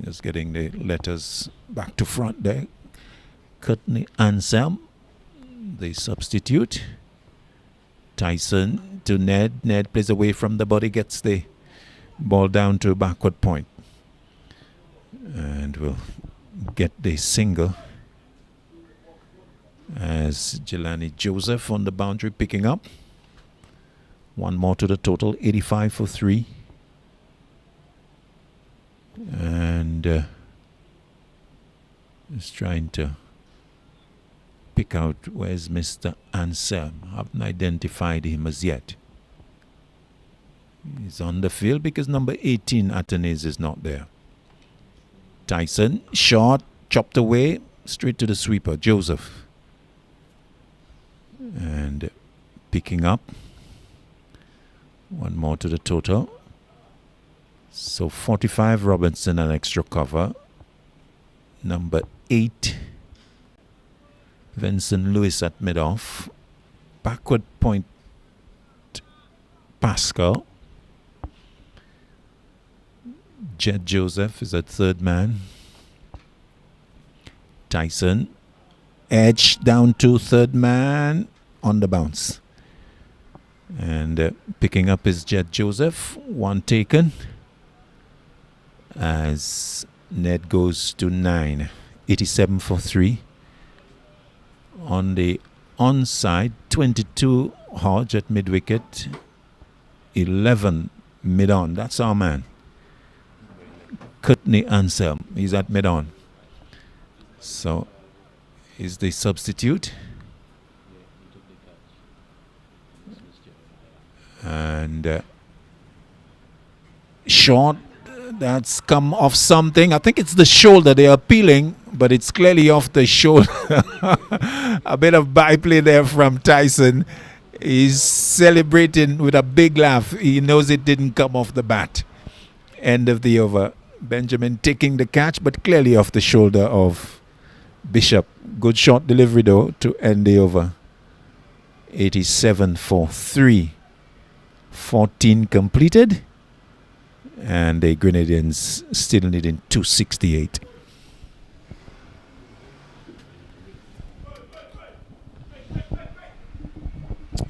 Just getting the letters back to front there. Courtney Anselm, the substitute. Tyson to Ned. Ned plays away from the body, gets the ball down to backward point. And will get the single as Jelani Joseph on the boundary picking up. One more to the total, 85 for 3. And just trying to pick out where's Mr. Anselm. Haven't identified him as yet. He's on the field because number 18, Athanaze, is not there. Tyson, short, chopped away, straight to the sweeper, Joseph. And picking up. One more to the total. So 45, Robinson, an extra cover. Number 8, Vincent Lewis at mid-off. Backward point, Pascal. Jed Joseph is at third man. Tyson. Edge down to third man on the bounce. And picking up is Jed Joseph. One taken. As Ned goes to 9. 87 for 3. On the onside, 22 Hodge at mid-wicket. 11 mid-on. That's our man. Courtney Anselm. He's at mid-on. So, is the substitute. And short. That's come off something. I think it's the shoulder they are appealing, but it's clearly off the shoulder. A bit of byplay there from Tyson. He's celebrating with a big laugh. He knows it didn't come off the bat. End of the over. Benjamin taking the catch, but clearly off the shoulder of Bishop. Good short delivery though to end the over. 87 for 3. 14 completed. And the Grenadians still needing 268.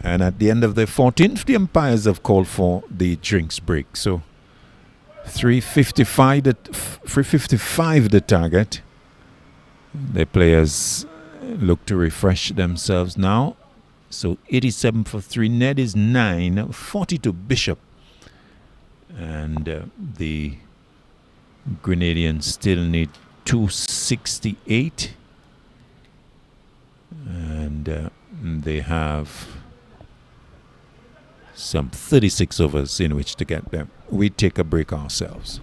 And at the end of the 14th, the umpires have called for the drinks break. So 355 the target. The players look to refresh themselves now. So 87 for 3. Ned is 9. 40 to Bishop. And the Grenadians still need 268. And they have some 36 overs in which to get them. We take a break ourselves.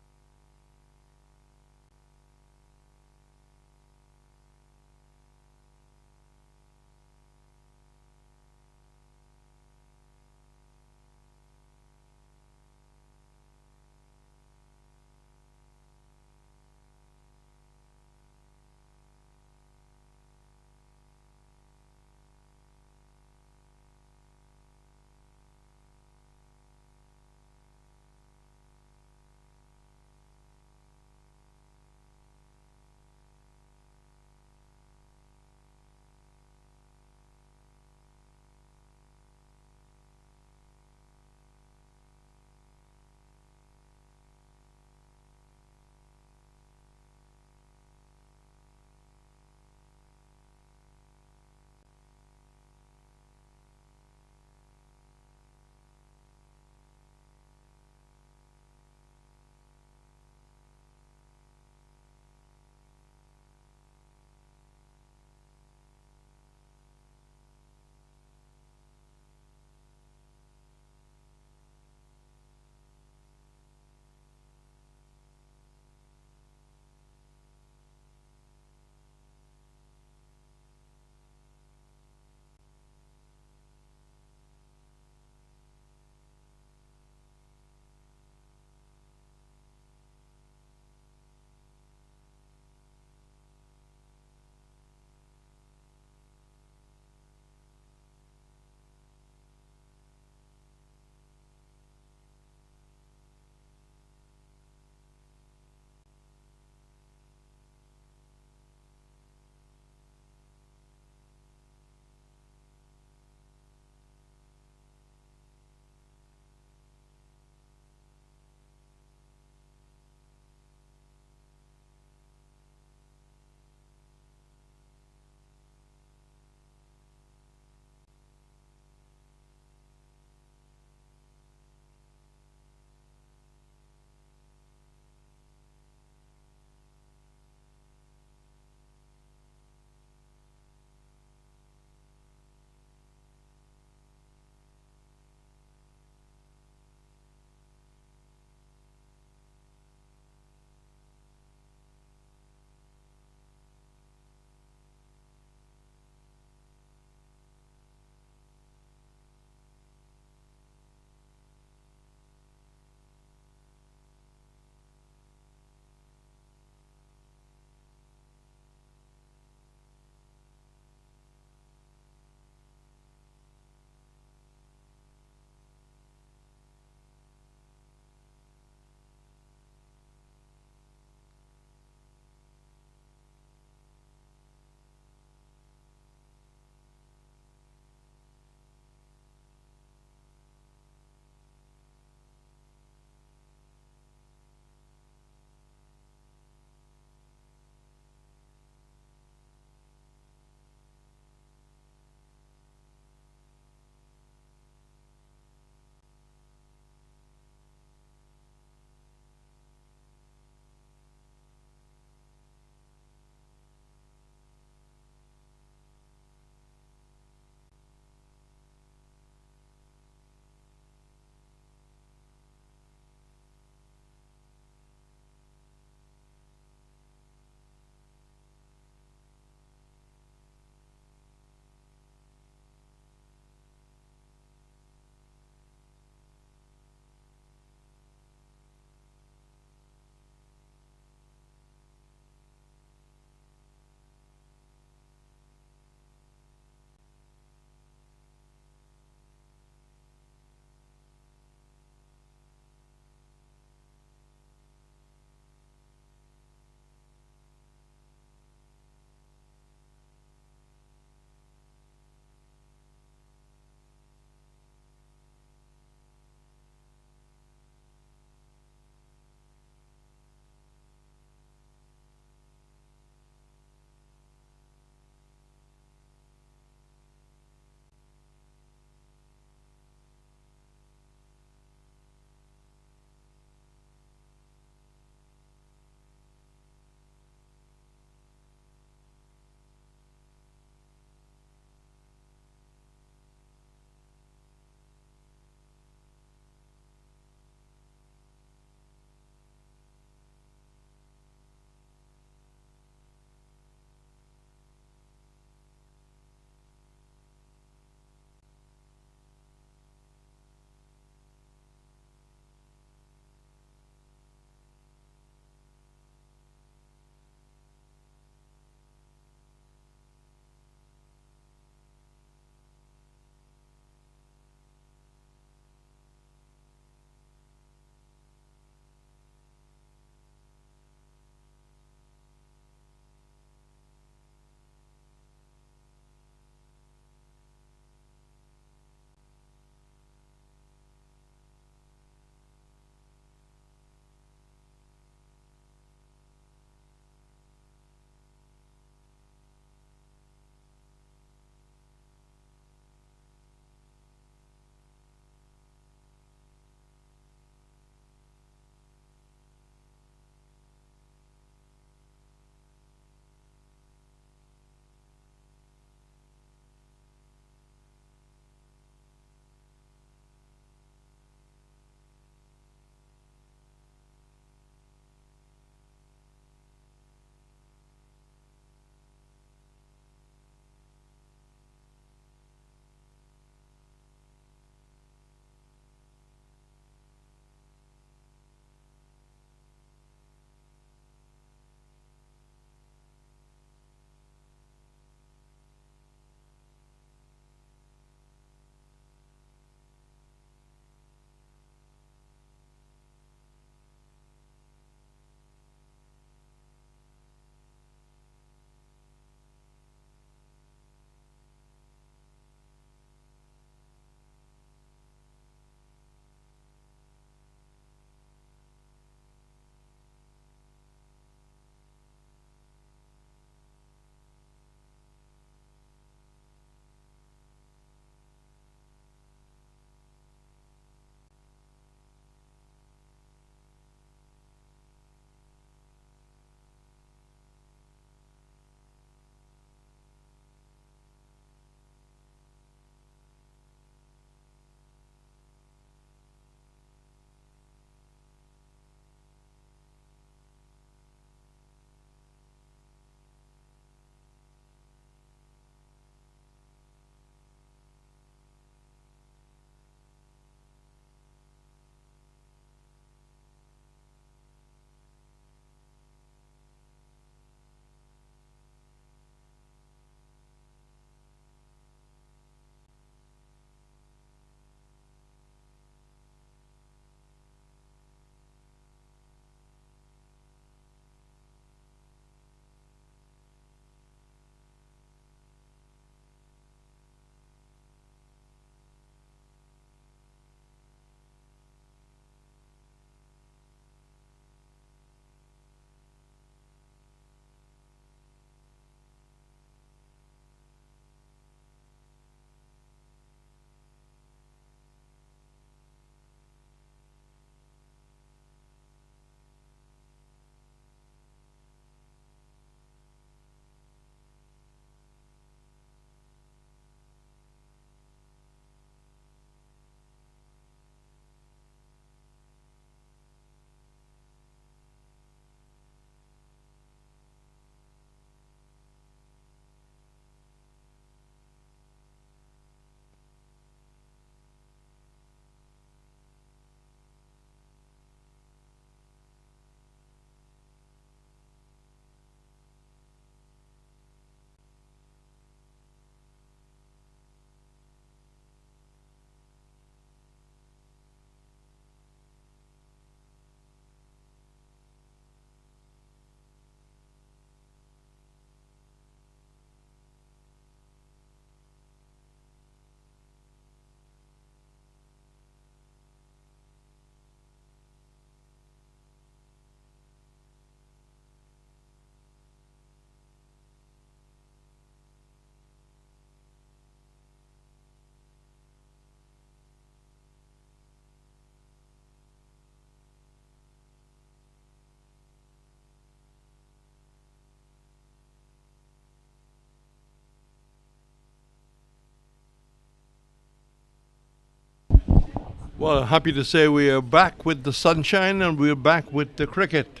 Well, happy to say we are back with the sunshine and we're back with the cricket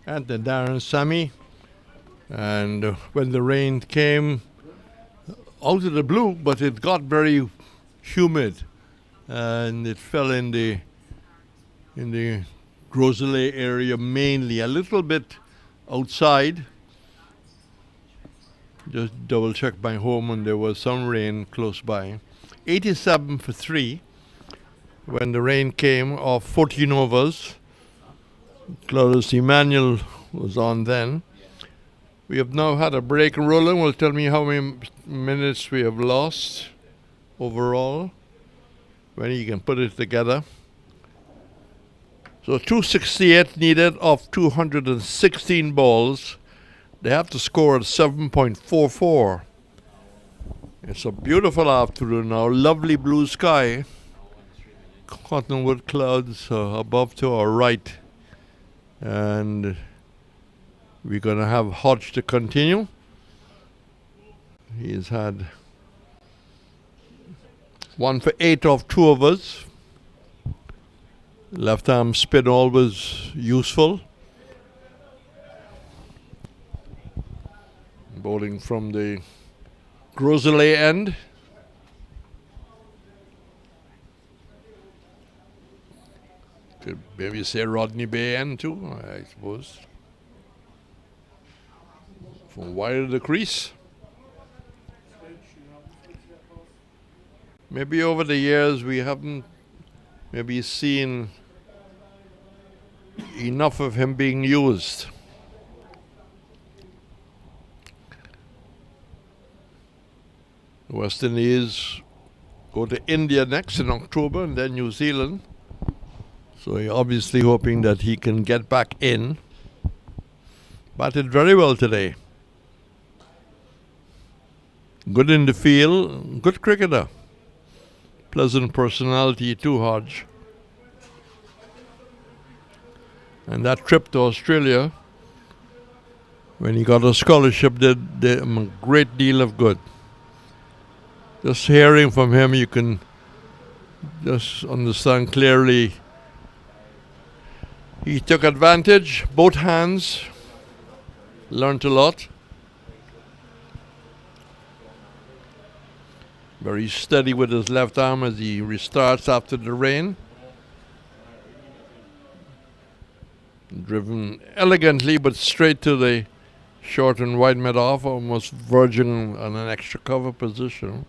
at the Darren Sammy. And when the rain came out of the blue, but it got very humid and it fell in the Groselay area mainly, a little bit outside. Just double check my home and there was some rain close by. 87 for 3 when the rain came off 14 overs. Claudius Emmanuel was on then. We have now had a break. Roland will tell me how many minutes we have lost overall when he can put it together. So 268 needed of 216 balls. They have to score at 7.44. It's a beautiful afternoon now. Lovely blue sky. Cottonwood clouds above to our right. And we're going to have Hodge to continue. He's had 1 for 8 of 2 overs. Left arm spin always useful. Bowling from the Groselay end. Could maybe say Rodney Bay end too, I suppose. From wide of the crease. Maybe over the years we haven't maybe seen enough of him being used. The West Indies go to India next in October and then New Zealand. So you're obviously hoping that he can get back in. Batted very well today. Good in the field, good cricketer. Pleasant personality too, Hodge. And that trip to Australia, when he got a scholarship, did him a great deal of good. Just hearing from him, you can just understand clearly. He took advantage, both hands, learned a lot. Very steady with his left arm as he restarts after the rain. Driven elegantly but straight to the short and wide mid-off, almost verging on an extra cover position.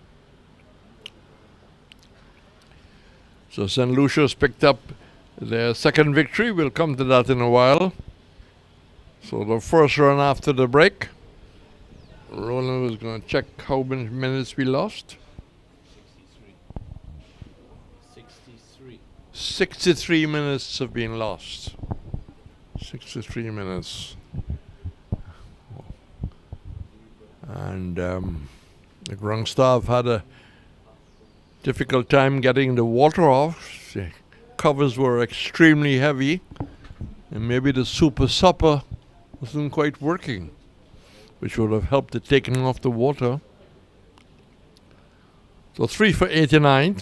So St. Lucia's picked up their second victory. We'll come to that in a while. So the first run after the break. Roland was going to check how many minutes we lost. 63 minutes have been lost. 63 minutes. And the ground staff had a difficult time getting the water off. The covers were extremely heavy. And maybe the super supper wasn't quite working, which would have helped it taking off the water. So 3 for 89.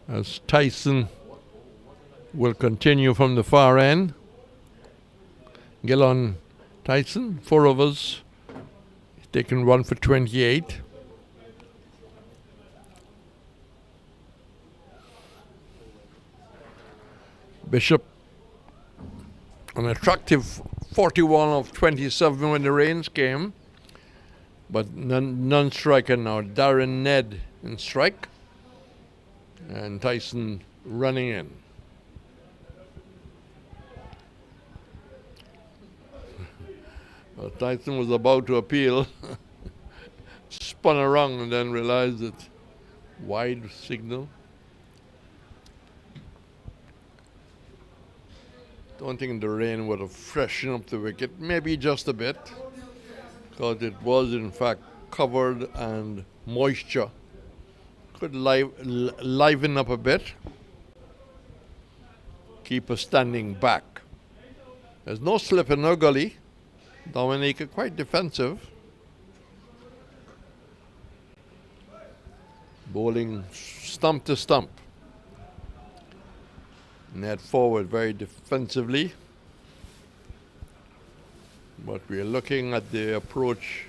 As Tyson will continue from the far end. Gillon Tyson, 4 overs. He's taken 1 for 28. Bishop, an attractive 41 of 27 when the rains came. But none striker now. Darren Ned in strike. And Tyson running in. Well, Tyson was about to appeal, spun around and then realized that wide signal. Don't think the rain would have freshened up the wicket, maybe just a bit, because it was in fact covered and moisture. Could liven up a bit. Keeper standing back. There's no slip in no gully. Dominica quite defensive. Bowling stump to stump. net forward very defensively. But we are looking at the approach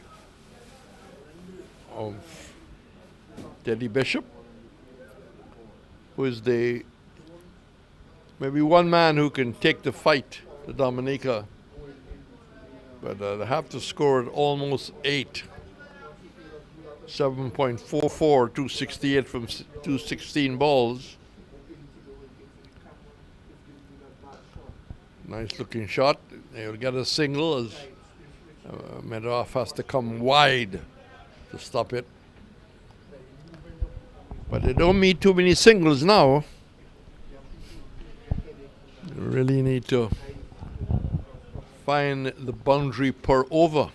of Teddy Bishop, who is the maybe one man who can take the fight to Dominica. But they have to score at almost 8. 7.44, 268 from 216 balls. Nice looking shot. They'll get a single as Medoff has to come wide to stop it. But they don't need too many singles now. You really need to find the boundary per over.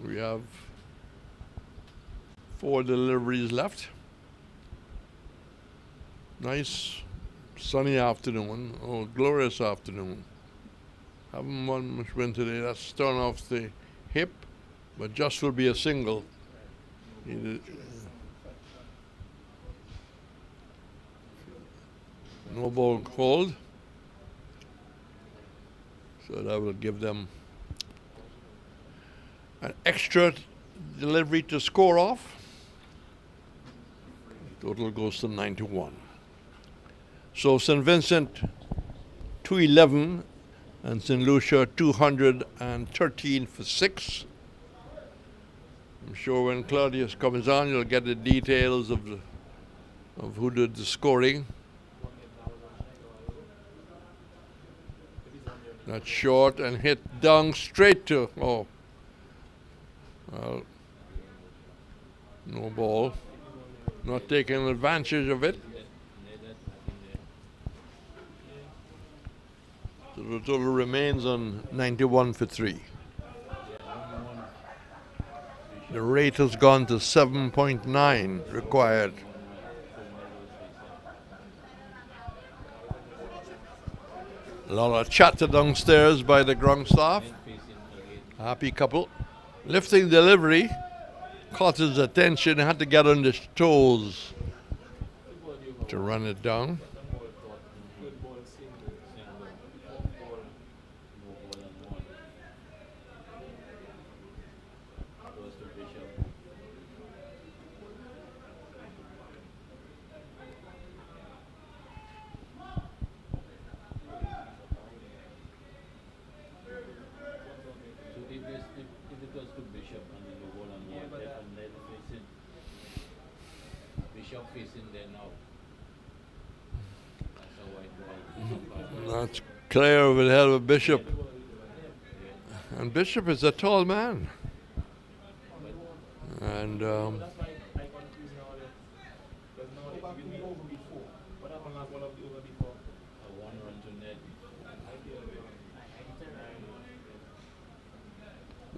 We have 4 deliveries left. Nice sunny afternoon, oh glorious afternoon. Haven't won much wind today. That's turn off the hip, but just will be a single. No ball called, so that will give them an extra delivery to score off. Total goes to 91. So St. Vincent 211 and St. Lucia 213 for 6. I'm sure when Claudius comes on, you'll get the details of who did the scoring. That's short and hit down straight to, oh, well, no ball. Not taking advantage of it. So the total remains on 91 for 3. The rate has gone to 7.9 required. A lot of chatter downstairs by the ground staff. Happy couple. Lifting delivery caught his attention, had to get on his toes to run it down. That's clear with hell of Bishop. And Bishop is a tall man. And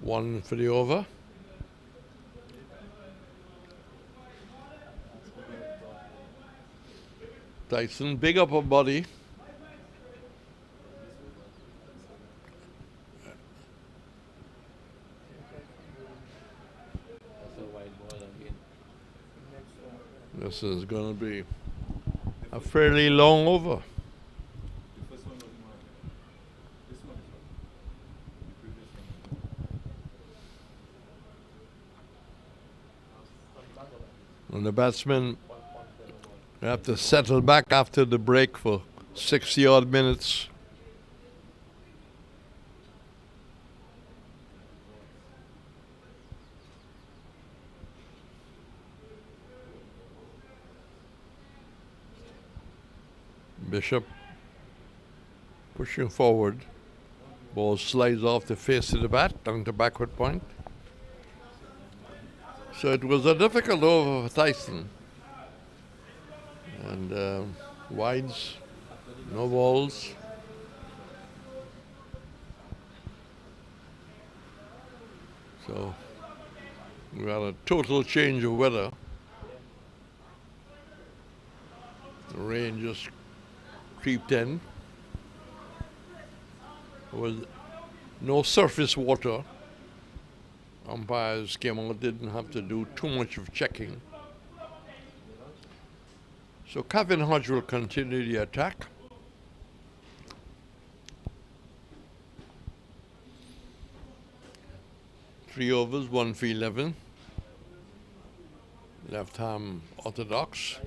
one for the over. Tyson, big upper body. This is going to be a fairly long over. And the batsmen have to settle back after the break for 60-odd minutes. Bishop pushing forward. Ball slides off the face of the bat down to backward point. So it was a difficult over for Tyson. And wides, no balls. So we had a total change of weather. The rain just creeped in. There was no surface water. Umpires came out, didn't have to do too much of checking. So Kevin Hodge will continue the attack. Three overs, 1 for 11. Left arm orthodox.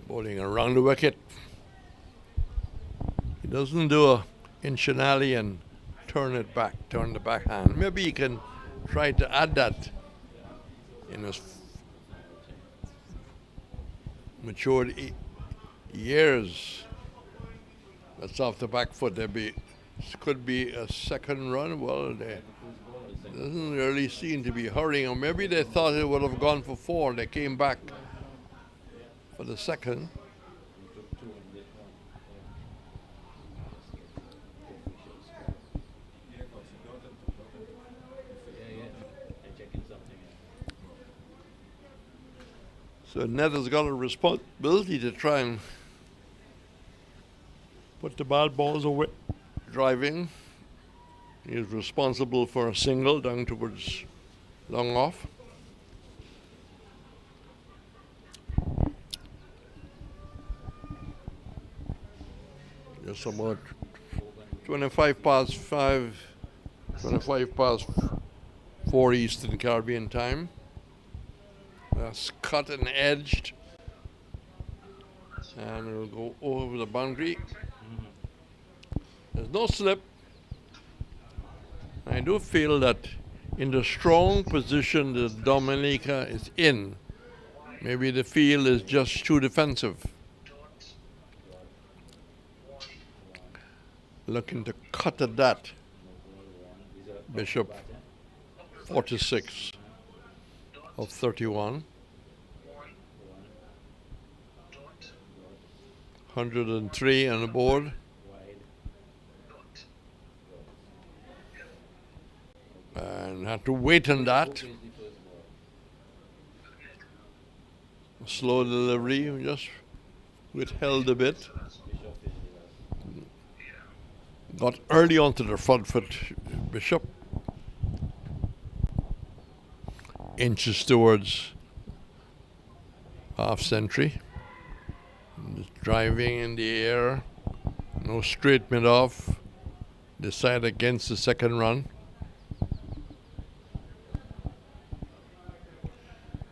Bowling around the wicket. He doesn't do a inch and alley and turn it back, turn the backhand. Maybe he can try to add that in his matured years. That's off the back foot. Could be a second run. Well, they doesn't really seem to be hurrying, or maybe they thought it would have gone for 4. They came back for the second. So Ned has got a responsibility to try and put the bad balls away. Driving. He is responsible for a single down towards long off. Just about 25 past 4 Eastern Caribbean time. That's cut and edged. And it'll go over the boundary. There's no slip. I do feel that in the strong position that Dominica is in, maybe the field is just too defensive. Looking to cut at that. Bishop 46 of 31. 103 on the board. And had to wait on that. Slow delivery, just withheld a bit. Got early onto the front foot, Bishop. Inches towards half century. Driving in the air. No straight mid off. Decide against the second run.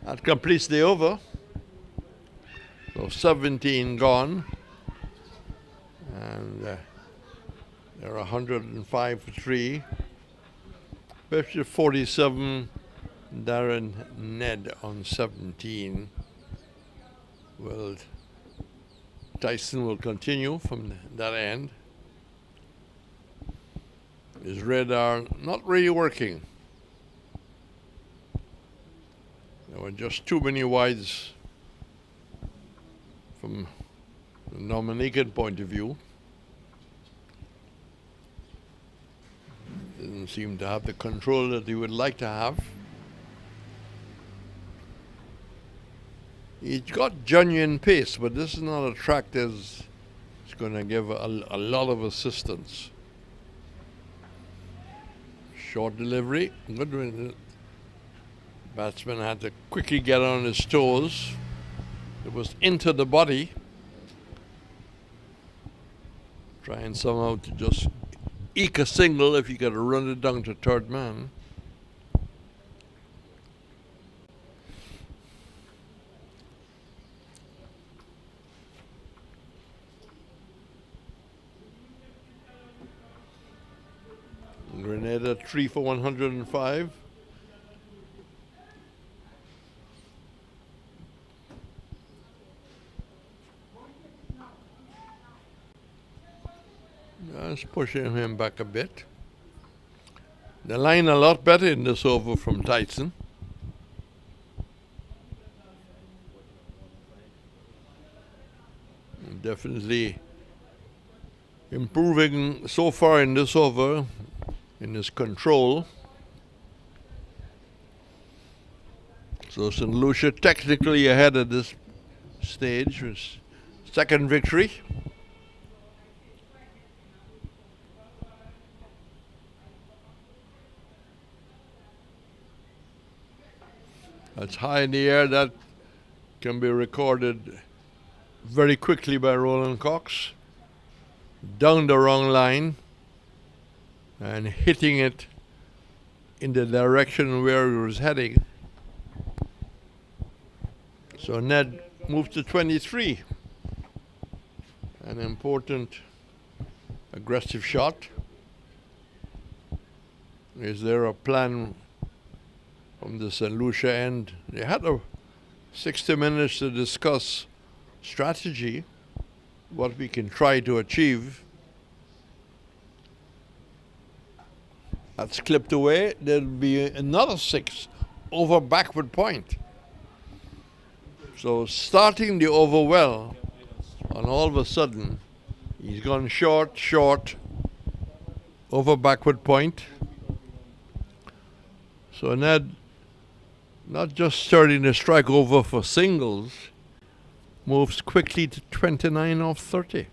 That completes the over. So 17 gone. And they're 105 for 3. Bishop 47, Darren Ned on 17. Well, Tyson will continue from that end. His radar not really working. There were just too many wides from the Dominican point of view. Didn't seem to have the control that he would like to have. He's got genuine pace, but this is not a track that's going to give a lot of assistance. Short delivery, good one. Batsman had to quickly get on his toes. It was into the body. Trying somehow to just eke a single if you could run it down to third man. Grenada 3 for 105. Just pushing him back a bit. The line a lot better in this over from Tyson. Definitely improving so far in this over in his control. So St. Lucia technically ahead at this stage with second victory. That's high in the air. That can be recorded very quickly by Roland Cox, down the wrong line and hitting it in the direction where he was heading. So Ned moved to 23. An important aggressive shot. Is there a plan from the St. Lucia end? They had 60 minutes to discuss strategy, what we can try to achieve. That's clipped away. There'll be another 6 over backward point. So starting the over well, and all of a sudden he's gone short, over backward point. So Ned not just starting to strike over for singles, moves quickly to 29 off 30.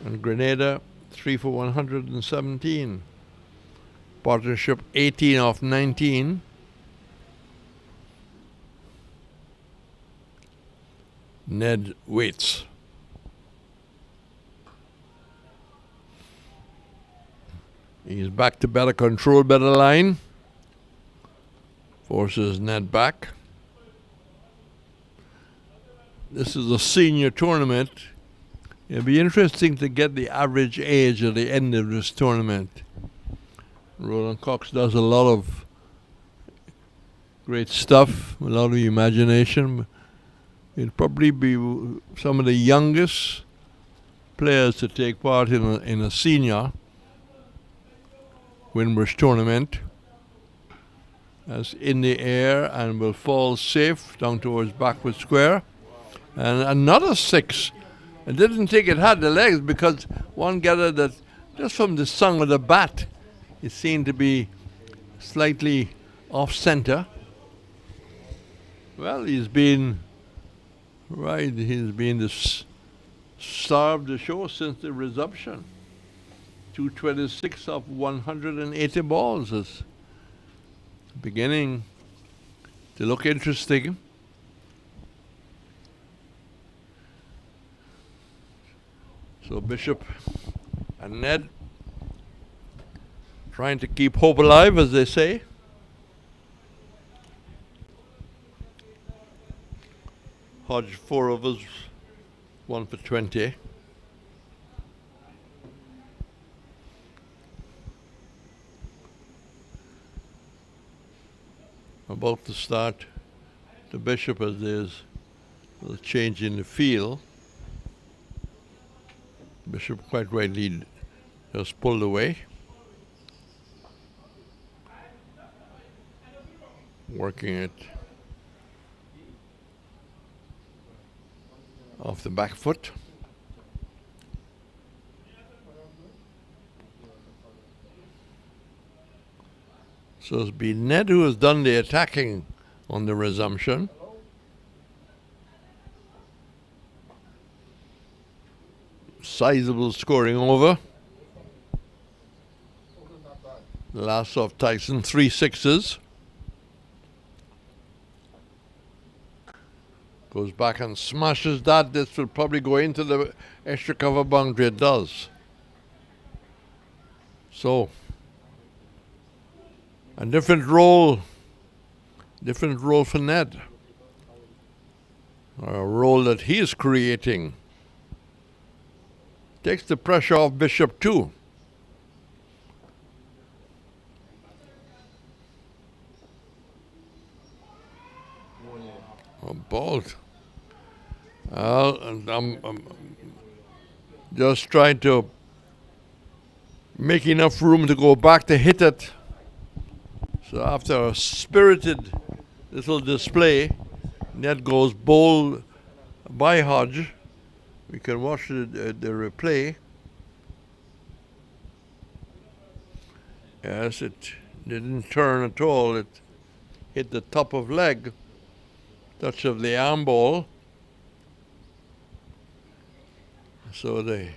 And Grenada 3 for 117. Partnership 18 off 19. Ned waits. He's back to better control, better line. Forces Ned back. This is a senior tournament. It'll be interesting to get the average age at the end of this tournament. Roland Cox does a lot of great stuff, a lot of imagination. It'll probably be some of the youngest players to take part in a senior Windward tournament. That's in the air and will fall safe down towards backward square. And another 6. I didn't think it had the legs because one gathered that just from the song of the bat, it seemed to be slightly off center. Well, he's been the star of the show since the resumption. 226 of 180 balls is beginning to look interesting. So Bishop and Ned trying to keep hope alive, as they say. Hodgej 4 overs, 1 for 20. About to start the Bishop as there's a change in the field. Bishop quite rightly just pulled away. Working it off the back foot. So it's been Ned who has done the attacking on the resumption. Sizable scoring over. The last of Tyson, 3 6s. Goes back and smashes that. This will probably go into the extra cover boundary. It does. So, a different role for Ned. A role that he is creating. Takes the pressure off Bishop too. A bolt. I'm just trying to make enough room to go back to hit it. So after a spirited little display, Ned goes bold by Hodgej. We can watch the replay. Yes, it didn't turn at all. It hit the top of leg. Touch of the arm ball. So the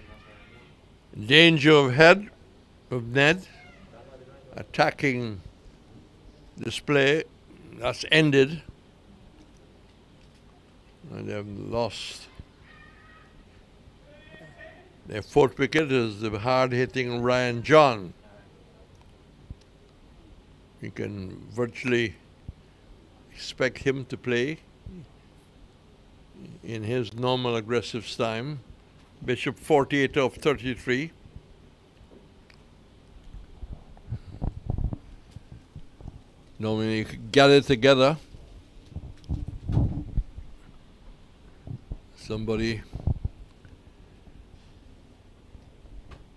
danger of head of Ned attacking display, that's ended. And they've lost. Their fourth wicket is the hard-hitting Ryan John. You can virtually expect him to play in his normal aggressive style. Bishop 48 of 33. Dominica gather together. Somebody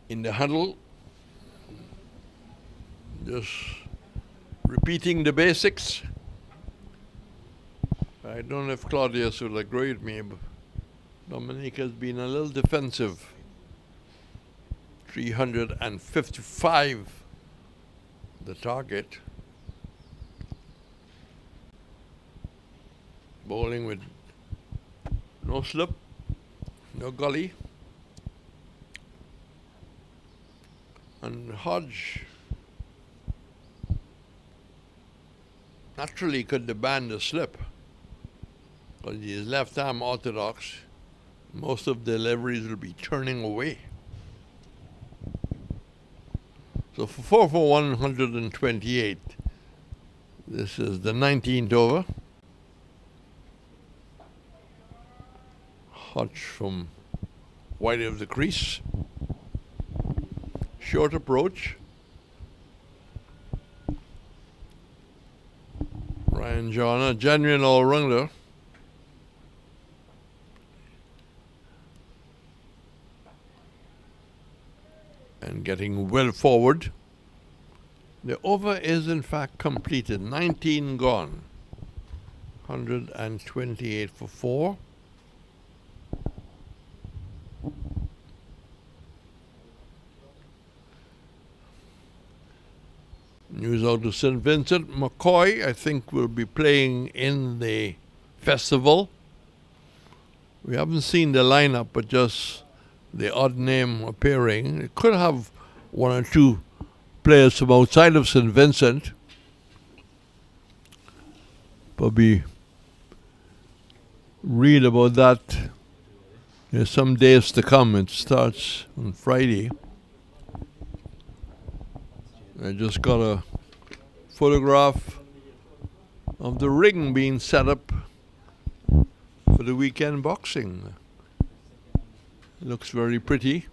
in the huddle, just repeating the basics. I don't know if Claudius will agree with me, but Dominica has been a little defensive. 355, the target. Bowling with no slip, no gully. And Hodge naturally could demand a slip because he is left arm orthodox. Most of the deliveries will be turning away. So for 4 for 128, this is the 19th over. Hodge from wide of the crease. Short approach. Ryan John, a genuine all-rounder. And getting well forward. The over is in fact completed. 19 gone. 128 for 4. News out to St. Vincent. McCoy, I think, will be playing in the festival. We haven't seen the lineup, but just the odd name appearing. It could have one or two players from outside of St. Vincent. But we read about that. There's some days to come. It starts on Friday. I just got a photograph of the ring being set up for the weekend boxing. It looks very pretty.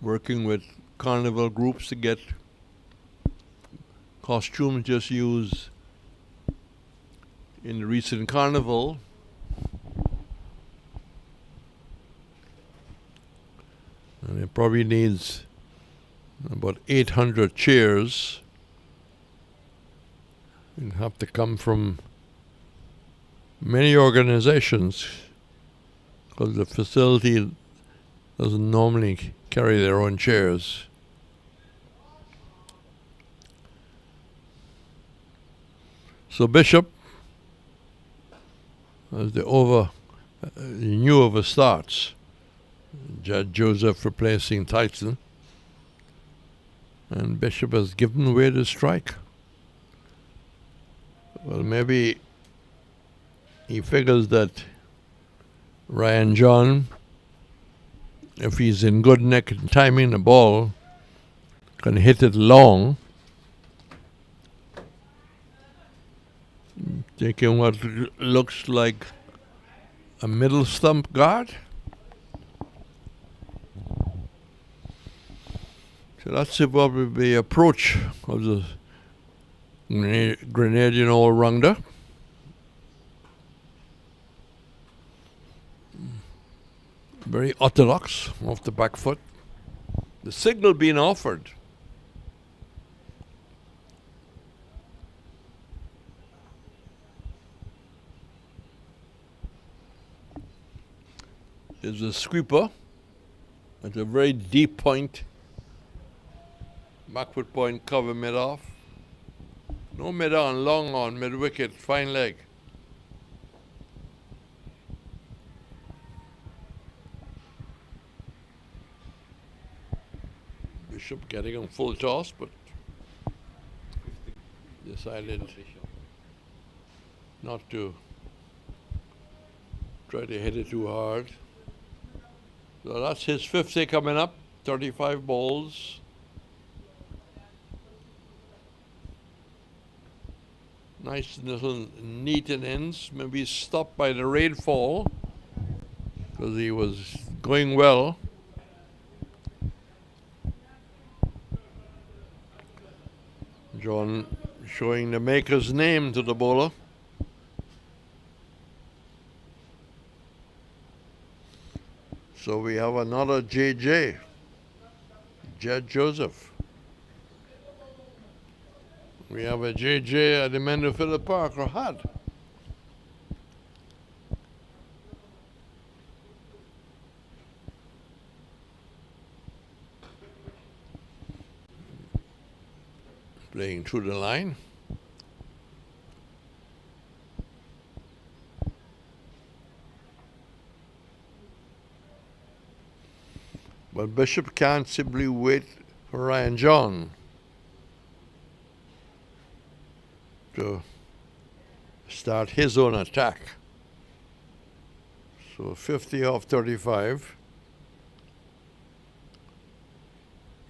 Working with carnival groups to get costumes just used in the recent carnival. And it probably needs about 800 chairs. It'll have to come from many organizations because the facility doesn't normally carry their own chairs. So Bishop, as the new over starts, Judge Joseph replacing Tyson. And Bishop has given way to strike. Well, maybe he figures that Ryan John, if he's in good nick and timing the ball, can hit it long. Taking what looks like a middle stump guard. So that's probably the approach of the Grenadian all-rounder. Very orthodox off the back foot. The signal being offered. Is a sweeper at a very deep point. Backward point, cover mid off. No mid on, long on, mid wicket, fine leg. Bishop getting on full toss, but decided not to Try to hit it too hard. So that's his 50 coming up, 35 balls. Nice little neat innings. Maybe stopped by the rainfall because he was going well. John showing the maker's name to the bowler. So we have another JJ, Jed Joseph. We have a JJ at the Mendoza Park, or had. Playing through the line. But Bishop can't simply wait for Ryan John to start his own attack. So 50 off 35.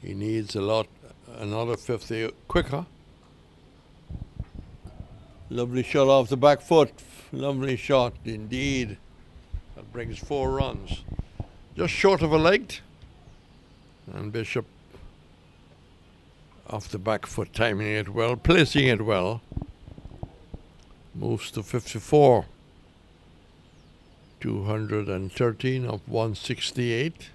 He needs another 50 quicker. Lovely shot off the back foot. Lovely shot indeed. That brings 4 runs. Just short of a leg. And Bishop off the back foot, timing it well, placing it well. Moves to 54. 213 of 168.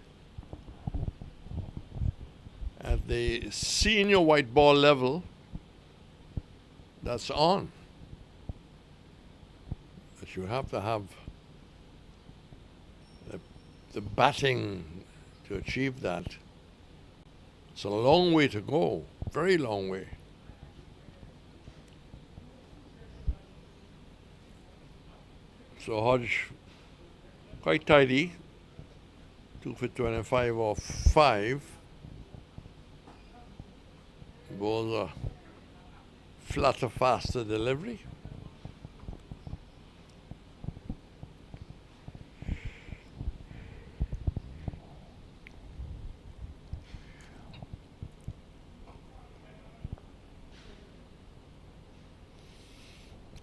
At the senior white ball level, that's on. But you have to have the batting to achieve that. It's a long way to go, very long way. So Hodge, quite tidy, 2 for 25 off 5. Balls a flatter, faster delivery.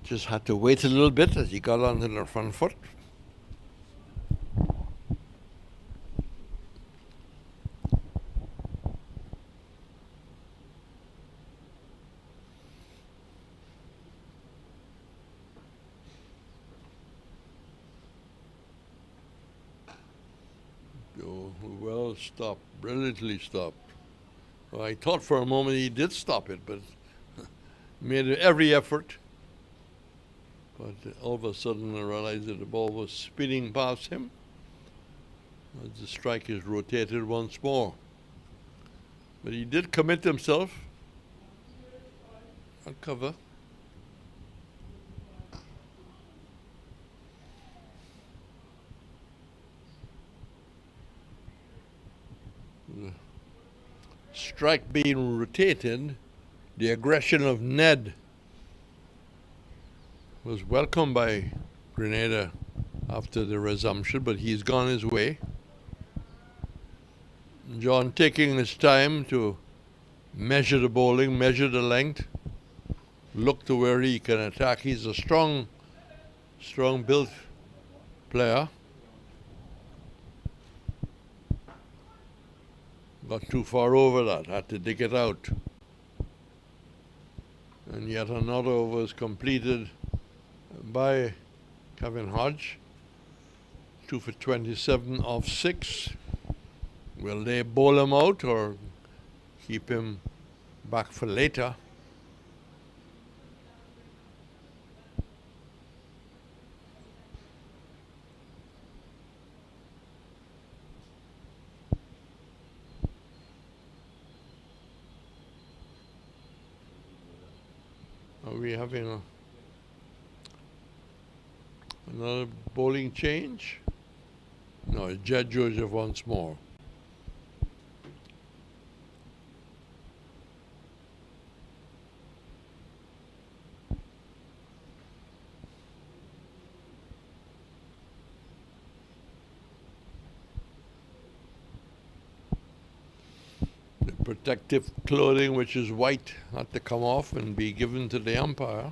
Just had to wait a little bit as he got onto the front foot. Well stopped, brilliantly stopped. Well, I thought for a moment he did stop it, but made every effort. But all of a sudden I realized that the ball was spinning past him as the strike is rotated once more. But he did commit himself. I'll cover. The strike being rotated, the aggression of Ned was welcomed by Grenada after the resumption, but he's gone his way. John taking his time to measure the bowling, measure the length, look to where he can attack. He's a strong built player. Got too far over that, had to dig it out. And yet another over is completed by Kevin Hodge. 2 for 27 off 6. Will they bowl him out or keep him back for later? Are we having another bowling change? No, it's Jed Joseph once more. protective clothing, which is white, had to come off and be given to the umpire.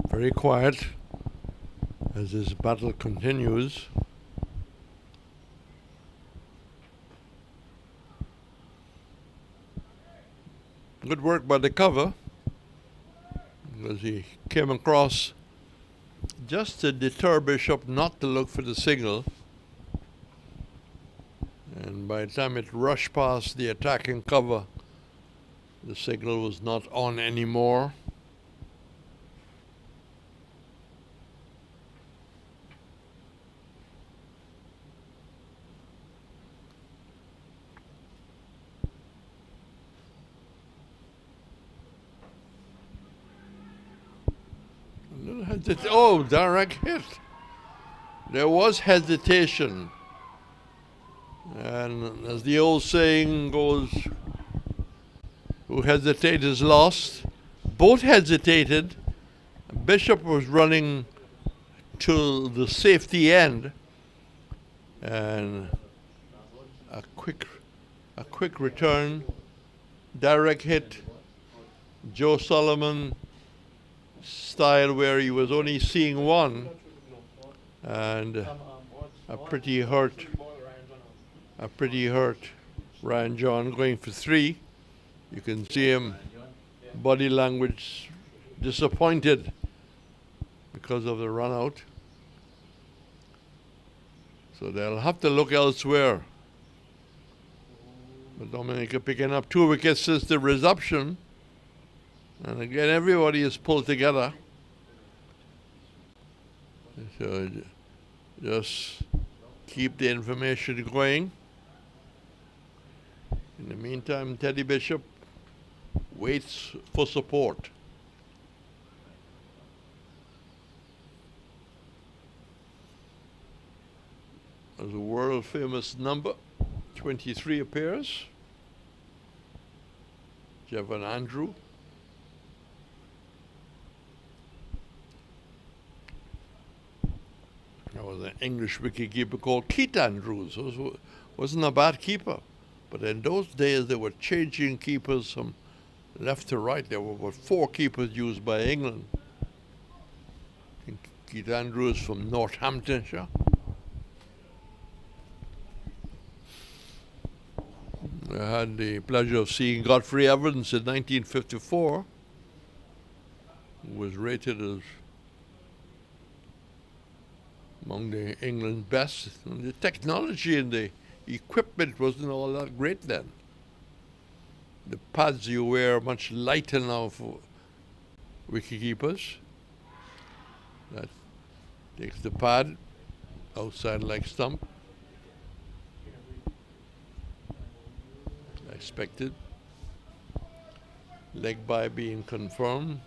Very quiet as this battle continues. Good work by the cover, because he came across just to deter Bishop not to look for the signal. And by the time it rushed past the attacking cover, the signal was not on anymore. Oh, direct hit. There was hesitation. And as the old saying goes, who hesitates is lost. Both hesitated. Bishop was running to the safety end. And a quick return. Direct hit. Joe Solomon style, where he was only seeing one, and a pretty hurt Ryan John going for three. You can see him body language disappointed because of the run out. So they'll have to look elsewhere. But Dominica picking up 2 wickets since the reception. And again, everybody is pulled together. So just keep the information going. In the meantime, Teddy Bishop waits for support. As a world famous number 23 appears. Jevon Andrew. There was an English wicketkeeper called Keith Andrews. Wasn't a bad keeper. But in those days, they were changing keepers from left to right. There were 4 keepers used by England. I think Keith Andrews from Northamptonshire. I had the pleasure of seeing Godfrey Evans in 1954, who was rated as among the England's best. And the technology and the equipment wasn't all that great then. The pads you wear are much lighter now for wicketkeepers. That takes the pad, outside leg stump. Expected. Leg bye being confirmed.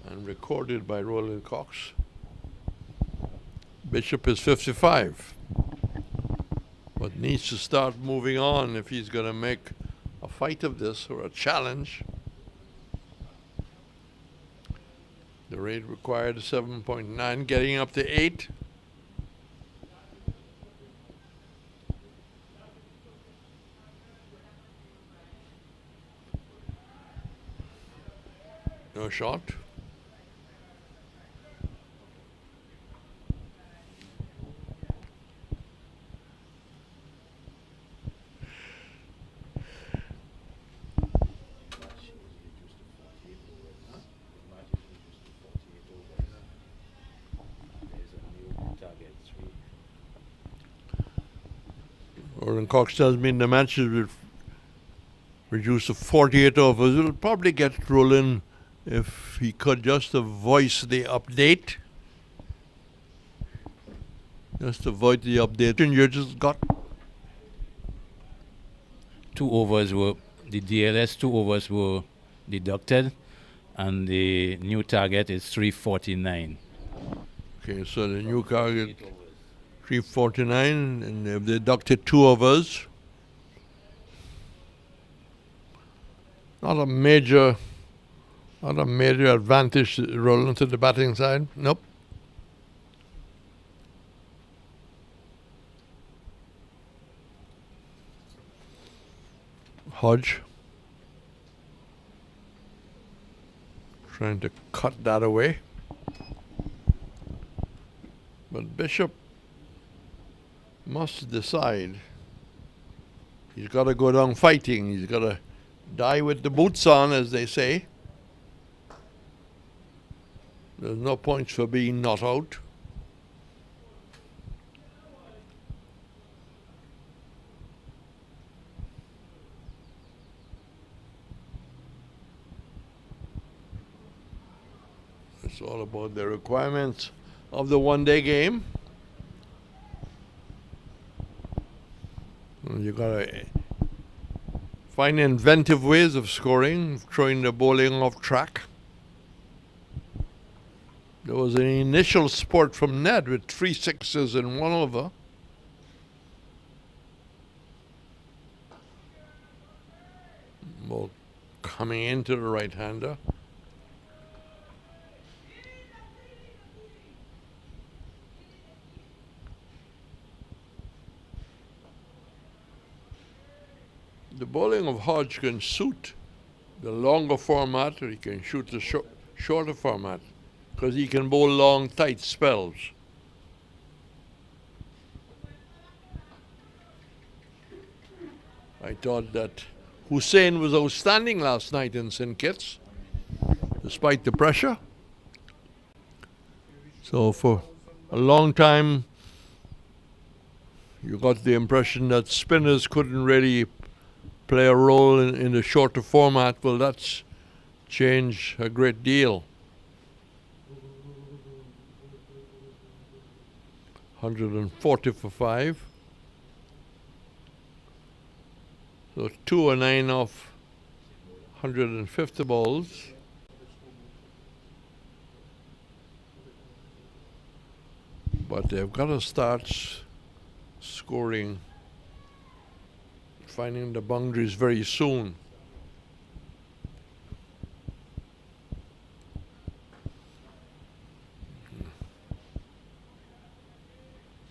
And recorded by Roland Cox. Bishop is 55, but needs to start moving on if he's going to make a fight of this or a challenge. The rate required is 7.9, getting up to 8. No shot. Roland Cox tells me the matches will reduce to 48 overs. It'll probably get Roland if he could just voice the update. Just avoid the update. And you just got 2 overs were the DLS 2 overs were deducted, and the new target is 349. Okay, so the new target 349, and they've deducted 2 overs. Not a major advantage rolling to the batting side. Nope. Hodge trying to cut that away. But Bishop must decide. He's got to go down fighting. He's got to die with the boots on, as they say. There's no points for being not out. It's all about the requirements of the one-day game. You gotta find inventive ways of scoring, throwing the bowling off track. There was an initial spurt from Ned with 3 sixes and 1 over. Ball coming into the right-hander. The bowling of Hodge can suit the longer format, or he can shoot the shorter format, because he can bowl long, tight spells. I thought that Hussain was outstanding last night in St. Kitts, despite the pressure. So for a long time, you got the impression that spinners couldn't really play a role in the shorter format. Well, that's changed a great deal. 140 for 5. So 2 or 9 off 150 balls. But they've got to start scoring, finding the boundaries very soon.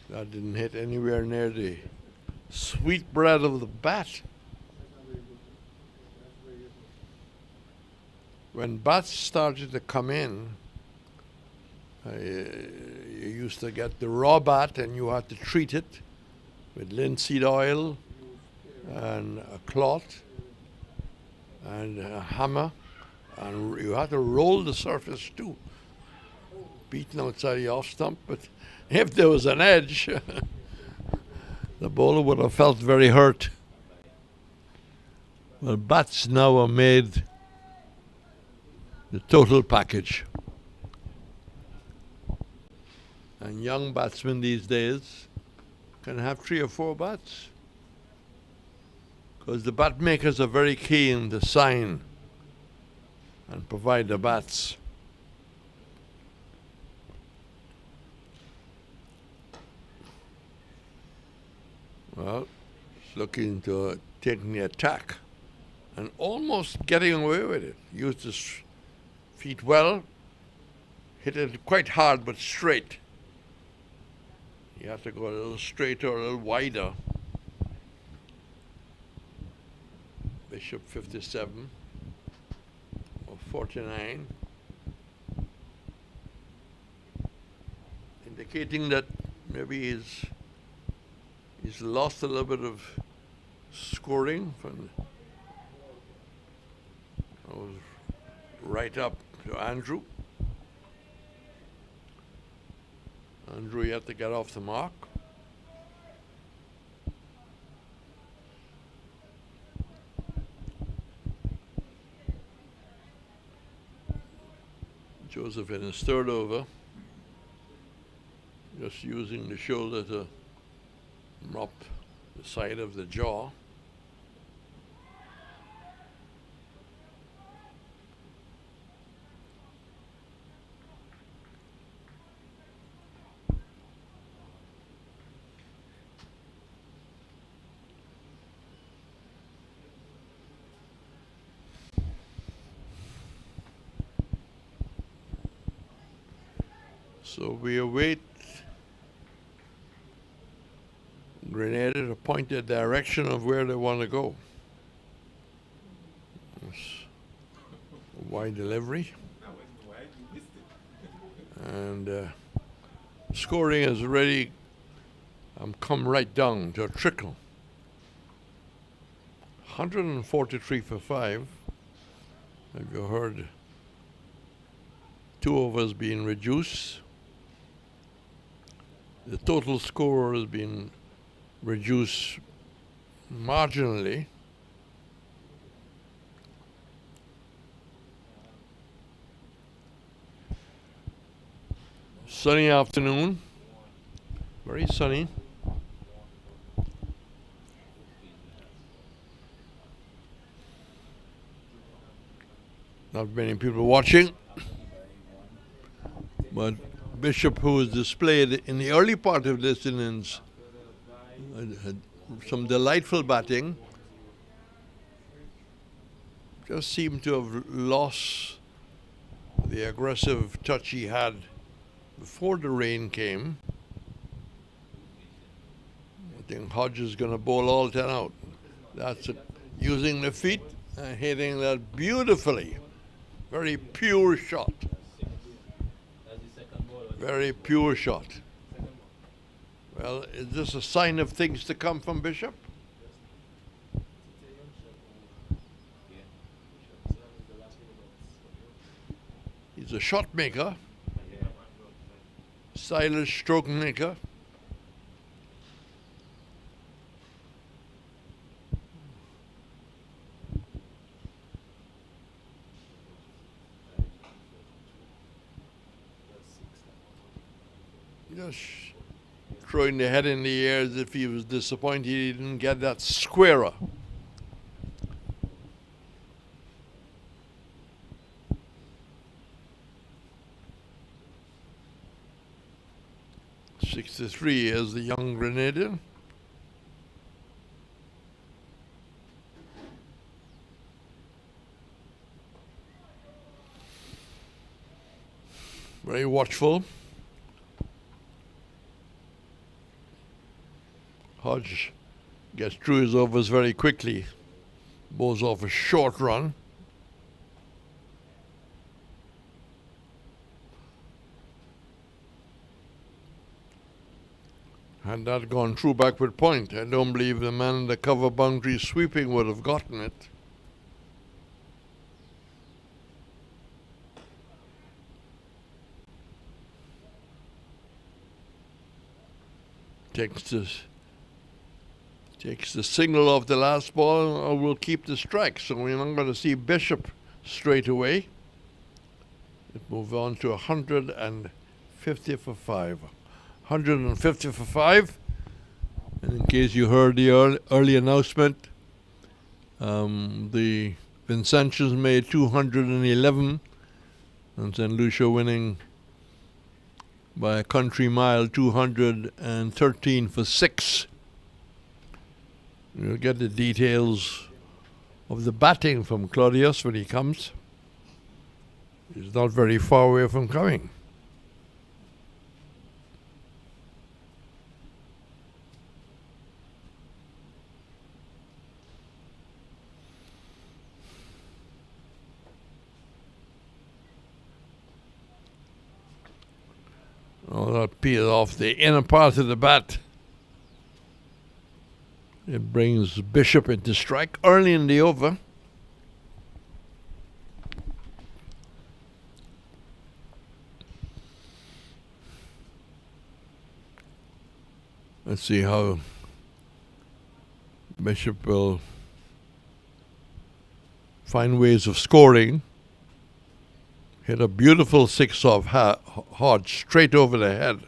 That didn't hit anywhere near the sweet bread of the bat. When bats started to come in, you used to get the raw bat and you had to treat it with linseed oil and a cloth and a hammer, and you had to roll the surface too, beaten outside the off stump. But if there was an edge, the bowler would have felt very hurt. Well, bats now are made the total package. And young batsmen these days can have 3 or 4 bats, because the bat makers are very keen to sign and provide the bats. Well, it's looking to taking the attack and almost getting away with it. Used his feet well, hit it quite hard but straight. You have to go a little straighter, a little wider. Bishop 57 or 49, indicating that maybe he's lost a little bit of scoring from. I was right up to Andrew. Andrew, you have to get off the mark. Joseph in his 3rd over, just using the shoulder to mop the side of the jaw. So we await Grenada to point the direction of where they want to go. Wide delivery. And scoring has already come right down to a trickle. 143 for 5. Have you heard 2 overs being reduced? The total score has been reduced marginally. Sunny afternoon, very sunny. Not many people watching, but Bishop, who was displayed in the early part of this innings, had some delightful batting, just seemed to have lost the aggressive touch he had before the rain came. I think Hodgej is going to bowl all 10 out. That's it. Using the feet and hitting that beautifully. Very pure shot. Very pure shot. Well, is this a sign of things to come from Bishop? He's a shot maker. Stylish stroke maker. Just throwing the head in the air as if he was disappointed he didn't get that squarer. '63 is the young Grenadian. Very watchful. Hodgej gets through his overs very quickly. Bowls off a short run. Had that gone through backward point, I don't believe the man in the cover boundary sweeping would have gotten it. Takes the signal off the last ball and will keep the strike. So we're not going to see Bishop straight away. It move on to 150 for 5. 150 for 5. And in case you heard the early announcement, the Vincentians made 211 and St. Lucia winning by a country mile, 213 for 6. You'll get the details of the batting from Claudius when he comes. He's not very far away from coming. Oh, that peels off the inner part of the bat. It brings Bishop into strike early in the over. Let's see how Bishop will find ways of scoring. Hit a beautiful 6 off Hodgej straight over the head.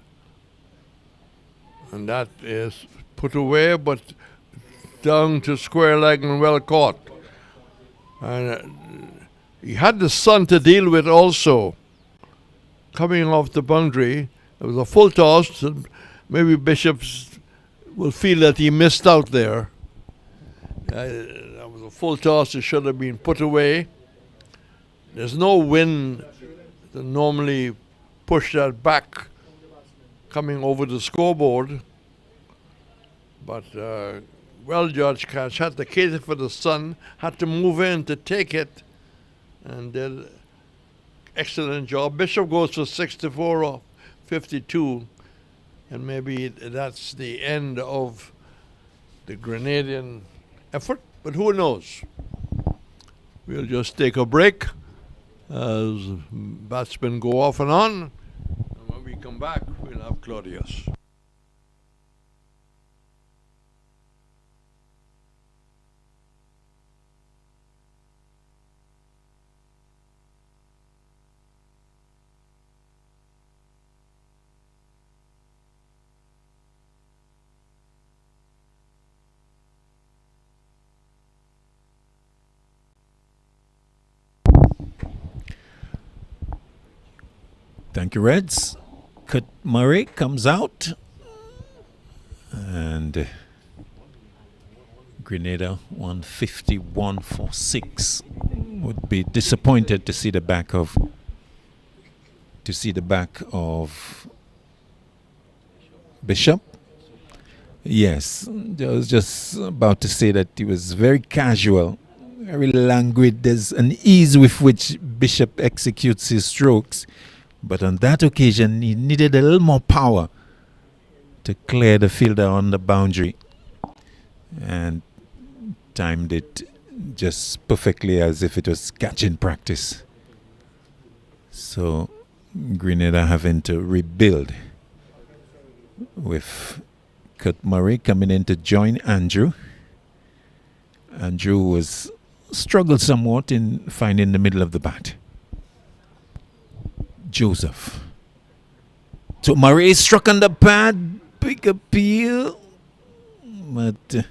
And that is put away, but down to square leg and well caught. And he had the sun to deal with also. Coming off the boundary, it was a full toss. And maybe Bishop will feel that he missed out there. That was a full toss. It should have been put away. There's no wind to normally push that back coming over the scoreboard. But well judged catch. Had to cater for the sun. Had to move in to take it. And did excellent job. Bishop goes for 64 off 52. And maybe that's the end of the Grenadian effort. But who knows? We'll just take a break as batsmen go off and on. And when we come back, we'll have Claudius. Thank you, Reds. Kurt Murray comes out. And Grenada 151 for 6. Would be disappointed to see the back of Bishop. Yes, I was just about to say that he was very casual, very languid. There's an ease with which Bishop executes his strokes. But on that occasion, he needed a little more power to clear the fielder on the boundary. And timed it just perfectly as if it was catching practice. So Grenada having to rebuild with Kurt Murray coming in to join Andrew. Andrew was struggled somewhat in finding the middle of the bat. Joseph. So Murray struck on the pad. Big appeal. But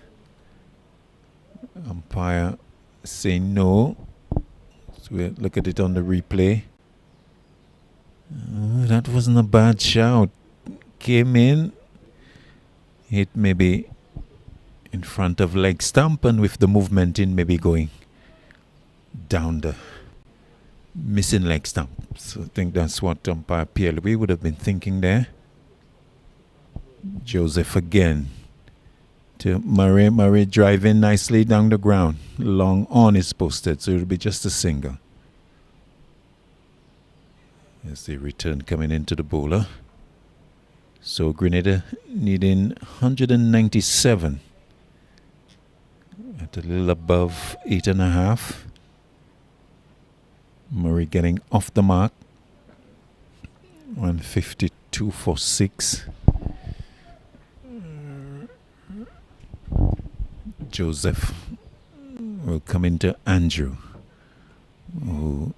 umpire saying no. So we'll look at it on the replay. That wasn't a bad shout. Came in. Hit maybe in front of leg stump and with the movement in maybe going down the missing leg stump. So I think that's what umpire PLW would have been thinking there. Joseph again to Murray. Murray driving nicely down the ground. Long on is posted, so it'll be just a single. As the return coming into the bowler. So Grenada needing 197 at a little above 8.5. Murray getting off the mark. 152 for 6. Joseph will come into Andrew, who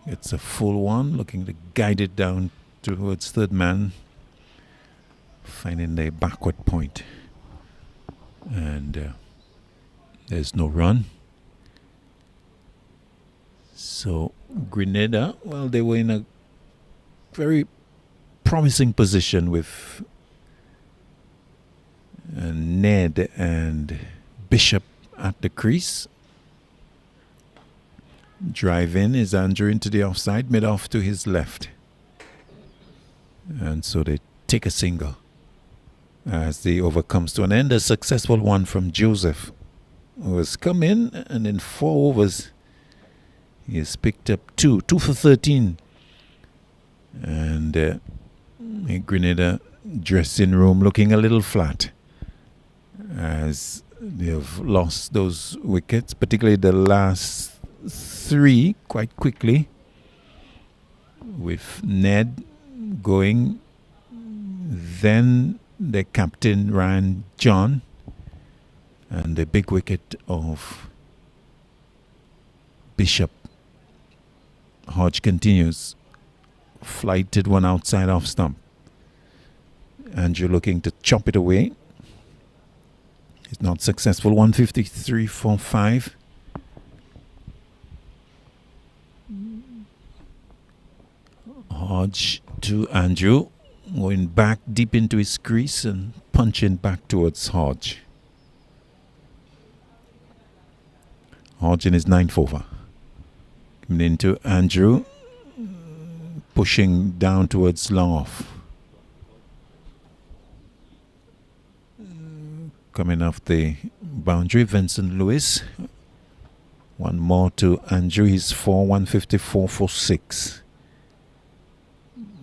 gets a full one, looking to guide it down towards third man, finding the backward point. And there's no run. So Grenada, well, they were in a very promising position with Ned and Bishop at the crease. Drive in is Andrew into the offside, mid off to his left. And so they take a single as the over comes to an end. A successful one from Joseph, who has come in, and in 4 overs he has picked up 2 for 13. And Grenada dressing room looking a little flat as they have lost those wickets, particularly the last 3 quite quickly, with Ned going, then the captain Ryan John, and the big wicket of Bishop. Hodge continues. Flighted one outside off stump. Andrew looking to chop it away. It's not successful. 153 for 5. Hodge to Andrew, going back deep into his crease and punching back towards Hodge. Hodge in his 9th over. Coming into Andrew, pushing down towards long off. coming off the boundary. Vincent Lewis. One more to Andrew. He's 4, 154 for 6.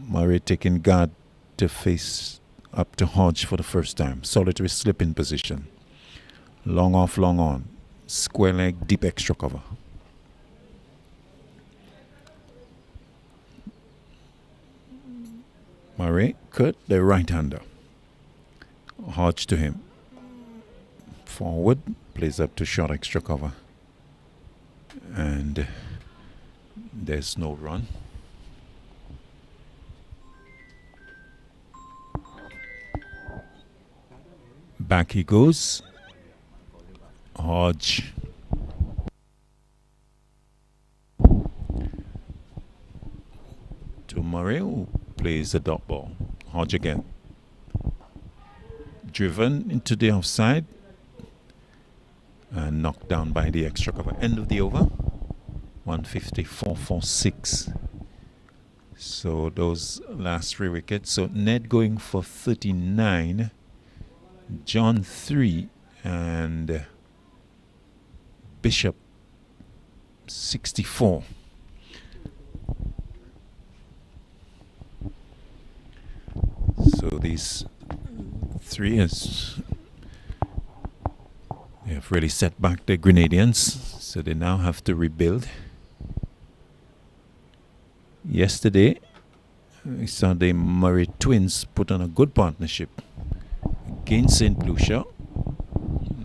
Murray taking guard to face up to Hodge for the first time. Solitary slip in position. Long off, long on. Square leg, deep extra cover. Murray cut the right-hander. Hodge to him. Forward, plays up to short extra cover. And there's no run. Back he goes. Hodge. To Murray, who plays the dot ball. Hodge again. Driven into the offside. And knocked down by the extra cover. End of the over. 154 for 6. So those last 3 wickets. So Ned going for 39. John 3. And Bishop 64. So these 3 they have really set back the Grenadians, so they now have to rebuild. Yesterday, we saw the Murray twins put on a good partnership against St. Lucia.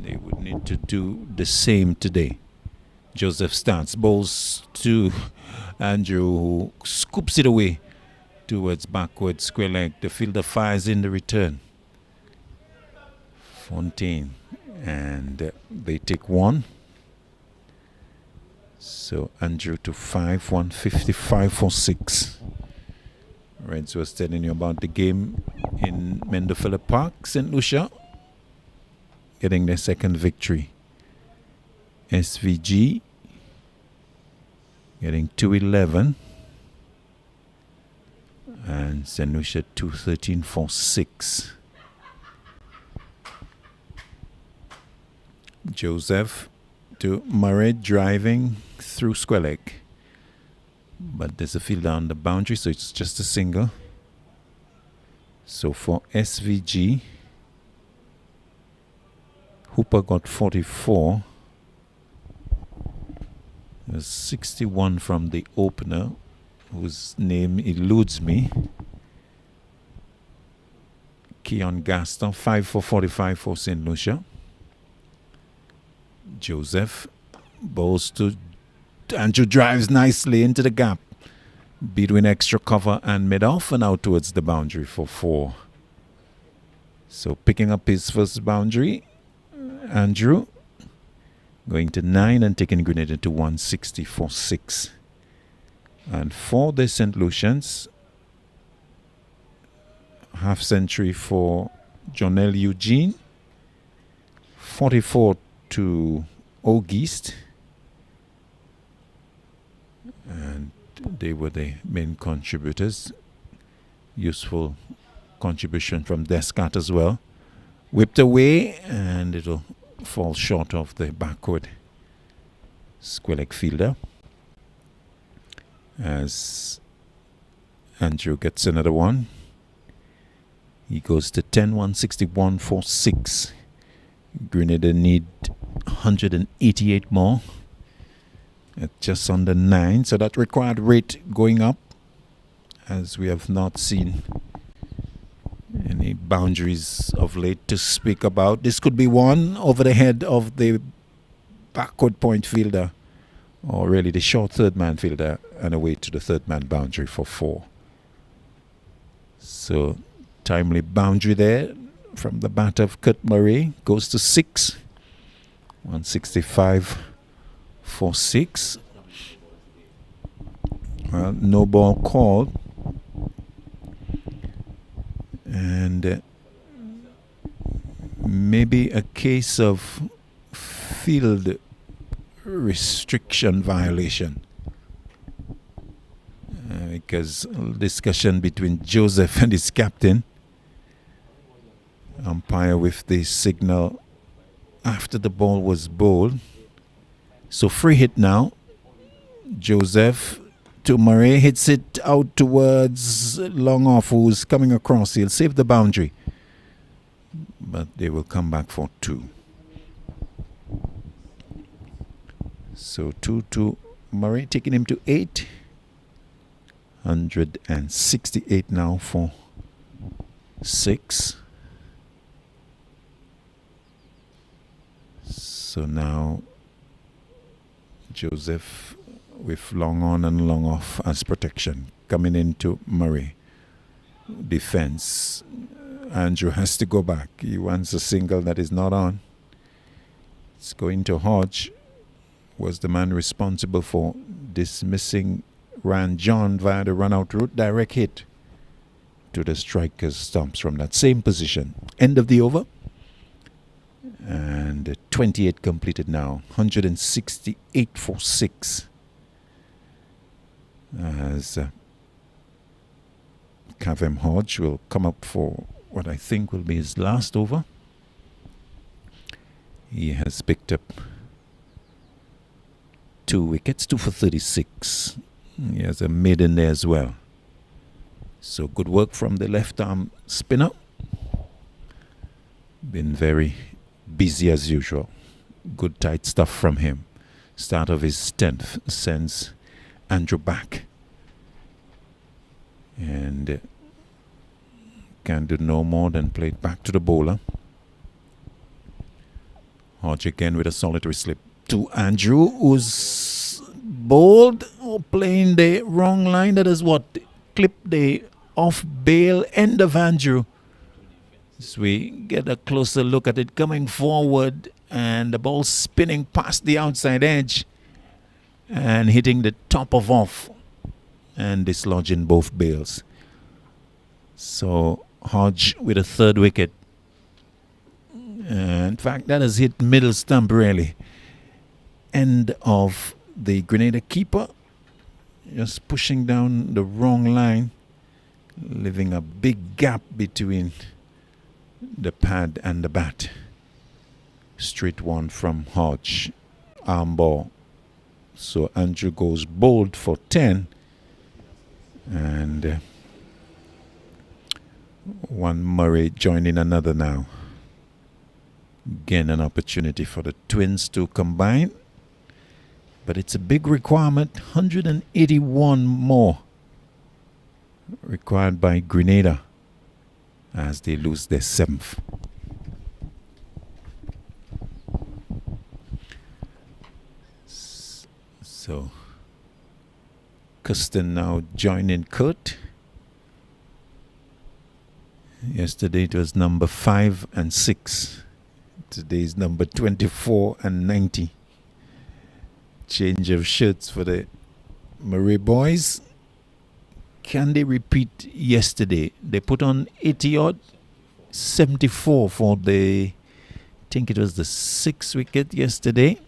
They would need to do the same today. Joseph starts, bowls to Andrew, who scoops it away towards backward square leg. The fielder fires in the return. Fontaine. And they take 1. So Andrew to 5, 155 for 6. Reds was telling you about the game in Mendefilla Park, St. Lucia, getting their second victory. SVG getting 211. And St. Lucia 213 for 6. Joseph to Murray, driving through square leg. But there's a fielder on the boundary, so it's just a single. So for SVG, Hooper got 44. There's 61 from the opener, whose name eludes me. Keon Gaston, 5 for 45 for St. Lucia. Joseph bowls to Andrew, drives nicely into the gap between extra cover and mid-off and out towards the boundary for 4. So picking up his first boundary, Andrew going to 9 and taking Grenada to 160 for 6. And for the St. Lucians, half century for Jonel Eugene, 44 to Auguste, and they were the main contributors. Useful contribution from Descartes as well. Whipped away, and it'll fall short of the backward square leg fielder as Andrew gets another one. He goes to 10, 161 for 6. Grenada need 188 more at just under 9. So that required rate going up, as we have not seen any boundaries of late to speak about. This could be one over the head of the backward point fielder, or really the short third man fielder, and away to the third man boundary for 4. So timely boundary there from the bat of Kurt Murray. Goes to 6. 165 for 6. Well, no ball called. And maybe a case of field restriction violation. Because discussion between Joseph and his captain. Umpire with the signal after the ball was bowled. So free hit now. Joseph to Murray, hits it out towards long off, who's coming across. He'll save the boundary, but they will come back for 2. So 2 to Murray, taking him to 8. 168 now for 6. So now Joseph with long on and long off as protection, coming into Murray. Defense. Andrew has to go back. He wants a single that is not on. It's going to Hodge. Was the man responsible for dismissing Ran John via the run-out route. Direct hit to the striker's stumps from that same position. End of the over. And 28 completed now. 168 for 6. As Kavem Hodge will come up for what I think will be his last over. He has picked up 2 wickets, 2 for 36. He has a maiden there as well. So good work from the left arm spinner. Been very busy as usual. Good tight stuff from him. Start of his 10th sends Andrew back. And can do no more than play it back to the bowler. Hodge again with a solitary slip to Andrew, who's bowled or playing the wrong line. That is what clipped the off bail end of Andrew. As we get a closer look at it coming forward, and the ball spinning past the outside edge and hitting the top of off and dislodging both bails. So Hodge with a 3rd wicket. In fact, that has hit middle stump really. End of the Grenada keeper. Just pushing down the wrong line, leaving a big gap between the pad and the bat. Straight one from Hodge. Arm ball. So Andrew goes bowled for 10. And one Murray joining another now. Again, an opportunity for the Twins to combine. But it's a big requirement. 181 more required by Grenada as they lose their 7th. So Custon now joining Kurt. Yesterday it was number 5 and 6. Today is number 24 and 90. Change of shirts for the Murray boys. Can they repeat yesterday? They put on 80 odd, 74 for the, I think it was the 6th wicket yesterday.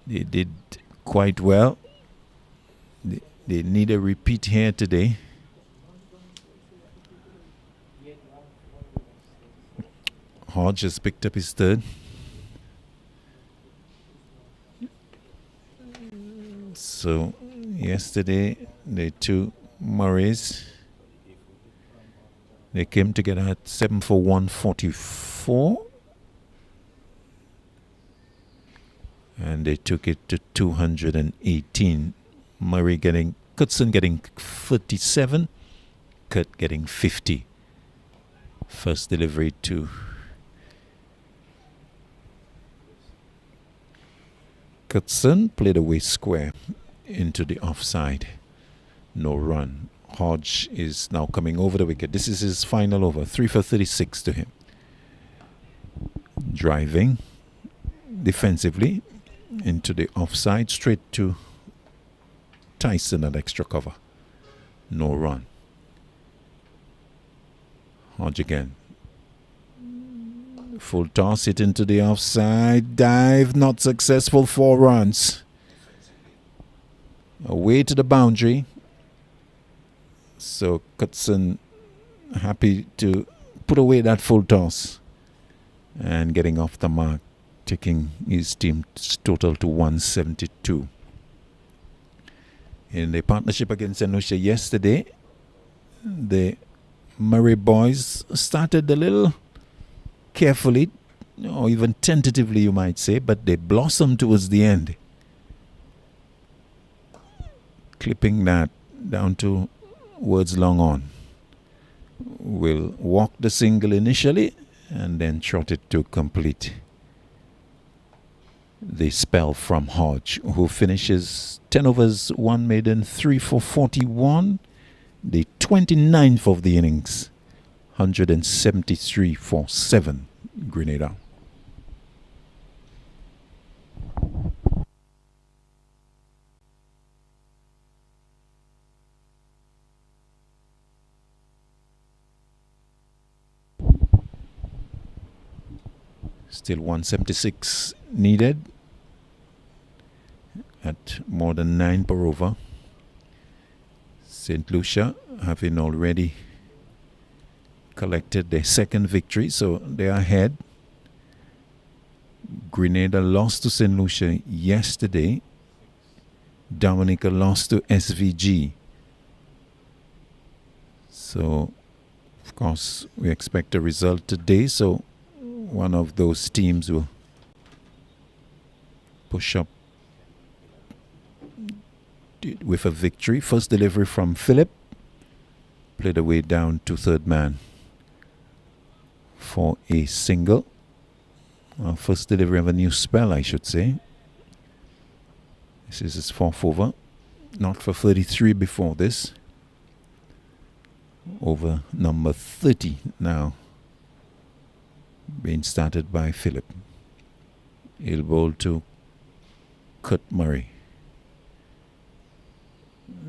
They did quite well. They need a repeat here today. Hodge has picked up his 3rd. So yesterday the 2 Murrays, they came together at 7 for 144, and they took it to 218. Murray getting, Cutson getting 37, Kurt getting 50. First delivery to Cutson, played away square into the offside. No run. Hodge is now coming over the wicket. This is his final over. 3 for 36 to him. Driving defensively into the offside, straight to Tyson at extra cover. No run. Hodge again. Full toss, it into the offside. Dive, not successful. 4 runs. Away to the boundary. So Cutson happy to put away that full toss. and getting off the mark, taking his team's total to 172. In the partnership against St. Lucia yesterday, the Murray boys started a little carefully, or even tentatively you might say, but they blossomed towards the end, clipping that down to words long on. Will walk the single initially and then trot it to complete the spell from Hodge, who finishes 10 overs, 1 maiden, 3 for 41, the 29th of the innings, 173 for 7, Grenada. Still 176 needed at more than 9 per over. St. Lucia having already collected their second victory, so they are ahead. Grenada lost to St. Lucia yesterday. Dominica lost to SVG. So, of course, we expect a result today, so one of those teams will push up with a victory. First delivery from Philip, played away down to third man for a single. First delivery of a new spell, I should say. This is his fourth over, not for 33 before this. Over number 30 now, being started by Philip. He'll bowl to Kurt Murray,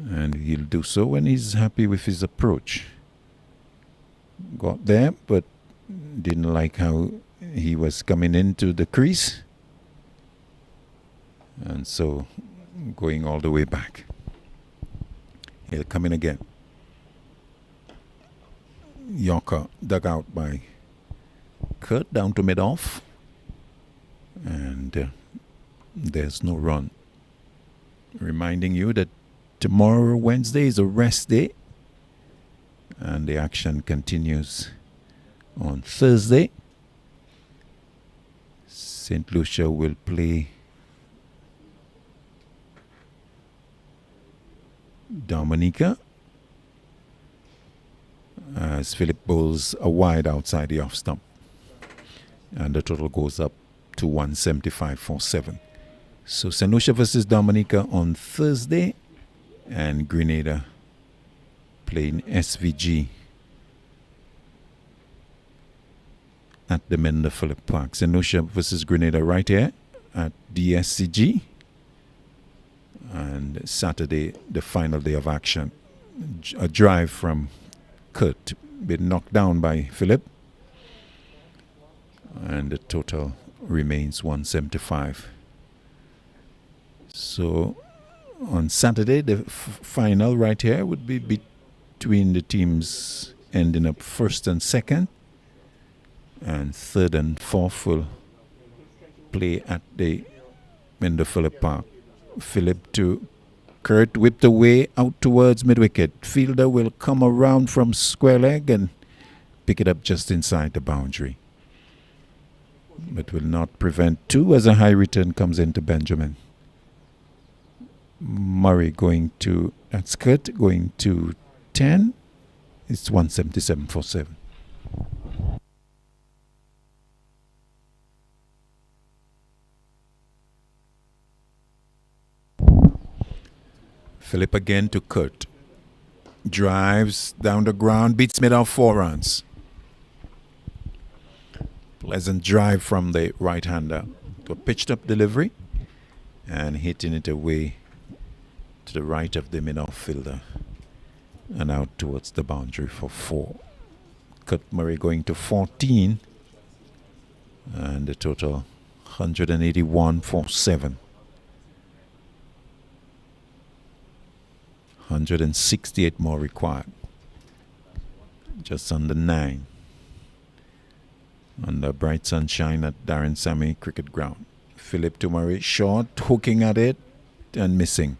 and he'll do so when he's happy with his approach. Got there, but didn't like how he was coming into the crease, and so going all the way back. He'll come in again. Yorker dug out by Kurt down to mid-off, and there's no run. Reminding you that tomorrow, Wednesday, is a rest day, and the action continues on Thursday. St. Lucia will play Dominica as Philip bowls a wide outside the off stump, and the total goes up to 175 for 7. So St. Lucia versus Dominica on Thursday, and Grenada playing SVG at the Mender Phillip Park. St. Lucia versus Grenada right here at DSCG, and Saturday the final day of action. A drive from Kurt, been knocked down by Philip, and the total remains 175. So on Saturday, the final right here would be between the teams ending up first and second, and third and fourth will play at the Mender Phillip Park. Philip to Kurt, whipped away out towards mid-wicket. Fielder will come around from square leg and pick it up just inside the boundary, but will not prevent 2 as a high return comes into Benjamin. Murray going to, that's Kurt, going to 10. It's 177 for 7. Philip again to Kurt. Drives down the ground, beats mid off 4 runs. Pleasant drive from the right-hander to a pitched up delivery and hitting it away to the right of the mid-off fielder and out towards the boundary for 4. Kurt Murray going to 14, and the total 181 for 7. 168 more required. Just under 9. under bright sunshine at Darren Sammy Cricket Ground. Philip to Murray, short, hooking at it and missing.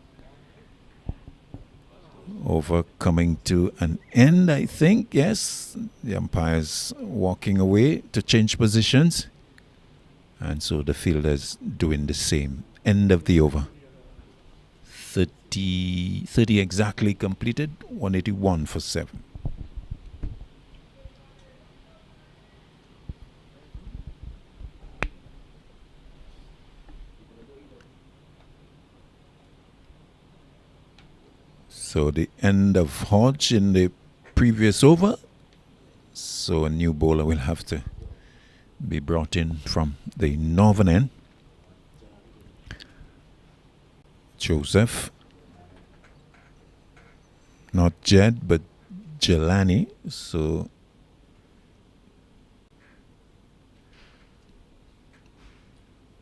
Over coming to an end, I think. Yes, the umpire's walking away to change positions. And so the fielders doing the same. End of the over. 30 exactly completed, 181 for 7. So the end of Hodge in the previous over. So a new bowler will have to be brought in from the northern end. Joseph. Not Jed, but Jelani. So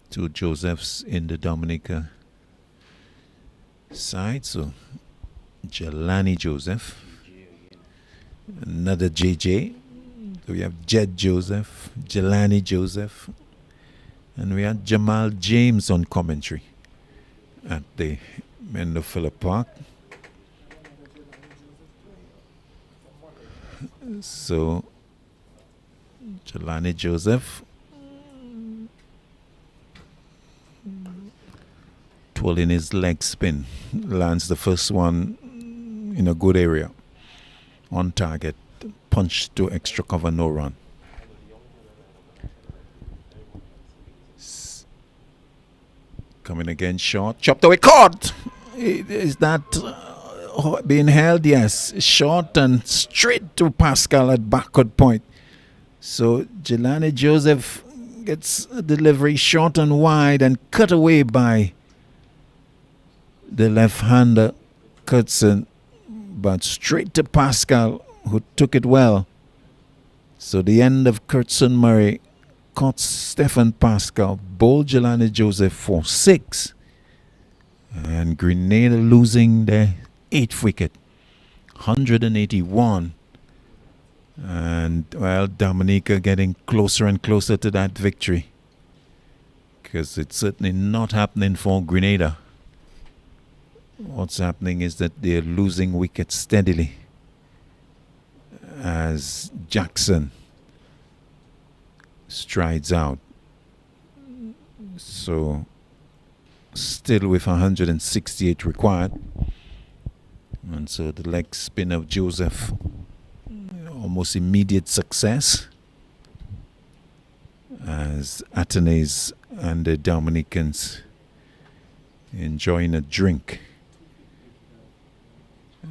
two Josephs in the Dominica side. So Jelani Joseph. Another JJ. So we have Jed Joseph, Jelani Joseph, and we had Jamal James on commentary at the Mendo Phillip Park. So Jelani Joseph twirling his leg spin, lands the first one in a good area, on target, punch to extra cover, no run. Coming again short, chopped away, caught! Is that being held? Yes, short and straight to Pascal at backward point. So Jelani Joseph gets a delivery short and wide and cut away by the left-hander Kurtzen, but straight to Pascal, who took it well. So the end of Kurtzen Murray caught Stephen Pascal, bowled Jelani Joseph for 6, and Grenada losing their 8th wicket, 181. And well, Dominica getting closer and closer to that victory, because it's certainly not happening for Grenada. What's happening is that they're losing wickets steadily as Jackson strides out. So still with 168 required. And so the leg spin of Joseph, almost immediate success, as Atenes and the Dominicans enjoying a drink.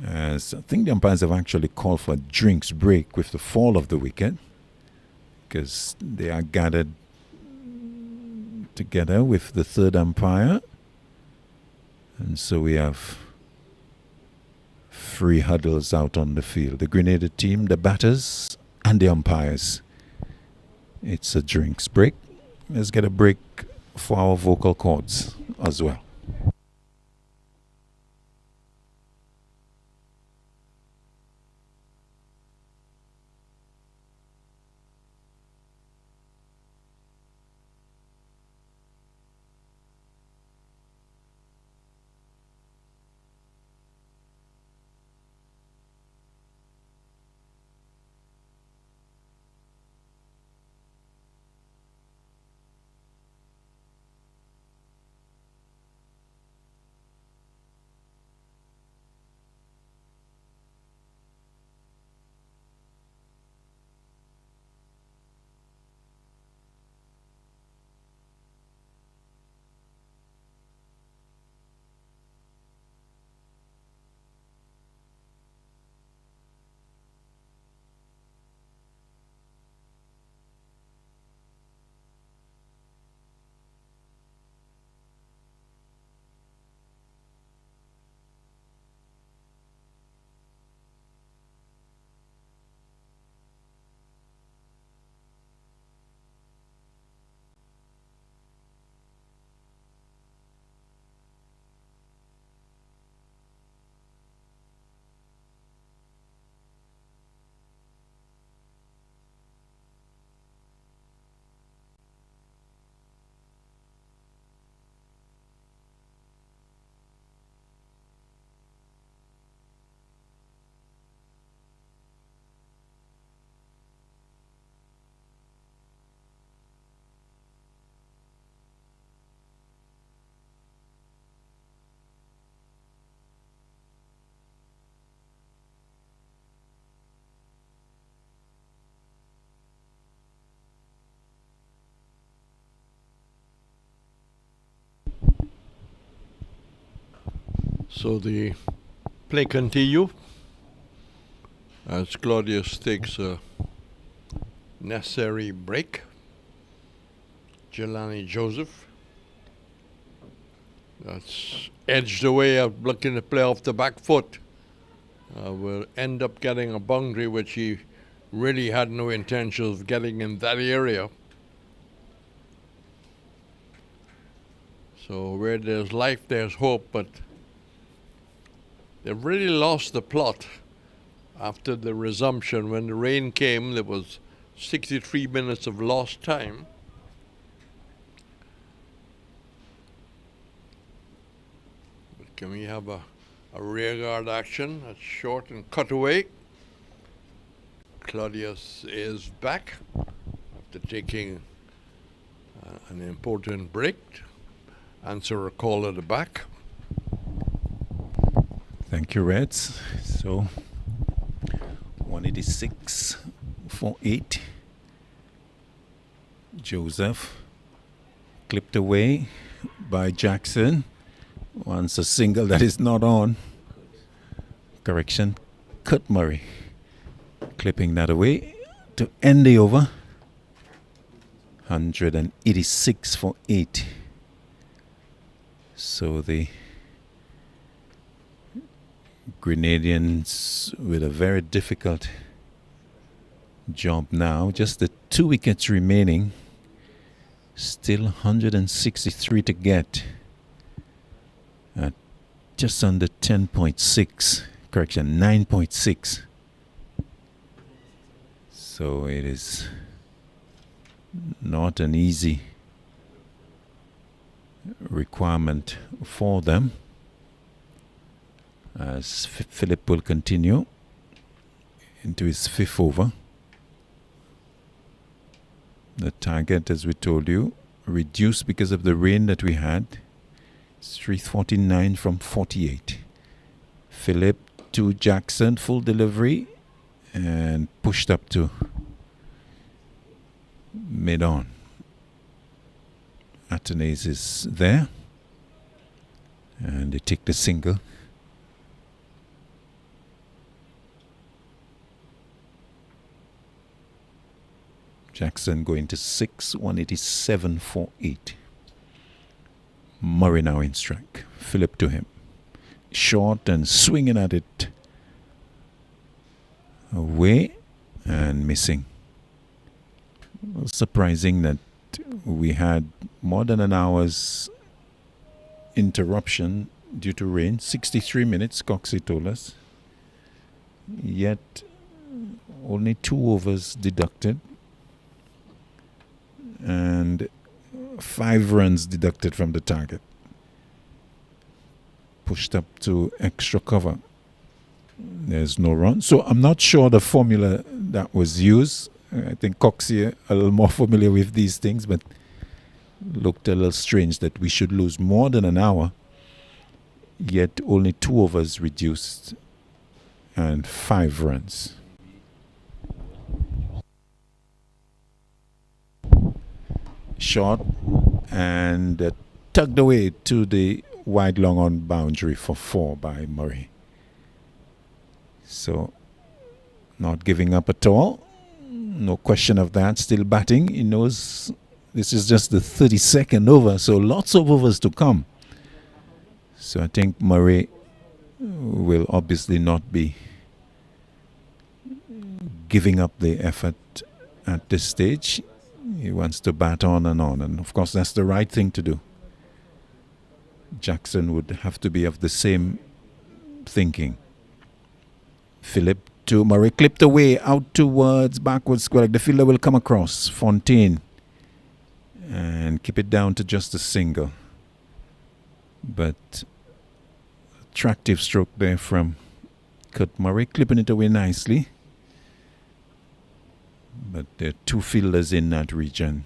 As I think the umpires have actually called for a drinks break with the fall of the wicket, because they are gathered together with the third umpire. And so we have 3 huddles out on the field. The Grenada team, the batters, and the umpires. It's a drinks break. Let's get a break for our vocal cords as well. So the play continue as Claudius takes a necessary break. Jelani Joseph. That's edged away of looking to play off the back foot. Will end up getting a boundary which he really had no intention of getting in that area. So where there's life, there's hope, but they've really lost the plot after the resumption. When the rain came, there was 63 minutes of lost time. But can we have a rear guard action? That's short and cut away. Claudius is back after taking an important break. Answer a call at the back. Thank you, Reds. So 186 for 8. Joseph clipped away by Jackson. Wants a single that is not on. Correction, Kurt Murray clipping that away to end the over. 186 for 8. So the Grenadians with a very difficult job now. Just the 2 wickets remaining. Still 163 to get. At just under 10.6. Correction, 9.6. So it is not an easy requirement for them, as Philip will continue into his 5th over. The target, as we told you, reduced because of the rain that we had. It's 349 from 48. Philip to Jackson, full delivery, and pushed up to mid-on. Athanaze is there, and they take the single. Jackson going to 6, 187 for 8. Murray now in strike. Philip to him. Short and swinging at it. Away and missing. Surprising that we had more than an hour's interruption due to rain. 63 minutes, Coxie told us. Yet only 2 overs deducted. And 5 runs deducted from the target. Pushed up to extra cover. There's no run. So I'm not sure the formula that was used. I think Coxie a little more familiar with these things, but looked a little strange that we should lose more than an hour, yet only 2 overs reduced and 5 runs. Short and tugged away to the wide long on boundary for 4 by Murray. So not giving up at all. No question of that. Still batting. He knows this is just the 32nd over, so lots of overs to come. So I think Murray will obviously not be giving up the effort at this stage. He wants to bat on, and of course that's the right thing to do. Jackson would have to be of the same thinking. Philip to Murray, clipped away out towards backwards square. The fielder will come across. Fontaine and keep it down to just a single. But attractive stroke there from Kurt Murray, clipping it away nicely. But there are 2 fielders in that region,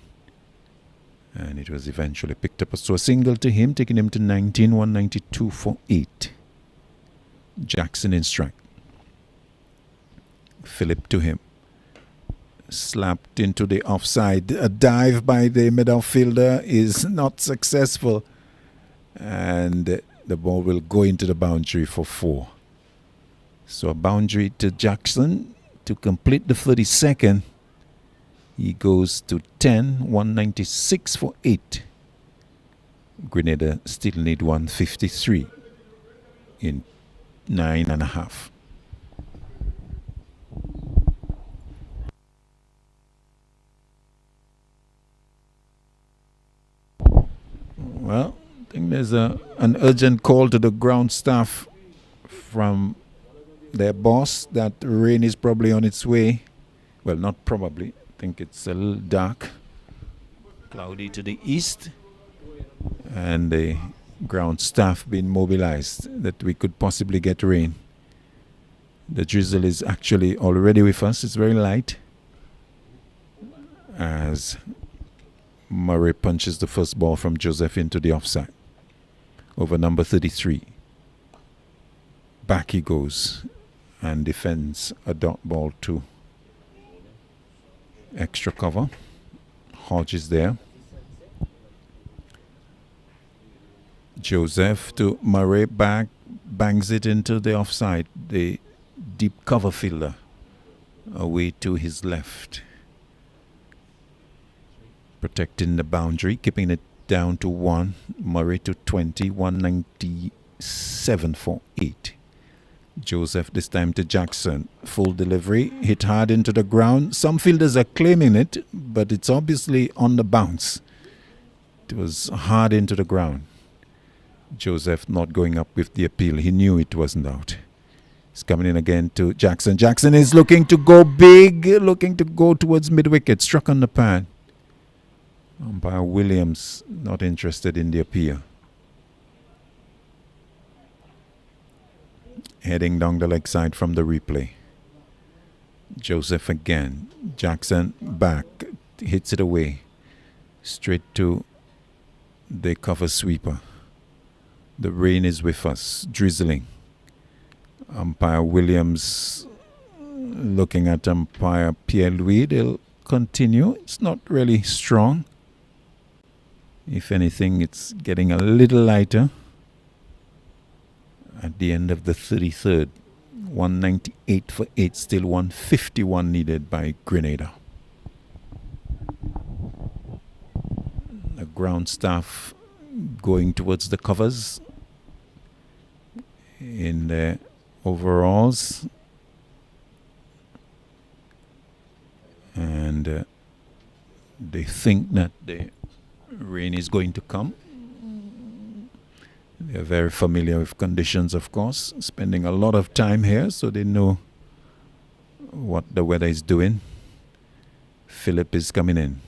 and it was eventually picked up. So a single to him, taking him to 19, 192 for 8. Jackson in strike. Philip to him. Slapped into the offside. A dive by the middle fielder is not successful. And the ball will go into the boundary for 4. So a boundary to Jackson to complete the 32nd. He goes to 10, 196 for 8. Grenada still need 153 in 9.5. Well, I think there's an urgent call to the ground staff from their boss that rain is probably on its way. Well, not probably. I think it's a little dark, cloudy to the east, and the ground staff being mobilized that we could possibly get rain. The drizzle is actually already with us. It's very light as Murray punches the first ball from Joseph into the offside over number 33. Back he goes and defends a dot ball to extra cover. Hodge is there. Joseph to Murray, back, bangs it into the offside. The deep cover fielder away to his left, protecting the boundary, keeping it down to 1. Murray to 20, 197 for 8. Joseph this time to Jackson. Full delivery, hit hard into the ground. Some fielders are claiming it, but it's obviously on the bounce. It was hard into the ground. Joseph not going up with the appeal. He knew it wasn't out. He's coming in again to Jackson. Jackson is looking to go big, looking to go towards mid-wicket. Struck on the pad. Umpire Williams not interested in the appeal. Heading down the leg side from the replay. Joseph again. Jackson back. Hits it away. Straight to the cover sweeper. The rain is with us. Drizzling. Umpire Williams looking at umpire Pierre-Louis. They'll continue. It's not really strong. If anything, it's getting a little lighter. At the end of the 33rd, 198 for 8, still 151 needed by Grenada. The ground staff going towards the covers in their overalls. And they think that the rain is going to come. They're very familiar with conditions, of course, spending a lot of time here, so they know what the weather is doing. Philip is coming in.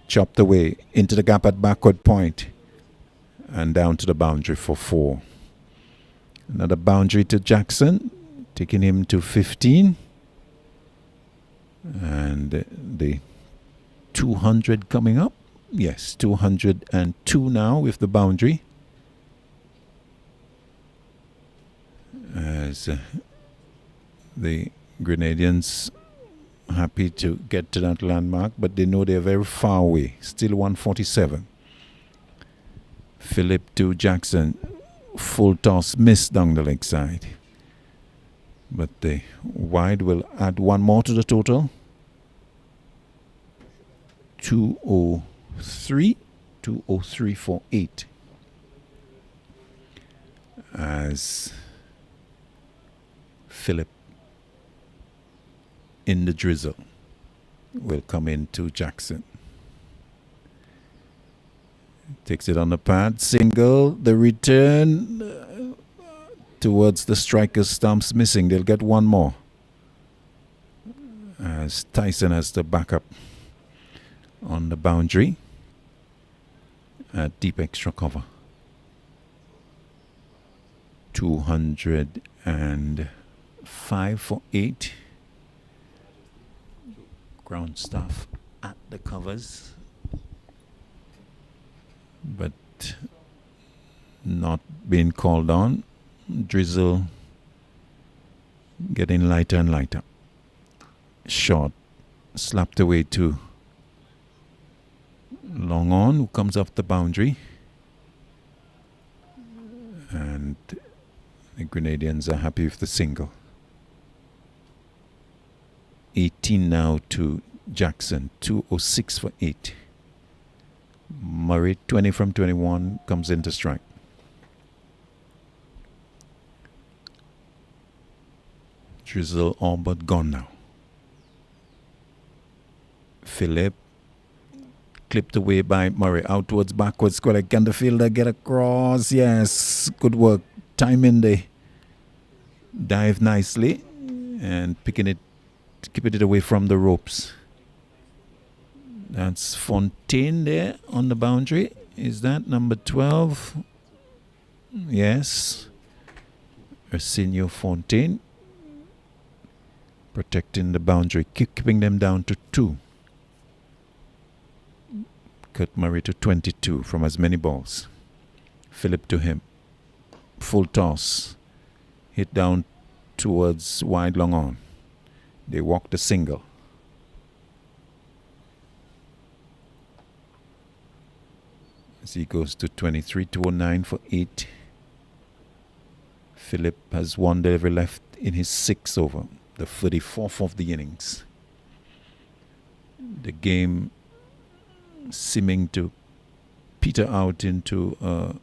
Chopped away into the gap at backward point and down to the boundary for 4. Another boundary to Jackson, taking him to 15. And the 200 coming up. Yes, 202 now with the boundary. As the Grenadians happy to get to that landmark, but they know they're very far away. Still 147. Philip to Jackson. Full toss missed down the leg side. But the wide will add 1 more to the total. 203. 203 for 8. As Philip in the drizzle will come into Jackson. Takes it on the pad, single, the return towards the striker's stumps missing. They'll get 1 more as Tyson has the backup on the boundary at deep extra cover. 205 for 8. Ground staff at the covers, but not being called on. Drizzle getting lighter and lighter. Shot slapped away to long on, who comes off the boundary. And the Grenadians are happy with the single. 18 now to Jackson. 206 for 8. Murray, 20 from 21, comes into strike. Drizzle all but gone now. Philip clipped away by Murray. Outwards, backwards, square leg. Can the fielder get across? Yes, good work. Timing the dive nicely and keeping it away from the ropes. That's Fontaine there on the boundary. Is that number 12? Yes. Arsenio Fontaine protecting the boundary, keeping them down to 2. Kurt Murray to 22 from as many balls. Philip to him. Full toss. Hit down towards wide long on. They walk the single. As he goes to 23, 209 for 8. Philip has one delivery left in his 6th over, the 34th of the innings. The game seeming to peter out into a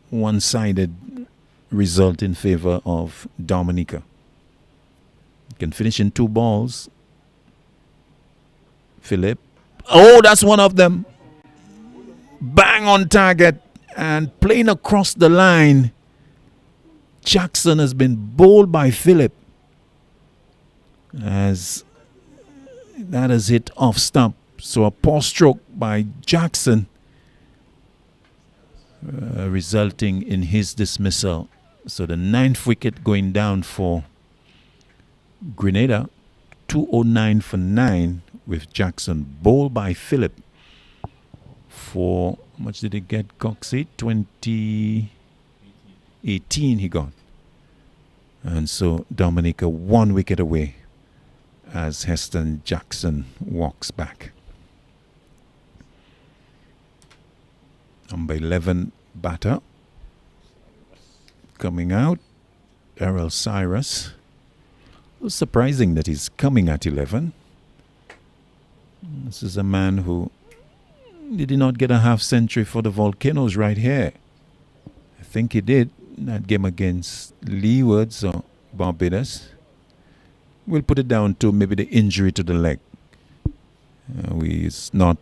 one-sided result in favor of Dominica. Can finish in 2 balls. Philip. Oh, that's one of them. Bang on target and playing across the line. Jackson has been bowled by Philip as that has hit off stump. So a poor stroke by Jackson resulting in his dismissal. So the 9th wicket going down for Grenada. 209 for 9 with Jackson bowled by Philip. For how much did he get, Coxey? 2018 he got. And so Dominica 1 wicket away as Heston Jackson walks back. Number 11 batter coming out, Errol Cyrus. It was surprising that he's coming at 11. This is a man who did not get a half century for the Volcanoes right here. I think he did in that game against Leewards or Barbados. We'll put it down to maybe the injury to the leg. He's not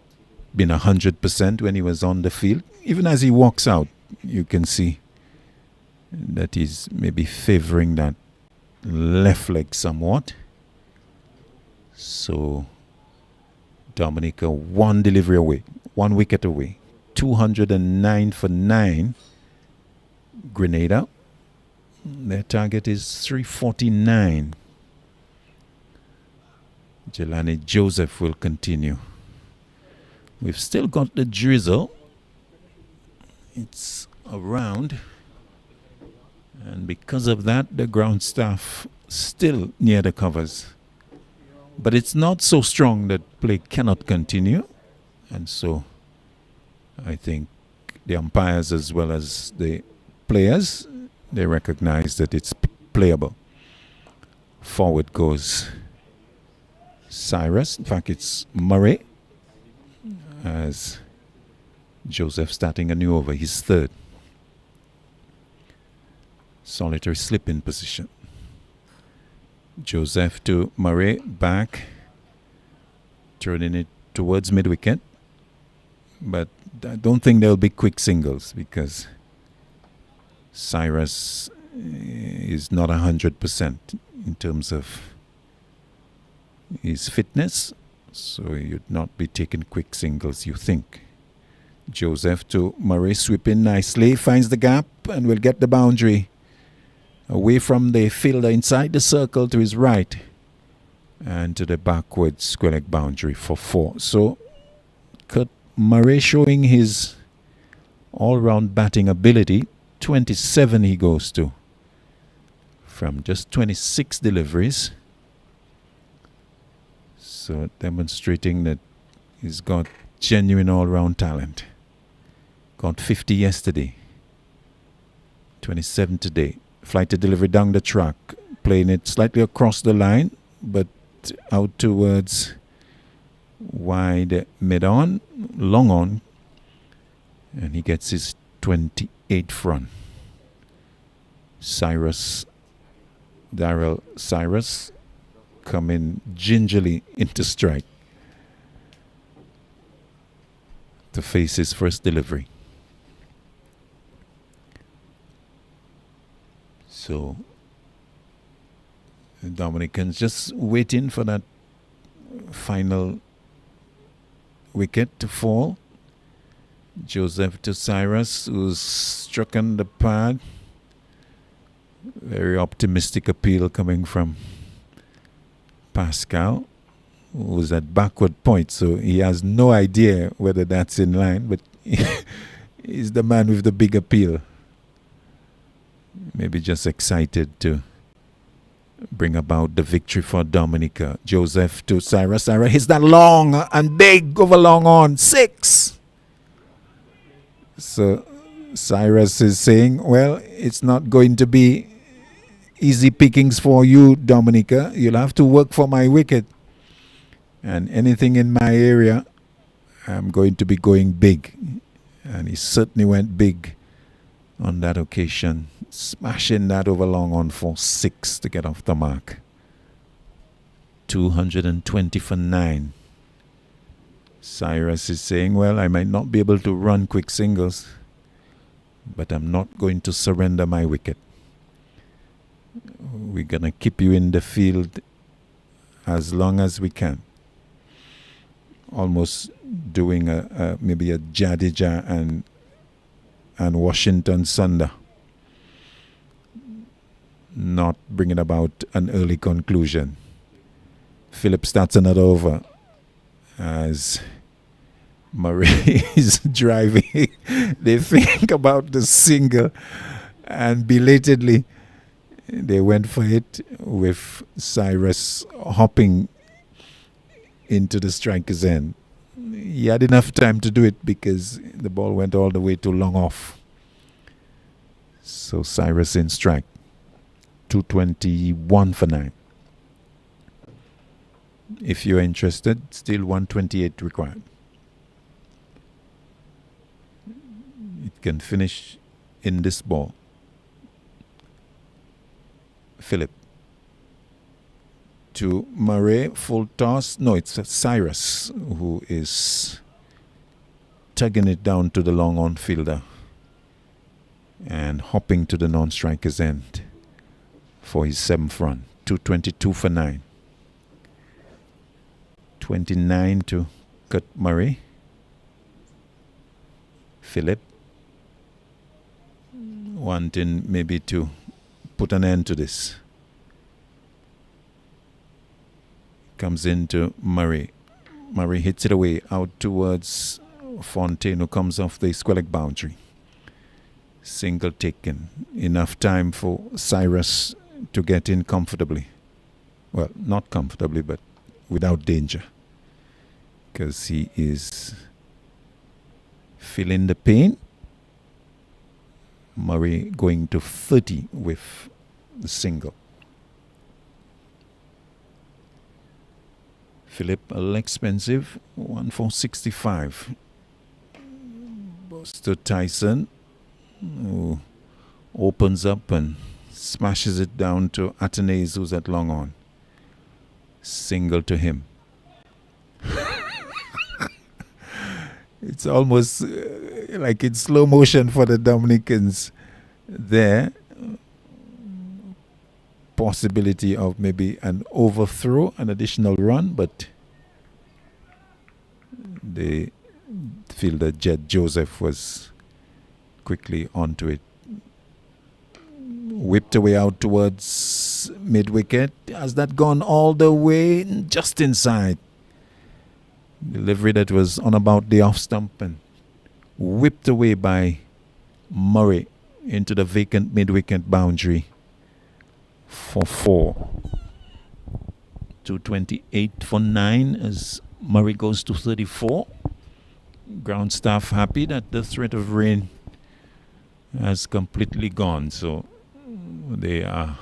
been 100% when he was on the field. Even as he walks out, you can see that he's maybe favoring that left leg somewhat. So Dominica 1 delivery away, 1 wicket away. 209 for 9. Grenada. Their target is 349. Jelani Joseph will continue. We've still got the drizzle. It's around. And because of that, the ground staff still near the covers. But it's not so strong that play cannot continue. And so I think the umpires as well as the players, they recognize that it's playable. Forward goes Cyrus. In fact, it's Murray as Joseph starting a new over, his 3rd. Solitary slip in position. Joseph to Murray, back, turning it towards mid-wicket. But I don't think there'll be quick singles because Cyrus is not 100% in terms of his fitness. So you'd not be taking quick singles, you think. Joseph to Murray, sweeping nicely, finds the gap and will get the boundary. Away from the fielder inside the circle to his right and to the backward square leg boundary for 4. So Kurt Murray showing his all-round batting ability. 27 he goes to from just 26 deliveries. So demonstrating that he's got genuine all-round talent. Got 50 yesterday. 27 today. Flight to delivery down the track, playing it slightly across the line, but out towards wide mid on, long on, and he gets his 28th run. Daryl Cyrus coming gingerly into strike to face his first delivery. So the Dominicans just waiting for that final wicket to fall. Joseph to Cyrus, who's struck on the pad. Very optimistic appeal coming from Pascal, who was at backward point, so he has no idea whether that's in line, but he's the man with the big appeal. Maybe just excited to bring about the victory for Dominica. Joseph to Cyrus. Cyrus hits that long and big over long on. 6. So Cyrus is saying, well, it's not going to be easy pickings for you, Dominica. You'll have to work for my wicket. And anything in my area, I'm going to be going big. And he certainly went big on that occasion, smashing that over long on for 6 to get off the mark. 220 for 9. Cyrus is saying, well, I might not be able to run quick singles, but I'm not going to surrender my wicket. We're going to keep you in the field as long as we can. Almost doing maybe a Jadeja and Washington Sundar. Not bringing about an early conclusion. Philip starts another over as Murray is driving. They think about the single, and belatedly they went for it, with Cyrus hopping into the striker's end. He had enough time to do it because the ball went all the way to long off. So Cyrus in strike. 221 for 9. If you're interested, still 128 required. It can finish in this ball. Philip to Murray, full toss. No, it's Cyrus who is tugging it down to the long on fielder and hopping to the non-striker's end for his 7th run. 222 for 9. 29 to cut Murray. Philip wanting maybe to put an end to this. Comes into Murray. Murray hits it away out towards Fontaine, who comes off the square-leg boundary. Single taken. Enough time for Cyrus to get in comfortably. Well, not comfortably, but without danger. Because he is feeling the pain. Murray going to 30 with the single. Philip, a little expensive, 1 for 65. Goes to Tyson, who opens up and smashes it down to Athenaeus, who's at long on. Single to him. It's almost like in slow motion for the Dominicans there. Possibility of maybe an overthrow, an additional run, but they feel that Jed Joseph was quickly onto it. Whipped away out towards mid-wicket. Has that gone all the way? Just inside. Delivery that was on about the off-stump and whipped away by Murray into the vacant mid-wicket boundary for 4. 228 for 9 as Murray goes to 34. Ground staff happy that the threat of rain has completely gone. So they are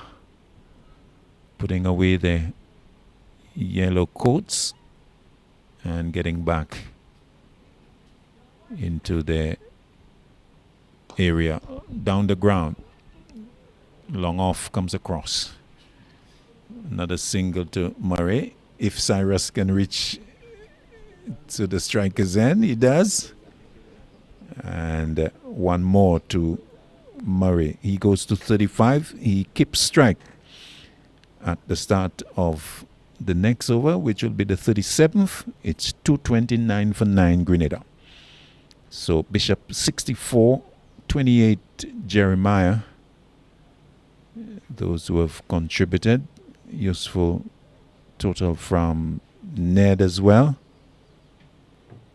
putting away their yellow coats and getting back into their area down the ground. Long off comes across. Another single to Murray. If Cyrus can reach to the striker's end, he does. And one more to Murray. He goes to 35. He keeps strike at the start of the next over, which will be the 37th. It's 229 for 9 Grenada. So Bishop 64, 28 Jeremiah. Those who have contributed. Useful total from Ned as well.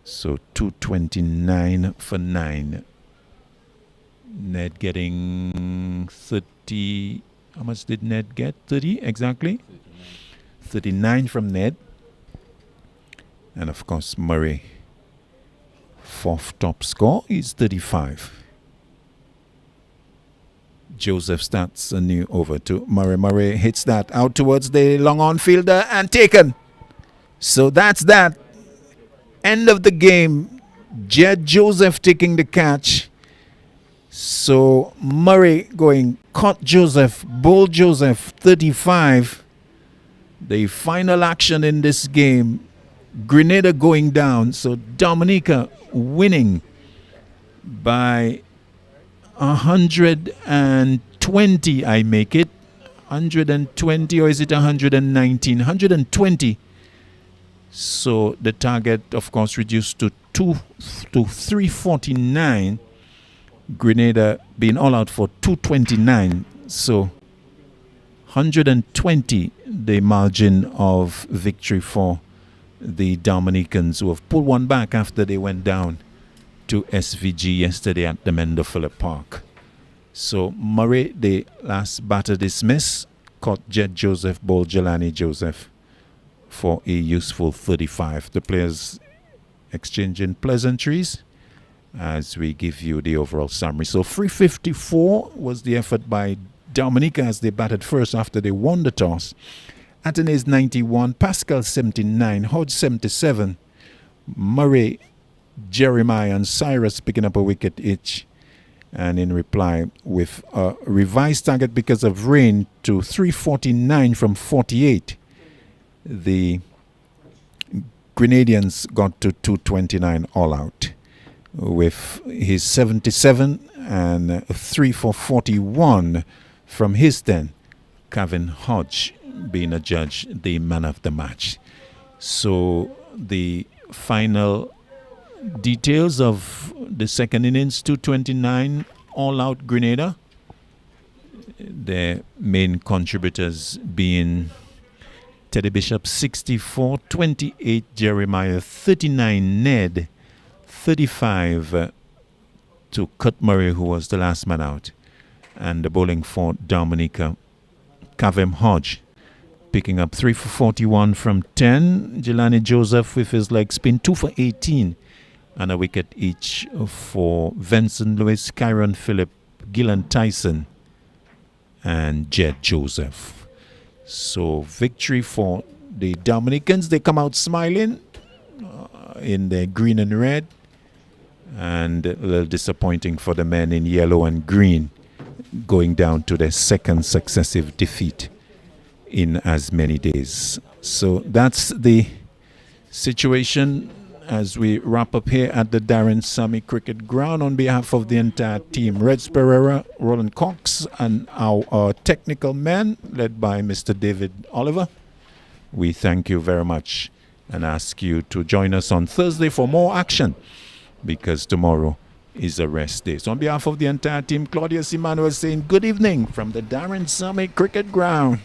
So 229 for 9. Ned getting 30. How much did Ned get? 30 exactly? 39 from Ned. And of course Murray, fourth top score, is 35. Joseph starts a new over to Murray. Murray hits that out towards the long on fielder and taken. So that's that. End of the game. Jed Joseph taking the catch. So Murray going, caught Joseph, bowled Joseph, 35. The final action in this game. Grenada going down. So Dominica winning by 120, I make it. 120, or is it 119? 120. So the target, of course, reduced to 349. Grenada being all out for 229. So 120, the margin of victory for the Dominicans, who have pulled one back after they went down to SVG yesterday at the Mendo Phillip Park. So Murray, the last batter dismissed, caught Jed Joseph, bowled Jelani Joseph for a useful 35. The players exchanging pleasantries as we give you the overall summary. So 354 was the effort by Dominica as they batted first after they won the toss. Atenes 91, Pascal 79, Hodge 77, Murray, Jeremiah and Cyrus picking up a wicket each. And in reply, with a revised target because of rain to 349 from 48, the Grenadians got to 229 all out. With his 77 and 3 for 41 from his 10, Kevin Hodge being adjudged the man of the match. So the final details of the second innings, 229 all out Grenada. The main contributors being Teddy Bishop 64, 28 Jeremiah, 39 Ned, 35 to Kurt Murray, who was the last man out. And the bowling for Dominica, Kavem Hodge picking up 3 for 41 from 10. Jelani Joseph with his leg spin, 2 for 18. And a wicket each for Vincent Lewis, Kyron Phillip, Gillan Tyson, and Jed Joseph. So victory for the Dominicans. They come out smiling in their green and red. And a little disappointing for the men in yellow and green, going down to their second successive defeat in as many days. So that's the situation as we wrap up here at the Darren Sammy Cricket Ground. On behalf of the entire team, Reds Pereira, Roland Cox, and our technical men, led by Mr. David Oliver, we thank you very much and ask you to join us on Thursday for more action, because tomorrow is a rest day. So on behalf of the entire team, Claudius Emmanuel saying good evening from the Darren Sammy Cricket Ground.